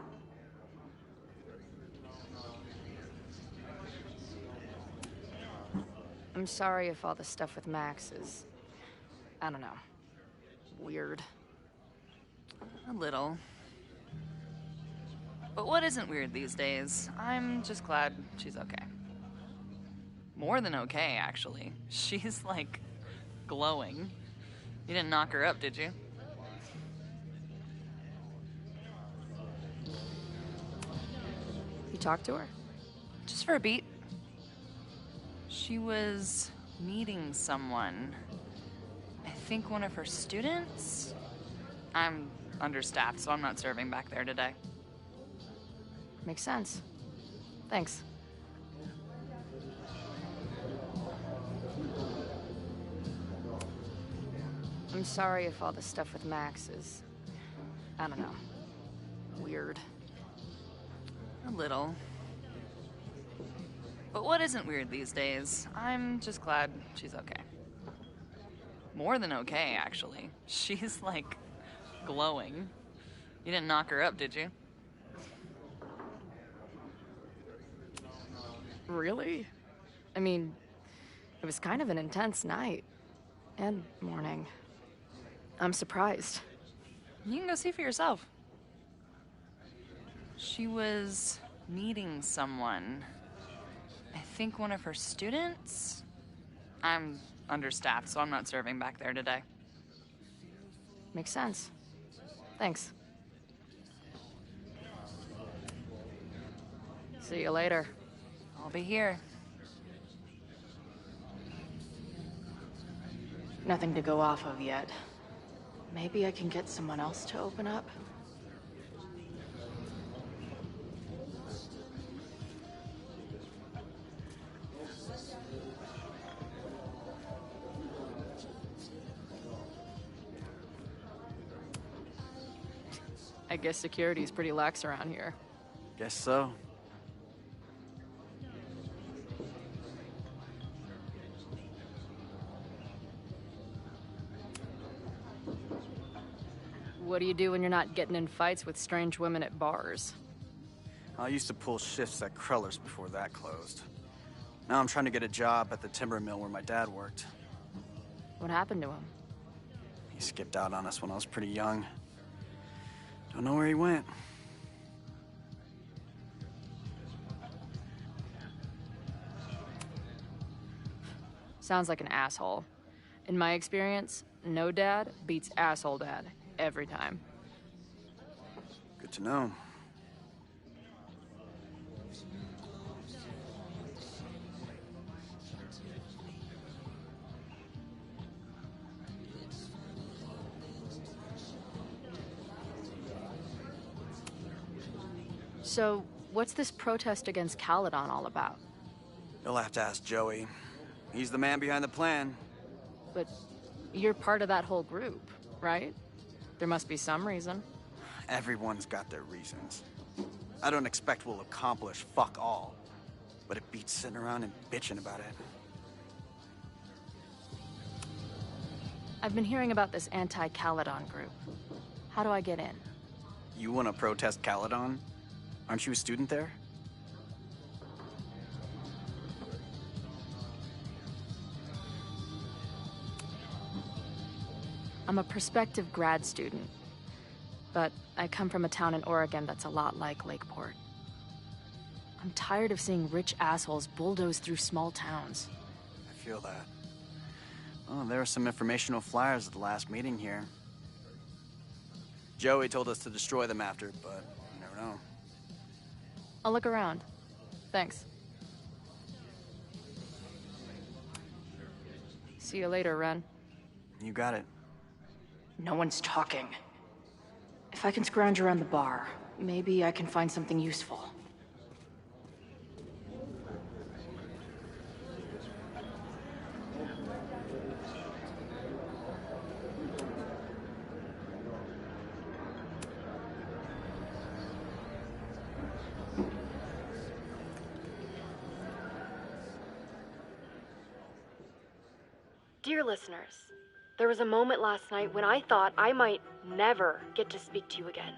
I'm sorry if all the stuff with Max is, I don't know, weird. A little. But what isn't weird these days? I'm just glad she's okay. More than okay, actually. She's, like, glowing. You didn't knock her up, did you? You talked to her? Just for a beat. She was meeting someone. I think one of her students? I'm understaffed, so I'm not serving back there today. Makes sense. Thanks. I'm sorry if all the stuff with Max is, I don't know, weird. A little. But what isn't weird these days? I'm just glad she's okay. More than okay, actually. She's, like, glowing. You didn't knock her up, did you? Really? I mean, it was kind of an intense night. And morning. I'm surprised. You can go see for yourself. She was meeting someone. I think one of her students? I'm understaffed, so I'm not serving back there today. Makes sense. Thanks. See you later. I'll be here. Nothing to go off of yet. Maybe I can get someone else to open up? I guess security's pretty lax around here. Guess so. What do you do when you're not getting in fights with strange women at bars? I used to pull shifts at Kreller's before that closed. Now I'm trying to get a job at the timber mill where my dad worked. What happened to him? He skipped out on us when I was pretty young. Don't know where he went. Sounds like an asshole. In my experience, no dad beats asshole dad every time. Good to know. So, what's this protest against Caledon all about? You'll have to ask Joey. He's the man behind the plan. But you're part of that whole group, right? There must be some reason. Everyone's got their reasons. I don't expect we'll accomplish fuck all, but it beats sitting around and bitching about it. I've been hearing about this anti-Caledon group. How do I get in? You want to protest Caledon? Aren't you a student there? I'm a prospective grad student, but I come from a town in Oregon that's a lot like Lakeport. I'm tired of seeing rich assholes bulldoze through small towns. I feel that. Oh, there were some informational flyers at the last meeting here. Joey told us to destroy them after, but you never know. I'll look around. Thanks. See you later, Ren. You got it. No one's talking. If I can scrounge around the bar, maybe I can find something useful. Dear listeners, there was a moment last night when I thought I might never get to speak to you again.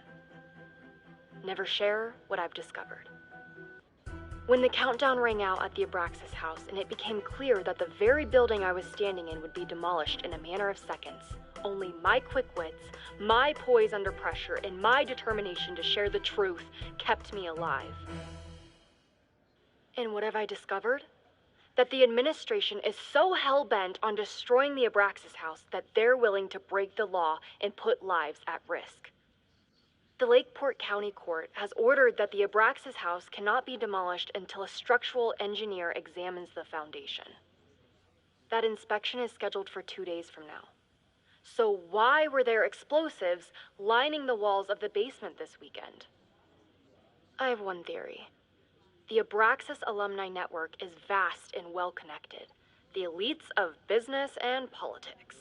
Never share what I've discovered. When the countdown rang out at the Abraxas house and it became clear that the very building I was standing in would be demolished in a matter of seconds, only my quick wits, my poise under pressure, and my determination to share the truth kept me alive. And what have I discovered? That the administration is so hell-bent on destroying the Abraxas house that they're willing to break the law and put lives at risk. The Lakeport County Court has ordered that the Abraxas house cannot be demolished until a structural engineer examines the foundation. That inspection is scheduled for 2 days from now. So why were there explosives lining the walls of the basement this weekend? I have one theory. The Abraxas alumni network is vast and well-connected, the elites of business and politics.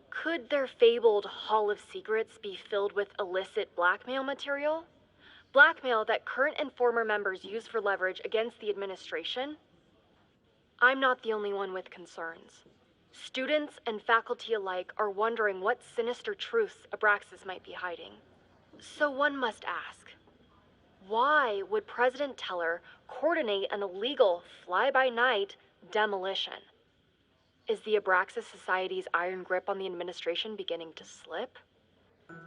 Could their fabled Hall of Secrets be filled with illicit blackmail material? Blackmail that current and former members use for leverage against the administration? I'm not the only one with concerns. Students and faculty alike are wondering what sinister truths Abraxas might be hiding. So one must ask, why would President Teller coordinate an illegal fly-by-night demolition? Is the Abraxas Society's iron grip on the administration beginning to slip?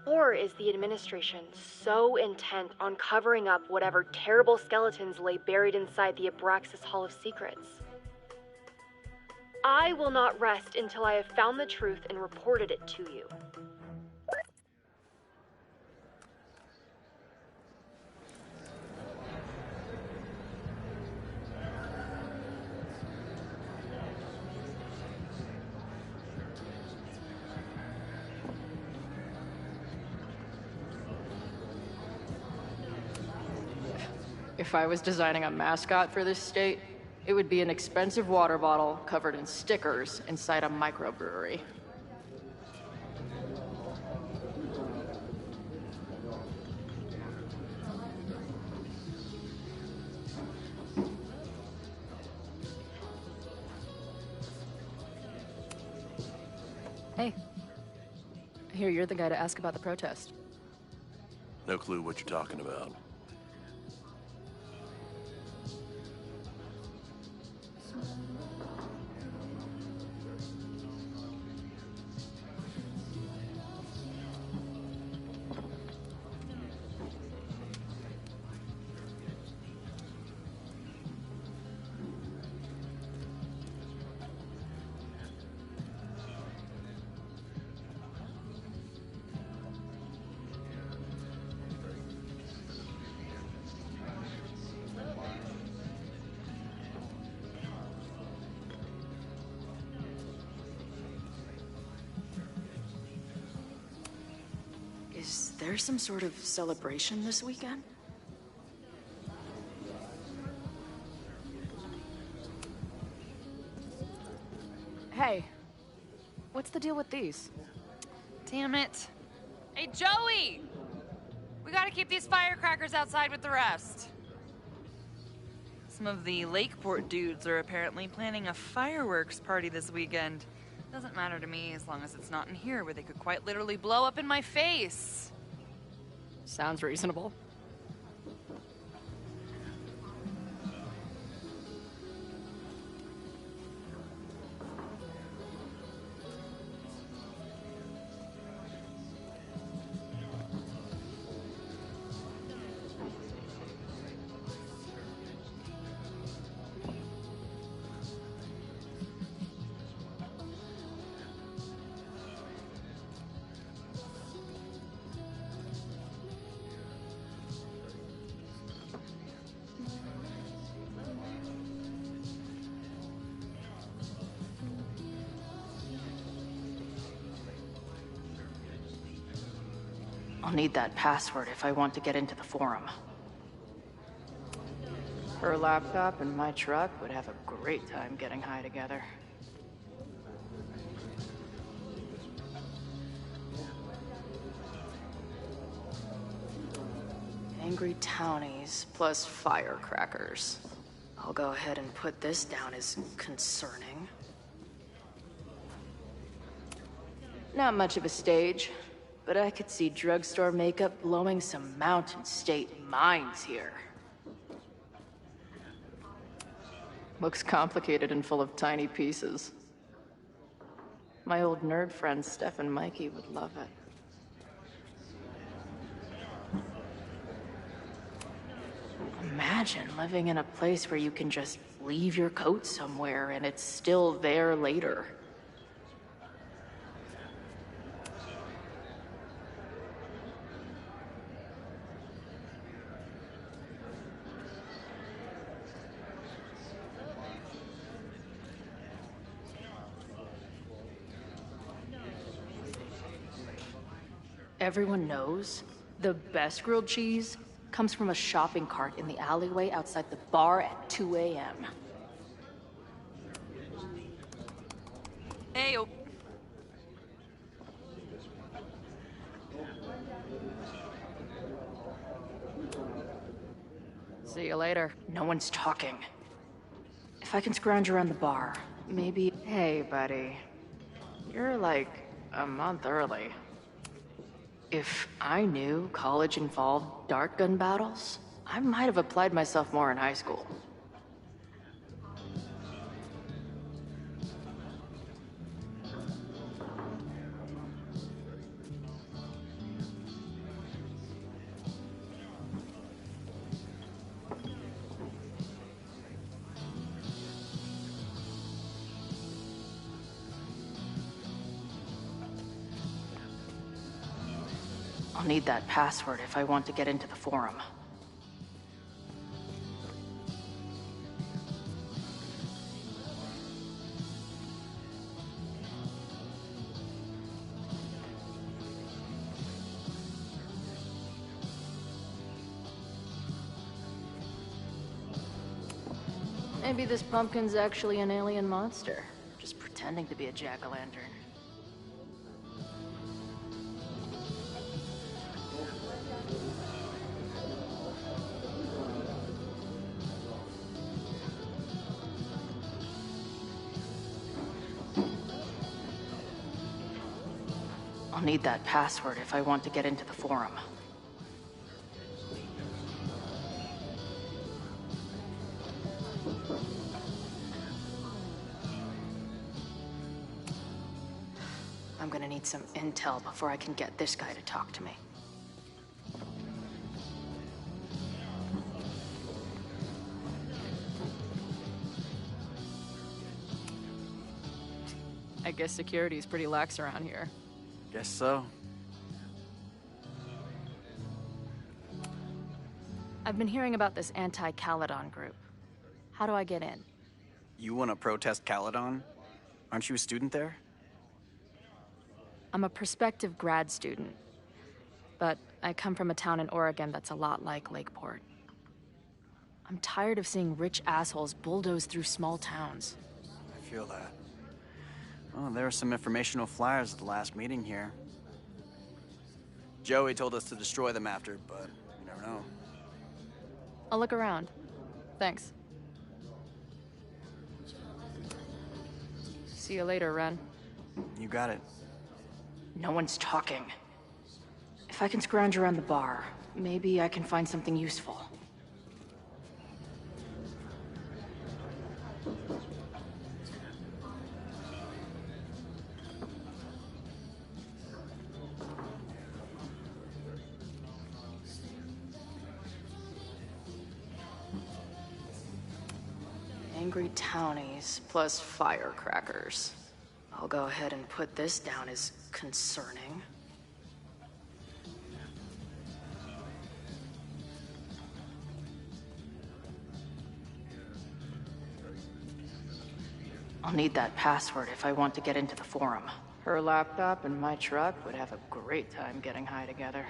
Or is the administration so intent on covering up whatever terrible skeletons lay buried inside the Abraxas Hall of Secrets? I will not rest until I have found the truth and reported it to you. If I was designing a mascot for this state, it would be an expensive water bottle covered in stickers inside a microbrewery. Hey, I hear you're the guy to ask about the protest. No clue what you're talking about. Is there some sort of celebration this weekend? Hey, what's the deal with these? Damn it. Hey, Joey! We gotta keep these firecrackers outside with the rest. Some of the Lakeport dudes are apparently planning a fireworks party this weekend. Doesn't matter to me as long as it's not in here where they could quite literally blow up in my face. Sounds reasonable. I'll need that password if I want to get into the forum. Her laptop and my truck would have a great time getting high together. Angry townies plus firecrackers. I'll go ahead and put this down as concerning. Not much of a stage, but I could see drugstore makeup blowing some Mountain State mines here. Looks complicated and full of tiny pieces. My old nerd friends Steph and Mikey would love it. Imagine living in a place where you can just leave your coat somewhere and it's still there later. Everyone knows the best grilled cheese comes from a shopping cart in the alleyway outside the bar at 2 a.m. Ayo. See you later. No one's talking. If I can scrounge around the bar, maybe... Hey, buddy. You're like a month early. If I knew college involved dart gun battles, I might have applied myself more in high school. I'll need that password if I want to get into the forum. Maybe this pumpkin's actually an alien monster, just pretending to be a jack-o'-lantern. I'll need that password if I want to get into the forum. I'm gonna need some intel before I can get this guy to talk to me. I guess security's pretty lax around here. Guess so. I've been hearing about this anti-Caledon group. How do I get in? You want to protest Caledon? Aren't you a student there? I'm a prospective grad student, but I come from a town in Oregon that's a lot like Lakeport. I'm tired of seeing rich assholes bulldoze through small towns. I feel that. Oh, there were some informational flyers at the last meeting here. Joey told us to destroy them after, but you never know. I'll look around. Thanks. See you later, Ren. You got it. No one's talking. If I can scrounge around the bar, maybe I can find something useful. Angry townies plus firecrackers. I'll go ahead and put this down as concerning. I'll need that password if I want to get into the forum. Her laptop and my truck would have a great time getting high together.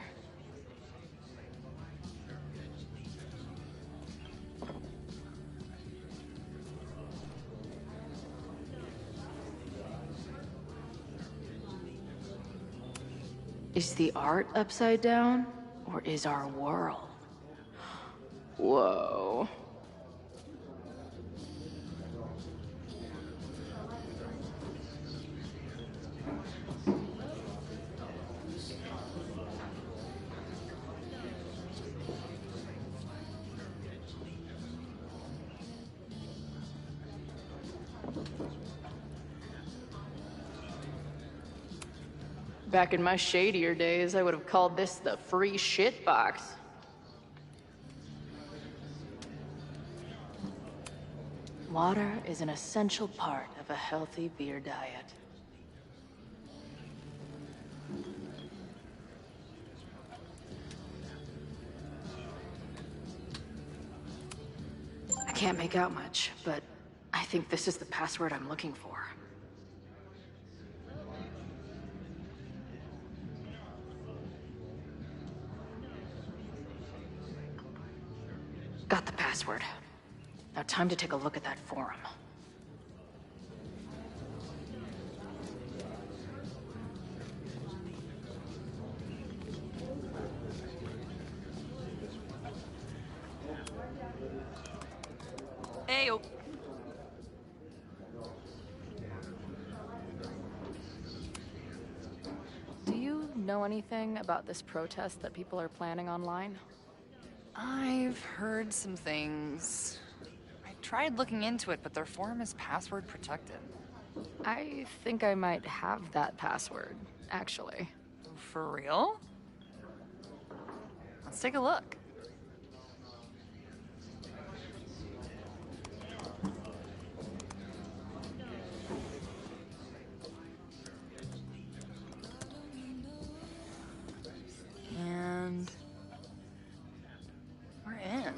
Is the art upside down, or is our world? Whoa. Back in my shadier days, I would have called this the free shit box. Water is an essential part of a healthy beer diet. I can't make out much, but I think this is the password I'm looking for. Got the password. Now time to take a look at that forum. Ayo. Do you know anything about this protest that people are planning online? I've heard some things. I tried looking into it, but their forum is password protected. I think I might have that password, actually. For real? Let's take a look. And we're in.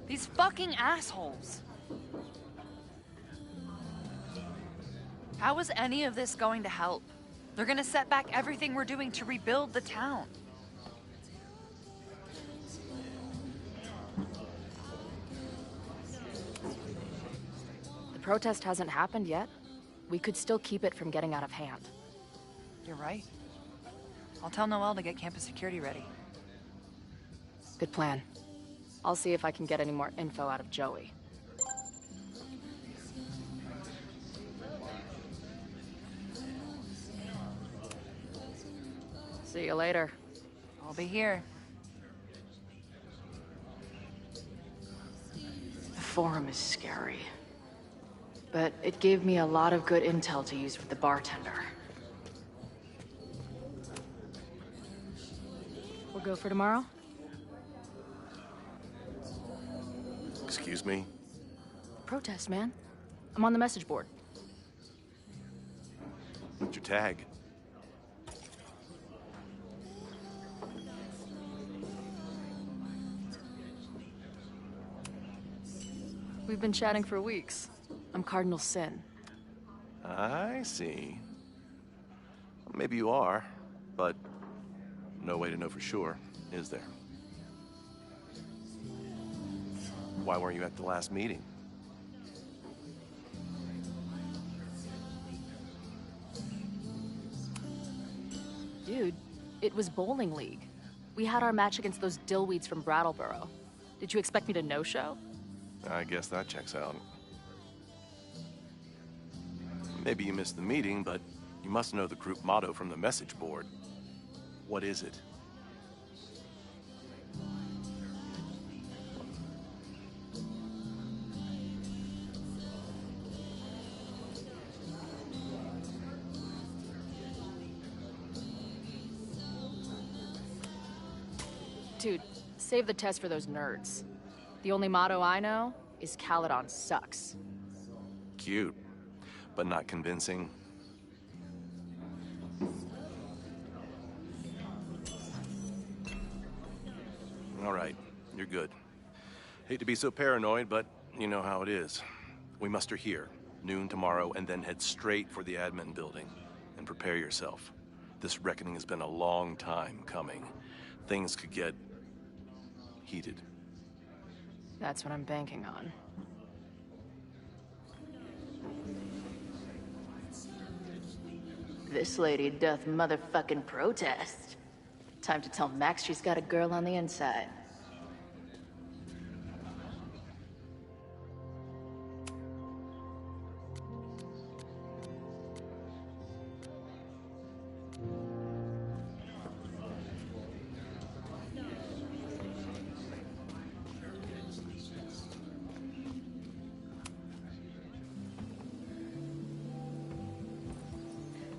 These fucking assholes. How is any of this going to help? They're gonna set back everything we're doing to rebuild the town. The protest hasn't happened yet. We could still keep it from getting out of hand. You're right. I'll tell Noelle to get campus security ready. Good plan. I'll see if I can get any more info out of Joey. See you later. I'll be here. forum is scary. But it gave me a lot of good intel to use with the bartender. We'll go for tomorrow? Excuse me? Protest, man. I'm on the message board. What's your tag? We've been chatting for weeks. I'm Cardinal Sin. I see. Maybe you are, but no way to know for sure, is there? Why weren't you at the last meeting? Dude, it was bowling league. We had our match against those dillweeds from Brattleboro. Did you expect me to no-show? I guess that checks out. Maybe you missed the meeting, but you must know the group motto from the message board. What is it? Dude, save the test for those nerds. The only motto I know is Caledon sucks. Cute, but not convincing. All right, you're good. Hate to be so paranoid, but you know how it is. We muster here, noon tomorrow, and then head straight for the admin building. And prepare yourself. This reckoning has been a long time coming. Things could get heated. That's what I'm banking on. This lady doth motherfucking protest. Time to tell Max she's got a girl on the inside.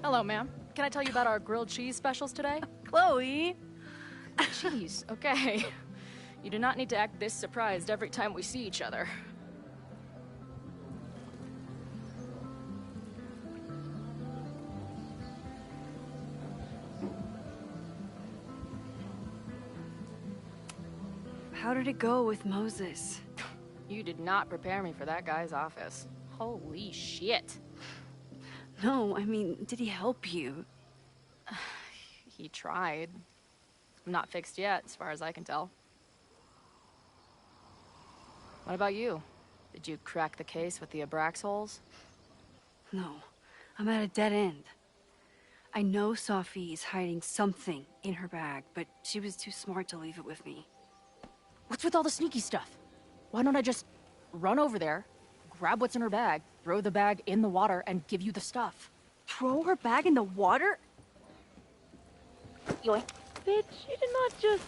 Hello, ma'am. Can I tell you about our grilled cheese specials today? Chloe! Jeez, okay. You do not need to act this surprised every time we see each other. How did it go with Moses? You did not prepare me for that guy's office. Holy shit. No, I mean, did he help you? He tried. Not fixed yet, as far as I can tell. What about you? Did you crack the case with the Abrax holes? No, I'm at a dead end. I know Sophie is hiding something in her bag, but she was too smart to leave it with me. What's with all the sneaky stuff? Why don't I just run over there, grab what's in her bag, throw the bag in the water, and give you the stuff? Throw her bag in the water? Yoink. Bitch, you did not just...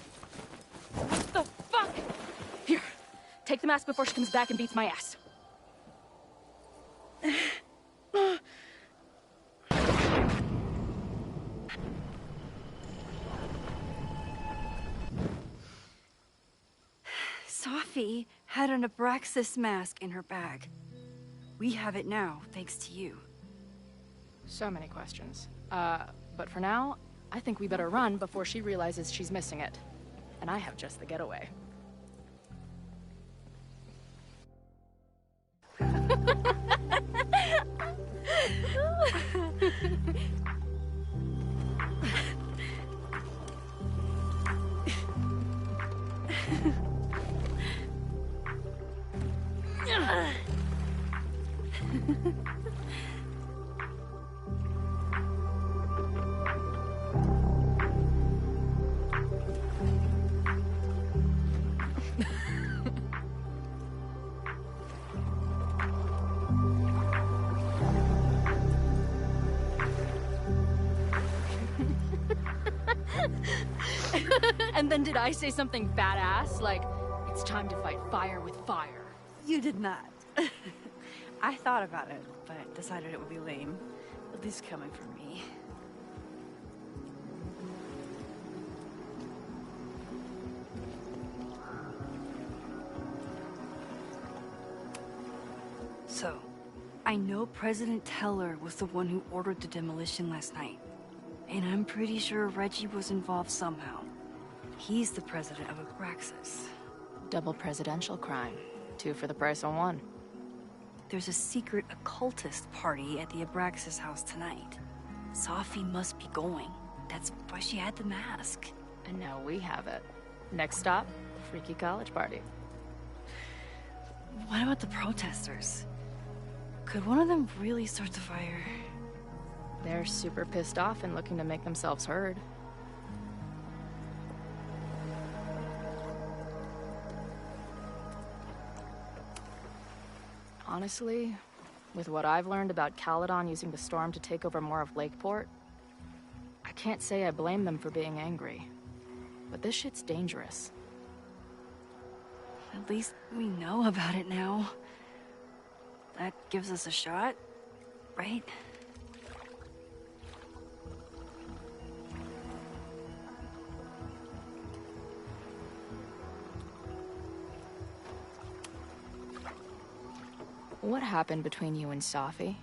What the fuck? Here, take the mask before she comes back and beats my ass. Sophie had an Abraxas mask in her bag. We have it now, thanks to you. So many questions. But for now, I think we better run before she realizes she's missing it. And I have just the getaway. And then did I say something badass, like, it's time to fight fire with fire? You did not. I thought about it, but decided it would be lame. At least coming from me. So, I know President Teller was the one who ordered the demolition last night. And I'm pretty sure Reggie was involved somehow. He's the president of Abraxas. Double presidential crime. 2 for the price of 1. There's a secret occultist party at the Abraxas house tonight. Sophie must be going. That's why she had the mask. And now we have it. Next stop, freaky college party. What about the protesters? Could one of them really start the fire? They're super pissed off and looking to make themselves heard. Honestly, with what I've learned about Caledon using the storm to take over more of Lakeport, I can't say I blame them for being angry. But this shit's dangerous. At least we know about it now. That gives us a shot, right? What happened between you and Sophie?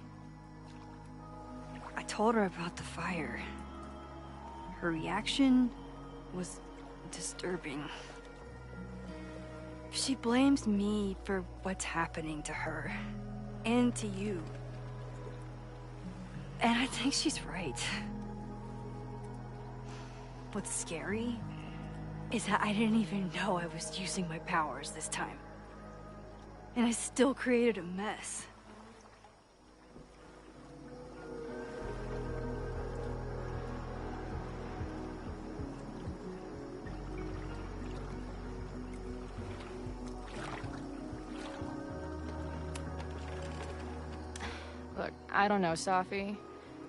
I told her about the fire. Her reaction was disturbing. She blames me for what's happening to her. And to you. And I think she's right. What's scary is that I didn't even know I was using my powers this time. And I still created a mess. Look, I don't know Sophie,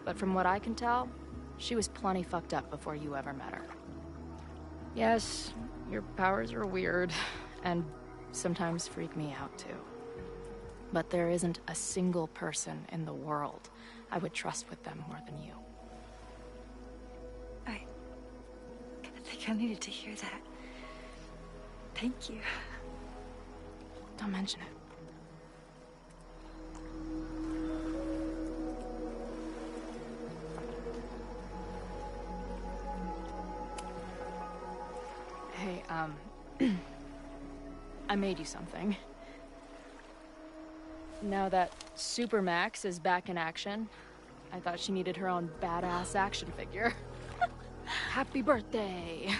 but from what I can tell, she was plenty fucked up before you ever met her. Yes, your powers are weird, and sometimes freak me out too. But there isn't a single person in the world I would trust with them more than you. I think I needed to hear that. Thank you. Don't mention it. Hey, I made you something. Now that Supermax is back in action, I thought she needed her own badass action figure. Happy birthday!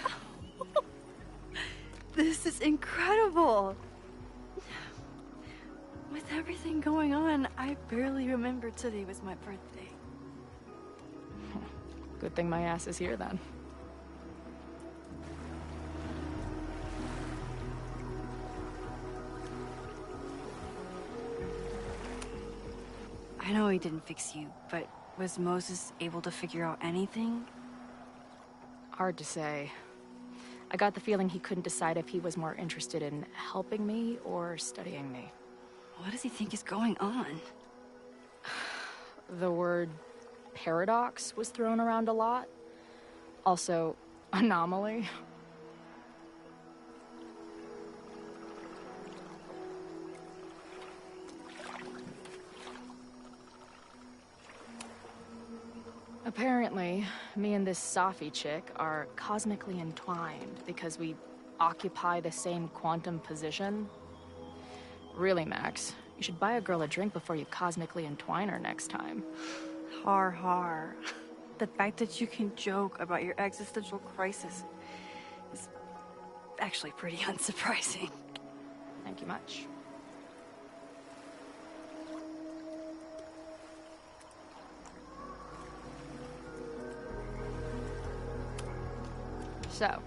This is incredible! With everything going on, I barely remember today was my birthday. Good thing my ass is here then. I know he didn't fix you, but was Moses able to figure out anything? Hard to say. I got the feeling he couldn't decide if he was more interested in helping me or studying me. What does he think is going on? The word paradox was thrown around a lot. Also, anomaly. Apparently, me and this Sophie chick are cosmically entwined because we occupy the same quantum position. Really, Max, you should buy a girl a drink before you cosmically entwine her next time. Har har. The fact that you can joke about your existential crisis is actually pretty unsurprising. Thank you much. So,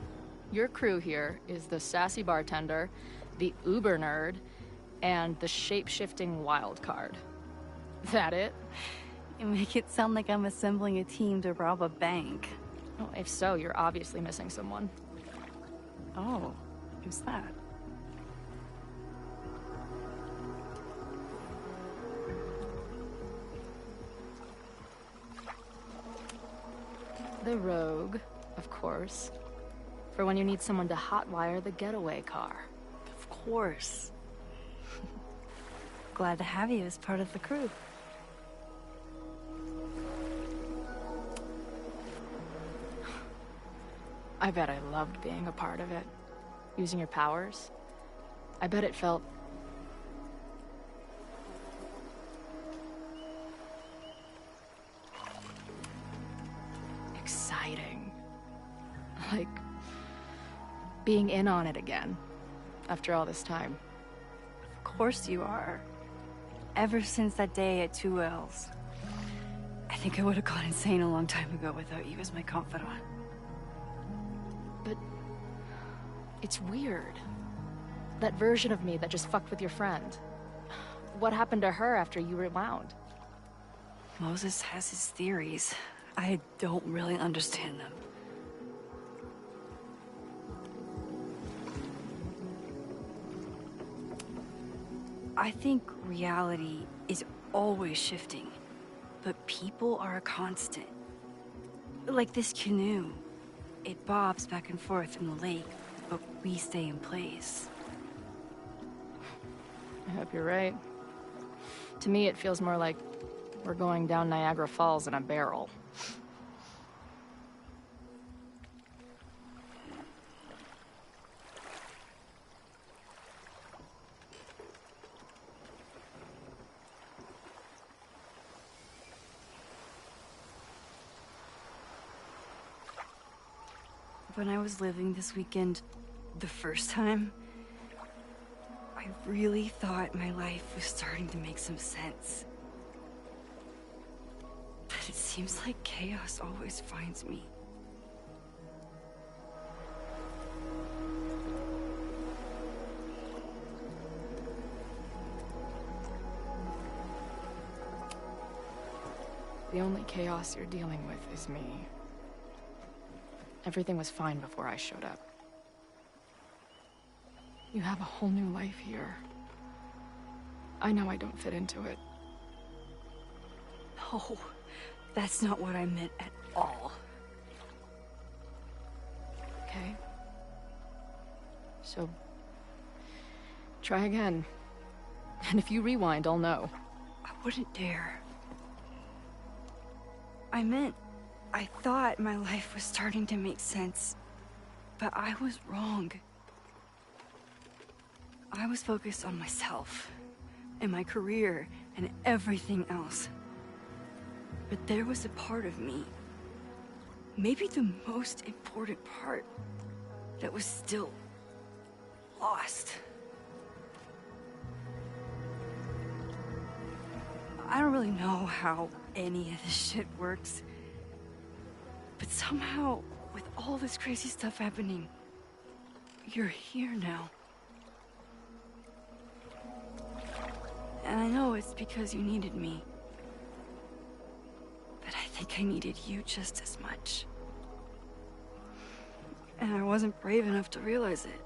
your crew here is the sassy bartender, the uber nerd, and the shape-shifting wild card. That it? You make it sound like I'm assembling a team to rob a bank. Well, if so, you're obviously missing someone. Oh, who's that? The Rogue, of course. For when you need someone to hotwire the getaway car. Of course. Glad to have you as part of the crew. I bet I loved being a part of it. Using your powers. I bet it felt... exciting. Like... being in on it again. After all this time. Of course you are. Ever since that day at 2L's. I think I would have gone insane a long time ago without you as my confidant. But... it's weird. That version of me that just fucked with your friend. What happened to her after you rewound? Moses has his theories. I don't really understand them. I think reality is always shifting, but people are a constant. Like this canoe. It bobs back and forth in the lake, but we stay in place. I hope you're right. To me, it feels more like we're going down Niagara Falls in a barrel. When I was living this weekend, the first time, I really thought my life was starting to make some sense. But it seems like chaos always finds me. The only chaos you're dealing with is me. Everything was fine before I showed up. You have a whole new life here. I know I don't fit into it. No, that's not what I meant at all. Okay. So, try again. And if you rewind, I'll know. I wouldn't dare. I meant, I thought my life was starting to make sense, but I was wrong. I was focused on myself, and my career, and everything else. But there was a part of me, maybe the most important part, that was still lost. I don't really know how any of this shit works, but somehow, with all this crazy stuff happening, you're here now. And I know it's because you needed me. But I think I needed you just as much. And I wasn't brave enough to realize it.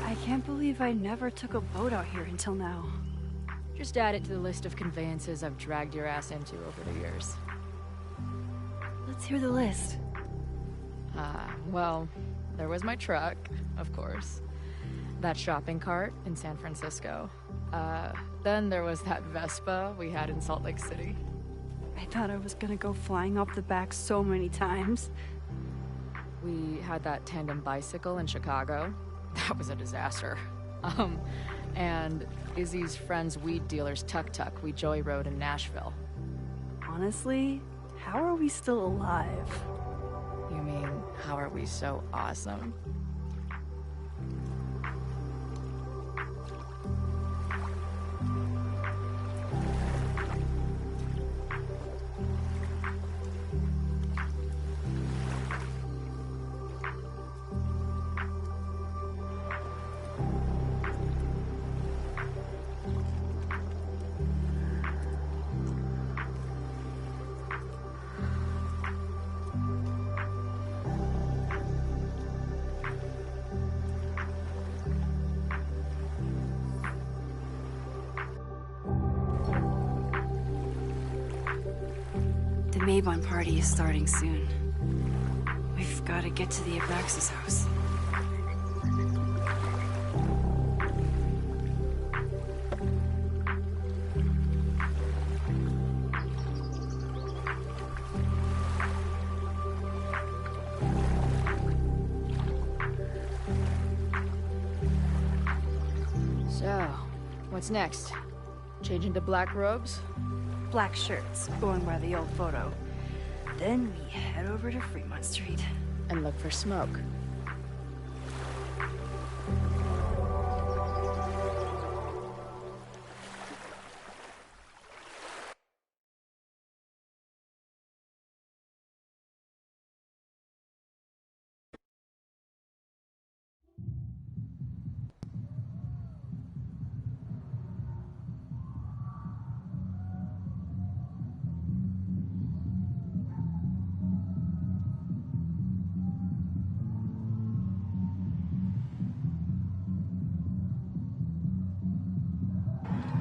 I can't believe I never took a boat out here until now. Just add it to the list of conveyances I've dragged your ass into over the years. Let's hear the list. Well, there was my truck, of course. That shopping cart in San Francisco. Then there was that Vespa we had in Salt Lake City. I thought I was gonna go flying off the back so many times. We had that tandem bicycle in Chicago. That was a disaster. And Izzy's friend's weed dealer's tuk-tuk we joy rode in Nashville. Honestly, how are we still alive? You mean, how are we so awesome? The Maybon party is starting soon. We've got to get to the Abraxas house. So, what's next? Change into black robes? Black shirts, going by the old photo. Then we head over to Fremont Street. And look for smoke.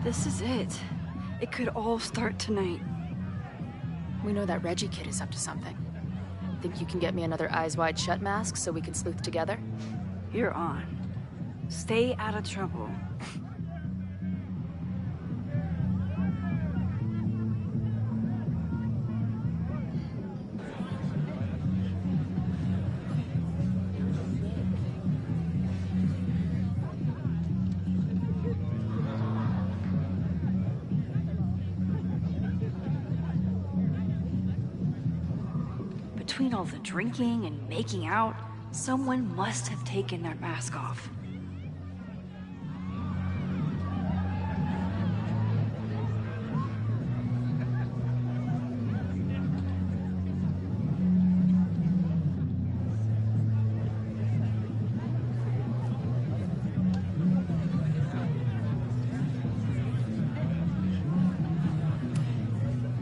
This is it. It could all start tonight. We know that Reggie kid is up to something. Think you can get me another Eyes Wide Shut mask so we can sleuth together? You're on. Stay out of trouble. Between all the drinking and making out, someone must have taken their mask off.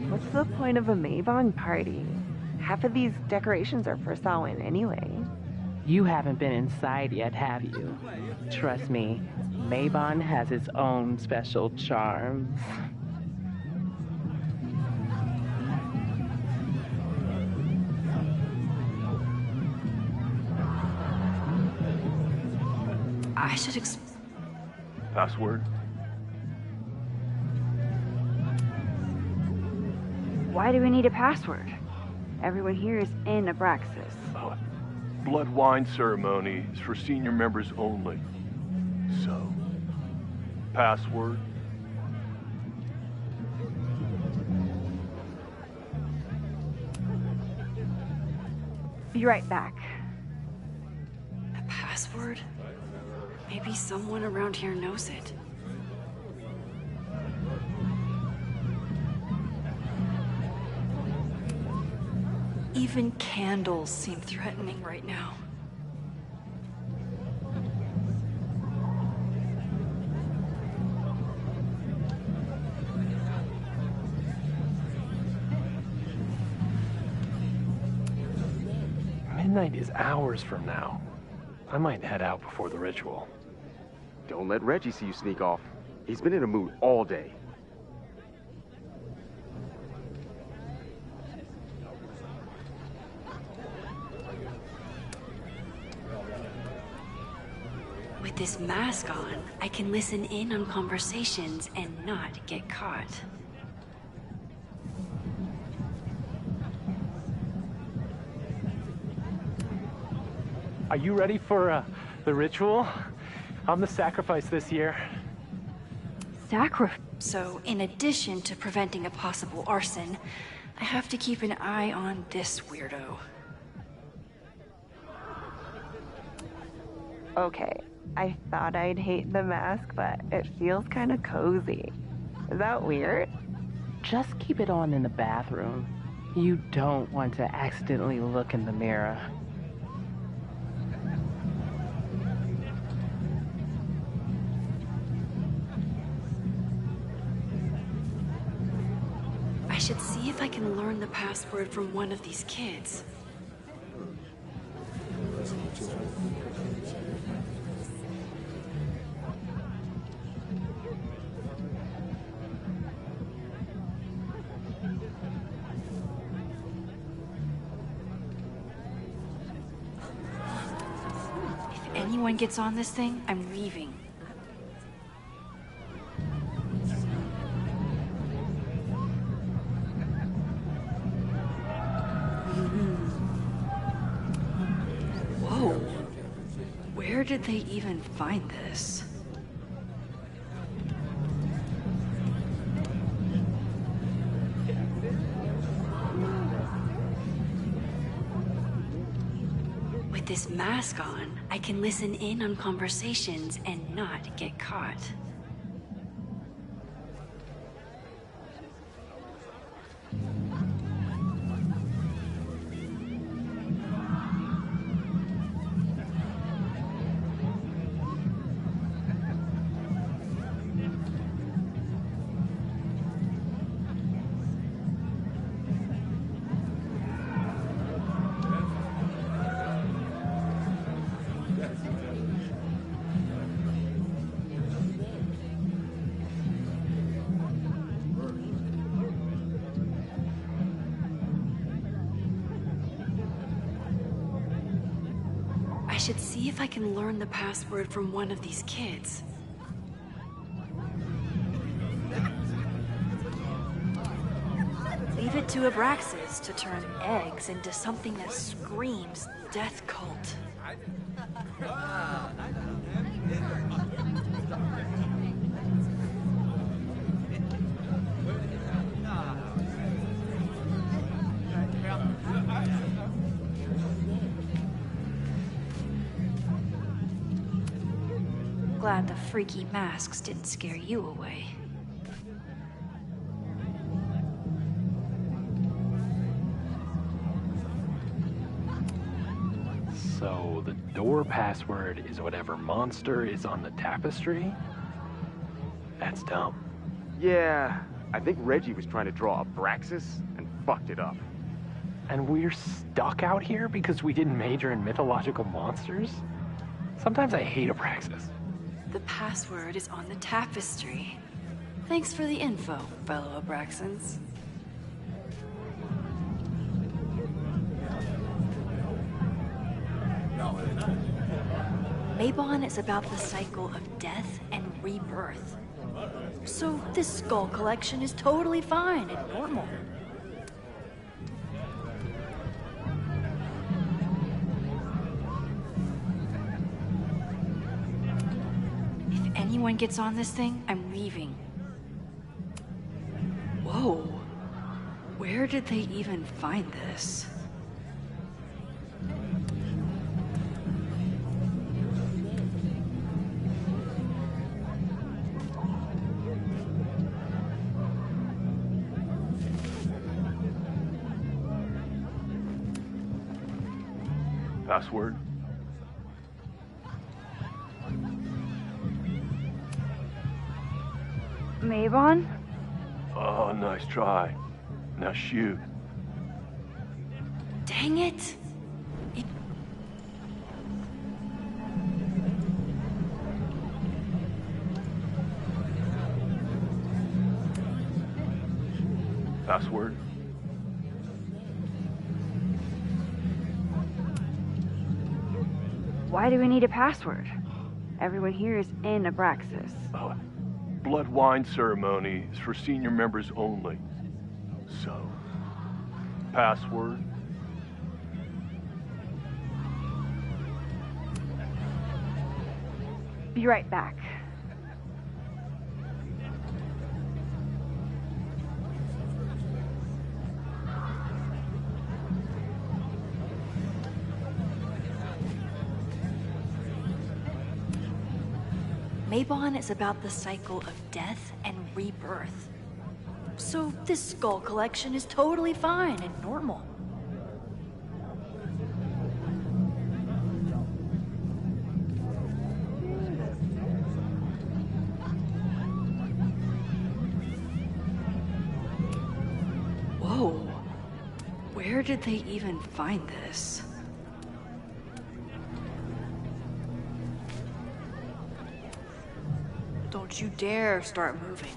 What's the point of a Maybon party? Half of these decorations are for Samhain anyway. You haven't been inside yet, have you? Trust me, Maybon has its own special charms. I should Password? Why do we need a password? Everyone here is in Abraxas. Blood wine ceremony is for senior members only. So, password? Be right back. A password? Maybe someone around here knows it. Even candles seem threatening right now. Midnight is hours from now. I might head out before the ritual. Don't let Reggie see you sneak off. He's been in a mood all day. With this mask on, I can listen in on conversations and not get caught. Are you ready for the ritual? I'm the sacrifice this year. So, in addition to preventing a possible arson, I have to keep an eye on this weirdo. Okay, I thought I'd hate the mask, but it feels kind of cozy. Is that weird? Just keep it on in the bathroom. You don't want to accidentally look in the mirror. I should see if I can learn the password from one of these kids. If anyone gets on this thing, I'm leaving. Whoa. Where did they even find this? With this mask on, I can listen in on conversations and not get caught. I should see if I can learn the password from one of these kids. Leave it to Abraxas to turn eggs into something that screams death cult. Glad the freaky masks didn't scare you away. So the door password is whatever monster is on the tapestry? That's dumb. Yeah, I think Reggie was trying to draw Abraxas and fucked it up. And we're stuck out here because we didn't major in mythological monsters? Sometimes I hate Abraxas. The password is on the tapestry. Thanks for the info, fellow Abraxans. Mabon is about the cycle of death and rebirth. So this skull collection is totally fine and normal. If anyone gets on this thing, I'm leaving. Whoa. Where did they even find this? Password? Mabon? Oh, nice try. Now shoot. Dang it! Password? Why do we need a password? Everyone here is in Abraxas. Blood wine ceremony is for senior members only. So, password? Be right back. Mabon is about the cycle of death and rebirth. So this skull collection is totally fine and normal. Whoa. Where did they even find this? Don't you dare start moving.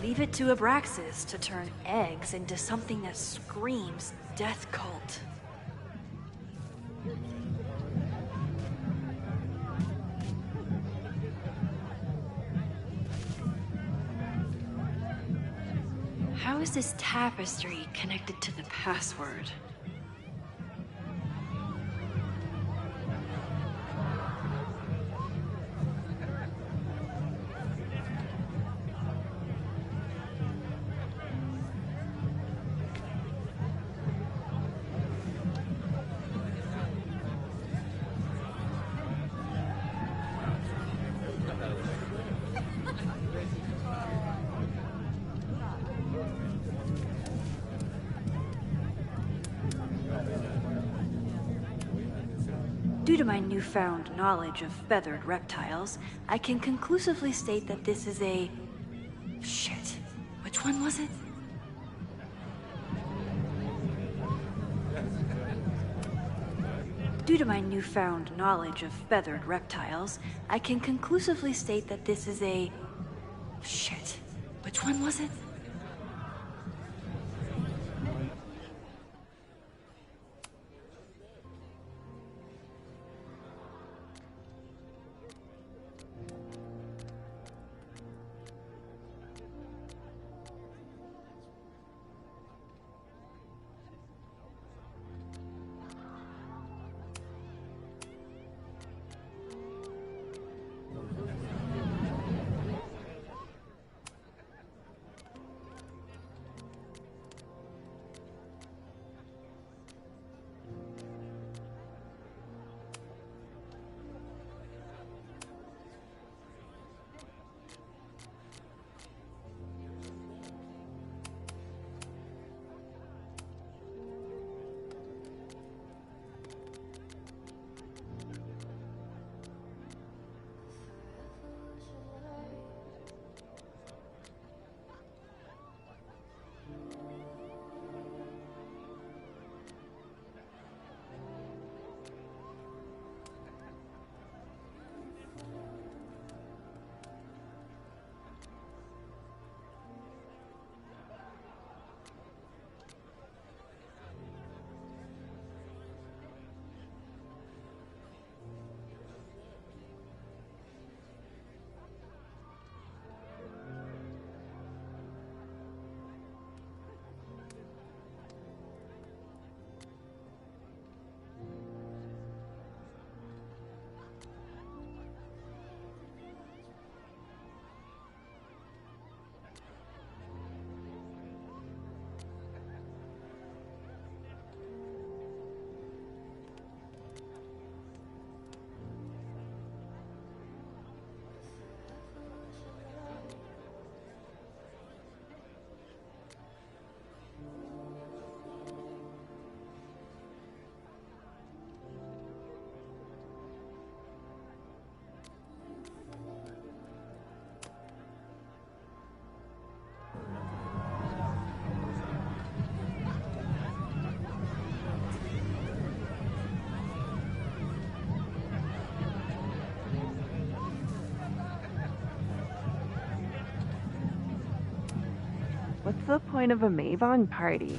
Leave it to Abraxas to turn eggs into something that screams death cult. How is this tapestry connected to the password? Due to my newfound knowledge of feathered reptiles, I can conclusively state that this is a... Shit. Which one was it? Due to my newfound knowledge of feathered reptiles, I can conclusively state that this is a... Shit. Which one was it? What's the point of a Mabon party?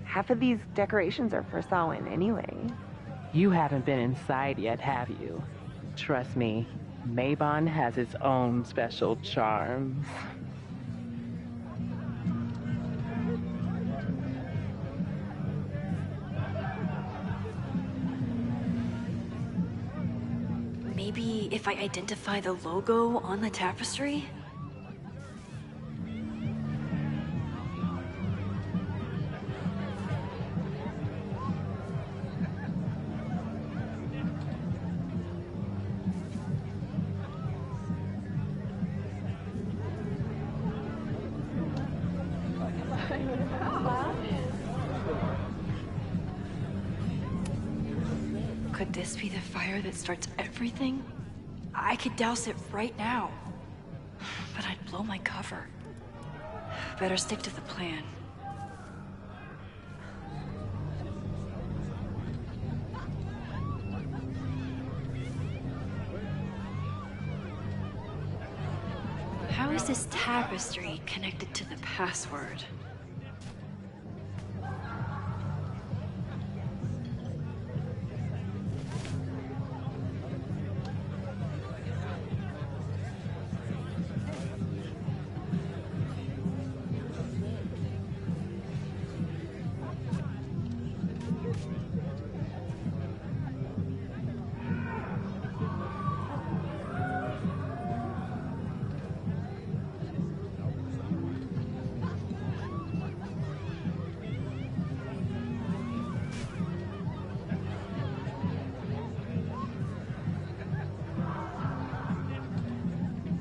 Half of these decorations are for Samhain anyway. You haven't been inside yet, have you? Trust me, Mabon has its own special charms. Maybe if I identify the logo on the tapestry? Could this be the fire that starts everything? I could douse it right now. But I'd blow my cover. Better stick to the plan. How is this tapestry connected to the password?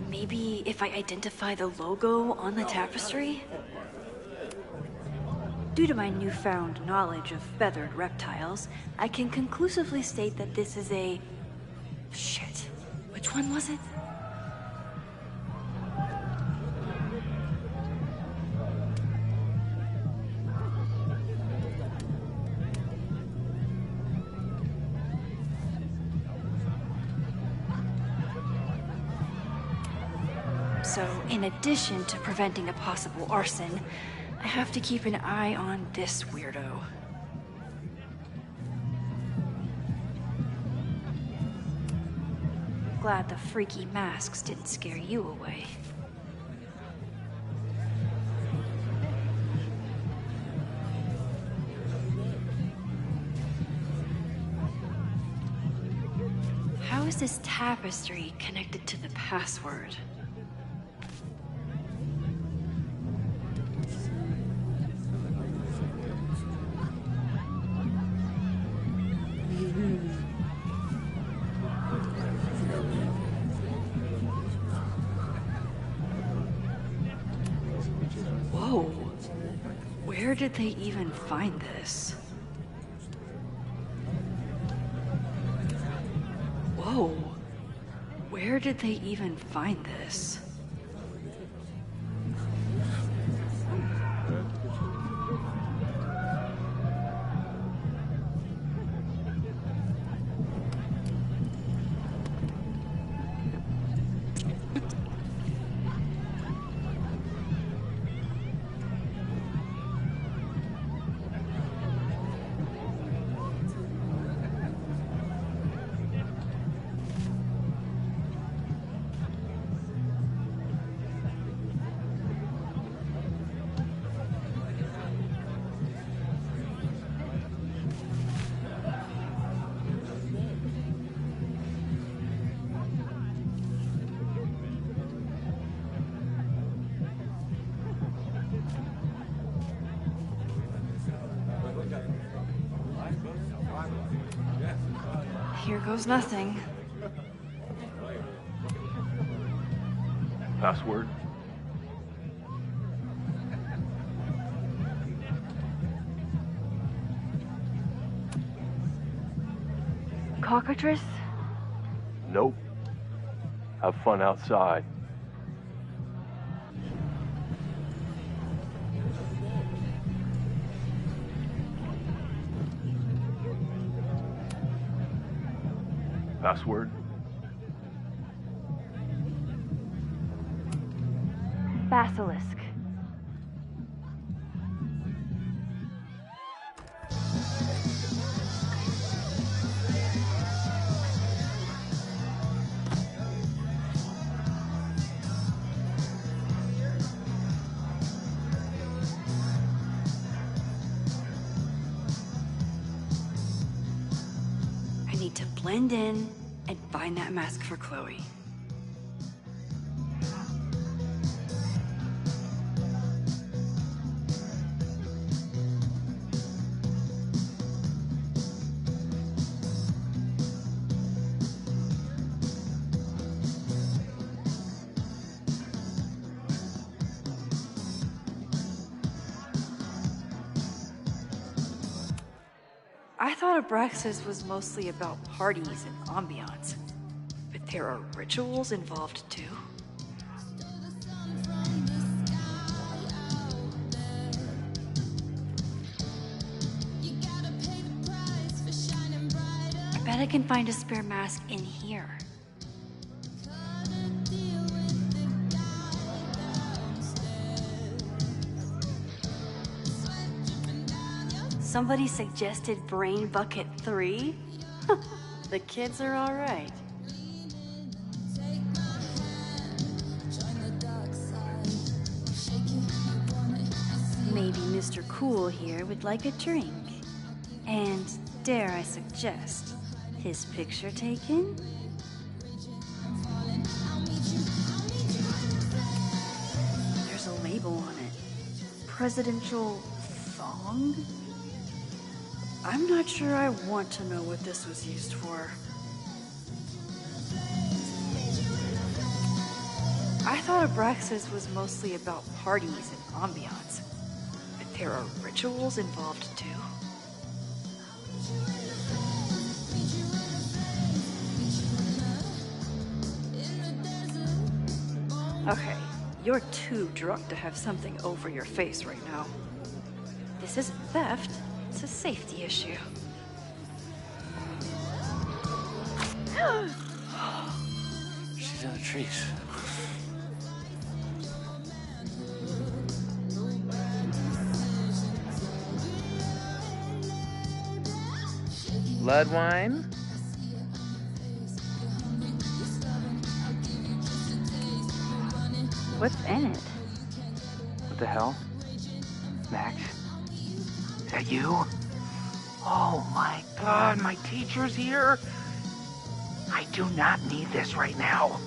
Maybe if I identify the logo on the tapestry? Due to my newfound knowledge of feathered reptiles, I can conclusively state that this is a... Shit. Which one was it? So, in addition to preventing a possible arson, I have to keep an eye on this weirdo. Glad the freaky masks didn't scare you away. How is this tapestry connected to the password? Whoa. Where did they even find this? Whoa. Where did they even find this? Here goes nothing. Password? Cockatrice? Nope. Have fun outside. Password? Basilisk. I need to blend in, and find that mask for Chloe. I thought Abraxas was mostly about parties and ambiance, but there are rituals involved too. I bet I can find a spare mask in here. Somebody suggested Brain Bucket 3? The kids are all right. Maybe Mr. Cool here would like a drink. And dare I suggest, his picture taken? There's a label on it. Presidential thong? I'm not sure I want to know what this was used for. I thought Abraxas was mostly about parties and ambiance, but there are rituals involved too. Okay, you're too drunk to have something over your face right now. This isn't theft. It's a safety issue. She's in the trees. Blood wine? What's in it? What the hell? Max? Is that you? Oh my god, my teacher's here? I do not need this right now.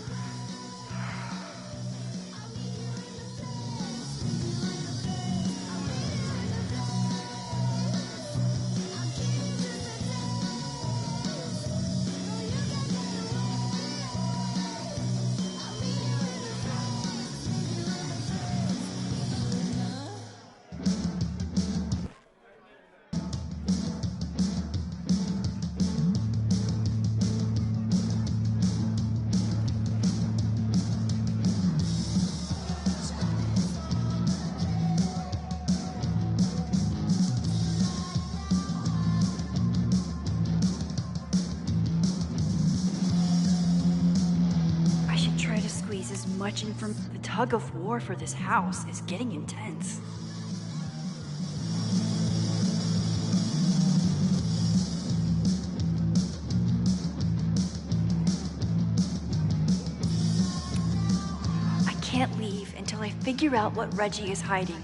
From the tug of war for this house is getting intense. I can't leave until I figure out what Reggie is hiding.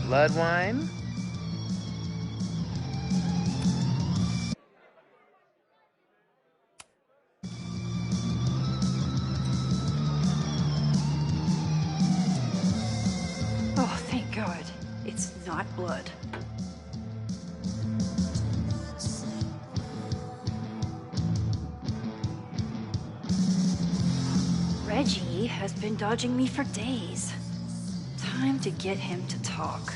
Blood wine? Oh, thank God. It's not blood. Reggie has been dodging me for days. Time to get him to talk.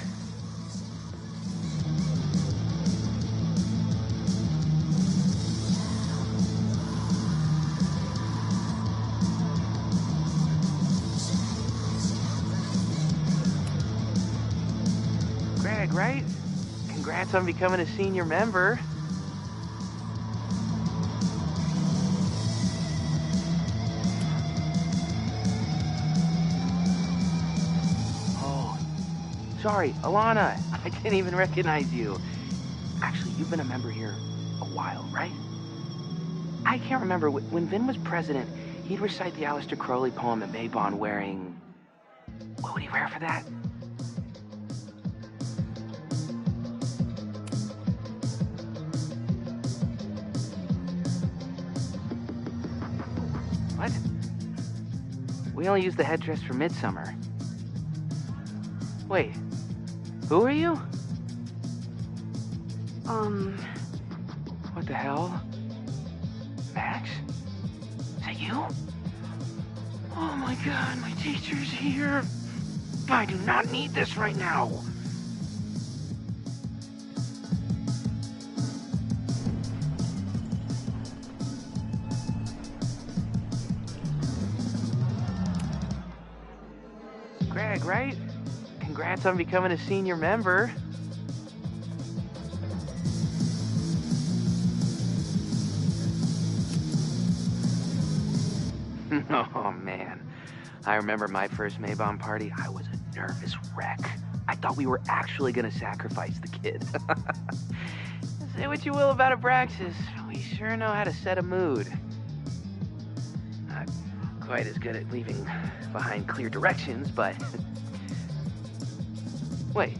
right? Congrats on becoming a senior member. Oh, sorry, Alana. I didn't even recognize you. Actually, you've been a member here a while, right? I can't remember. When Vin was president, he'd recite the Aleister Crowley poem at Maybon wearing... What would he wear for that? What? We only use the headdress for midsummer. Wait, who are you? What the hell? Max? Is that you? Oh my god, my teacher's here. I do not need this right now. Greg, right? Congrats on becoming a senior member. Oh, man. I remember my first Maybon party. I was a nervous wreck. I thought we were actually gonna sacrifice the kid. Say what you will about Abraxas, we sure know how to set a mood. Not quite as good at leaving behind clear directions, but... Wait.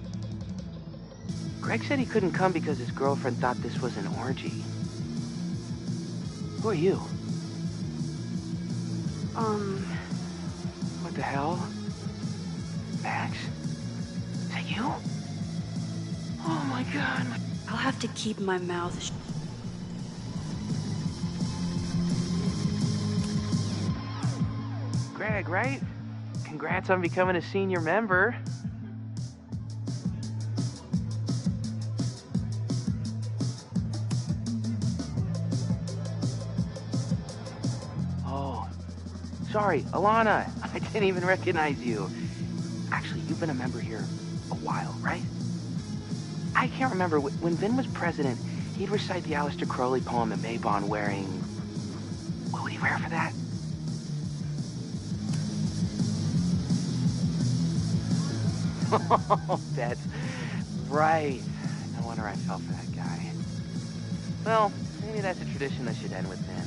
Greg said he couldn't come because his girlfriend thought this was an orgy. Who are you? What the hell? Max? Is that you? Oh my god. I'll have to keep my mouth shut. Greg, right? Congrats on becoming a senior member. Sorry, Alana. I didn't even recognize you. Actually, you've been a member here a while, right? I can't remember. When Vin was president, he'd recite the Aleister Crowley poem at Maybon wearing... What would he wear for that? Oh, that's right. No wonder I fell for that guy. Well, maybe that's a tradition that should end with Vin.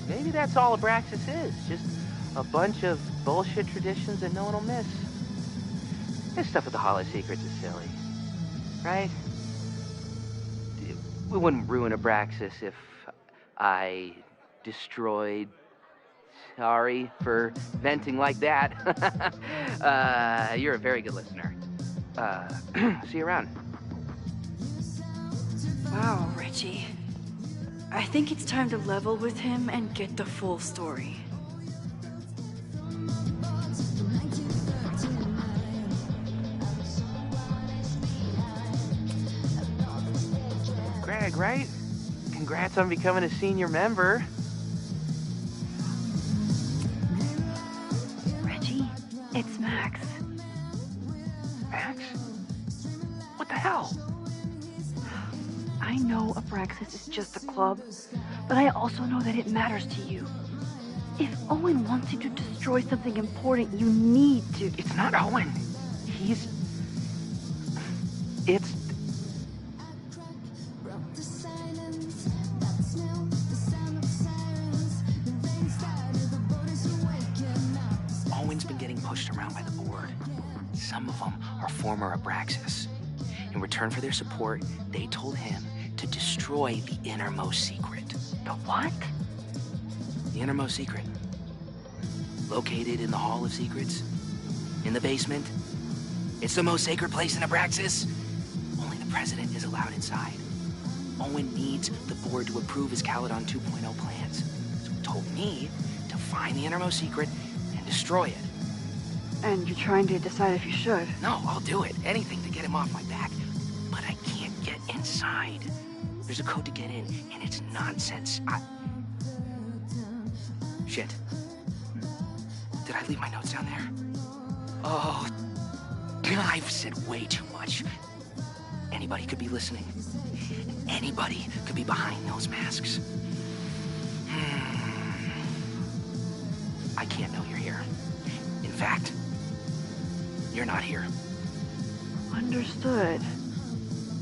Maybe that's all Abraxas is. Just a bunch of bullshit traditions that no one will miss. This stuff with the Hollow Secrets is silly. Right? We wouldn't ruin Abraxas if I destroyed... Sorry for venting like that. You're a very good listener. See you around. Wow, Reggie. I think it's time to level with him and get the full story. Greg, right? Congrats on becoming a senior member. Reggie, it's Max. Max? What the hell? I know Abraxas is just a club, but I also know that it matters to you. If Owen wants you to destroy something important, you need to... It's not Owen. It's... Owen's been getting pushed around by the board. Some of them are former Abraxas. In return for their support, they told him to destroy the innermost secret. The what? The innermost secret. Located in the Hall of Secrets. In the basement. It's the most sacred place in Abraxas. Only the president is allowed inside. Owen needs the board to approve his Caledon 2.0 plans. So he told me to find the innermost secret and destroy it. And you're trying to decide if you should? No, I'll do it. Anything to get him off my back. But I can't get inside. There's a code to get in, and it's nonsense. Shit. Did I leave my notes down there? Oh. I've said way too much. Anybody could be listening. Anybody could be behind those masks. I can't know you're here. In fact, you're not here. Understood.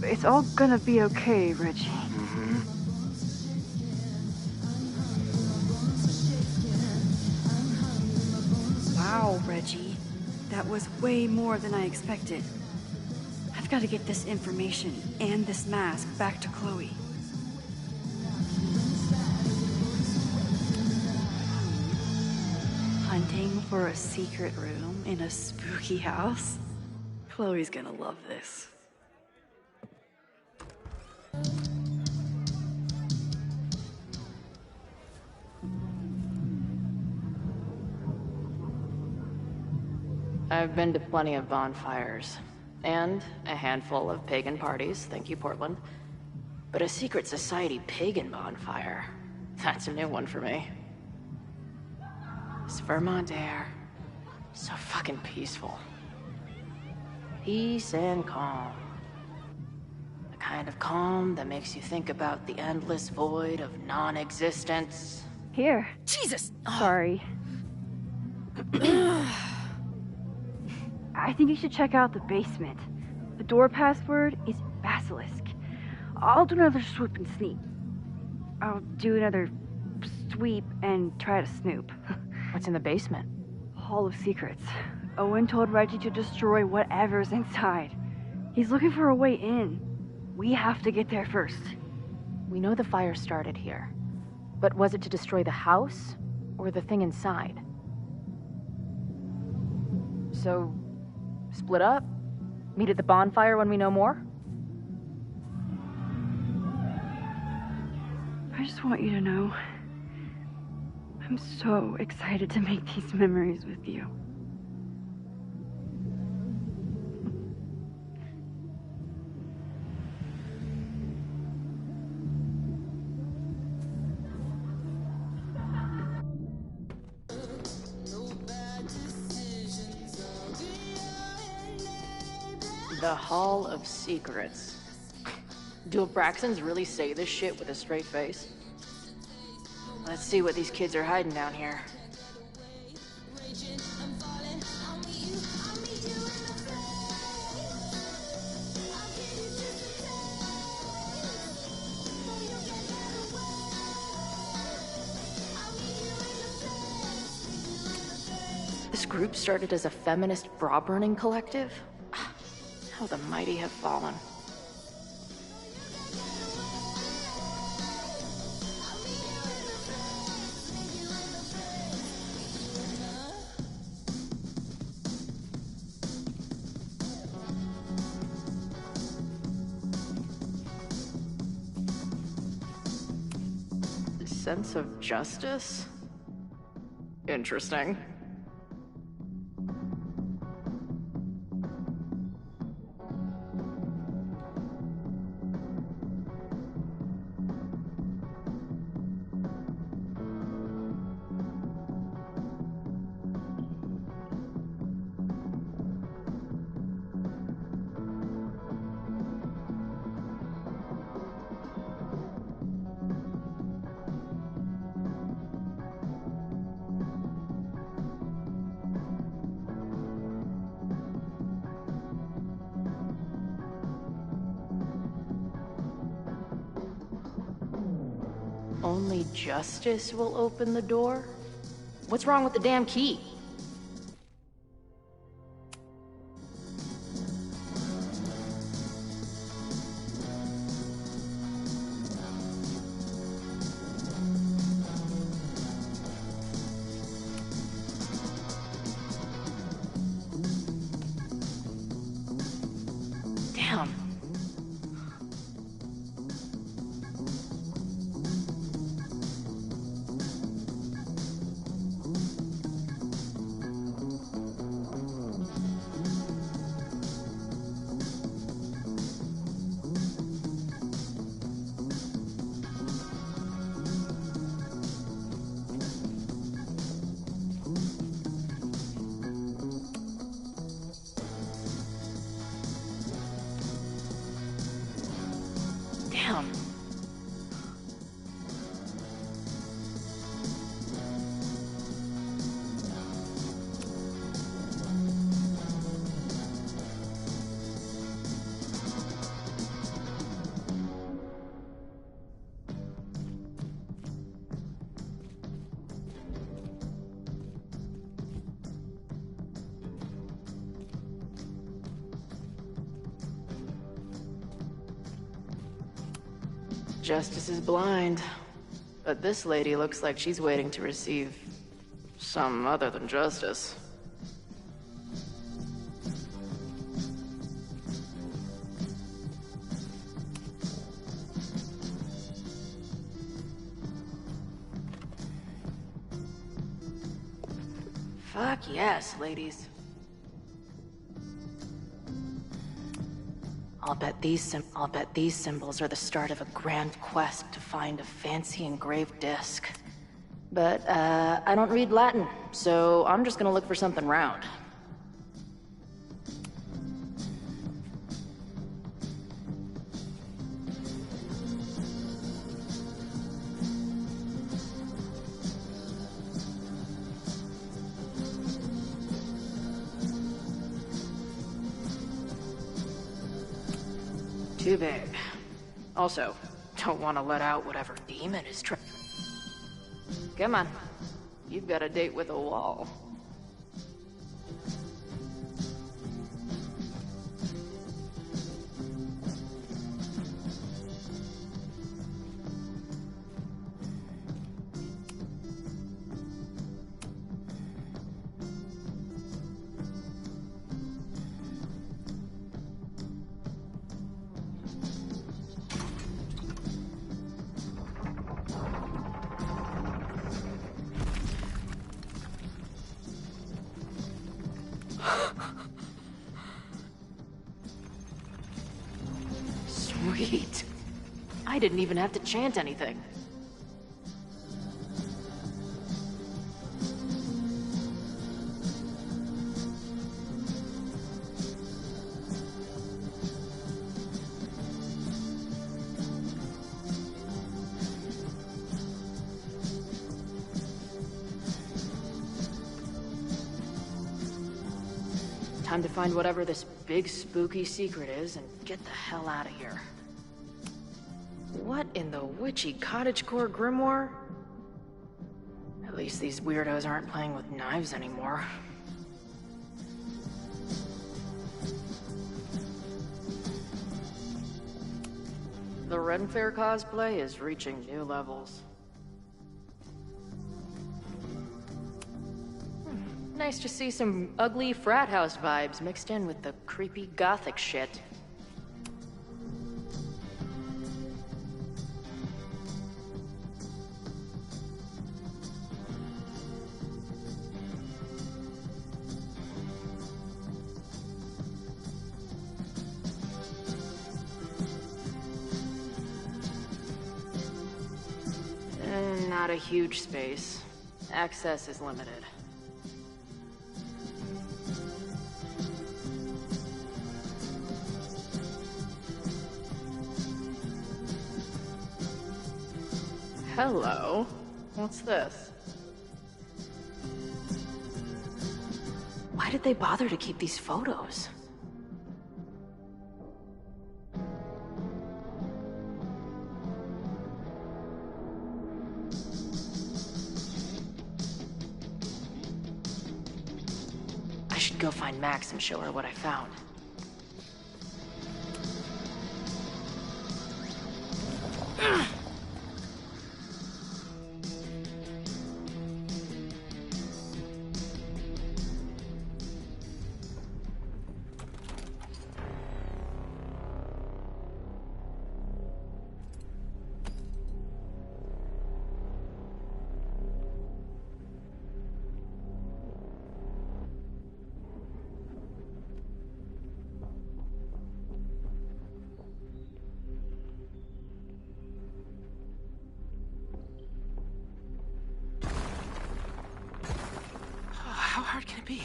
It's all gonna be okay, Reggie. Wow, Reggie. That was way more than I expected. I've got to get this information and this mask back to Chloe. Hunting for a secret room in a spooky house? Chloe's gonna love this. I've been to plenty of bonfires, and a handful of pagan parties, thank you, Portland. But a secret society pagan bonfire, that's a new one for me. This Vermont air, so fucking peaceful. Peace and calm. The kind of calm that makes you think about the endless void of non-existence. Here. Jesus! Sorry. I think you should check out the basement. The door password is Basilisk. I'll do another swoop and sneak. I'll do another sweep and try to snoop. What's in the basement? Hall of Secrets. Owen told Reggie to destroy whatever's inside. He's looking for a way in. We have to get there first. We know the fire started here. But was it to destroy the house or the thing inside? So, split up? Meet at the bonfire when we know more? I just want you to know, I'm so excited to make these memories with you. The Hall of Secrets. Do Abraxans really say this shit with a straight face? Let's see what these kids are hiding down here. This group started as a feminist bra-burning collective? How the mighty have fallen. Sense of justice? Interesting. Only justice will open the door? What's wrong with the damn key? Damn. Justice is blind. But this lady looks like she's waiting to receive some other than justice. Fuck yes, ladies. I'll bet these symbols are the start of a grand quest to find a fancy engraved disc. But, I don't read Latin, so I'm just gonna look for something round. Too big. Also, don't want to let out whatever demon is trying. Come on. You've got a date with a wall. Sweet. I didn't even have to chant anything. Time to find whatever this big spooky secret is and get the hell out of here. What in the witchy cottagecore grimoire? At least these weirdos aren't playing with knives anymore. The Ren Fair cosplay is reaching new levels. Nice to see some ugly frat house vibes mixed in with the creepy gothic shit. Not a huge space. Access is limited. Hello. What's this? Why did they bother to keep these photos? I should go find Max and show her what I found. How hard can it be?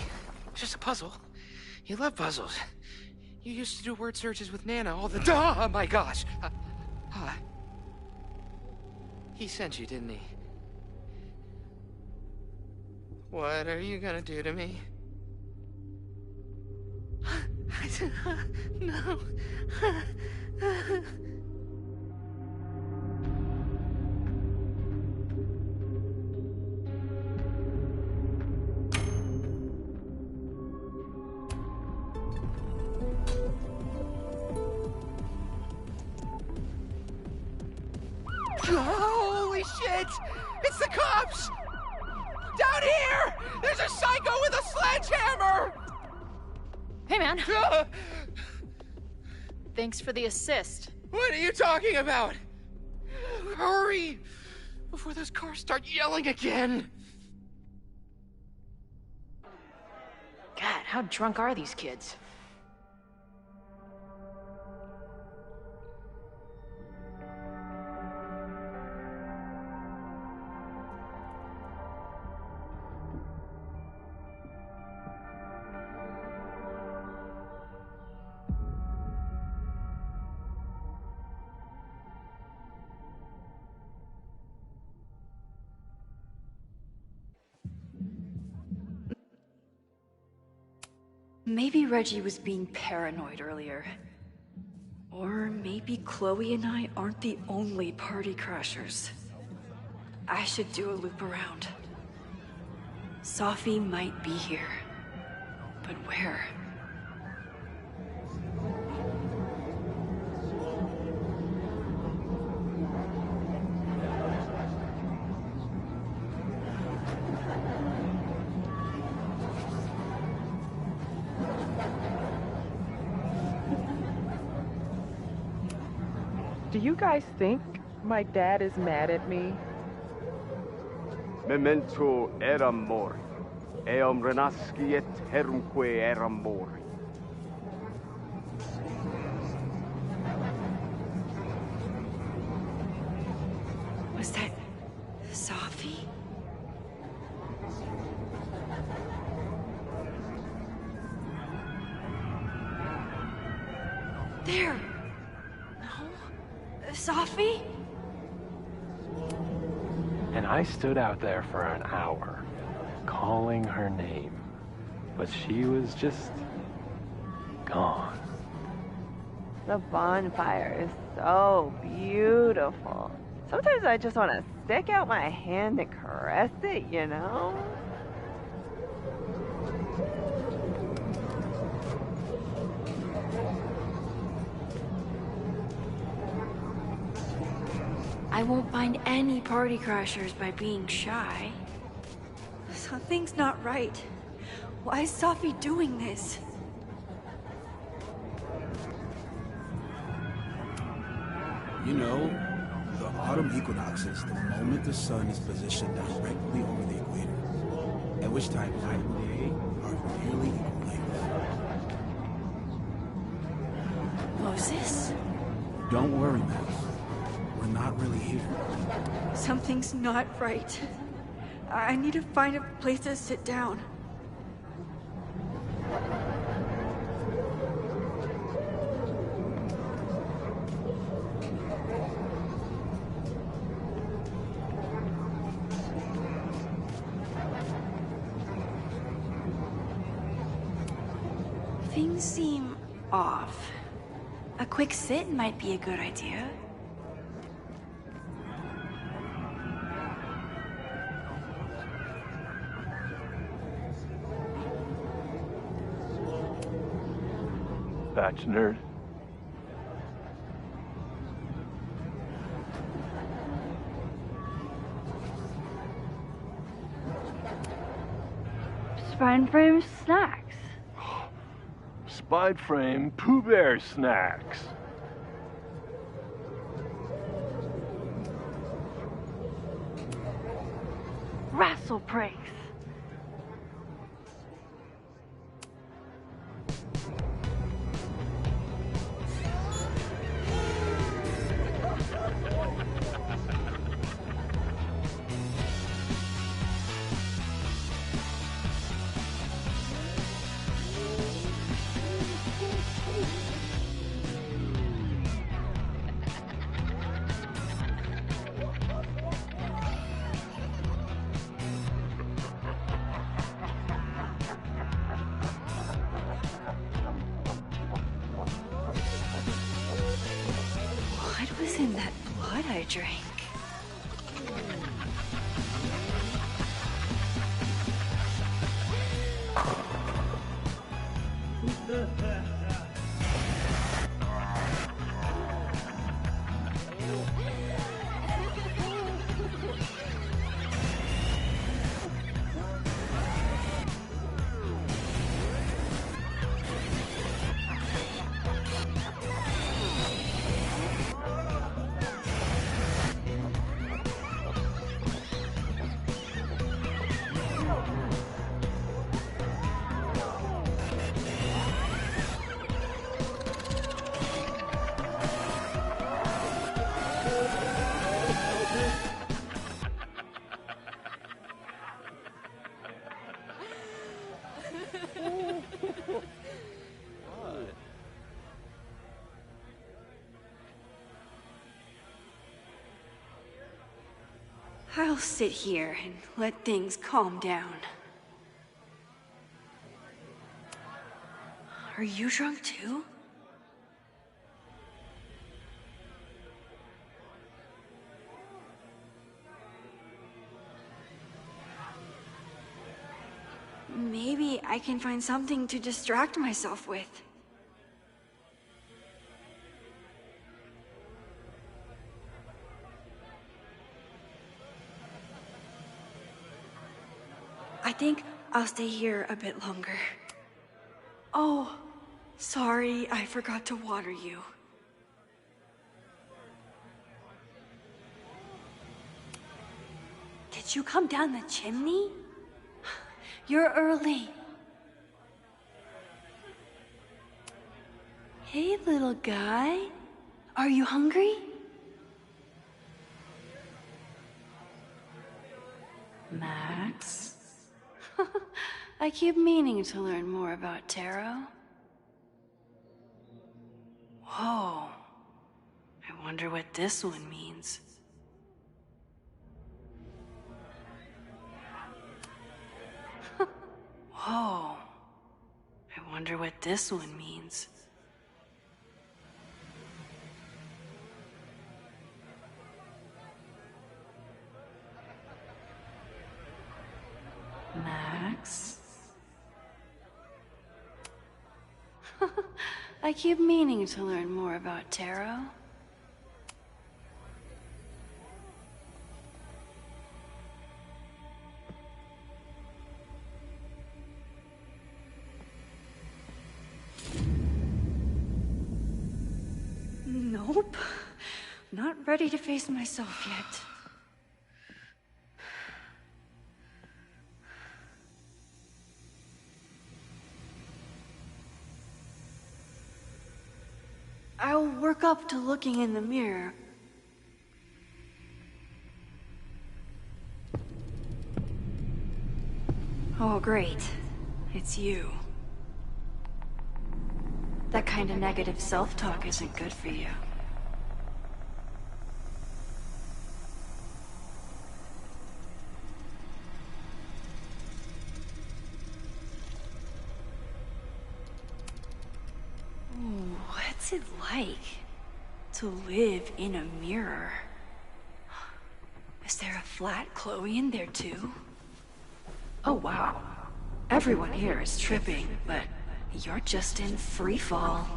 It's just a puzzle. You love puzzles. You used to do word searches with Nana all the time. Oh my gosh. He sent you, didn't he? What are you gonna do to me? No. Holy shit! It's the cops! Down here! There's a psycho with a sledgehammer! Hey, man. Thanks for the assist. What are you talking about? Hurry! Before those cars start yelling again! God, how drunk are these kids? Maybe Reggie was being paranoid earlier. Or maybe Chloe and I aren't the only party crashers. I should do a loop around. Sophie might be here. But where? Do you guys think my dad is mad at me? Memento eram mori. Eum renasciet herumque eram mori. Was that Sophie? There! Sophie? And I stood out there for an hour, calling her name. But she was just gone. The bonfire is so beautiful. Sometimes I just want to stick out my hand and caress it, you know? I won't find any party crashers by being shy. Something's not right. Why is Sophie doing this? You know, the autumn equinox is the moment the sun is positioned directly over the equator, at which time night and day are nearly equal length. Moses? Don't worry, Max. We're not really here. Something's not right. I need to find a place to sit down. Things seem off. A quick sit might be a good idea. Batch nerd. Spine frame snacks. Spide frame Pooh Bear snacks. Wrestle breaks. What was in that blood I drank? I'll sit here and let things calm down. Are you drunk too? Maybe I can find something to distract myself with. I think I'll stay here a bit longer. Oh, sorry, I forgot to water you. Did you come down the chimney? You're early. Hey, little guy. Are you hungry? Max? I keep meaning to learn more about tarot. Whoa. I wonder what this one means. Whoa. I wonder what this one means. Max? I keep meaning to learn more about tarot. Nope. Not ready to face myself yet. I'll work up to looking in the mirror. Oh, great. It's you. That kind of negative self-talk isn't good for you. Ooh, what's it like to live in a mirror? Is there a flat Chloe in there too? Oh wow. Everyone here is tripping, but you're just in free fall.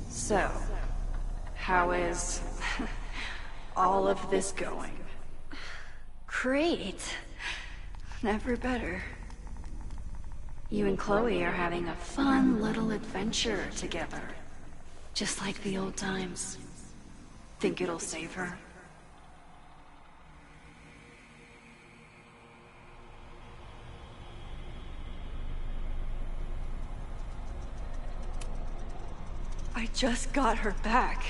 So, how is all of this going? Great. Never better. You and Chloe are having a fun little adventure together. Just like the old times. Think it'll save her? I just got her back.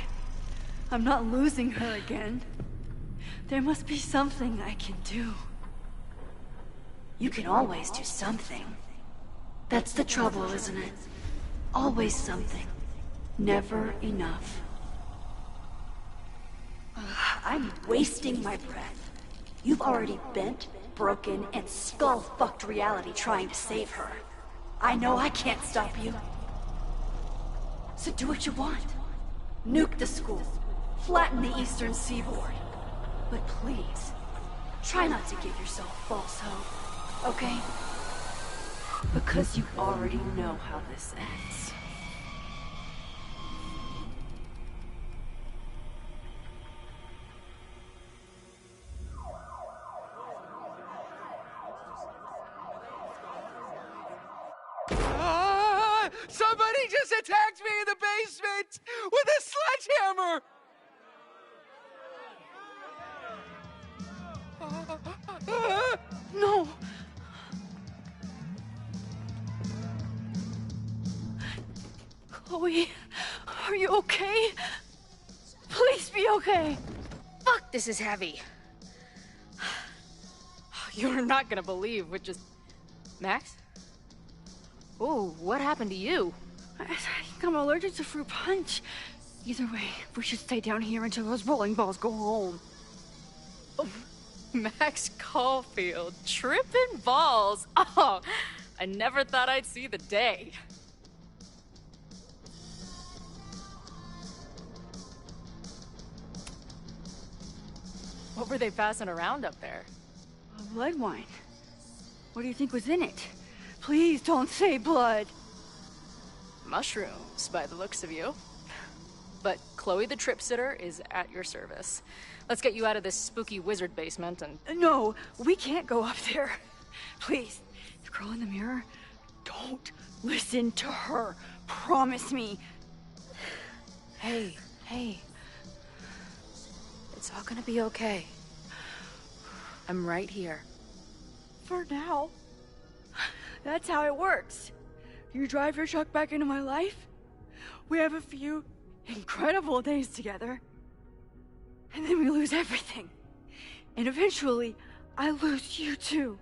I'm not losing her again. There must be something I can do. You can always do something. That's the trouble, isn't it? Always something. Never enough. I'm wasting my breath. You've already bent, broken, and skull-fucked reality trying to save her. I know I can't stop you. So do what you want. Nuke the school. Flatten the eastern seaboard. But please, try not to give yourself false hope, okay? Because you already know how this ends. Somebody just attacked me in the basement with a sledgehammer! No! Chloe, are you okay? Please be okay! Fuck, this is heavy. You're not gonna believe what just... Max? Oh, what happened to you? I think I'm allergic to fruit punch. Either way, we should stay down here until those bowling balls go home. Max Caulfield, tripping balls. Oh, I never thought I'd see the day. What were they passing around up there? Blood wine. What do you think was in it? Please don't say blood. Mushrooms, by the looks of you. But Chloe the Trip Sitter is at your service. Let's get you out of this spooky wizard basement and... No, we can't go up there. Please, the girl in the mirror, don't listen to her. Promise me. Hey. It's all gonna be okay. I'm right here. For now. That's how it works. You drive your truck back into my life. We have a few incredible days together. And then we lose everything. And eventually, I lose you too.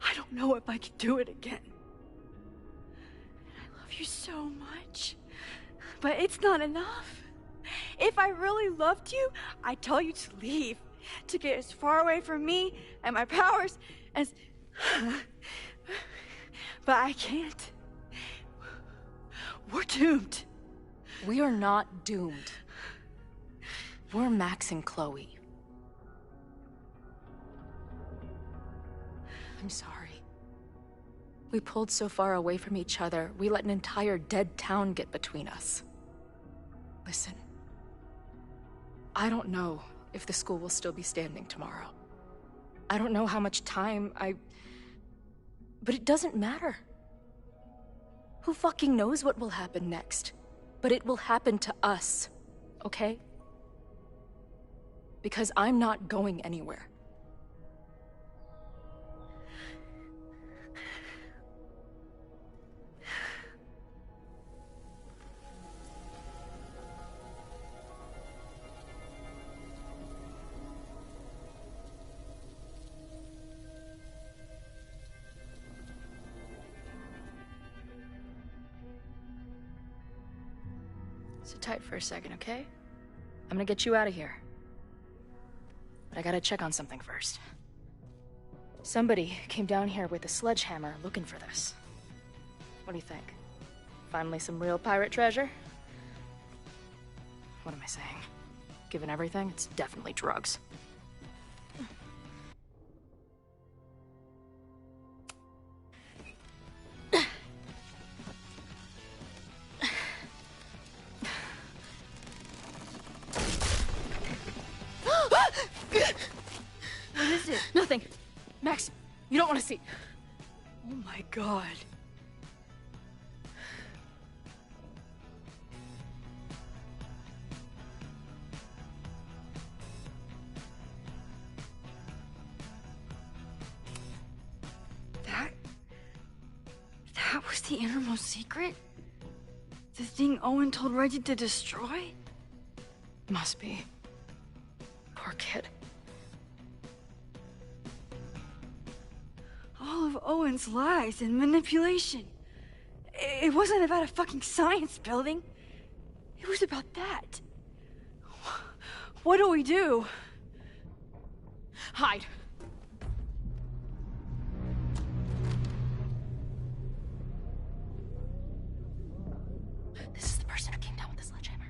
I don't know if I can do it again. I love you so much. But it's not enough. If I really loved you, I'd tell you to leave. To get as far away from me and my powers as... But I can't. We're doomed. We are not doomed. We're Max and Chloe. I'm sorry. We pulled so far away from each other, we let an entire dead town get between us. Listen. I don't know if the school will still be standing tomorrow. I don't know how much time But it doesn't matter. Who fucking knows what will happen next? But it will happen to us, okay? Because I'm not going anywhere. Sit tight for a second, okay? I'm gonna get you out of here. But I gotta check on something first. Somebody came down here with a sledgehammer looking for this. What do you think? Finally some real pirate treasure? What am I saying? Given everything, it's definitely drugs. What is it? Nothing. Max, you don't want to see. Oh my god. That was the innermost secret? The thing Owen told Reggie to destroy? Must be. Poor kid. All of Owen's lies and manipulation. It wasn't about a fucking science building. It was about that. What do we do? Hide. This is the person who came down with the sledgehammer.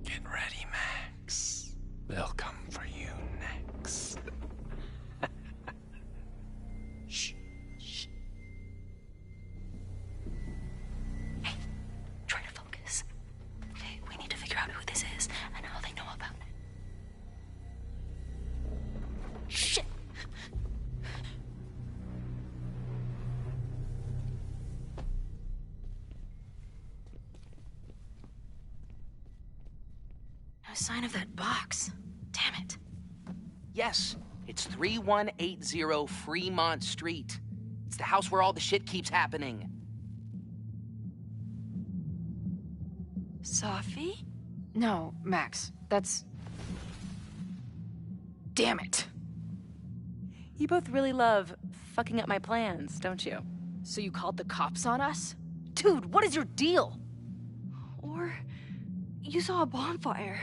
Get ready, Max. They'll come for you next. Shh. Shh. Hey, try to focus. Okay, we need to figure out who this is and how they know about it. Shit! No sign of that box. Damn it. Yes, it's 3180 Fremont Street. It's the house where all the shit keeps happening. Sophie? No, Max. That's... Damn it. You both really love fucking up my plans, don't you? So you called the cops on us? Dude, what is your deal? Or you saw a bonfire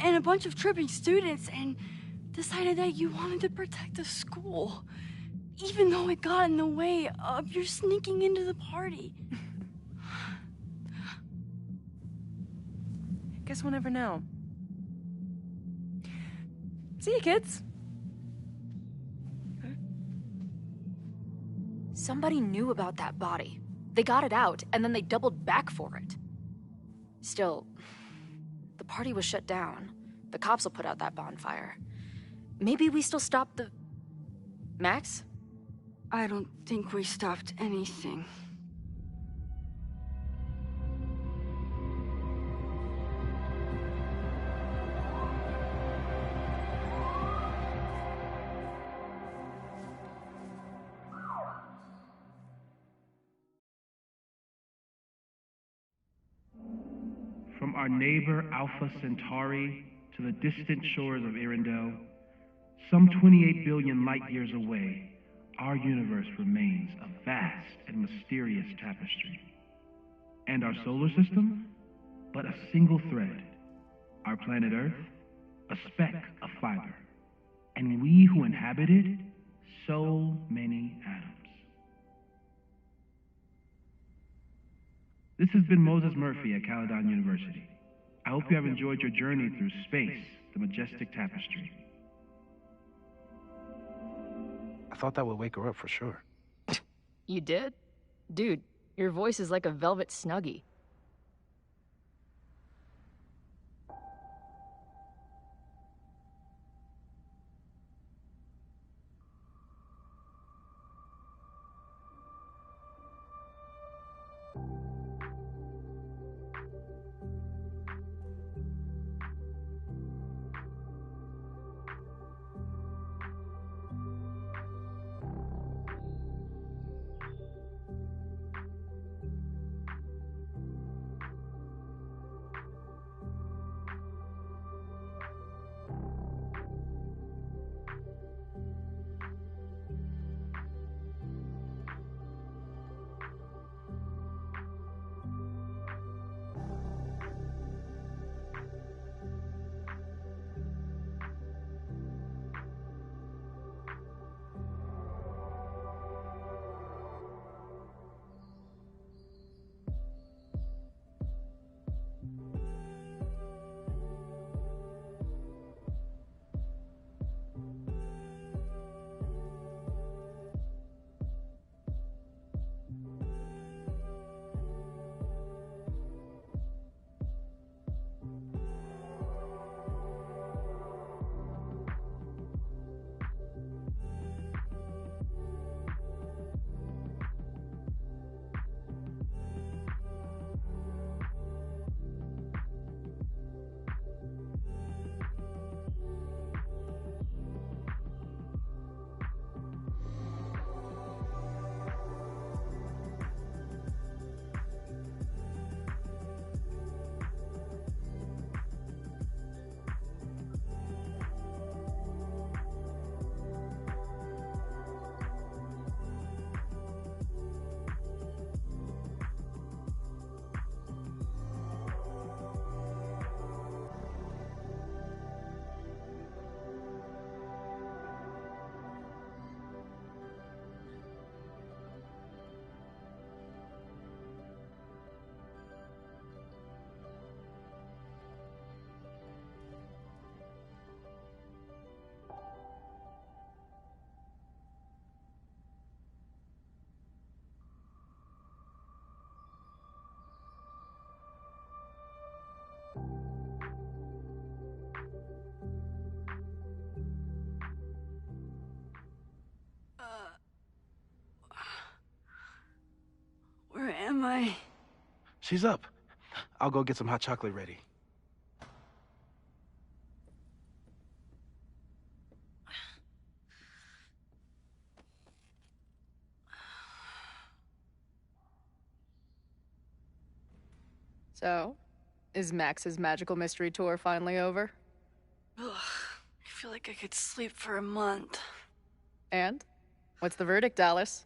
and a bunch of tripping students and decided that you wanted to protect the school, even though it got in the way of your sneaking into the party. Guess we'll never know. See you, kids. Somebody knew about that body. They got it out, and then they doubled back for it. Still, the party was shut down. The cops will put out that bonfire. Maybe we still stopped the... Max? I don't think we stopped anything. From our neighbor Alpha Centauri to the distant shores of Arendelle, some 28 billion light years away, our universe remains a vast and mysterious tapestry. And our solar system, but a single thread. Our planet Earth, a speck of fiber. And we who inhabit it, so many atoms. This has been Moses Murphy at Caledon University. I hope you have enjoyed your journey through space, the majestic tapestry. I thought that would wake her up for sure. You did? Dude, your voice is like a velvet snuggie. Where am I? She's up. I'll go get some hot chocolate ready. So, is Max's magical mystery tour finally over? Ugh, I feel like I could sleep for a month. And? What's the verdict, Alice?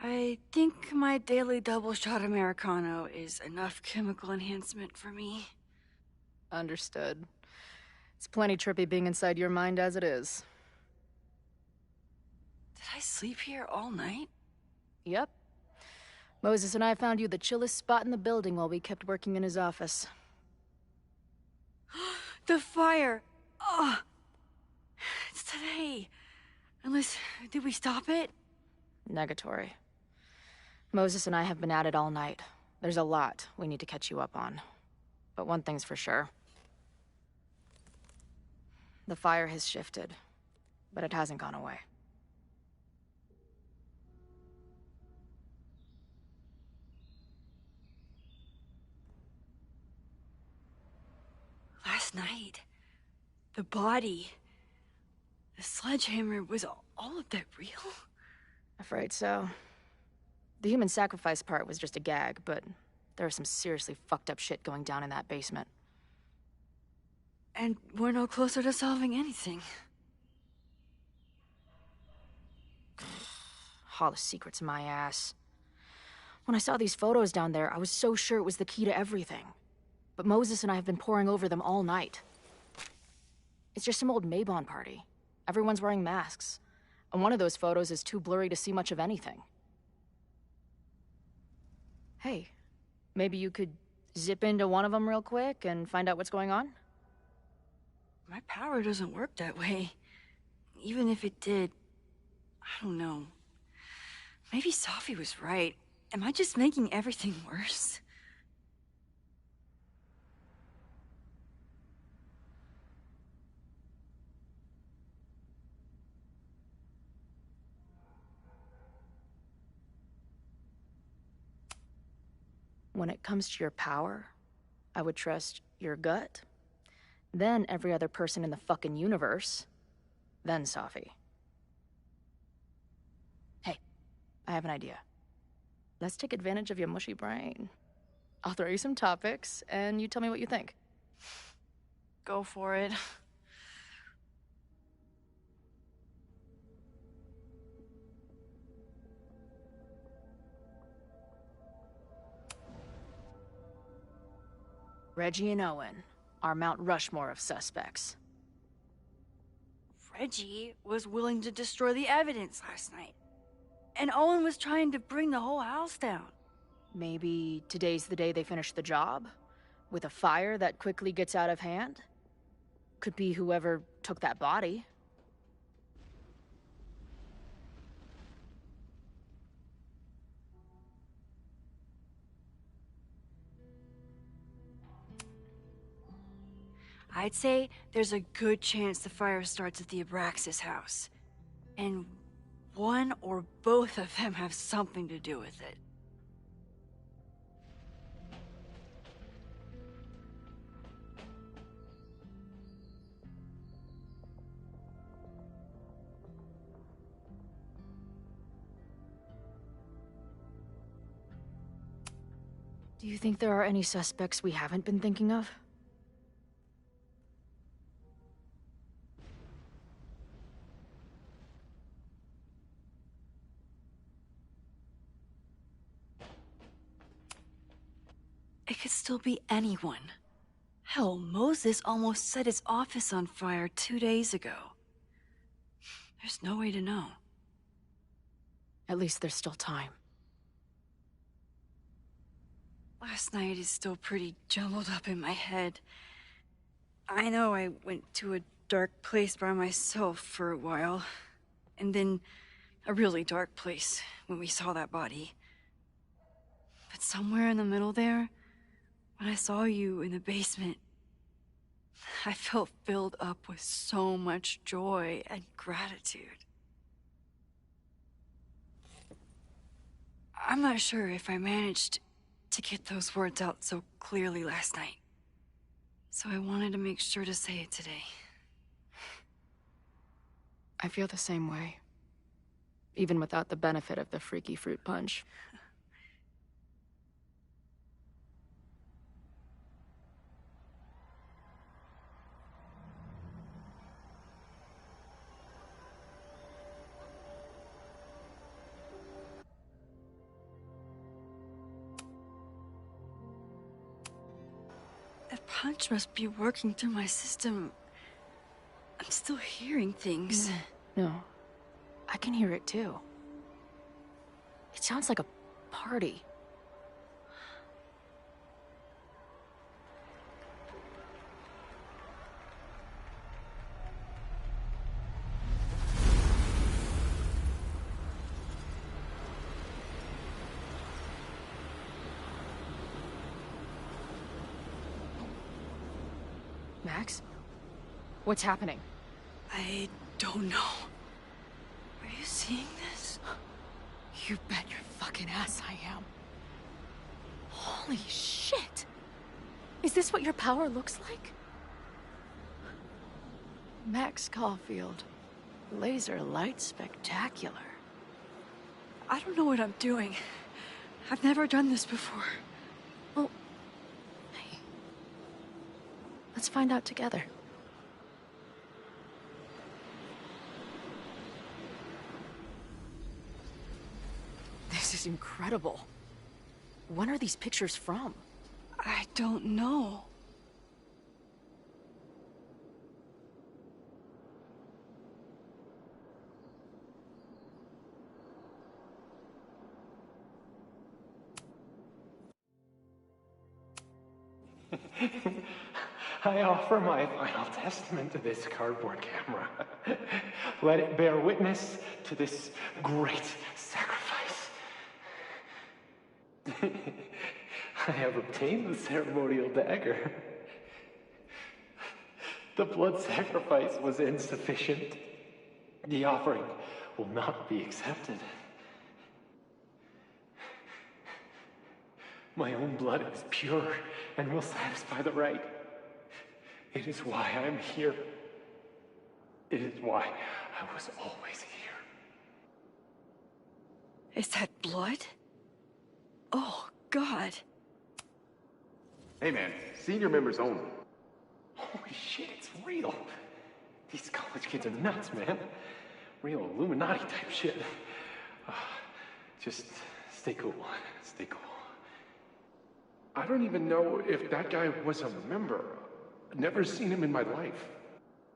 I think my daily double shot Americano is enough chemical enhancement for me. Understood. It's plenty trippy being inside your mind as it is. Did I sleep here all night? Yep. Moses and I found you the chillest spot in the building while we kept working in his office. The fire! Oh! It's today. Unless, did we stop it? Negatory. Moses and I have been at it all night. There's a lot we need to catch you up on. But one thing's for sure. The fire has shifted, but it hasn't gone away. Last night, the body, the sledgehammer, was all of that real? Afraid so. The human sacrifice part was just a gag, but there was some seriously fucked up shit going down in that basement. And we're no closer to solving anything. All the secrets my ass. When I saw these photos down there, I was so sure it was the key to everything. But Moses and I have been poring over them all night. It's just some old Mabon party. Everyone's wearing masks. And one of those photos is too blurry to see much of anything. Hey, maybe you could zip into one of them real quick and find out what's going on? My power doesn't work that way. Even if it did, I don't know. Maybe Sophie was right. Am I just making everything worse? When it comes to your power, I would trust your gut, then every other person in the fucking universe, then Sophie. Hey, I have an idea. Let's take advantage of your mushy brain. I'll throw you some topics, and you tell me what you think. Go for it. Reggie and Owen are Mount Rushmore of suspects. Reggie was willing to destroy the evidence last night. And Owen was trying to bring the whole house down. Maybe today's the day they finish the job? With a fire that quickly gets out of hand? Could be whoever took that body. I'd say there's a good chance the fire starts at the Abraxas house. And one or both of them have something to do with it. Do you think there are any suspects we haven't been thinking of? It could still be anyone. Hell, Moses almost set his office on fire 2 days ago. There's no way to know. At least there's still time. Last night is still pretty jumbled up in my head. I know I went to a dark place by myself for a while. And then a really dark place when we saw that body. But somewhere in the middle there, when I saw you in the basement, I felt filled up with so much joy and gratitude. I'm not sure if I managed to get those words out so clearly last night. So I wanted to make sure to say it today. I feel the same way. Even without the benefit of the freaky fruit punch. punch must be working through my system. I'm still hearing things. No, I can hear it too. It sounds like a party. Max? What's happening? I don't know. Are you seeing this? You bet your fucking ass I am. Holy shit! Is this what your power looks like? Max Caulfield. Laser light spectacular. I don't know what I'm doing. I've never done this before. Well, hey. Let's find out together. This is incredible. When are these pictures from? I don't know. I offer my final testament to this cardboard camera. Let it bear witness to this great sacrifice. I have obtained the ceremonial dagger. The blood sacrifice was insufficient. The offering will not be accepted. My own blood is pure and will satisfy the rite. It is why I'm here. It is why I was always here. Is that blood? Oh, God. Hey, man. Senior members only. Holy shit, it's real. These college kids are nuts, man. Real Illuminati type shit. Just stay cool. Stay cool. I don't even know if that guy was a member. Never seen him in my life.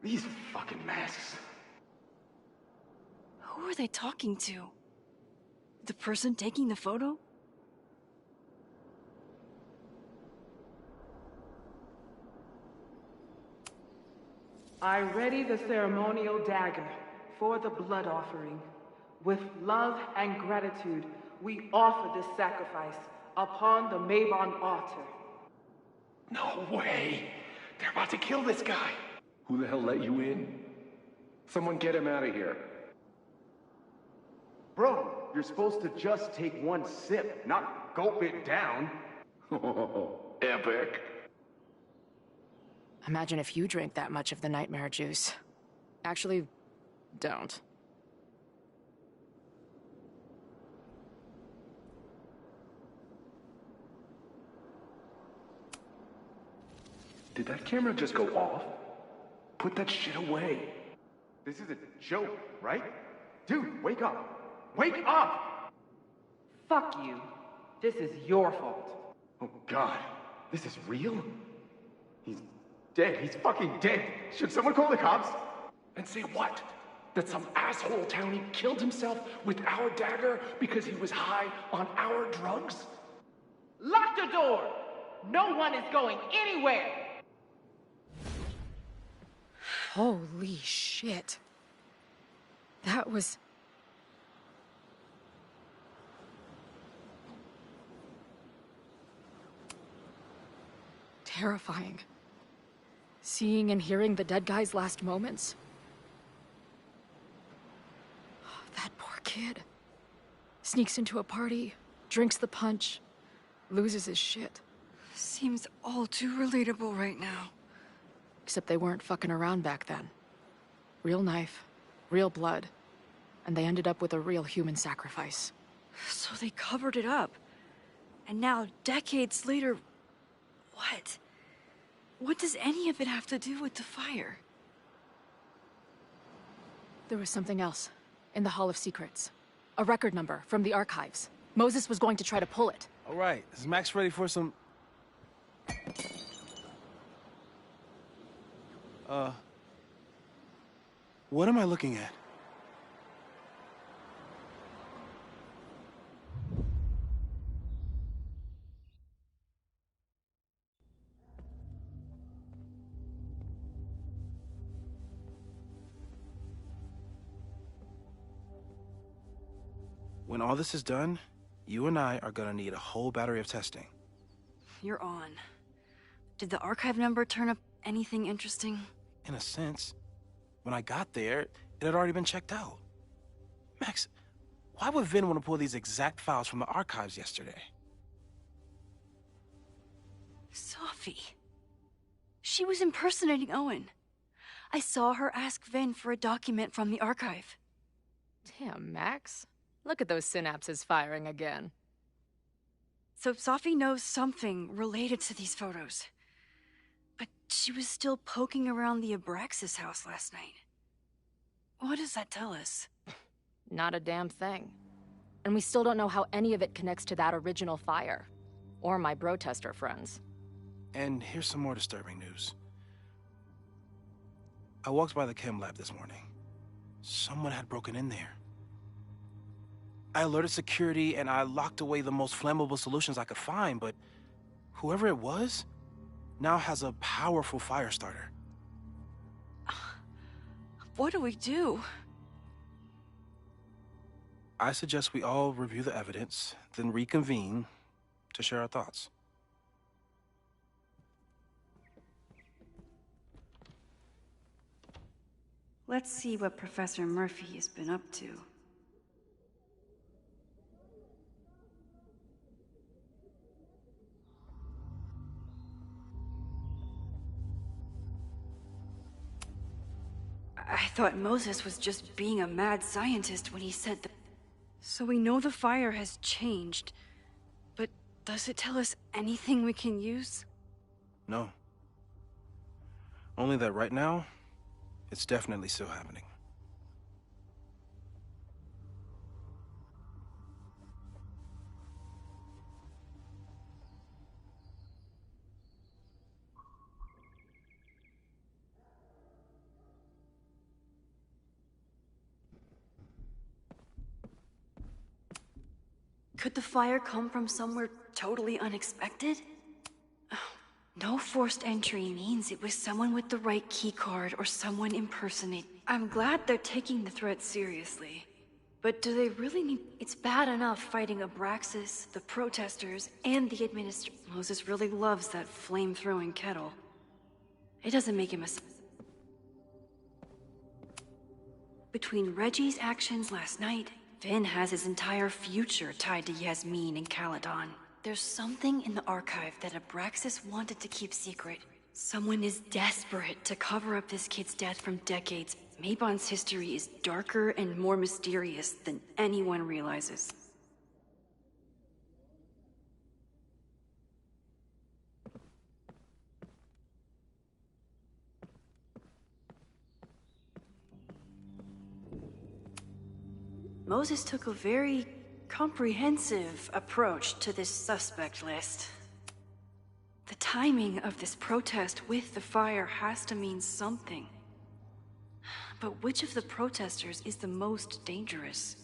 These fucking masks. Who are they talking to? The person taking the photo? I ready the ceremonial dagger for the blood offering. With love and gratitude, we offer this sacrifice upon the Mabon altar. No way! They're about to kill this guy! Who the hell let you in? Someone get him out of here. Bro, you're supposed to just take one sip, not gulp it down. Oh, epic. Imagine if you drank that much of the nightmare juice. Actually, don't. Did that camera just go off? Put that shit away. This is a joke, right? Dude, wake up! Wake up! Fuck you. This is your fault. Oh God, this is real? He's dead. He's fucking dead. Should someone call the cops? And say what? That some asshole townie killed himself with our dagger because he was high on our drugs? Lock the door! No one is going anywhere! Holy shit. That was... terrifying. Seeing and hearing the dead guy's last moments. That poor kid. Sneaks into a party, drinks the punch, loses his shit. Seems all too relatable right now. Except they weren't fucking around back then. Real knife, real blood, and they ended up with a real human sacrifice. So they covered it up. And now, decades later, what? What does any of it have to do with the fire? There was something else in the Hall of Secrets. A record number from the archives. Moses was going to try to pull it. All right, is Max ready for some... What am I looking at? When all this is done, you and I are gonna need a whole battery of testing. You're on. Did the archive number turn up anything interesting? In a sense. When I got there, it had already been checked out. Max, why would Vin want to pull these exact files from the archives yesterday? Sophie. She was impersonating Owen. I saw her ask Vin for a document from the archive. Damn, Max. Look at those synapses firing again. So Sophie knows something related to these photos. But she was still poking around the Abraxas house last night. What does that tell us? Not a damn thing. And we still don't know how any of it connects to that original fire. Or my bro-tester friends. And here's some more disturbing news. I walked by the chem lab this morning. Someone had broken in there. I alerted security and I locked away the most flammable solutions I could find, but whoever it was now has a powerful fire starter. What do we do? I suggest we all review the evidence, then reconvene to share our thoughts. Let's see what Professor Murphy has been up to. I thought Moses was just being a mad scientist when he said that. So we know the fire has changed, but does it tell us anything we can use? No. Only that right now, it's definitely still happening. Could the fire come from somewhere totally unexpected? No forced entry means it was someone with the right keycard or someone impersonating. I'm glad they're taking the threat seriously. But do they really need... It's bad enough fighting Abraxas, the protesters, and the administration. Moses really loves that flame-throwing kettle. It doesn't make him a... Between Reggie's actions last night, Vin has his entire future tied to Yasmin and Caledon. There's something in the archive that Abraxas wanted to keep secret. Someone is desperate to cover up this kid's death from decades. Mabon's history is darker and more mysterious than anyone realizes. Moses took a very comprehensive approach to this suspect list. The timing of this protest with the fire has to mean something. But which of the protesters is the most dangerous?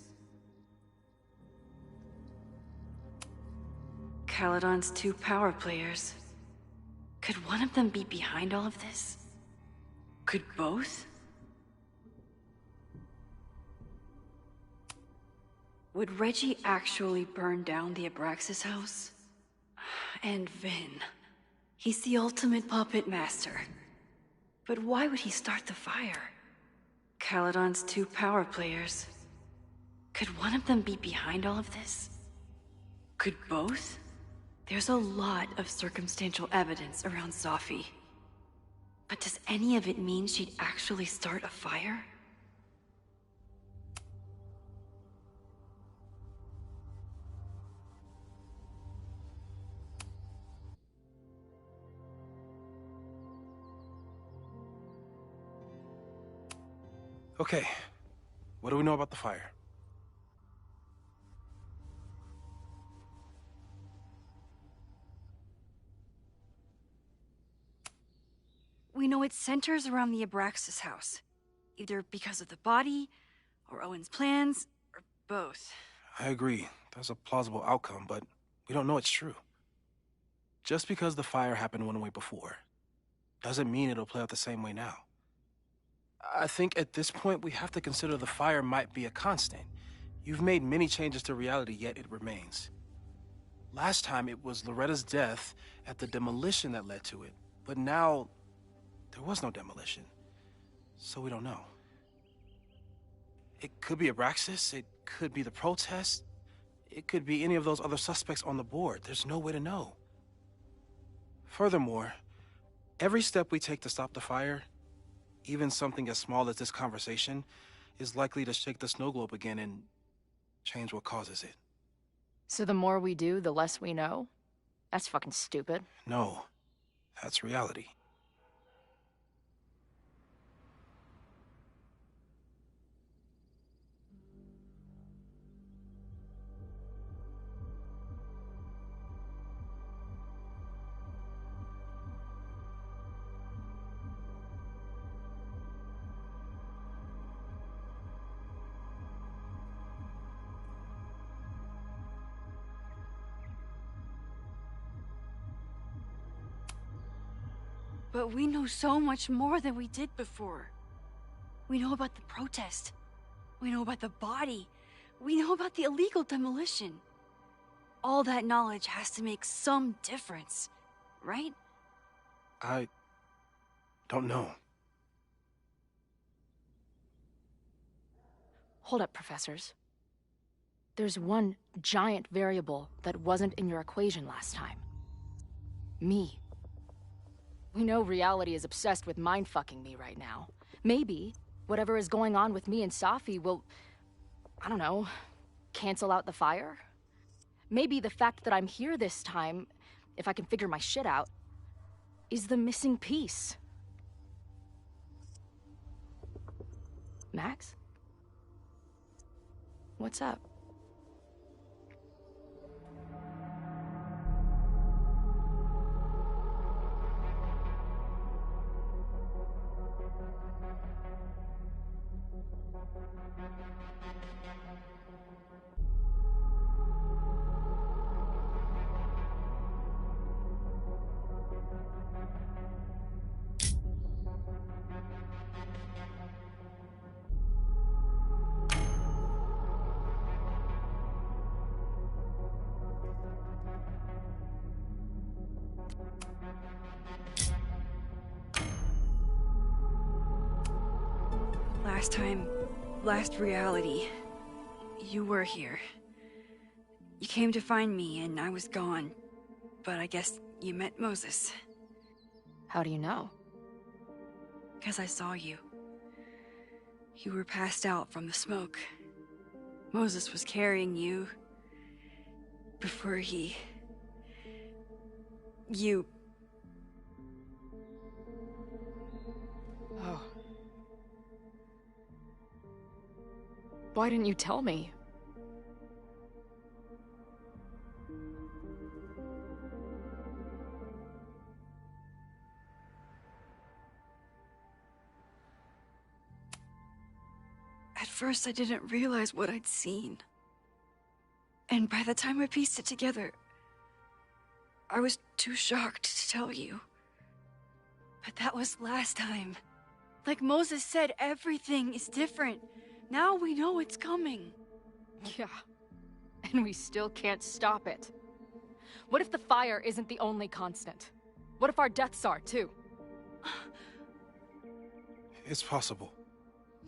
Caledon's 2 power players. Could one of them be behind all of this? Could both? Would Reggie actually burn down the Abraxas house? And Vin. He's the ultimate puppet master. But why would he start the fire? Caledon's 2 power players. Could one of them be behind all of this? Could both? There's a lot of circumstantial evidence around Sophie. But does any of it mean she'd actually start a fire? Okay, what do we know about the fire? We we know it centers around the Abraxas house. Either because of the body, or Owen's plans, or both. I agree. That's a plausible outcome, but we don't know it's true. Just because the fire happened one way before, doesn't mean it'll play out the same way now. I think at this point we have to consider the fire might be a constant. You've made many changes to reality, yet it remains. Last time it was Loretta's death at the demolition that led to it, but now there was no demolition, so we don't know. It could be Abraxas, it could be the protest, it could be any of those other suspects on the board. There's no way to know. Furthermore, every step we take to stop the fire, even something as small as this conversation, is likely to shake the snow globe again and change what causes it. So the more we do, the less we know? That's fucking stupid. No, that's reality. But we know so much more than we did before. We know about the protest. We know about the body. We know about the illegal demolition. All that knowledge has to make some difference, right? I don't know. Hold up, professors. There's one giant variable that wasn't in your equation last time. Me. We know reality is obsessed with mind-fucking me right now. Maybe whatever is going on with me and Safi will, I don't know, cancel out the fire? Maybe the fact that I'm here this time, if I can figure my shit out, is the missing piece. Max? What's up? Last reality, you were here. You came to find me and I was gone, but I guess you met Moses. How do you know? Because I saw you. You were passed out from the smoke. Moses was carrying you before you... Oh. Why didn't you tell me? At first, I didn't realize what I'd seen. And by the time I pieced it together, I was too shocked to tell you. But that was last time. Like Moses said, everything is different. Now we know it's coming. Yeah. And we still can't stop it. What if the fire isn't the only constant? What if our deaths are, too? It's possible.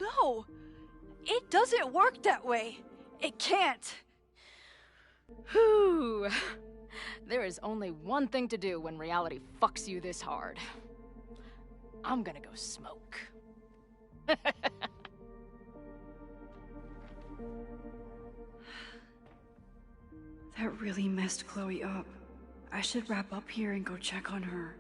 No! It doesn't work that way. It can't. Whew. There is only one thing to do when reality fucks you this hard. I'm gonna go smoke. That really messed Chloe up. I should wrap up here and go check on her.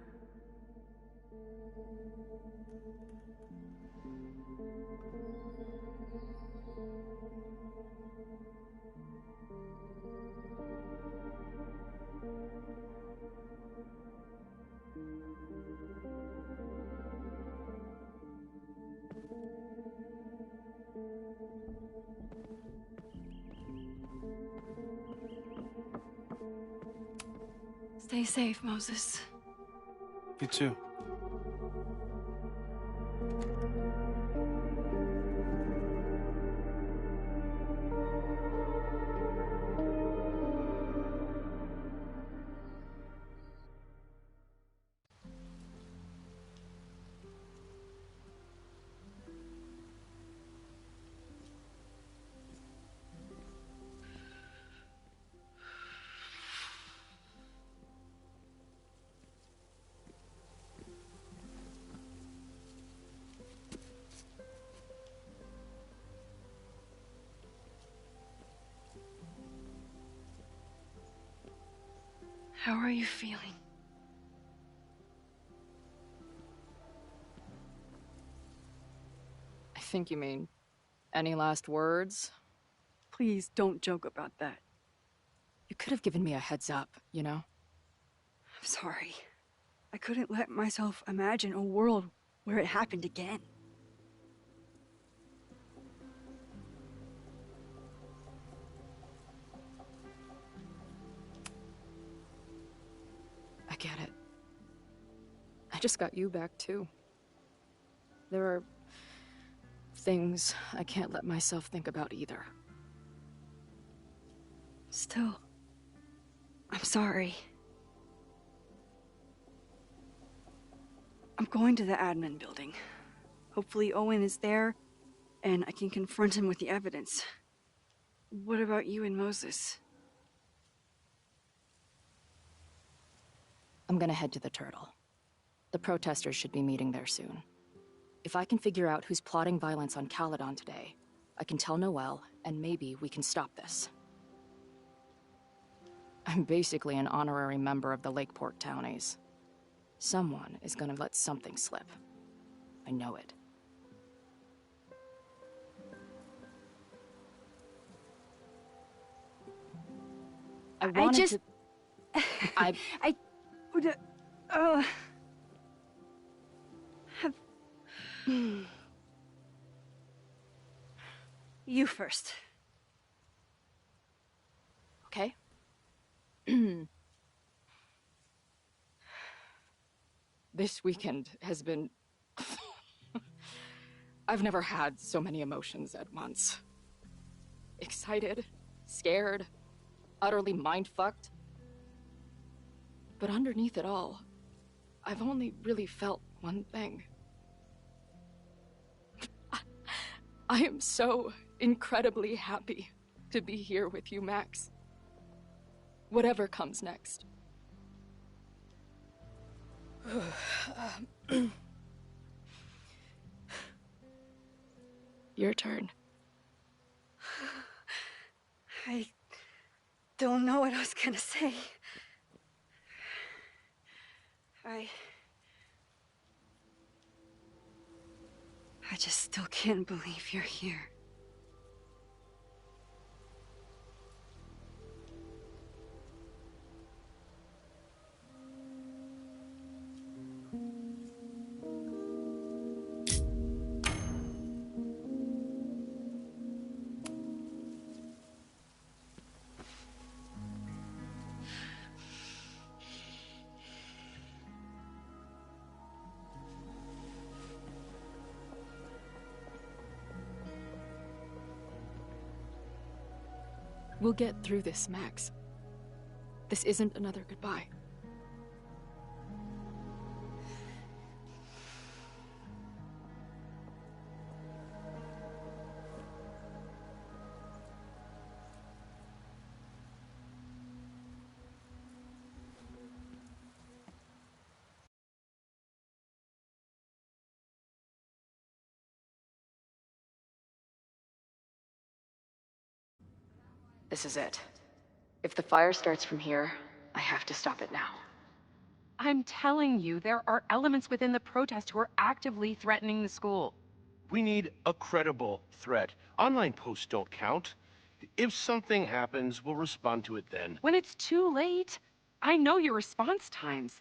Stay safe, Moses. You too. How are you feeling? I think you mean any last words? Please don't joke about that. You could have given me a heads up, you know? I'm sorry. I couldn't let myself imagine a world where it happened again. I get it. I just got you back, too. There are things I can't let myself think about either. Still, I'm sorry. I'm going to the admin building. Hopefully Owen is there, and I can confront him with the evidence. What about you and Moses? I'm gonna head to the Turtle. The protesters should be meeting there soon. If I can figure out who's plotting violence on Caledon today, I can tell Noelle, and maybe we can stop this. I'm basically an honorary member of the Lakeport Townies. Someone is gonna let something slip. I know it. I would, have... You first. Okay. This weekend has been... I've never had so many emotions at once. Excited, scared, utterly mind-fucked. But underneath it all, I've only really felt one thing. I am so incredibly happy to be here with you, Max. Whatever comes next. Your turn. I don't know what I was gonna say. I just still can't believe you're here. We'll get through this, Max. This isn't another goodbye. This is it. If the fire starts from here, I have to stop it now. I'm telling you, there are elements within the protest who are actively threatening the school. We need a credible threat. Online posts don't count. If something happens, we'll respond to it then. When it's too late, I know your response times.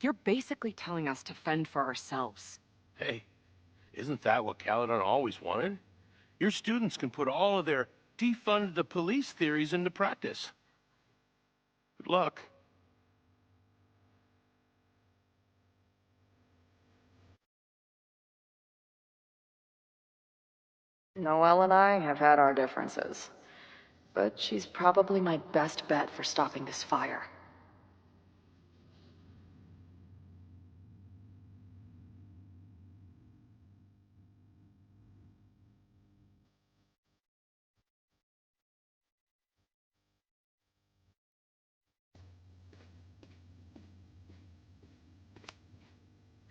You're basically telling us to fend for ourselves. Hey, isn't that what Caledon always wanted? Your students can put all of their defund the police theories into practice. Good luck. Noelle and I have had our differences, but she's probably my best bet for stopping this fire.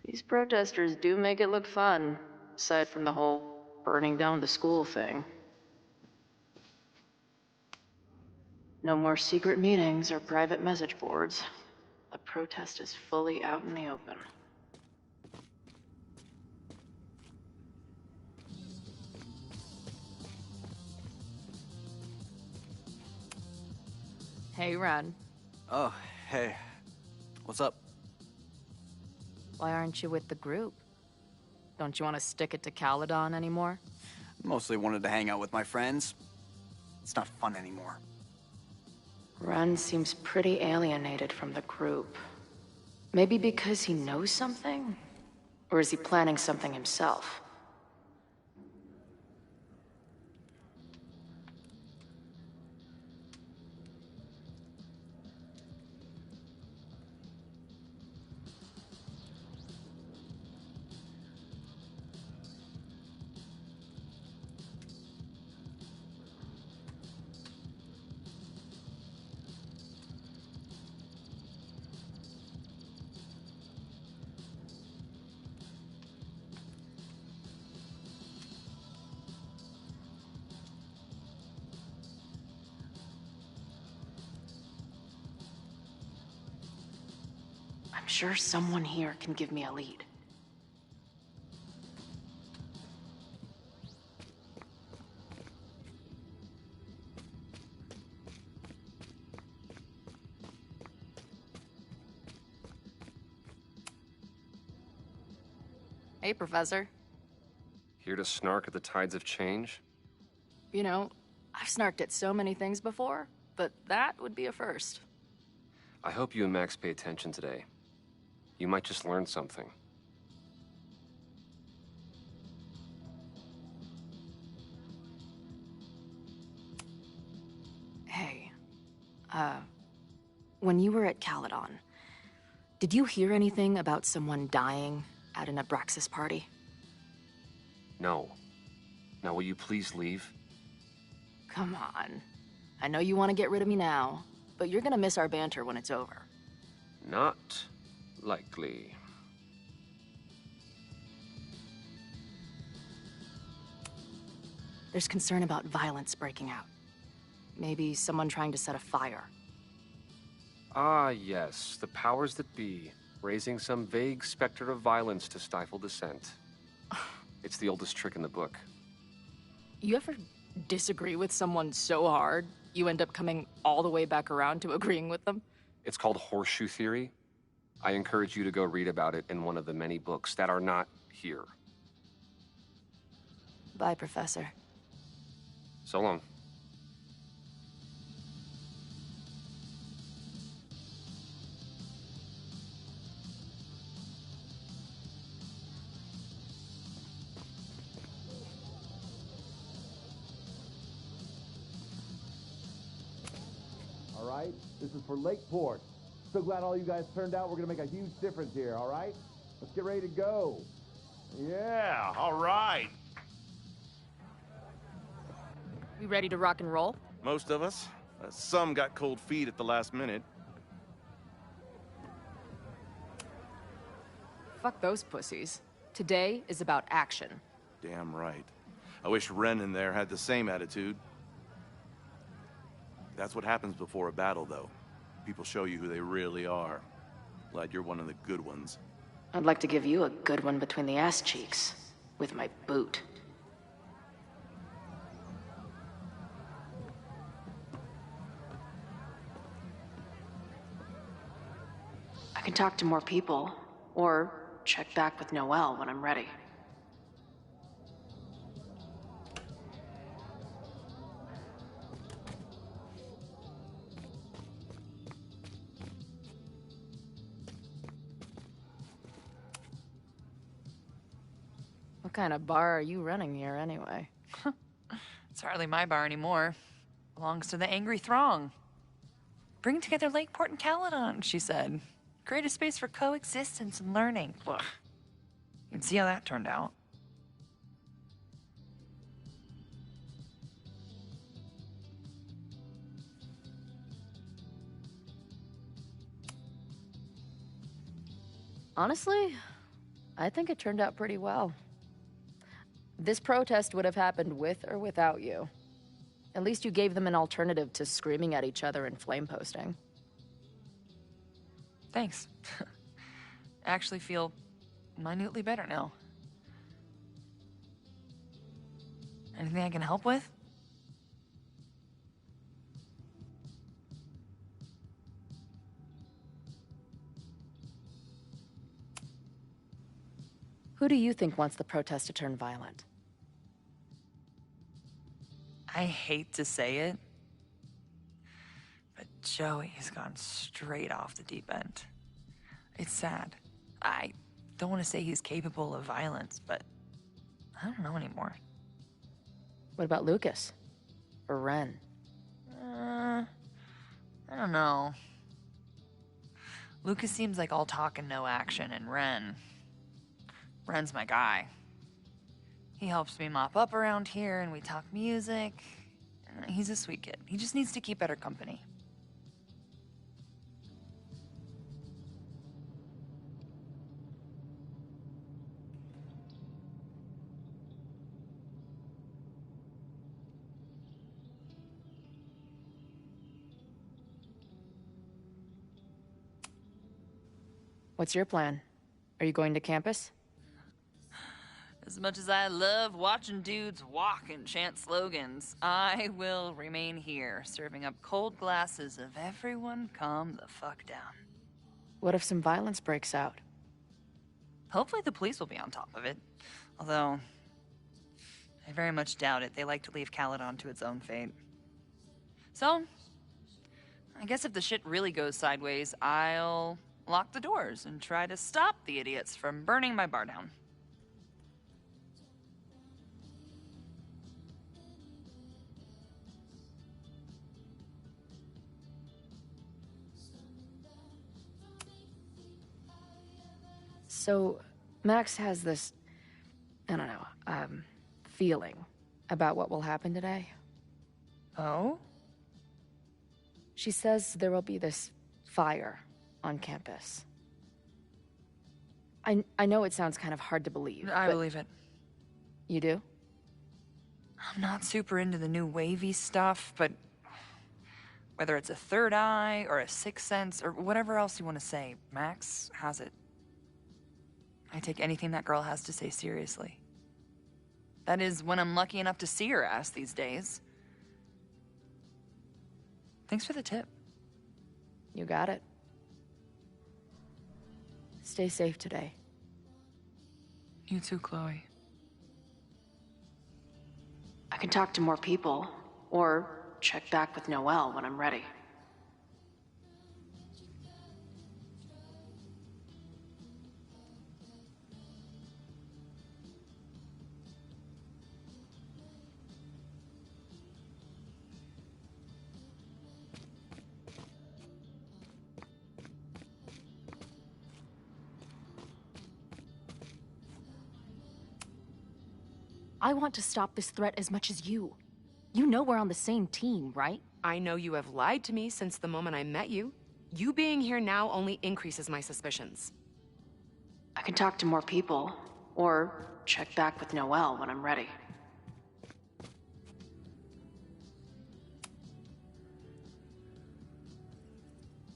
These protesters do make it look fun, aside from the whole burning down the school thing. No more secret meetings or private message boards. The protest is fully out in the open. Hey, Ren. Oh, hey. What's up? Why aren't you with the group? Don't you want to stick it to Caledon anymore? Mostly wanted to hang out with my friends. It's not fun anymore. Ren seems pretty alienated from the group. Maybe because he knows something? Or is he planning something himself? I'm sure someone here can give me a lead. Hey, Professor. Here to snark at the tides of change? You know, I've snarked at so many things before, but that would be a first. I hope you and Max pay attention today. You might just learn something. Hey, when you were at Caledon, did you hear anything about someone dying at an Abraxas party? No. Now will you please leave? Come on. I know you want to get rid of me now, but you're gonna miss our banter when it's over. Not likely. There's concern about violence breaking out. Maybe someone trying to set a fire. Ah, yes, the powers that be, raising some vague specter of violence to stifle dissent. It's the oldest trick in the book. You ever disagree with someone so hard, you end up coming all the way back around to agreeing with them? It's called horseshoe theory. I encourage you to go read about it in one of the many books that are not here. Bye, Professor. So long. All right, this is for Lakeport. So glad all you guys turned out. We're gonna make a huge difference here, all right? Let's get ready to go. Yeah, all right. We ready to rock and roll? Most of us. Some got cold feet at the last minute. Fuck those pussies. Today is about action. Damn right. I wish Ren in there had the same attitude. That's what happens before a battle, though. People show you who they really are. Glad you're one of the good ones. I'd like to give you a good one between the ass cheeks. With my boot. I can talk to more people, or check back with Noelle when I'm ready. What kind of bar are you running here anyway? It's hardly my bar anymore. Belongs to the angry throng. Bring together Lakeport and Caledon, she said. Create a space for coexistence and learning. Ugh. You can see how that turned out. Honestly, I think it turned out pretty well. This protest would have happened with or without you. At least you gave them an alternative to screaming at each other and flame posting. Thanks. I actually feel minutely better now. Anything I can help with? Who do you think wants the protest to turn violent? I hate to say it, but Joey's gone straight off the deep end. It's sad. I don't want to say he's capable of violence, but I don't know anymore. What about Lucas? Or Ren? I don't know. Lucas seems like all talk and no action, and Ren's my guy. He helps me mop up around here, and we talk music. He's a sweet kid. He just needs to keep better company. What's your plan? Are you going to campus? As much as I love watching dudes walk and chant slogans, I will remain here, serving up cold glasses of everyone calm the fuck down. What if some violence breaks out? Hopefully the police will be on top of it. Although, I very much doubt it. They like to leave Caledon to its own fate. So, I guess if the shit really goes sideways, I'll lock the doors and try to stop the idiots from burning my bar down. So, Max has this, I don't know, feeling about what will happen today. Oh? She says there will be this fire on campus. I know it sounds kind of hard to believe. I believe it. You do? I'm not super into the new wavy stuff, but whether it's a third eye or a sixth sense or whatever else you want to say, Max has it. I take anything that girl has to say seriously. That is, when I'm lucky enough to see her ass these days. Thanks for the tip. You got it. Stay safe today. You too, Chloe. I can talk to more people, or check back with Noelle when I'm ready. I want to stop this threat as much as you. You know we're on the same team, right? I know you have lied to me since the moment I met you. You being here now only increases my suspicions. I can talk to more people, or check back with Noelle when I'm ready.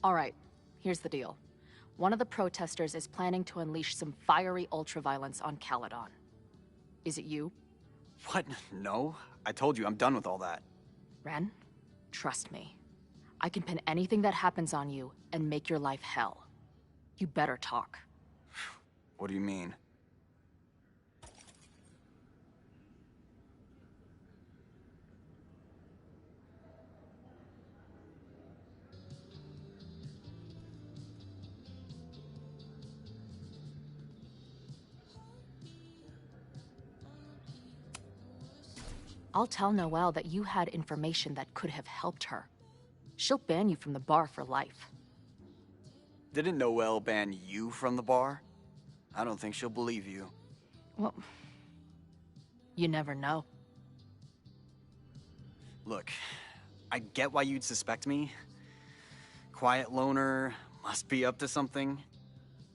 All right, here's the deal. One of the protesters is planning to unleash some fiery ultraviolence on Caledon. Is it you? What? No. I told you, I'm done with all that. Ren, trust me. I can pin anything that happens on you and make your life hell. You better talk. What do you mean? I'll tell Noelle that you had information that could have helped her. She'll ban you from the bar for life. Didn't Noelle ban you from the bar? I don't think she'll believe you. Well, you never know. Look, I get why you'd suspect me. Quiet loner, must be up to something.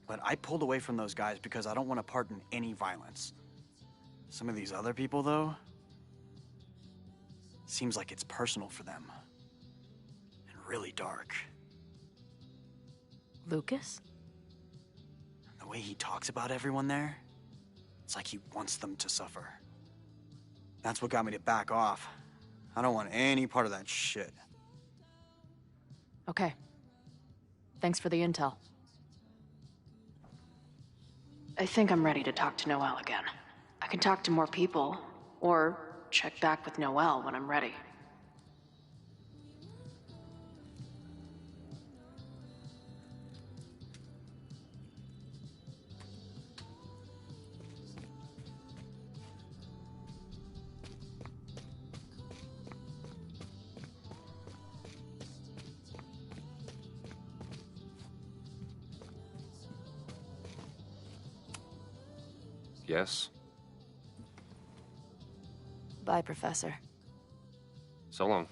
But I pulled away from those guys because I don't want to part in any violence. Some of these other people, though, seems like it's personal for them. And really dark. Lucas? The way he talks about everyone there, it's like he wants them to suffer. That's what got me to back off. I don't want any part of that shit. Okay. Thanks for the intel. I think I'm ready to talk to Noelle again. I can talk to more people, or check back with Noelle when I'm ready. Yes? Bye, Professor. So long.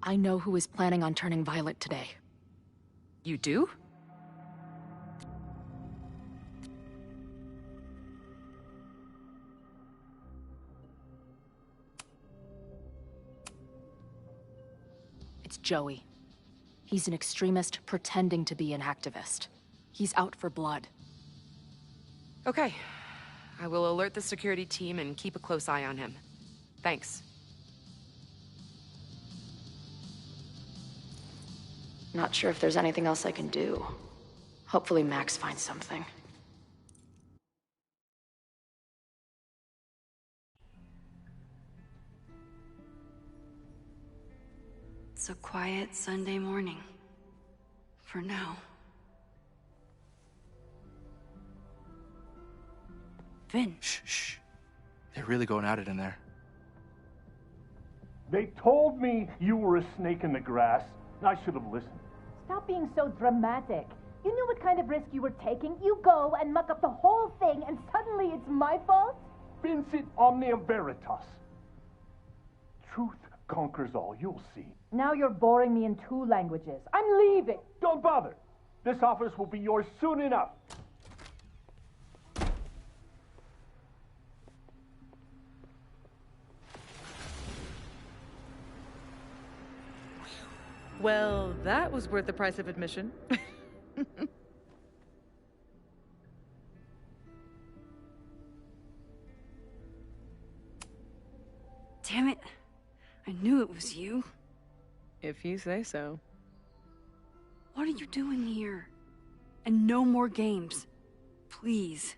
I know who is planning on turning violent today. You do? It's Joey. He's an extremist pretending to be an activist. He's out for blood. Okay. I will alert the security team and keep a close eye on him. Thanks. Not sure if there's anything else I can do. Hopefully Max finds something. It's a quiet Sunday morning. For now. Vin. Shh. They're really going at it in there. They told me you were a snake in the grass. I should have listened. Stop being so dramatic. You knew what kind of risk you were taking. You go and muck up the whole thing, and suddenly it's my fault? Vincit omnia veritas. Truth conquers all, you'll see. Now you're boring me in 2 languages. I'm leaving. Don't bother. This office will be yours soon enough. Well, that was worth the price of admission. Damn it. I knew it was you. If you say so. What are you doing here? And no more games. Please.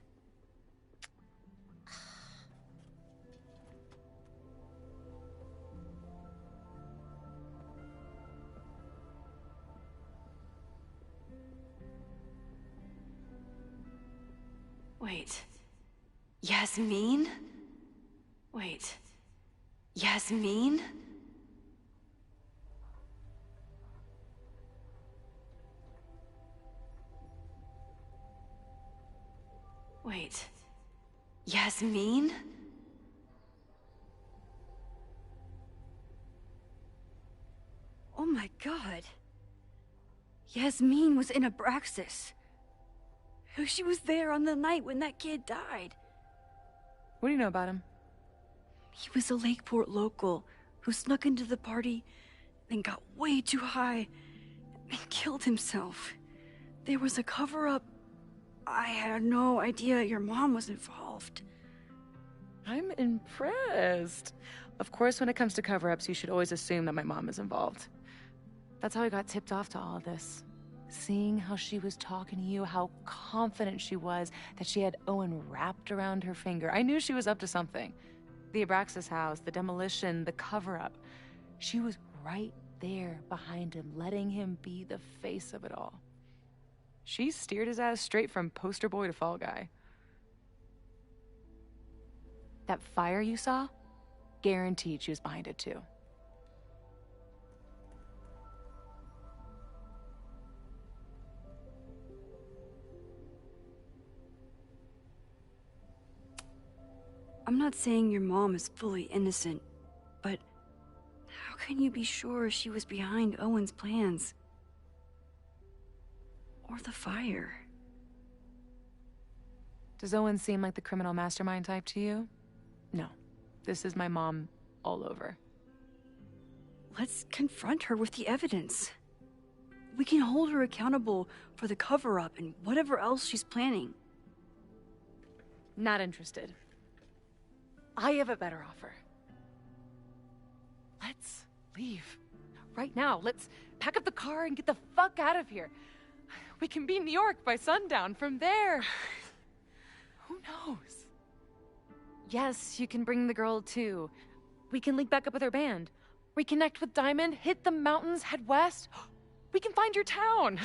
Wait. Yasmin? Wait. Yasmin? Wait. Yasmin? Oh my god. Yasmin was in Abraxas. She was there on the night when that kid died. What do you know about him? He was a Lakeport local who snuck into the party, then got way too high, and killed himself. There was a cover-up. I had no idea your mom was involved. I'm impressed. Of course, when it comes to cover-ups, you should always assume that my mom is involved. That's how I got tipped off to all of this. Seeing how she was talking to you, how confident she was that she had Owen wrapped around her finger. I knew she was up to something. The Abraxas house, the demolition, the cover-up. She was right there behind him, letting him be the face of it all. She steered his ass straight from poster boy to fall guy. That fire you saw? Guaranteed she was behind it too. I'm not saying your mom is fully innocent, but how can you be sure she was behind Owen's plans? Or the fire? Does Owen seem like the criminal mastermind type to you? No. This is my mom all over. Let's confront her with the evidence. We can hold her accountable for the cover-up and whatever else she's planning. Not interested. I have a better offer. Let's leave. Right now. Let's pack up the car and get the fuck out of here. We can be in New York by sundown. From there, who knows? Yes, you can bring the girl too. We can link back up with her band. Reconnect with Diamond, hit the mountains, head west. We can find your town.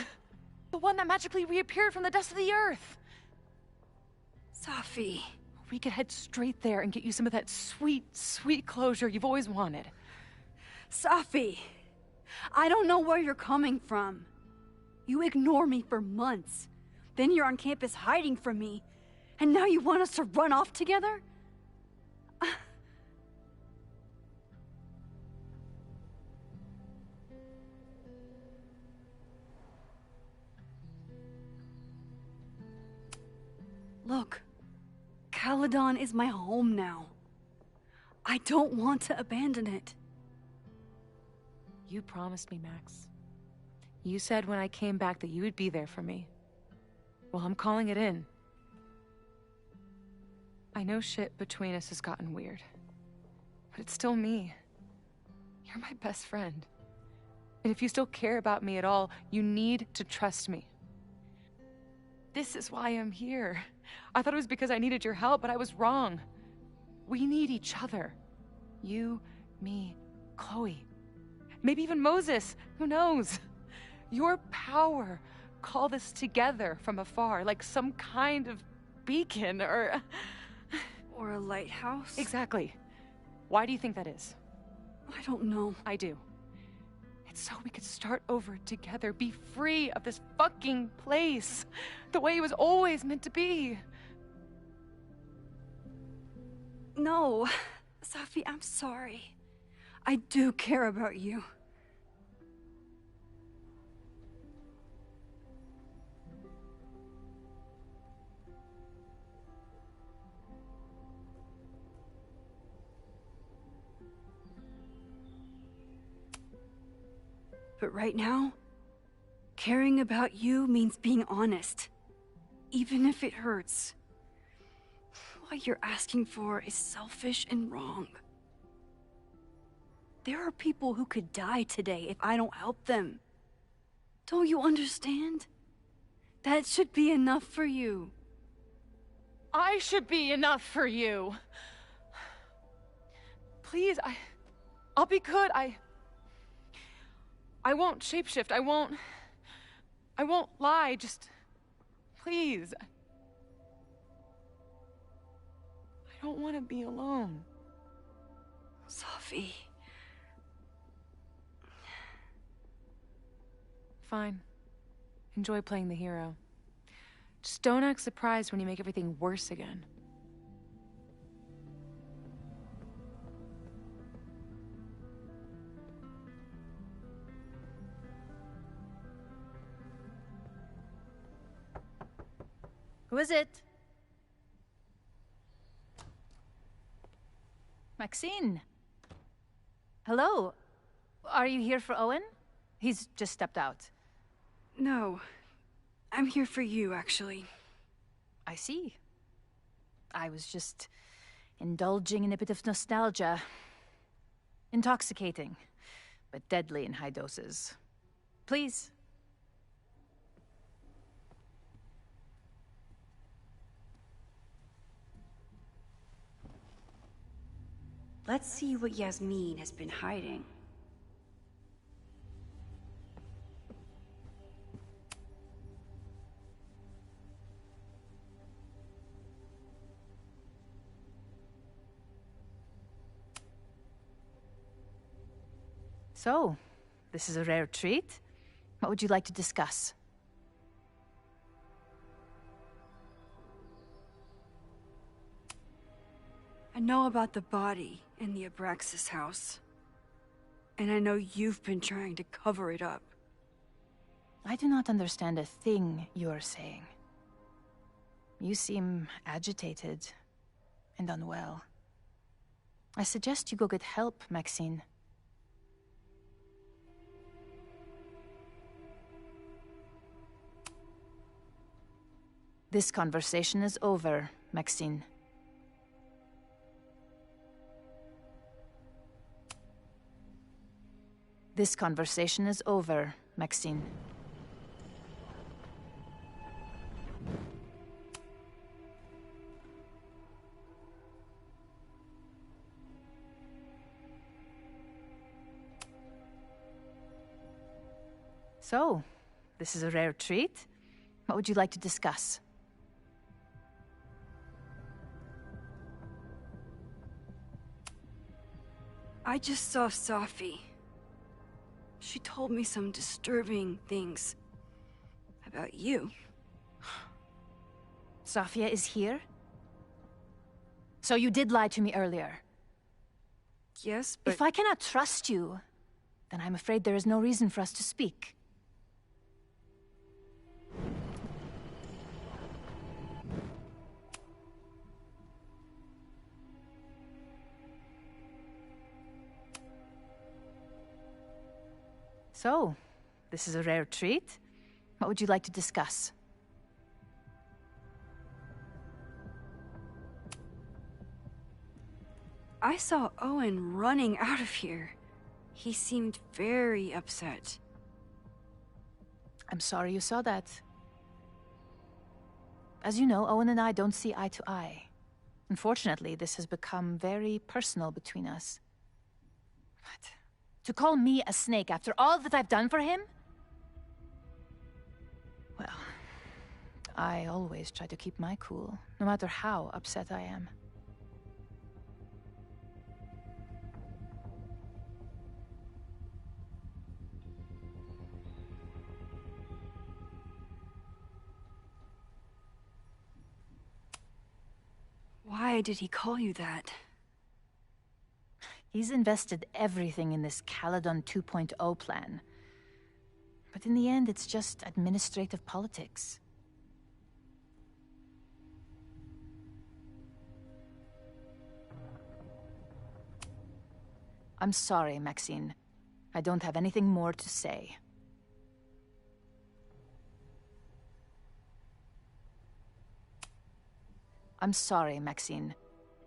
The one that magically reappeared from the dust of the earth. Safi. We could head straight there and get you some of that sweet, sweet closure you've always wanted. Safi, I don't know where you're coming from. You ignore me for months. Then you're on campus hiding from me. And now you want us to run off together? Look, Caledon is my home now. I don't want to abandon it. You promised me, Max. You said when I came back that you would be there for me. Well, I'm calling it in. I know shit between us has gotten weird, but it's still me. You're my best friend. And if you still care about me at all, you need to trust me. This is why I'm here. I thought it was because I needed your help, but I was wrong. We need each other. You, me, Chloe. Maybe even Moses. Who knows? Your power called us together from afar, like some kind of beacon or a lighthouse? Exactly. Why do you think that is? I don't know. I do. It's so we could start over together, be free of this fucking place, the way it was always meant to be. No, Safi, I'm sorry. I do care about you. But right now, caring about you means being honest, even if it hurts. What you're asking for is selfish and wrong. There are people who could die today if I don't help them. Don't you understand? That should be enough for you. I should be enough for you. Please, I'll be good. I won't shapeshift. I won't lie. Just, please. I don't want to be alone. Safi. Fine. Enjoy playing the hero. Just don't act surprised when you make everything worse again. Who is it? Maxine. Hello. Are you here for Owen? He's just stepped out. No. I'm here for you, actually. I see. I was just indulging in a bit of nostalgia. Intoxicating, but deadly in high doses. Please. Let's see what Yasmin has been hiding. So, this is a rare treat. What would you like to discuss? I know about the body in the Abraxas house. And I know you've been trying to cover it up. I do not understand a thing you are saying. You seem agitated and unwell. I suggest you go get help, Maxine. This conversation is over, Maxine. This conversation is over, Maxine. So, this is a rare treat. What would you like to discuss? I just saw Safi. She told me some disturbing things about you. Safia is here? So you did lie to me earlier? Yes, but... If I cannot trust you, then I'm afraid there is no reason for us to speak. So, this is a rare treat. What would you like to discuss? I saw Owen running out of here. He seemed very upset. I'm sorry you saw that. As you know, Owen and I don't see eye to eye. Unfortunately, this has become very personal between us. But to call me a snake after all that I've done for him? Well, I always try to keep my cool, no matter how upset I am. Why did he call you that? He's invested everything in this Caledon 2.0 plan. But in the end, it's just administrative politics. I'm sorry, Maxine. I don't have anything more to say. I'm sorry, Maxine.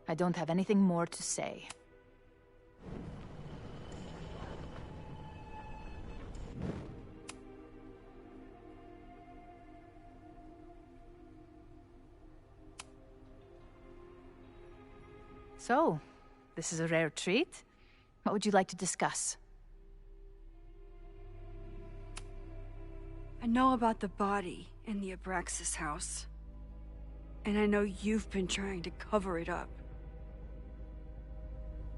I don't have anything more to say. So, this is a rare treat. What would you like to discuss? I know about the body in the Abraxas house. And I know you've been trying to cover it up.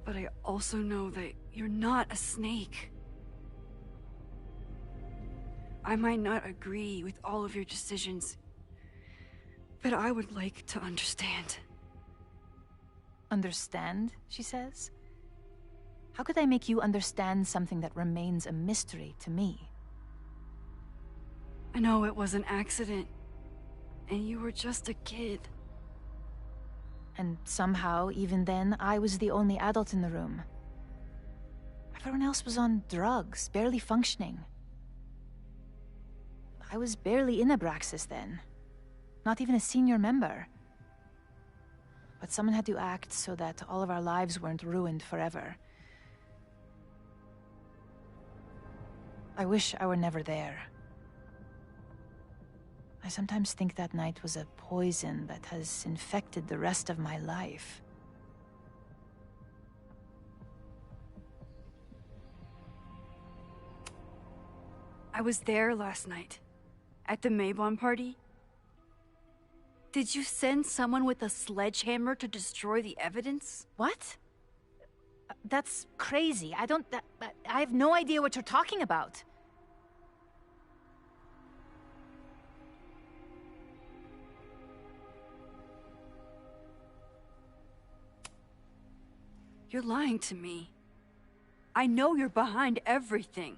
But I also know that you're not a snake. I might not agree with all of your decisions, but I would like to understand. Understand, she says? How could I make you understand something that remains a mystery to me? I know it was an accident, and you were just a kid. And somehow, even then, I was the only adult in the room. Everyone else was on drugs, barely functioning. I was barely in Abraxas then. Not even a senior member. But someone had to act so that all of our lives weren't ruined forever. I wish I were never there. I sometimes think that night was a poison that has infected the rest of my life. I was there last night. At the Maybon party. Did you send someone with a sledgehammer to destroy the evidence? What? That's crazy. I have no idea what you're talking about. You're lying to me. I know you're behind everything.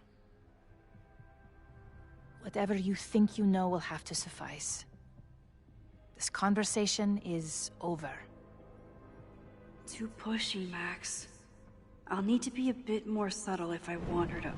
Whatever you think you know will have to suffice. This conversation is over. Too pushy, Max. I'll need to be a bit more subtle if I want her to...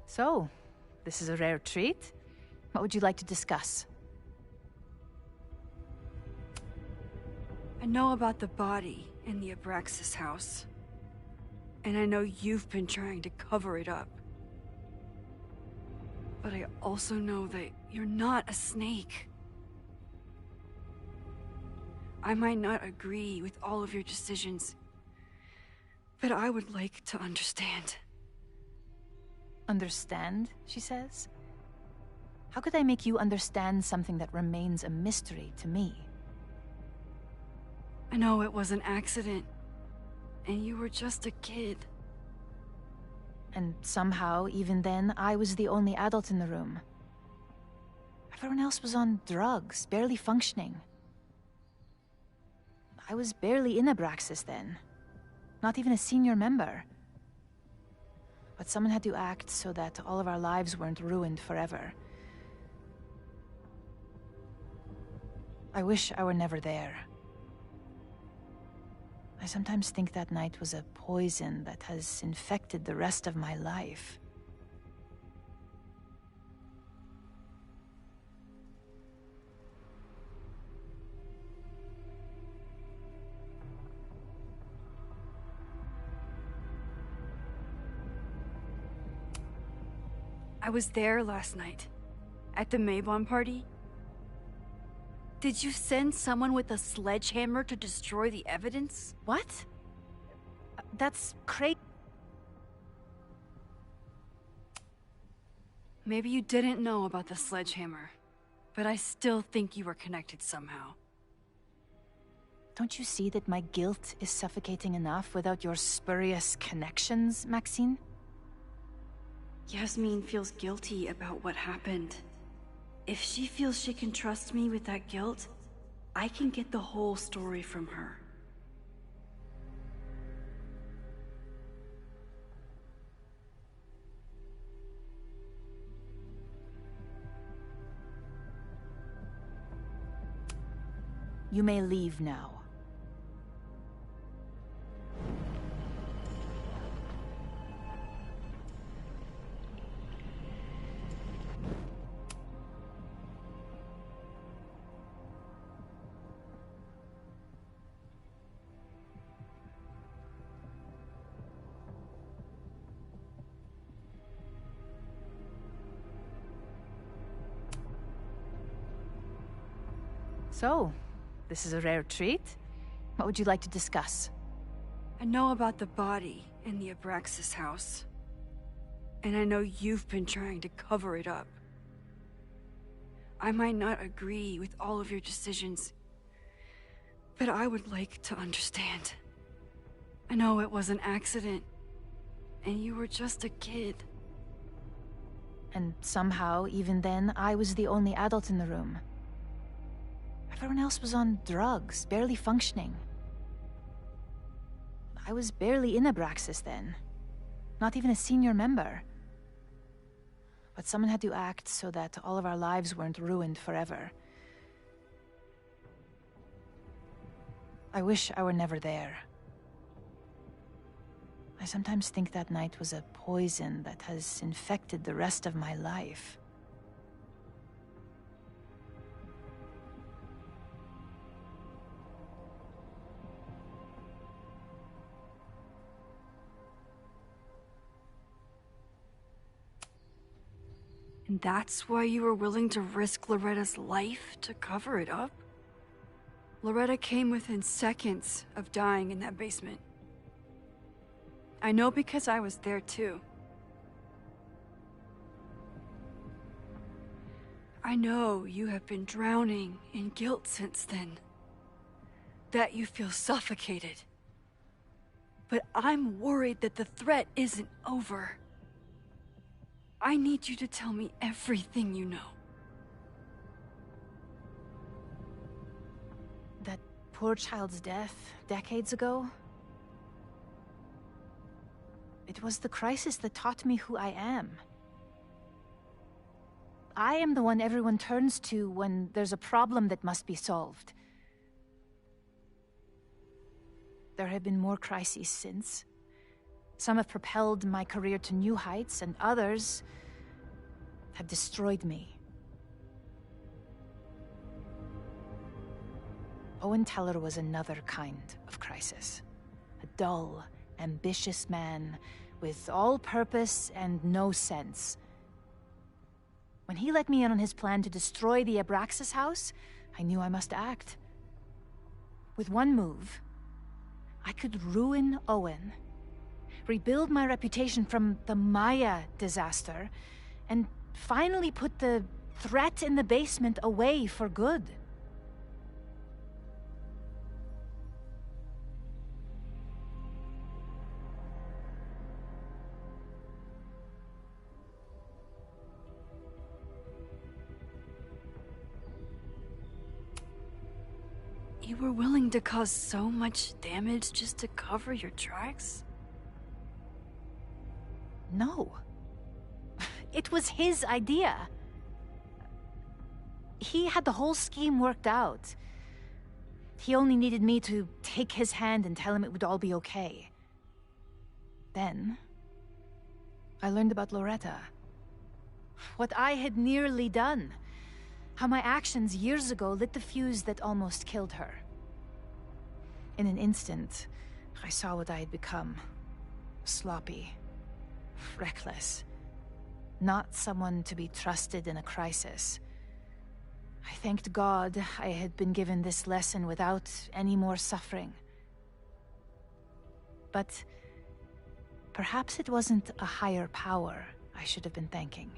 So, this is a rare treat. What would you like to discuss? I know about the body in the Abraxas house. And I know you've been trying to cover it up. But I also know that you're not a snake. I might not agree with all of your decisions, but I would like to understand. Understand, she says? How could I make you understand something that remains a mystery to me? I know it was an accident, and you were just a kid. And somehow, even then, I was the only adult in the room. Everyone else was on drugs, barely functioning. I was barely in Abraxas then. Not even a senior member. But someone had to act so that all of our lives weren't ruined forever. I wish I were never there. I sometimes think that night was a poison that has infected the rest of my life. I was there last night. At the Maybon party. Did you send someone with a sledgehammer to destroy the evidence? What? That's crazy. Maybe you didn't know about the sledgehammer, but I still think you were connected somehow. Don't you see that my guilt is suffocating enough without your spurious connections, Maxine? Yasmin feels guilty about what happened. If she feels she can trust me with that guilt, I can get the whole story from her. You may leave now. So, this is a rare treat. What would you like to discuss? I know about the body in the Abraxas house. And I know you've been trying to cover it up. I might not agree with all of your decisions, but I would like to understand. I know it was an accident, and you were just a kid. And somehow, even then, I was the only adult in the room. Everyone else was on drugs, barely functioning. I was barely in Abraxas then. Not even a senior member. But someone had to act so that all of our lives weren't ruined forever. I wish I were never there. I sometimes think that night was a poison that has infected the rest of my life. And that's why you were willing to risk Loretta's life to cover it up? Loretta came within seconds of dying in that basement. I know because I was there too. I know you have been drowning in guilt since then. That you feel suffocated. But I'm worried that the threat isn't over. I need you to tell me everything you know. That poor child's death decades ago? It was the crisis that taught me who I am. I am the one everyone turns to when there's a problem that must be solved. There have been more crises since. Some have propelled my career to new heights, and others have destroyed me. Owen Teller was another kind of crisis. A dull, ambitious man with all purpose and no sense. When he let me in on his plan to destroy the Abraxas house, I knew I must act. With one move, I could ruin Owen, rebuild my reputation from the Maya disaster, and finally put the threat in the basement away for good. You were willing to cause so much damage just to cover your tracks? No. It was his idea. He had the whole scheme worked out. He only needed me to take his hand and tell him it would all be okay. Then, I learned about Loretta. What I had nearly done. How my actions years ago lit the fuse that almost killed her. In an instant, I saw what I had become. Sloppy. Reckless. Not someone to be trusted in a crisis. I thanked God I had been given this lesson without any more suffering. But perhaps it wasn't a higher power I should have been thanking.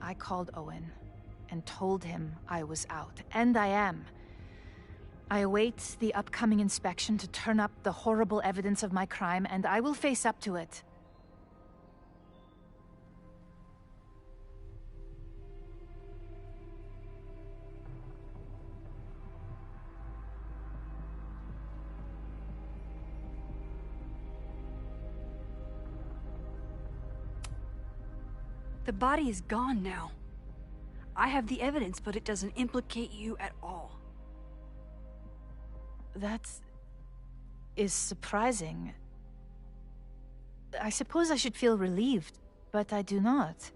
I called Owen and told him I was out, and I am. I await the upcoming inspection to turn up the horrible evidence of my crime, and I will face up to it. The body is gone now. I have the evidence, but it doesn't implicate you at all. That is surprising. I suppose I should feel relieved, but I do not.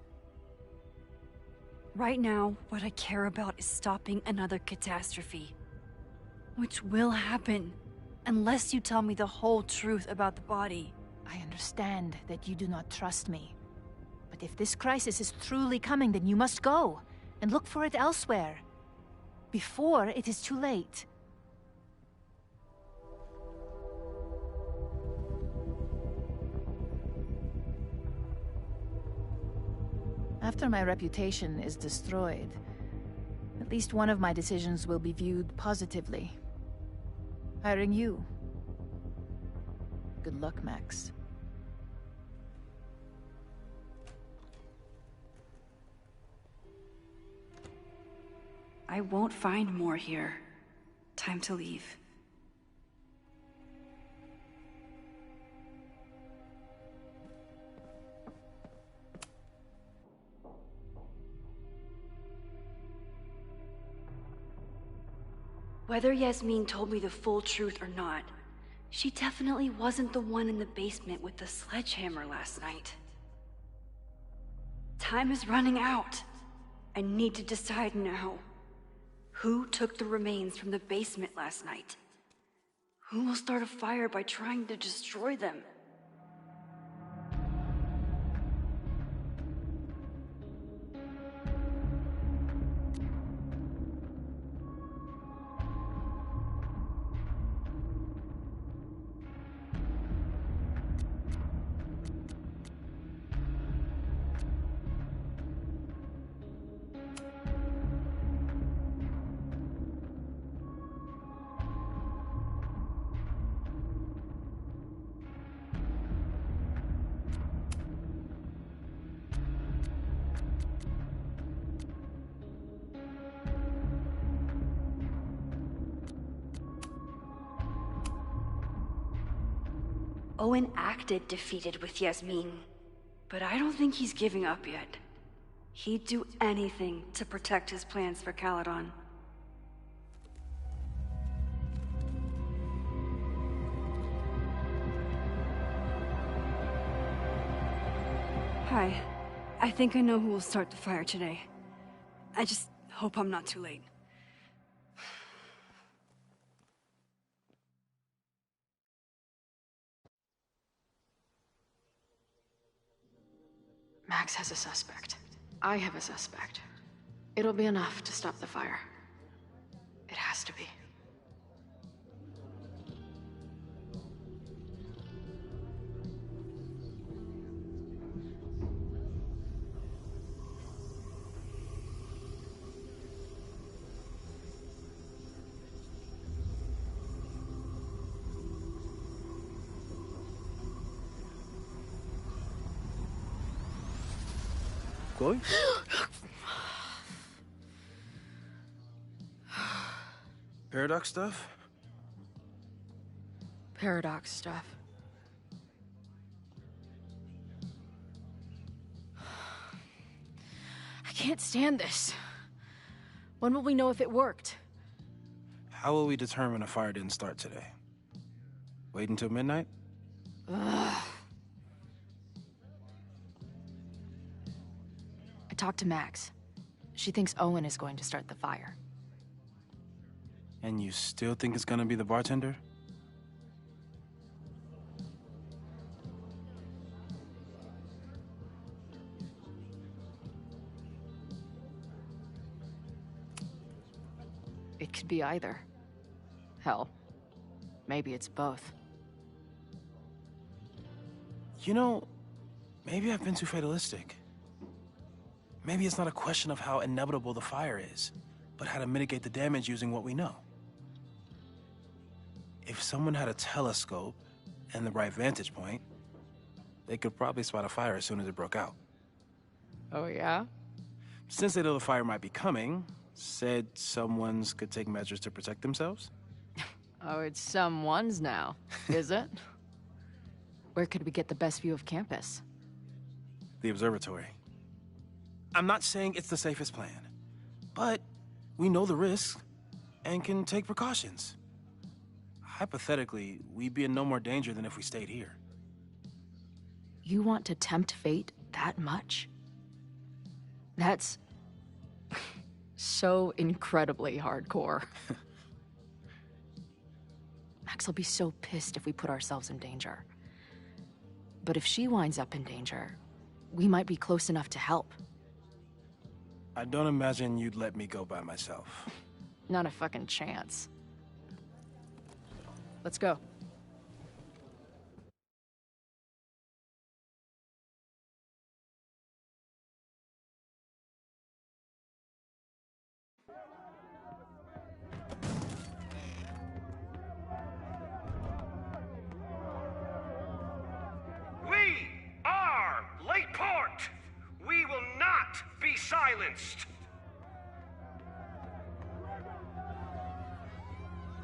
Right now, what I care about is stopping another catastrophe. Which will happen, unless you tell me the whole truth about the body. I understand that you do not trust me. But if this crisis is truly coming, then you must go, and look for it elsewhere. Before it is too late. After my reputation is destroyed, at least one of my decisions will be viewed positively. Hiring you. Good luck, Max. I won't find more here. Time to leave. Whether Yasmin told me the full truth or not, she definitely wasn't the one in the basement with the sledgehammer last night. Time is running out. I need to decide now. Who took the remains from the basement last night? Who will start a fire by trying to destroy them? Owen acted defeated with Yasmin, but I don't think he's giving up yet. He'd do anything to protect his plans for Caledon. Hi. I think I know who will start the fire today. I just hope I'm not too late. Max has a suspect. I have a suspect. It'll be enough to stop the fire. It has to be. Chloe? Paradox stuff? Paradox stuff. I can't stand this. When will we know if it worked? How will we determine a fire didn't start today? Wait until midnight? Ugh. I talked to Max. She thinks Owen is going to start the fire. And you still think it's gonna be the bartender? It could be either. Hell, maybe it's both. You know, maybe I've been too fatalistic. Maybe it's not a question of how inevitable the fire is, but how to mitigate the damage using what we know. If someone had a telescope and the right vantage point, they could probably spot a fire as soon as it broke out. Oh, yeah? Since they know the fire might be coming, said someone's could take measures to protect themselves? Oh, it's someone's now, is it? Where could we get the best view of campus? The observatory. I'm not saying it's the safest plan, but we know the risks and can take precautions. Hypothetically, we'd be in no more danger than if we stayed here. You want to tempt fate that much? That's so incredibly hardcore. Max will be so pissed if we put ourselves in danger. But if she winds up in danger, we might be close enough to help. I don't imagine you'd let me go by myself. Not a fucking chance. Let's go. We are Lakeport! We will not be silenced!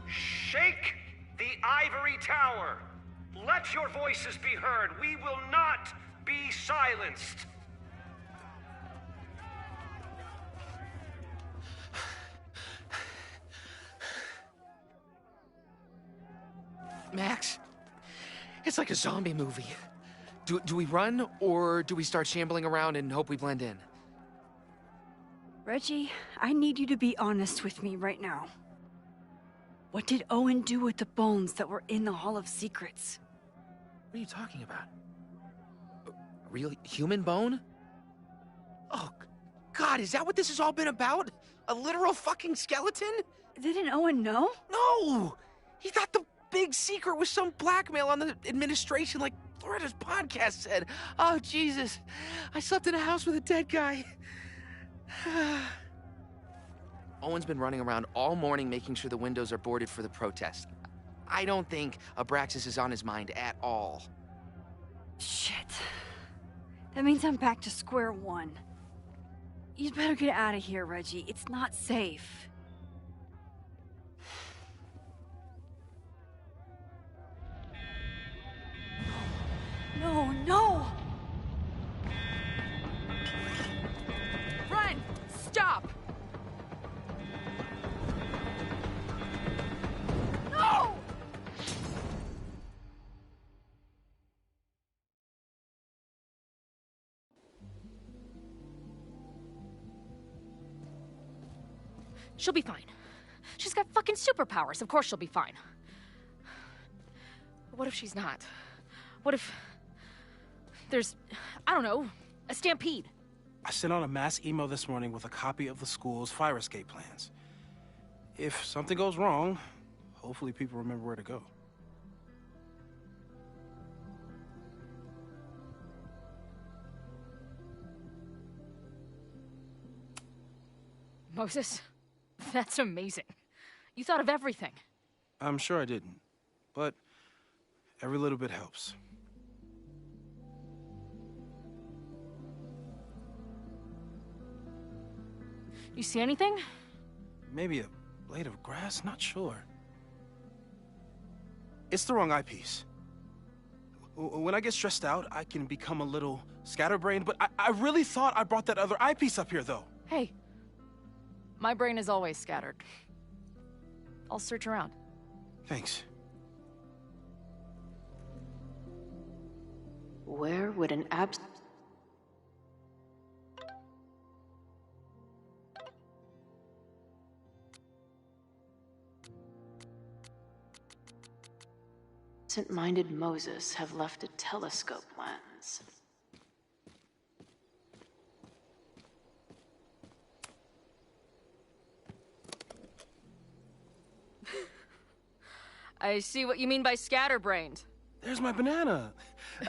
Shake the ivory tower! Let your voices be heard! We will not be silenced! Max, it's like a zombie movie. Do we run, or do we start shambling around and hope we blend in? Reggie, I need you to be honest with me right now. What did Owen do with the bones that were in the Hall of Secrets? What are you talking about? A real human bone? Oh, God, is that what this has all been about? A literal fucking skeleton? Didn't Owen know? No! He thought the big secret was some blackmail on the administration, like Loretta's podcast said. Oh, Jesus. I slept in a house with a dead guy. Owen's been running around all morning making sure the windows are boarded for the protest. I don't think Abraxas is on his mind at all. Shit. That means I'm back to square one. You'd better get out of here, Reggie. It's not safe. No, no! Run! Stop! No! She'll be fine. She's got fucking superpowers. Of course she'll be fine. But what if she's not? What if there's, I don't know, a stampede? I sent out a mass email this morning with a copy of the school's fire escape plans. If something goes wrong, hopefully people remember where to go. Moses, that's amazing. You thought of everything. I'm sure I didn't, but every little bit helps. You see anything? Maybe a blade of grass, not sure. It's the wrong eyepiece. When I get stressed out, I can become a little scatterbrained, but I really thought I brought that other eyepiece up here, though. Hey, my brain is always scattered. I'll search around. Thanks. Where would an absent minded Moses have left a telescope lens? I see what you mean by scatterbrained. There's my banana.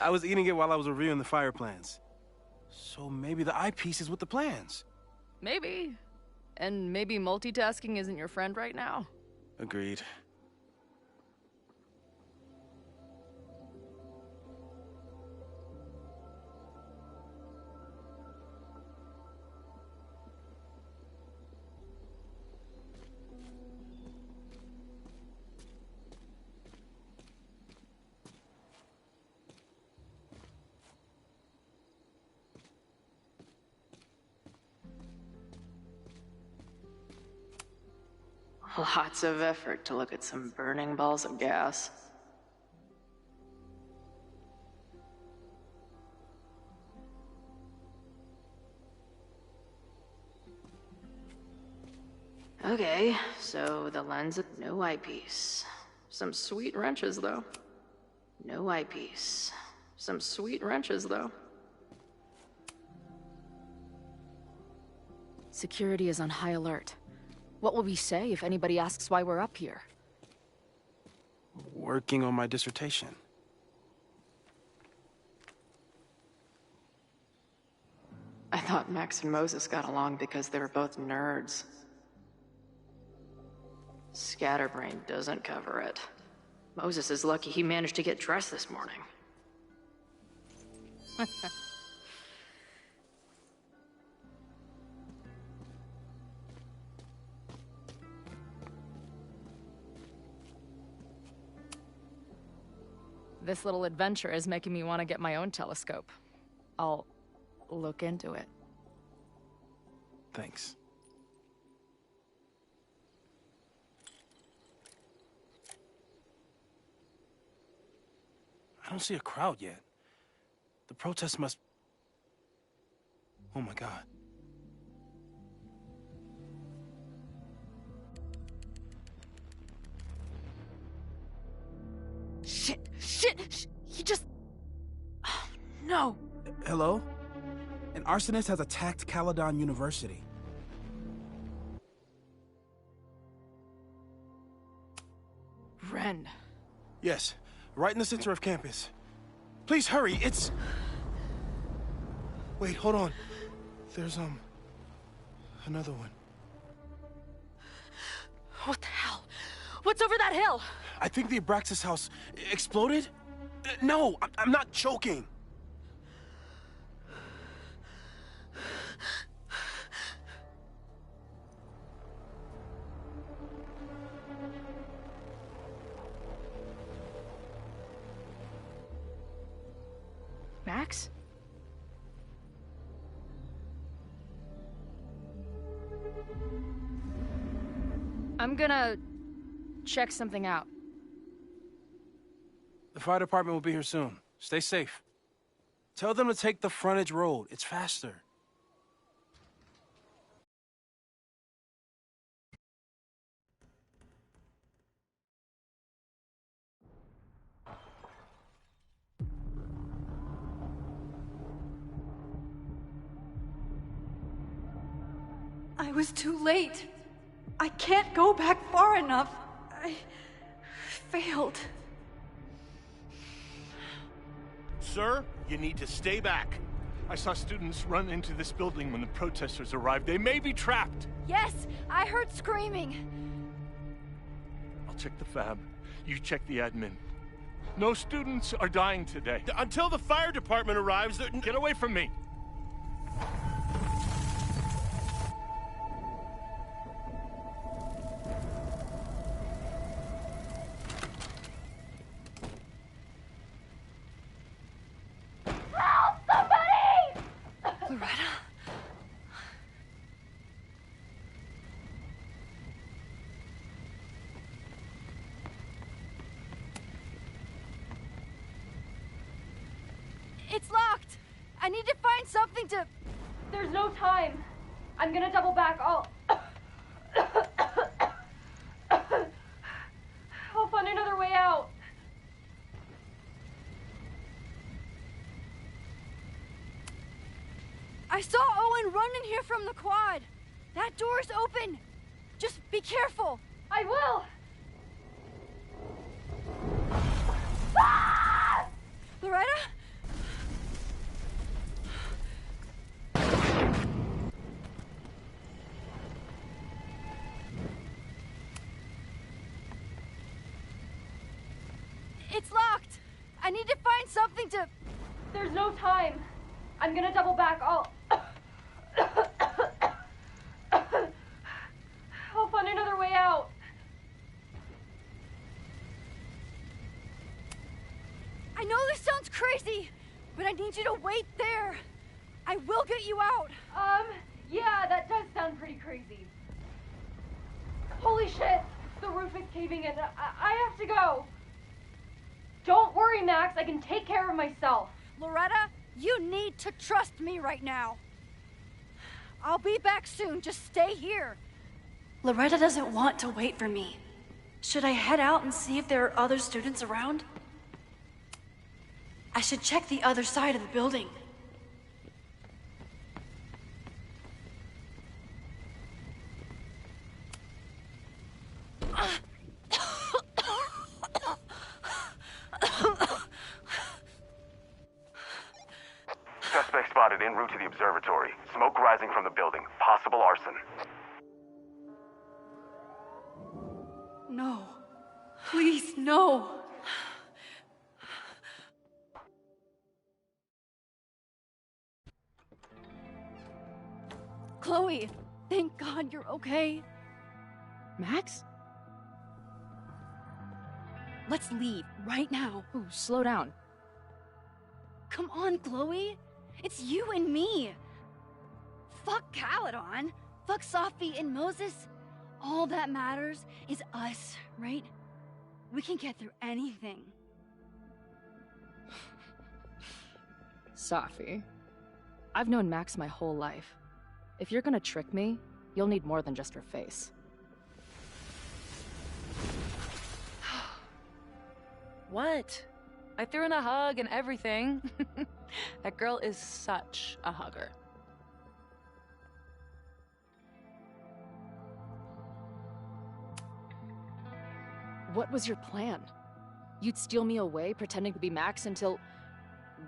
I was eating it while I was reviewing the fire plans. So maybe the eyepiece is with the plans. Maybe. And maybe multitasking isn't your friend right now. Agreed. Lots of effort to look at some burning balls of gas. Okay, so the lens, no eyepiece. Some sweet wrenches, though. No eyepiece. Some sweet wrenches, though. Security is on high alert. What will we say if anybody asks why we're up here? Working on my dissertation. I thought Max and Moses got along because they were both nerds. Scatterbrain doesn't cover it. Moses is lucky he managed to get dressed this morning. This little adventure is making me want to get my own telescope. I'll look into it. Thanks. I don't see a crowd yet. The protest must... Oh my God. Shit! He just... Oh, no! Hello? An arsonist has attacked Caledon University. Ren. Yes, right in the center of campus. Please hurry, it's... Wait, hold on. There's, another one. What the hell? What's over that hill? I think the Abraxas house exploded? No, I'm not joking. Max? I'm gonna check something out. The fire department will be here soon. Stay safe. Tell them to take the frontage road. It's faster. I was too late. I can't go back far enough. I failed. Sir, you need to stay back. I saw students run into this building when the protesters arrived. They may be trapped. Yes, I heard screaming. I'll check the fab. You check the admin. No students are dying today. Until the fire department arrives, get away from me. Loretta? It's locked! I need to find something to... There's no time. I'm gonna double back. I'll find another way out. I saw Owen run in here from the quad. That door's open. Just be careful. I will. Loretta? It's locked. I need to find something to... There's no time. I'm gonna double back. I'll find another way out. I know this sounds crazy, but I need you to wait there. I will get you out. Yeah, that does sound pretty crazy. Holy shit! The roof is caving in. I have to go. Don't worry, Max. I can take care of myself. Loretta, you need to trust me right now. I'll be back soon. Just stay here. Loretta doesn't want to wait for me. Should I head out and see if there are other students around? I should check the other side of the building. Suspect spotted en route to the observatory. Smoke rising from the building. Possible arson. No. Please, no. Chloe, thank God you're okay. Max? Let's leave right now. Ooh, slow down. Come on, Chloe. It's you and me. Fuck Caledon. Fuck Sophie and Moses. All that matters is us, right? We can get through anything. Safi, I've known Max my whole life. If you're gonna trick me, you'll need more than just her face. What? I threw in a hug and everything. That girl is such a hugger. What was your plan? You'd steal me away, pretending to be Max until...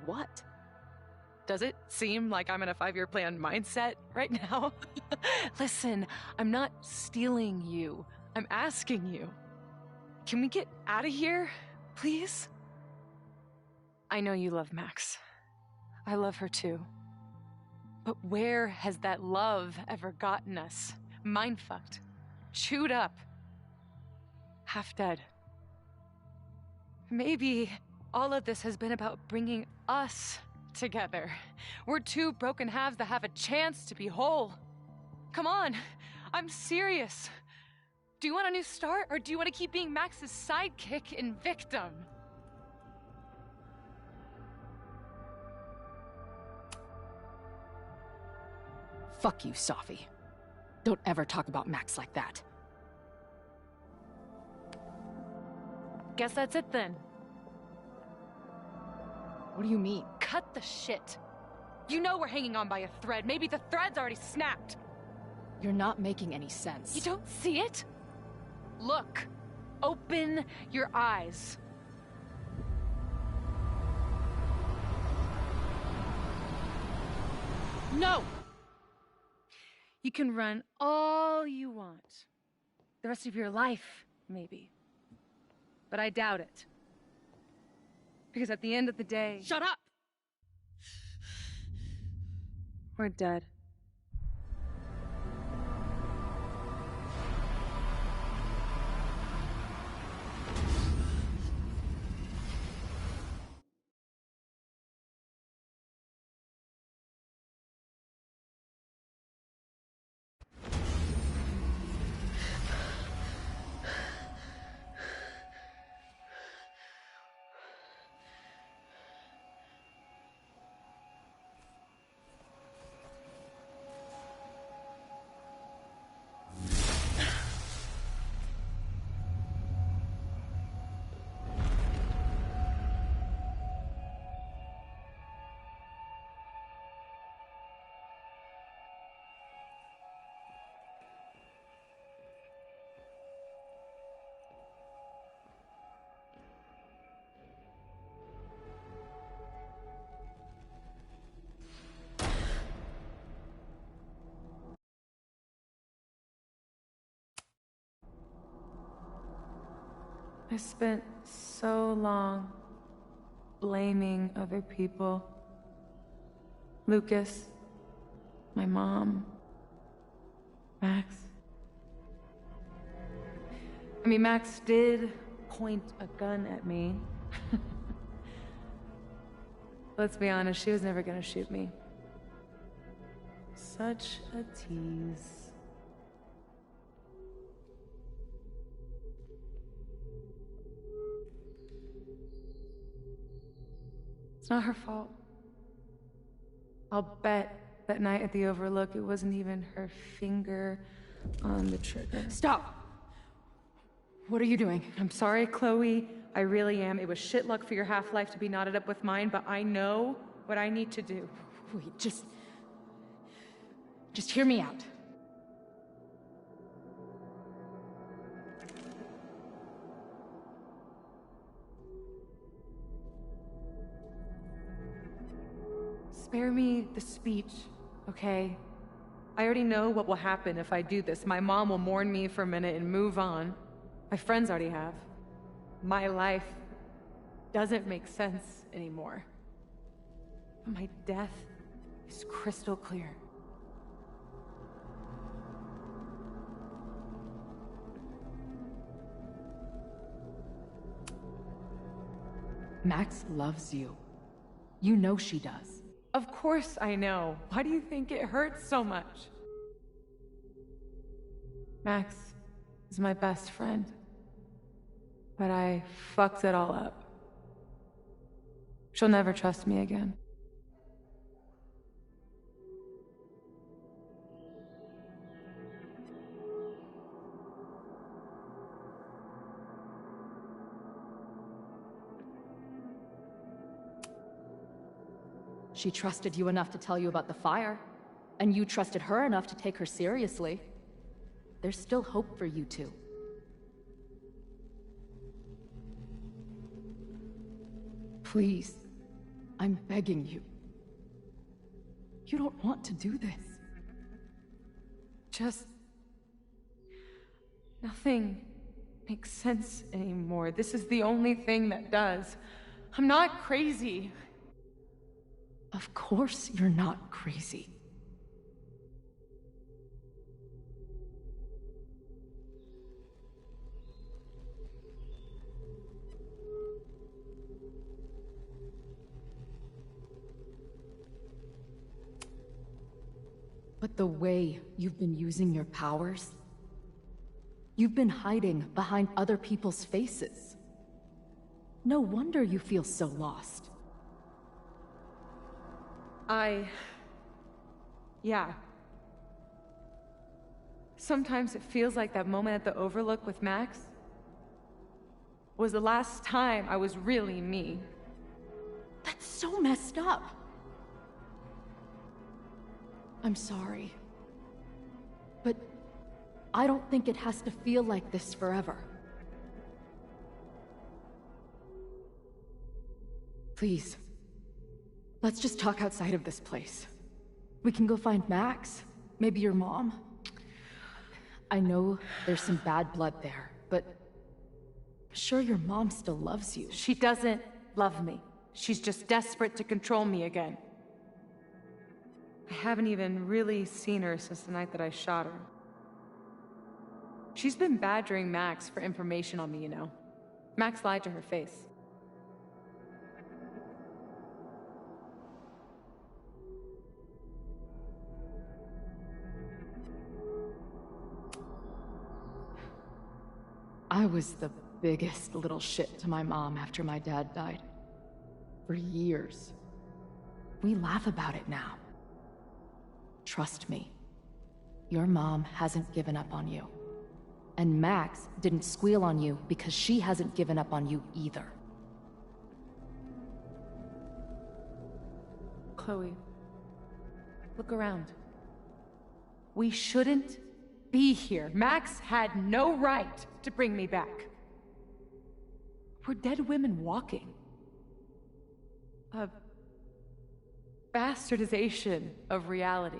what? Does it seem like I'm in a 5-year plan mindset right now? Listen, I'm not stealing you. I'm asking you. Can we get out of here, please? I know you love Max. I love her too. But where has that love ever gotten us? Mind-fucked. Chewed up. Half dead. Maybe all of this has been about bringing us together. We're two broken halves that have a chance to be whole. Come on, I'm serious. Do you want a new start, or do you want to keep being Max's sidekick and victim? Fuck you, Safi. Don't ever talk about Max like that. Guess that's it then. What do you mean? Cut the shit. You know we're hanging on by a thread. Maybe the thread's already snapped. You're not making any sense. You don't see it? Look. Open your eyes. No! You can run all you want. The rest of your life, maybe. But I doubt it. Because at the end of the day... Shut up! We're dead. I spent so long blaming other people. Lucas, my mom, Max. I mean, Max did point a gun at me. Let's be honest, she was never gonna shoot me. Such a tease. It's not her fault. I'll bet that night at the Overlook, it wasn't even her finger on the trigger. Stop! What are you doing? I'm sorry, Chloe. I really am. It was shit luck for your half-life to be knotted up with mine, but I know what I need to do. Wait, just hear me out. Spare me the speech, okay? I already know what will happen if I do this. My mom will mourn me for a minute and move on. My friends already have. My life doesn't make sense anymore. But my death is crystal clear. Max loves you. You know she does. Of course I know. Why do you think it hurts so much? Max is my best friend. But I fucked it all up. She'll never trust me again. She trusted you enough to tell you about the fire, and you trusted her enough to take her seriously. There's still hope for you two. Please, I'm begging you. You don't want to do this. Just... nothing makes sense anymore. This is the only thing that does. I'm not crazy. Of course you're not crazy. But the way you've been using your powers, you've been hiding behind other people's faces. No wonder you feel so lost. Yeah. Sometimes it feels like that moment at the Overlook with Max was the last time I was really me. That's so messed up. I'm sorry. But I don't think it has to feel like this forever. Please, let's just talk outside of this place. We can go find Max, maybe your mom. I know there's some bad blood there, but I'm sure your mom still loves you. She doesn't love me. She's just desperate to control me again. I haven't even really seen her since the night that I shot her. She's been badgering Max for information on me, you know. Max lied to her face. I was the biggest little shit to my mom after my dad died. For years. We laugh about it now. Trust me, your mom hasn't given up on you. And Max didn't squeal on you because she hasn't given up on you either. Chloe, look around. We shouldn't be here. Max had no right to bring me back. We're dead women walking. A bastardization of reality.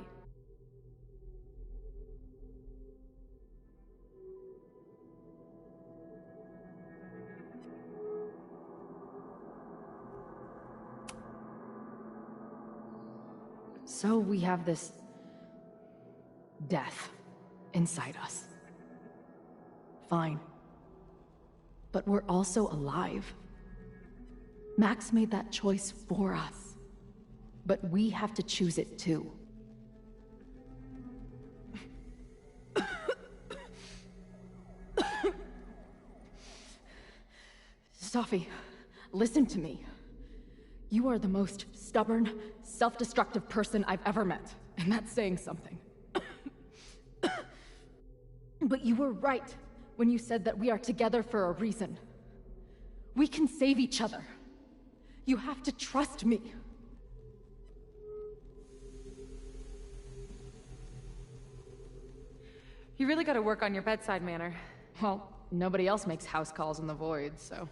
So we have this death inside us. Fine. But we're also alive. Max made that choice for us. But we have to choose it too. Sophie, listen to me. You are the most stubborn, self-destructive person I've ever met, and that's saying something. But you were right when you said that we are together for a reason. We can save each other. You have to trust me. You really gotta work on your bedside manner. Well, nobody else makes house calls in the void, so...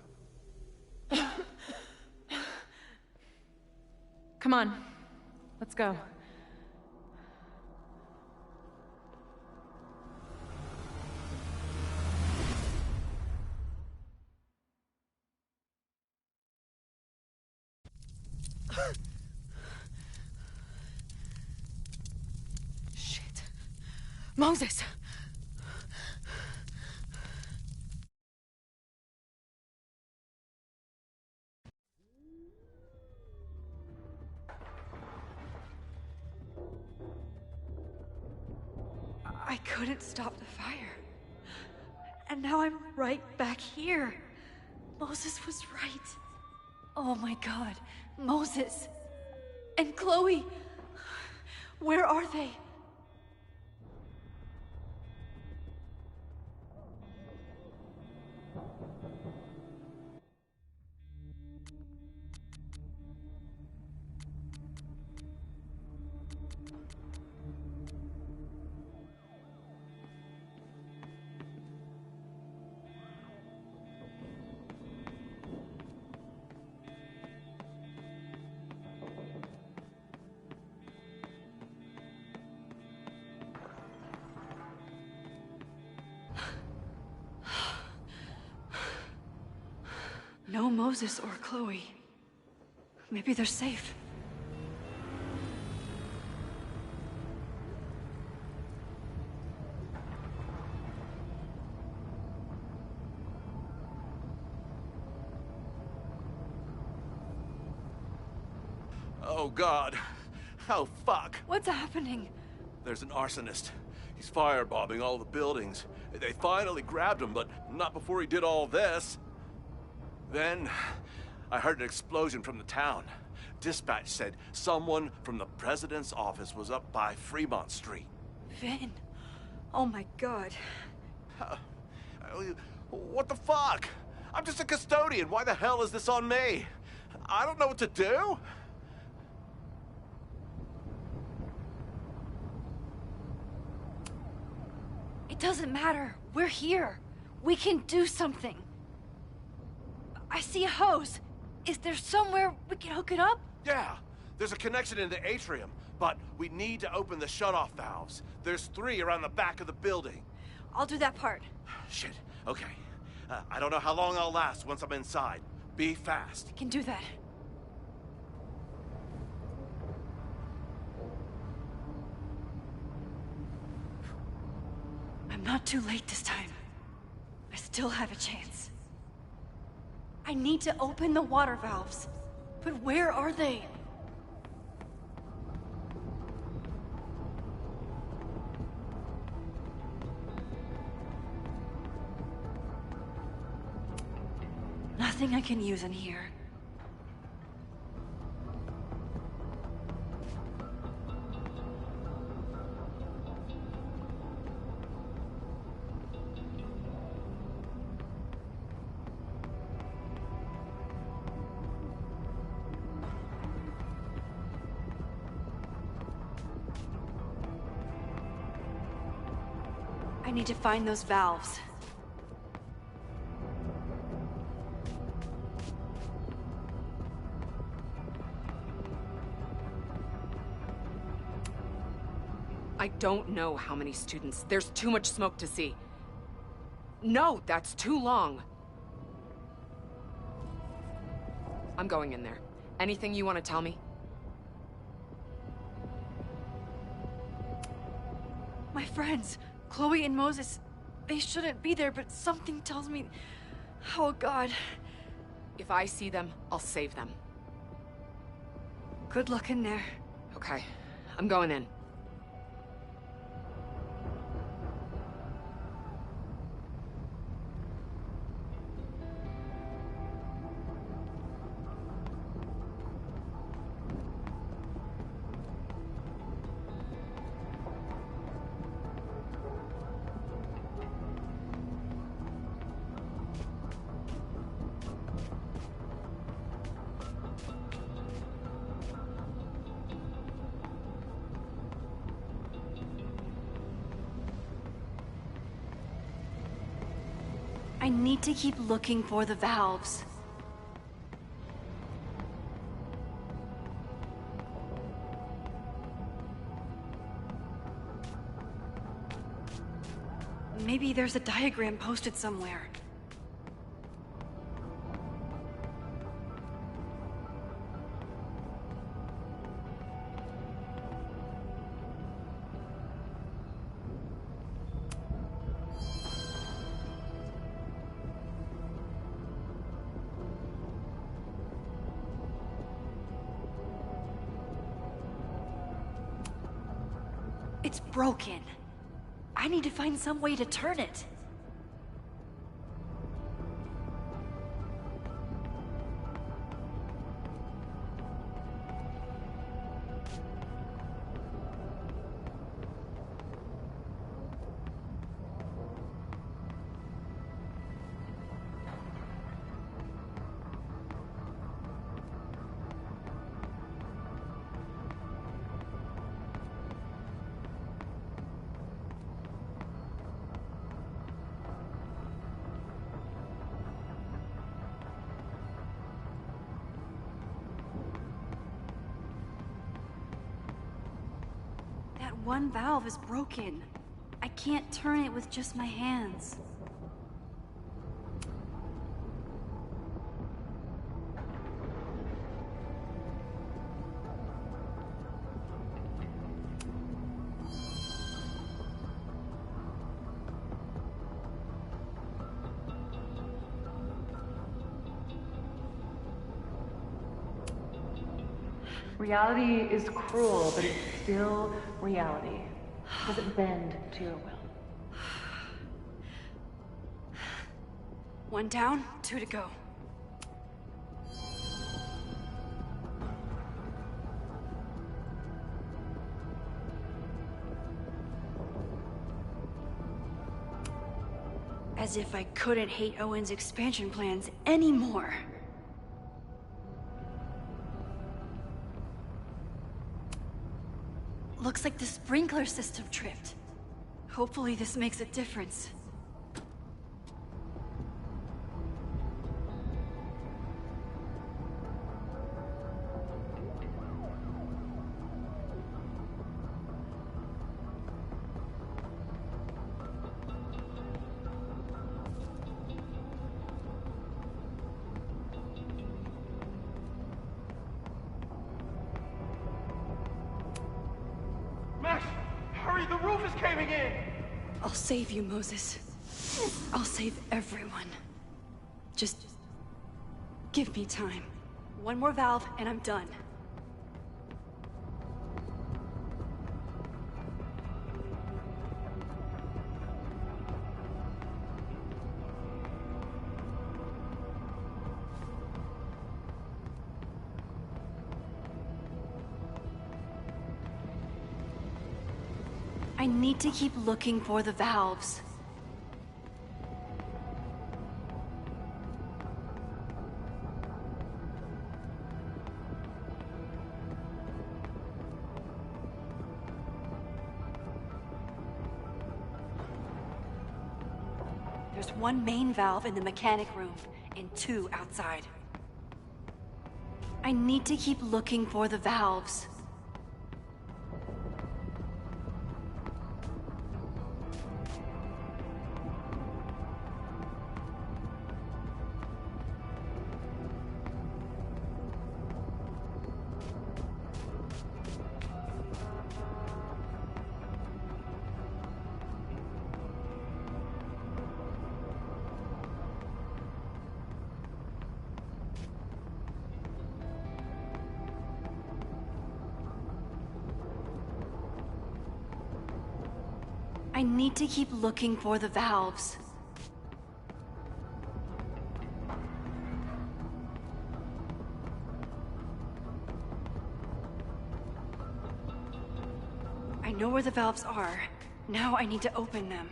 Come on, let's go. Shit. Moses! I couldn't stop the fire. And now I'm right back here. Moses was right. Oh my god, Moses. And Chloe. Where are they? No Moses or Chloe. Maybe they're safe. Oh, God. Oh, fuck. What's happening? There's an arsonist. He's firebombing all the buildings. They finally grabbed him, but not before he did all this. Then, I heard an explosion from the town. Dispatch said someone from the president's office was up by Fremont Street. Vin. Oh my God. What the fuck? I'm just a custodian. Why the hell is this on me? I don't know what to do. It doesn't matter. We're here. We can do something. I see a hose. Is there somewhere we can hook it up? Yeah, there's a connection in the atrium, but we need to open the shutoff valves. There's 3 around the back of the building. I'll do that part. Shit, okay. I don't know how long I'll last once I'm inside. Be fast. I can do that. I'm not too late this time. I still have a chance. I need to open the water valves. But where are they? Nothing I can use in here. I need to find those valves. I don't know how many students. There's too much smoke to see. No, that's too long. I'm going in there. Anything you want to tell me? My friends, Chloe and Moses, they shouldn't be there, but something tells me... Oh, God. If I see them, I'll save them. Good luck in there. Okay, I'm going in. I need to keep looking for the valves. Maybe there's a diagram posted somewhere. It's broken. I need to find some way to turn it. One valve is broken. I can't turn it with just my hands. Reality is cruel, but it's still reality. Does it bend to your will? One down, 2 to go. As if I couldn't hate Owen's expansion plans anymore. Looks like the sprinkler system tripped. Hopefully this makes a difference. Max, hurry, the roof is caving in! I'll save you, Moses. I'll save everyone. Just give me time. One more valve and I'm done. I need to keep looking for the valves. There's one main valve in the mechanic room and 2 outside. I need to keep looking for the valves. I need to keep looking for the valves. I know where the valves are. Now I need to open them.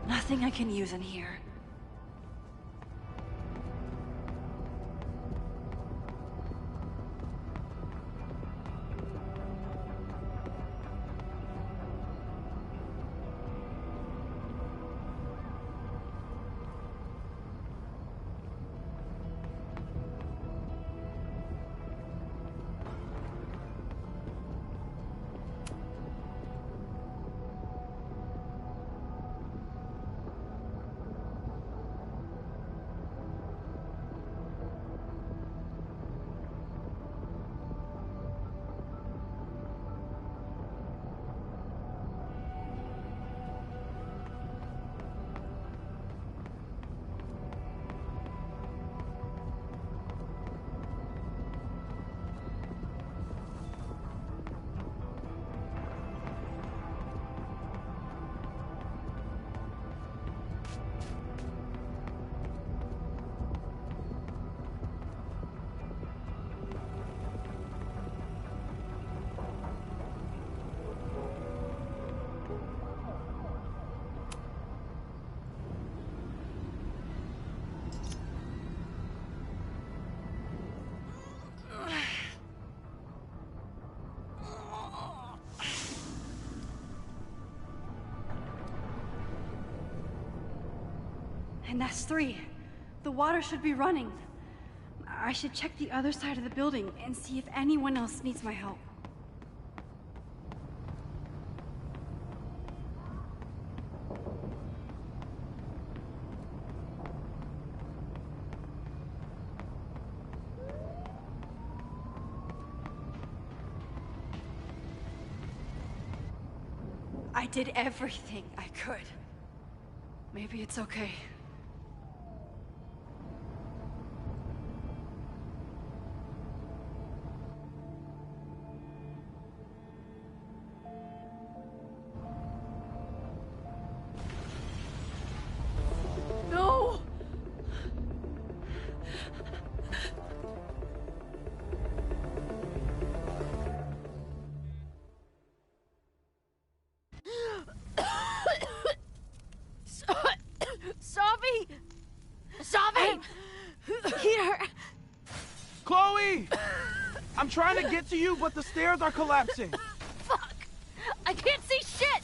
Nothing I can use in here. And that's 3. The water should be running. I should check the other side of the building and see if anyone else needs my help. I did everything I could. Maybe it's okay. No! Savi! Savi! Here! Chloe! I'm trying to get to you, but the stairs are collapsing. Fuck! I can't see shit!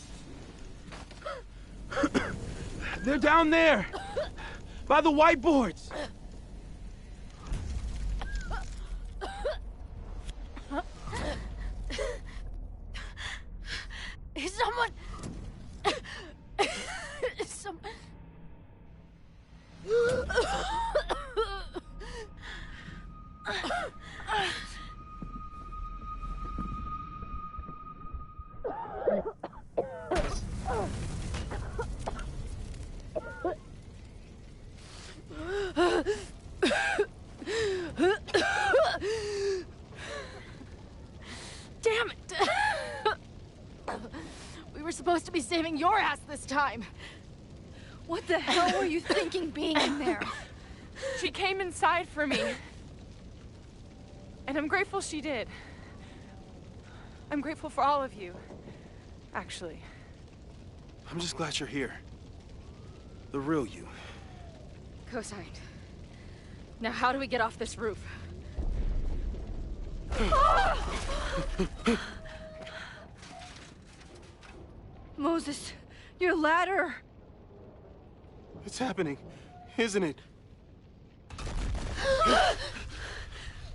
They're down there, by the whiteboards. Is someone... Damn it! We were supposed to be saving your ass this time. What the hell were you thinking being in there? She came inside for me. And I'm grateful she did. I'm grateful for all of you, actually. I'm just glad you're here. The real you. Co-signed. Now how do we get off this roof? Moses, your ladder! It's happening, isn't it?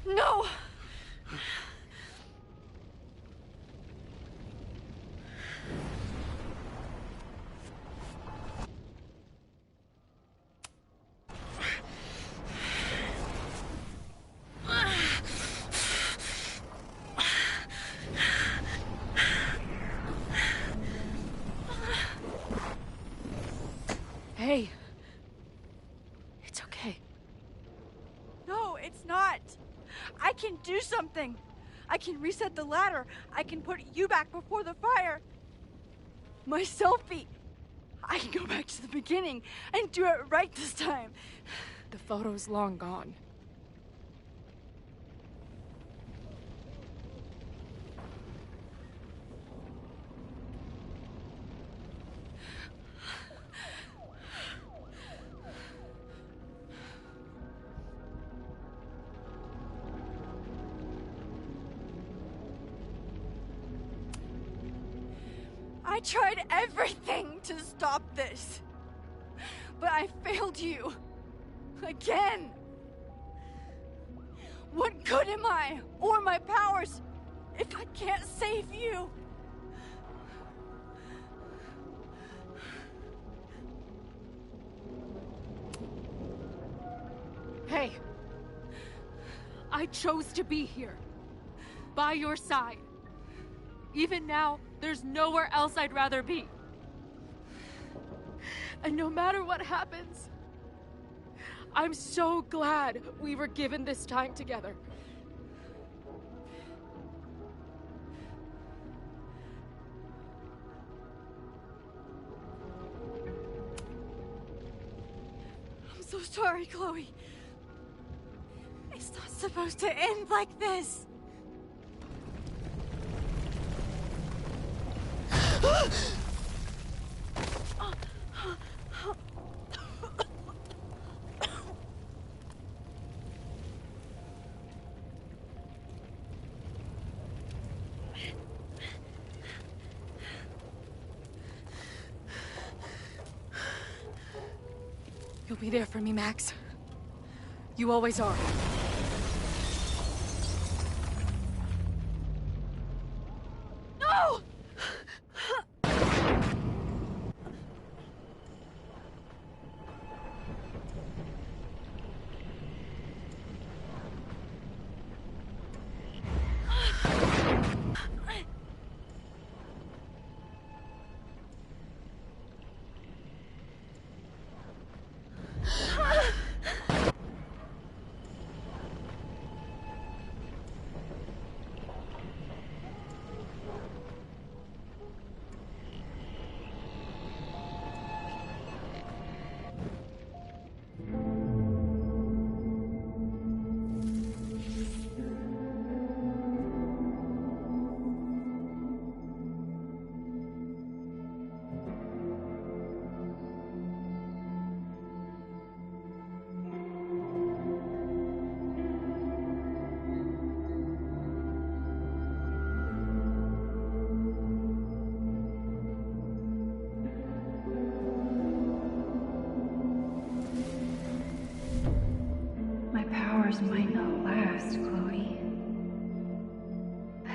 No! Hey. It's okay. No, it's not. I can do something. I can reset the ladder. I can put you back before the fire. My selfie. I can go back to the beginning and do it right this time. The photo's long gone. I tried everything to stop this. But I failed you. Again. What good am I, or my powers, if I can't save you? Hey. I chose to be here. By your side. Even now, there's nowhere else I'd rather be. And no matter what happens, I'm so glad we were given this time together. I'm so sorry, Chloe. It's not supposed to end like this. You'll be there for me, Max. You always are. No!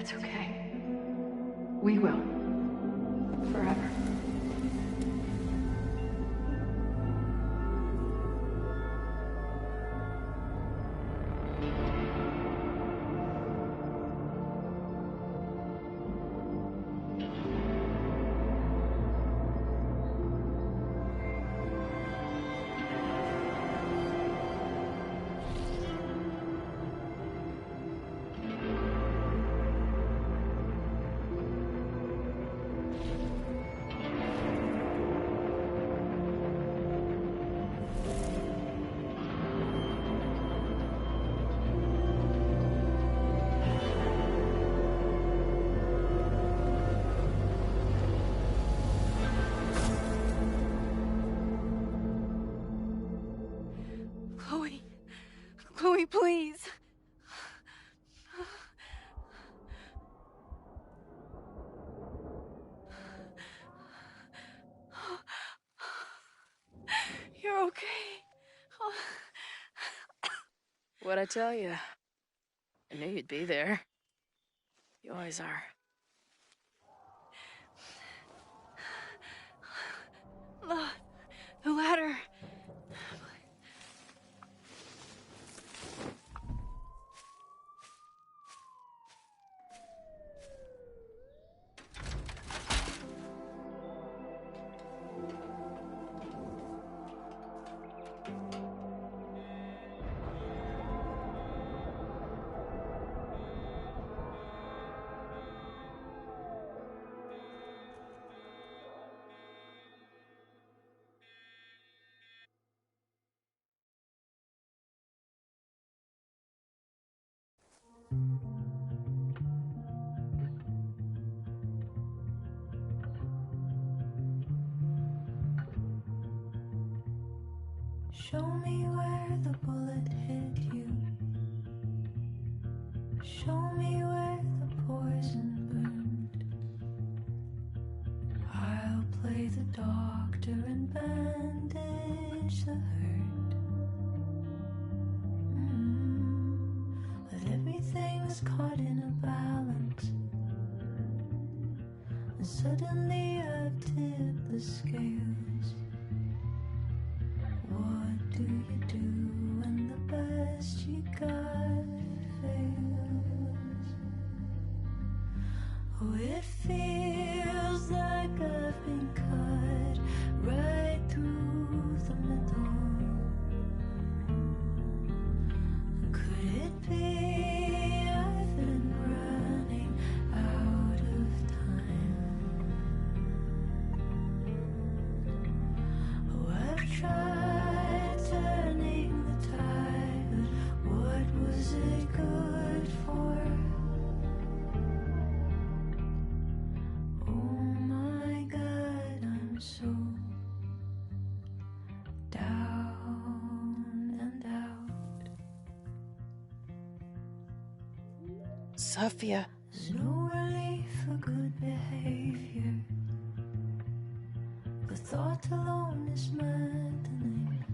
It's okay. We will. Forever. Chloe, please. You're okay. What'd I tell you? I knew you'd be there. You always are. The ladder. Show me where the bullet hit you. Show me where the poison burned. I'll play the doctor and bandage the hurt. But everything's caught in a balance, and suddenly I've tipped the scales. What do you do when the best you got fails? Oh, it feels like I've been cut right through the middle. Could it be I've been running out of time? Oh, I've tried turning the tide, but what was it good for? Oh my God, I'm so down and out. Sophia. There's no relief for good behavior. The thought alone is maddening.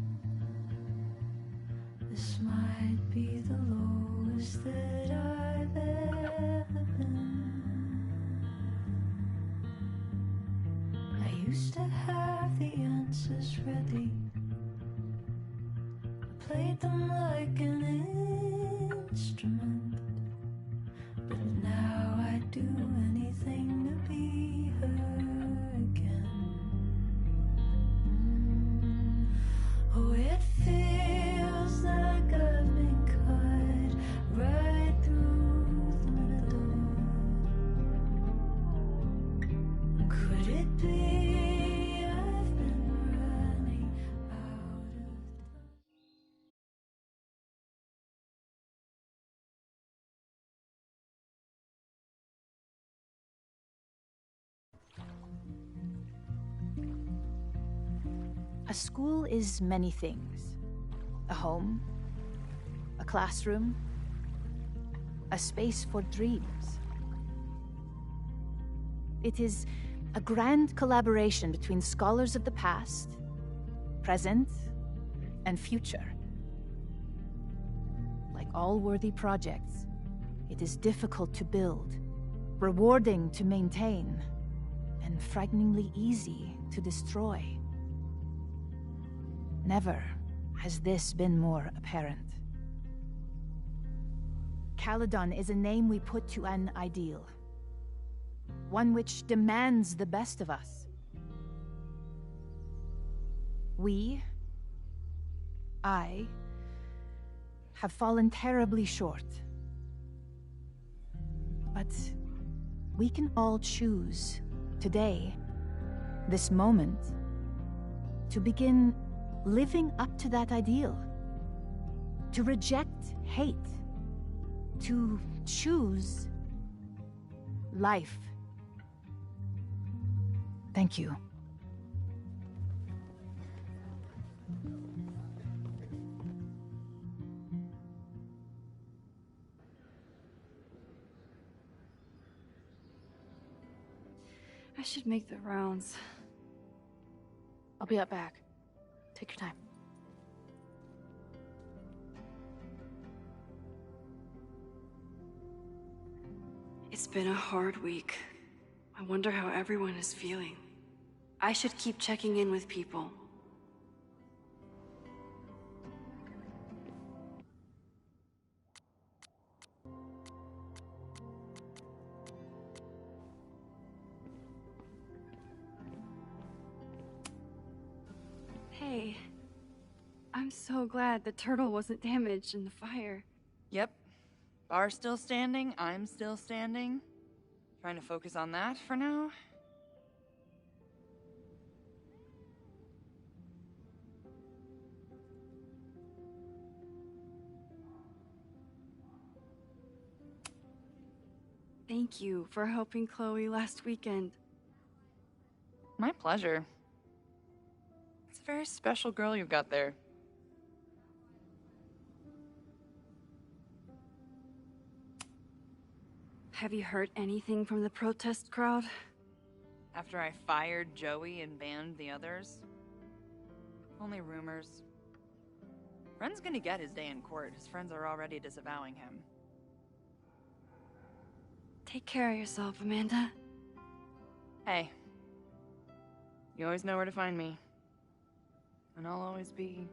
This might be the lowest that I've ever been. I used to have the answers ready. I played them like an instrument. But now I'd do anything to be her again. Oh, it feels like I've been cut right through the middle. Could it be I've been running out of time? A school is many things. A home, a classroom, a space for dreams. It is a grand collaboration between scholars of the past, present, and future. Like all worthy projects, it is difficult to build rewarding to maintain, and frighteningly easy to destroy. Never has this been more apparent. Caledon is a name we put to an ideal. One which demands the best of us. I, have fallen terribly short. But we can all choose, today, this moment, to begin living up to that ideal. To reject hate. To choose life. Thank you. I should make the rounds. I'll be up back. Take your time. It's been a hard week. I wonder how everyone is feeling. I should keep checking in with people. Hey, I'm so glad the turtle wasn't damaged in the fire. Yep. Bar's still standing, I'm still standing. Trying to focus on that for now. Thank you for helping Chloe last weekend. My pleasure. It's a very special girl you've got there. Have you heard anything from the protest crowd? After I fired Joey and banned the others? Only rumors. Friend's gonna get his day in court. His friends are already disavowing him. Take care of yourself, Amanda. Hey. You always know where to find me. And I'll always be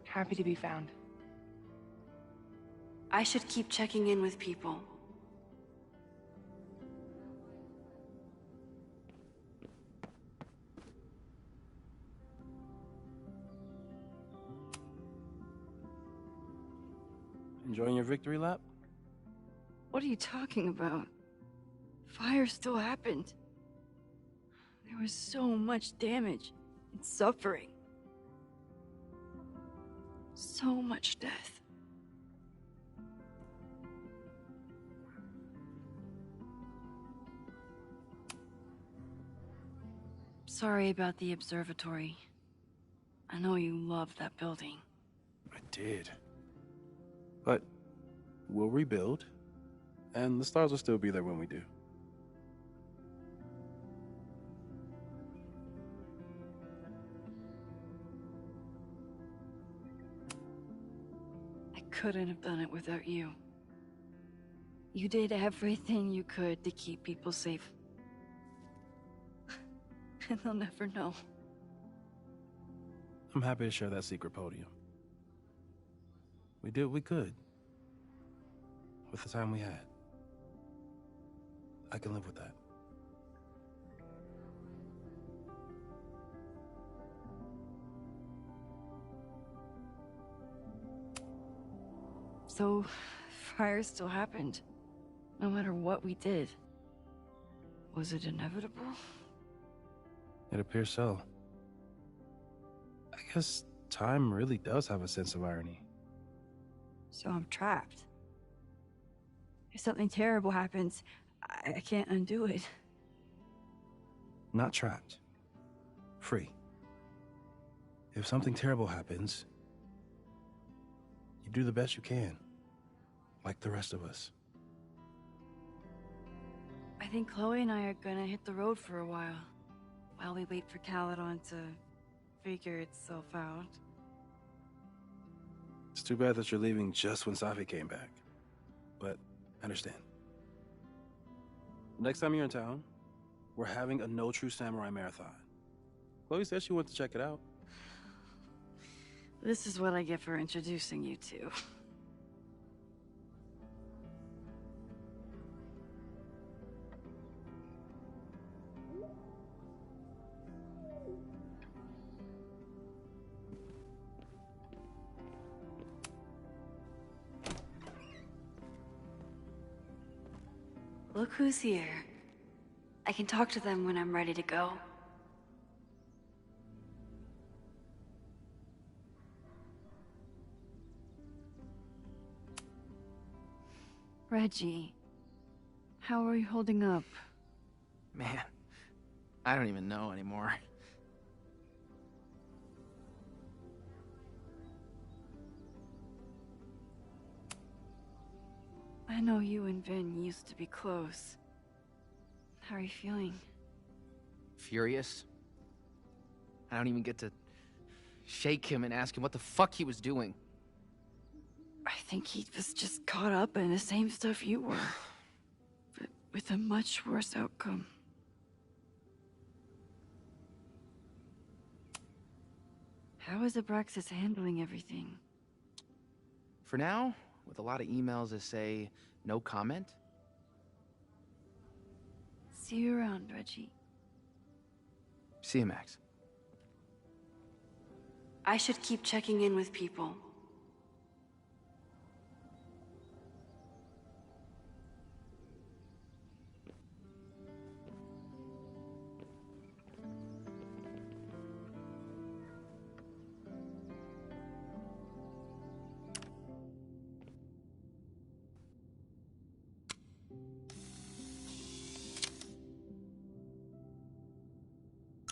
happy to be found. I should keep checking in with people. Enjoying your victory lap? What are you talking about? Fire still happened. There was so much damage and suffering. So much death. Sorry about the observatory. I know you loved that building. I did. But we'll rebuild, and the stars will still be there when we do. I couldn't have done it without you. You did everything you could to keep people safe. And they'll never know. I'm happy to share that secret podium. We did what we could with the time we had. I can live with that. So, fire still happened, no matter what we did. Was it inevitable? It appears so. I guess time really does have a sense of irony. So I'm trapped. If something terrible happens, I can't undo it. Not trapped. Free. If something terrible happens, you do the best you can. Like the rest of us. I think Chloe and I are gonna hit the road for a while we wait for Caledon to figure itself out. It's too bad that you're leaving just when Safi came back. But I understand. Next time you're in town, we're having a No True Samurai marathon. Chloe said she went to check it out. This is what I get for introducing you to. Look who's here. I can talk to them when I'm ready to go. Reggie, how are you holding up? Man, I don't even know anymore. I know you and Vin used to be close. How are you feeling? Furious. I don't even get to shake him and ask him what the fuck he was doing. I think he was just caught up in the same stuff you were, but with a much worse outcome. How is Abraxas handling everything? For now, with a lot of emails that say no comment. See you around, Reggie. See you, Max. I should keep checking in with people.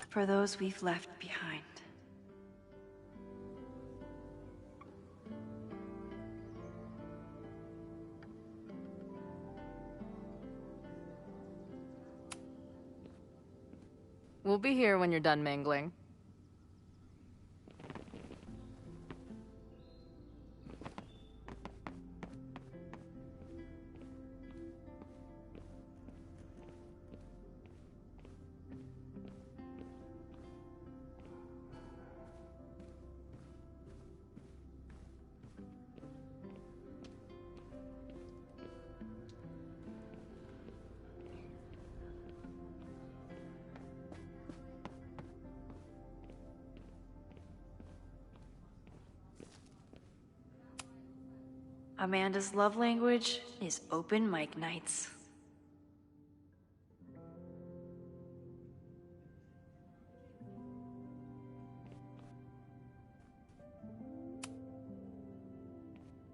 For those we've left behind. We'll be here when you're done mangling. Amanda's love language is open mic nights.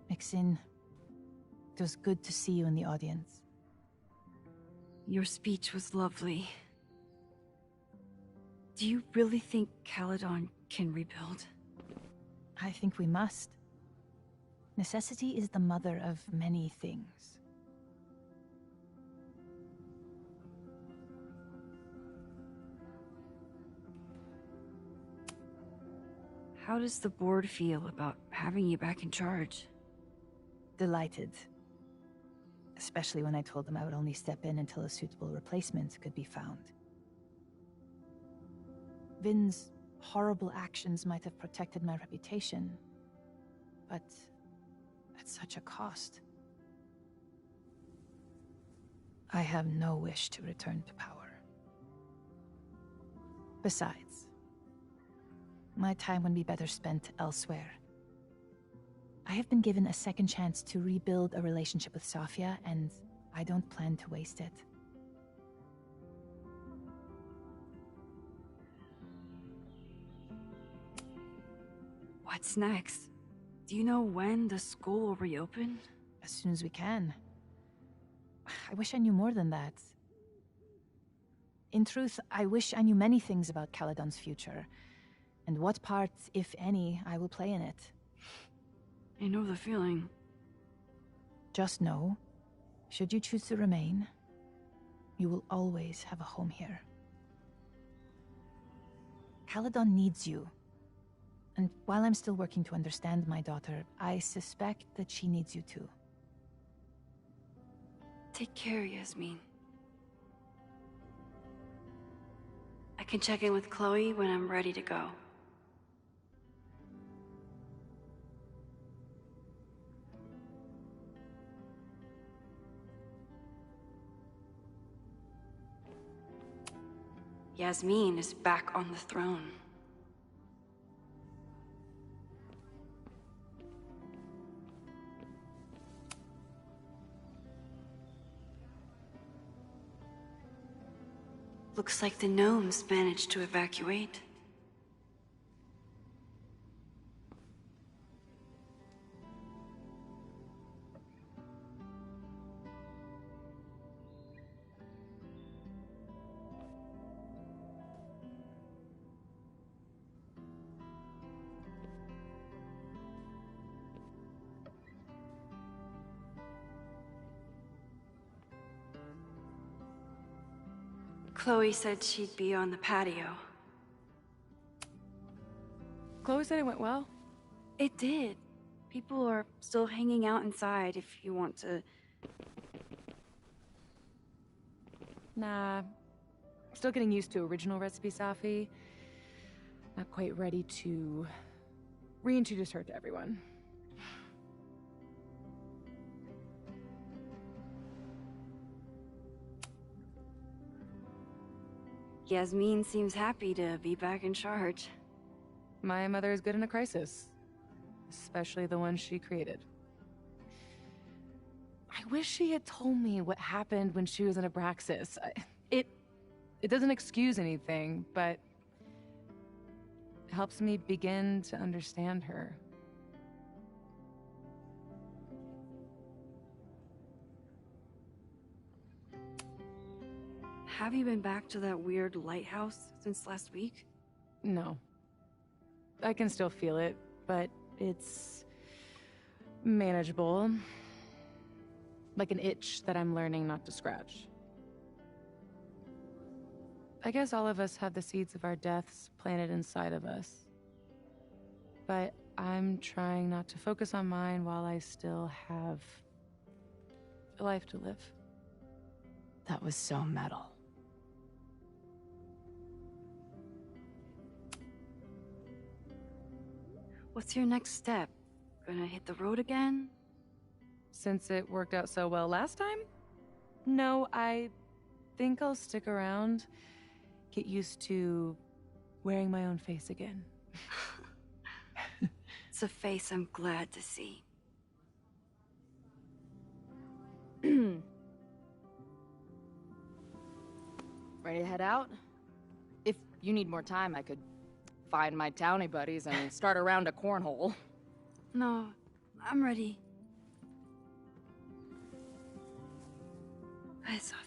Maxine, it was good to see you in the audience. Your speech was lovely. Do you really think Caledon can rebuild? I think we must. Necessity is the mother of many things. How does the board feel about having you back in charge? Delighted. Especially when I told them I would only step in until a suitable replacement could be found. Vin's horrible actions might have protected my reputation, but at such a cost. I have no wish to return to power. Besides, my time would be better spent elsewhere. I have been given a second chance to rebuild a relationship with Safia, and I don't plan to waste it. What's next? Do you know when the school will reopen? As soon as we can. I wish I knew more than that. In truth, I wish I knew many things about Caledon's future, and what part, if any, I will play in it. I know the feeling. Just know, should you choose to remain, you will always have a home here. Caledon needs you. And while I'm still working to understand my daughter, I suspect that she needs you too. Take care, Yasmin. can check in with Chloe when I'm ready to go. Yasmin is back on the throne. Looks like the gnomes managed to evacuate. Chloe said she'd be on the patio. Chloe said it went well? It did. People are still hanging out inside if you want to. Nah. Still getting used to original recipe, Safi. Not quite ready to reintroduce her to everyone. Yasmin seems happy to be back in charge. My mother is good in a crisis. Especially the one she created. I wish she had told me what happened when she was in Abraxas. It doesn't excuse anything, but it helps me begin to understand her. Have you been back to that weird lighthouse since last week? No. I can still feel it, but it's manageable. Like an itch that I'm learning not to scratch. I guess all of us have the seeds of our deaths planted inside of us. But I'm trying not to focus on mine while I still have a life to live. That was so metal. What's your next step? Gonna hit the road again? Since it worked out so well last time? No, I think I'll stick around. Get used to wearing my own face again. It's a face I'm glad to see. Ready to head out? If you need more time, I could find my townie buddies and start a round of cornhole. No, I'm ready. Bye, Sophie.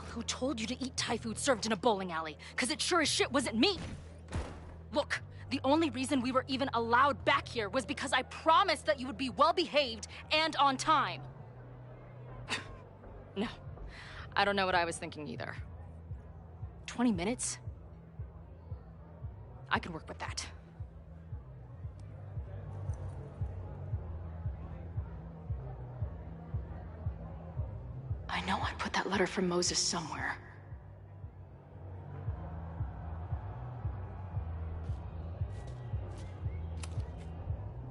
Who told you to eat Thai food served in a bowling alley? Because it sure as shit wasn't me! Look, the only reason we were even allowed back here was because I promised that you would be well-behaved and on time. No, I don't know what I was thinking either. 20 minutes? I could work with that. I know I put that letter from Moses somewhere.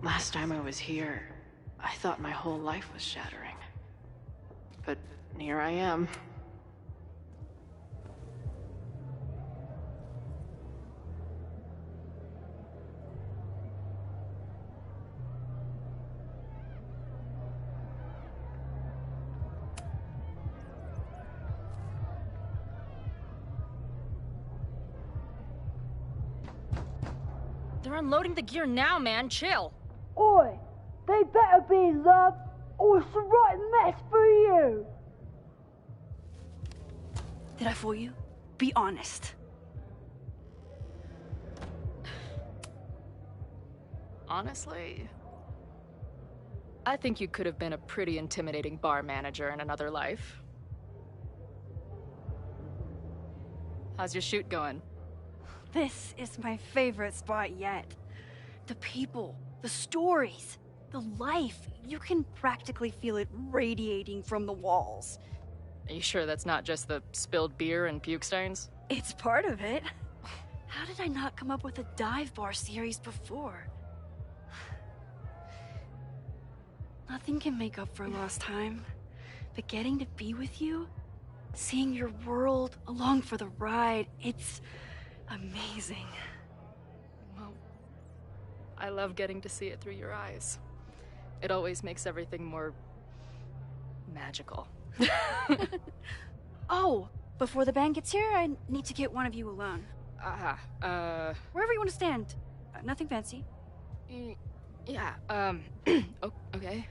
Last time I was here, I thought my whole life was shattering. But here I am. They're unloading the gear now, man. Chill. Oi! They better be in love, or it's a right mess for you! Did I fool you? Be honest. Honestly, I think you could have been a pretty intimidating bar manager in another life. How's your shoot going? This is my favorite spot yet. The people, the stories, the life. You can practically feel it radiating from the walls. Are you sure that's not just the spilled beer and puke stains? It's part of it. How did I not come up with a dive bar series before? Nothing can make up for lost time, but getting to be with you, seeing your world along for the ride, it's amazing. Well, I love getting to see it through your eyes. It always makes everything more magical. Oh, before the band gets here, I need to get one of you alone. Wherever you want to stand. Nothing fancy. Yeah, okay.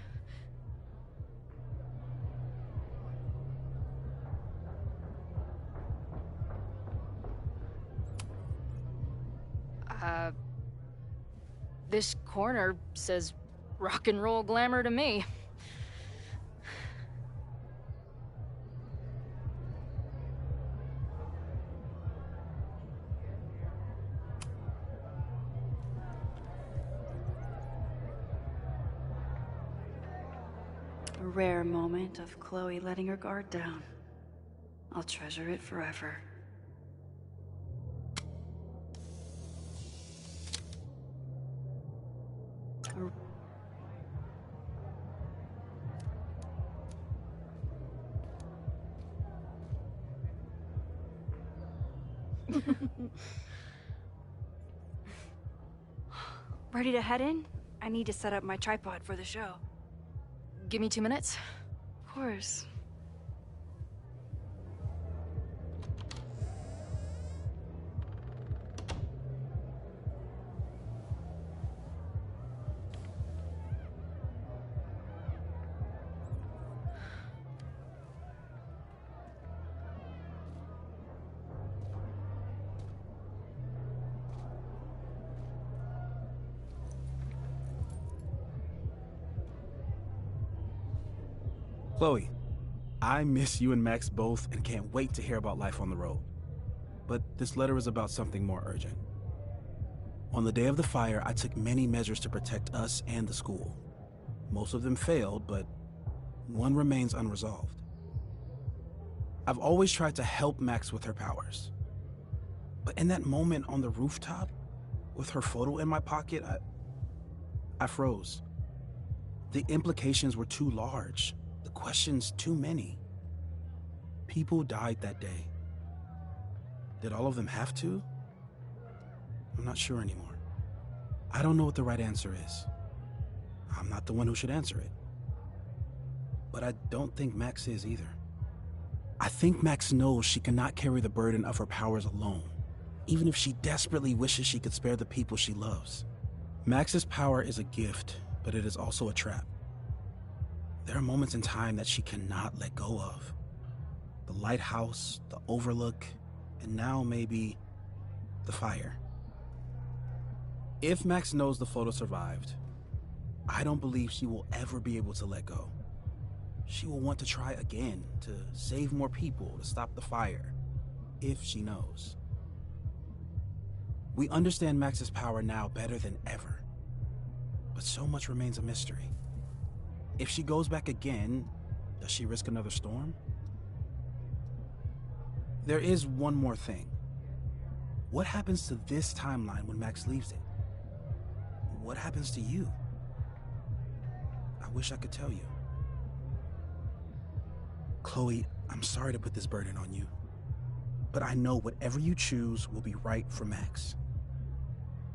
This corner says rock and roll glamour to me. A rare moment of Chloe letting her guard down. I'll treasure it forever. Ready to head in? I need to set up my tripod for the show. Give me 2 minutes. Of course. Chloe, I miss you and Max both and can't wait to hear about life on the road. But this letter is about something more urgent. On the day of the fire, I took many measures to protect us and the school. Most of them failed, but one remains unresolved. I've always tried to help Max with her powers. But in that moment on the rooftop, with her photo in my pocket, I froze. The implications were too large. The questions too many. People died that day. Did all of them have to? I'm not sure anymore. I don't know what the right answer is. I'm not the one who should answer it. But I don't think Max is either. I think Max knows she cannot carry the burden of her powers alone, even if she desperately wishes she could spare the people she loves. Max's power is a gift, but it is also a trap. There are moments in time that she cannot let go of. The lighthouse, the overlook, and now maybe the fire. If Max knows the photo survived, I don't believe she will ever be able to let go. She will want to try again, to save more people, to stop the fire, if she knows. We understand Max's power now better than ever, but so much remains a mystery. If she goes back again, does she risk another storm? There is one more thing. What happens to this timeline when Max leaves it? What happens to you? I wish I could tell you. Chloe, I'm sorry to put this burden on you, but I know whatever you choose will be right for Max,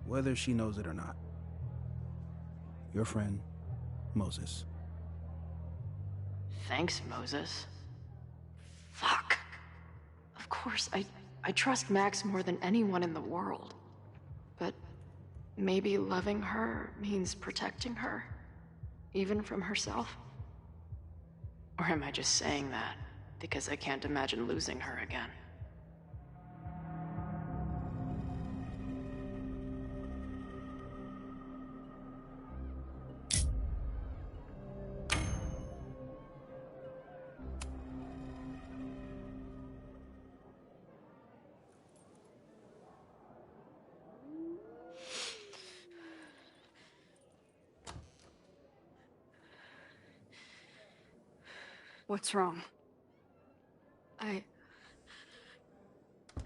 whether she knows it or not. Your friend, Moses. Thanks, Moses. Fuck. Of course, I trust Max more than anyone in the world. But maybe loving her means protecting her, even from herself? Or am I just saying that because I can't imagine losing her again? What's wrong? I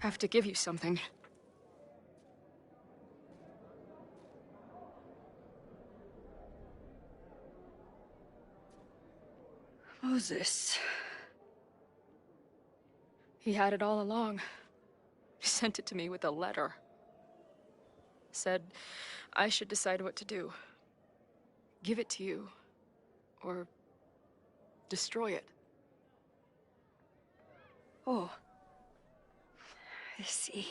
have to give you something. Moses. He had it all along. He sent it to me with a letter. Said I should decide what to do. Give it to you, or destroy it. Oh. I see.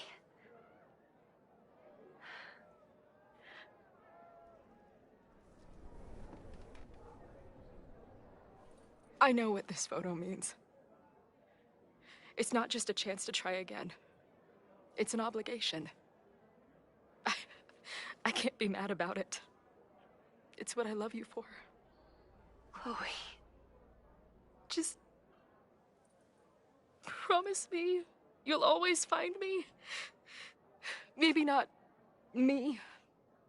I know what this photo means. It's not just a chance to try again. It's an obligation. I can't be mad about it. It's what I love you for. Chloe. Just promise me you'll always find me. Maybe not me,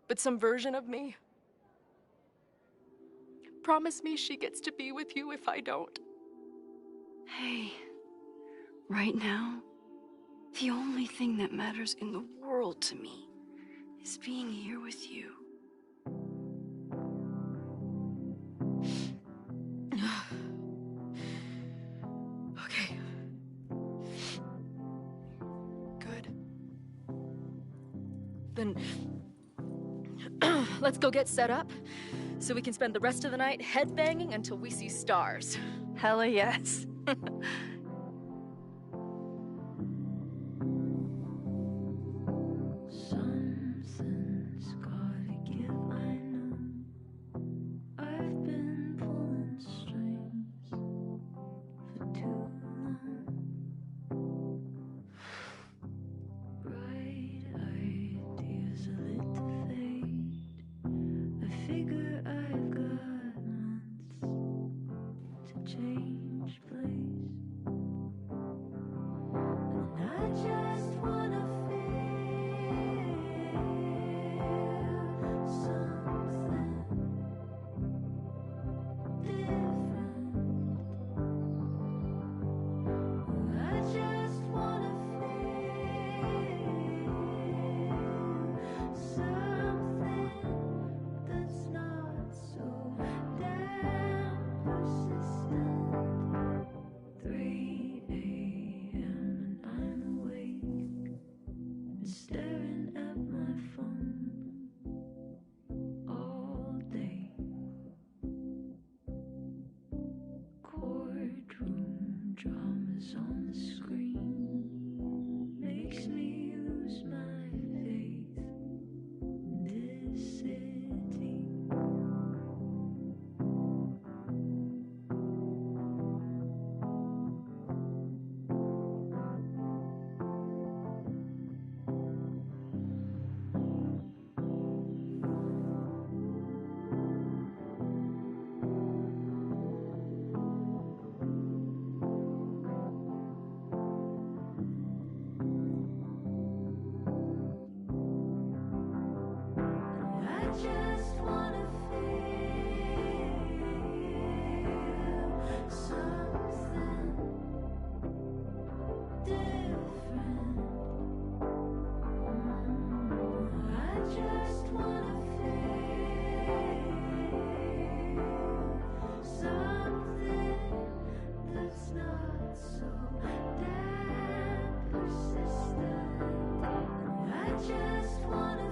but some version of me. Promise me she gets to be with you if I don't. Hey, right now, the only thing that matters in the world to me is being here with you. Okay. Good. Then let's go get set up so we can spend the rest of the night headbanging until we see stars. Hella yes. Something's gotta give, I know. I've been pulling strings for too long. Bright ideas are lit to fade. I figure I've got months to change place. And I just wanna staring at my phone all day. Courtroom dramas on the screen makes me lose my faith in this city. I just wanna feel something different. I just wanna feel something that's not so damn persistent. I just wanna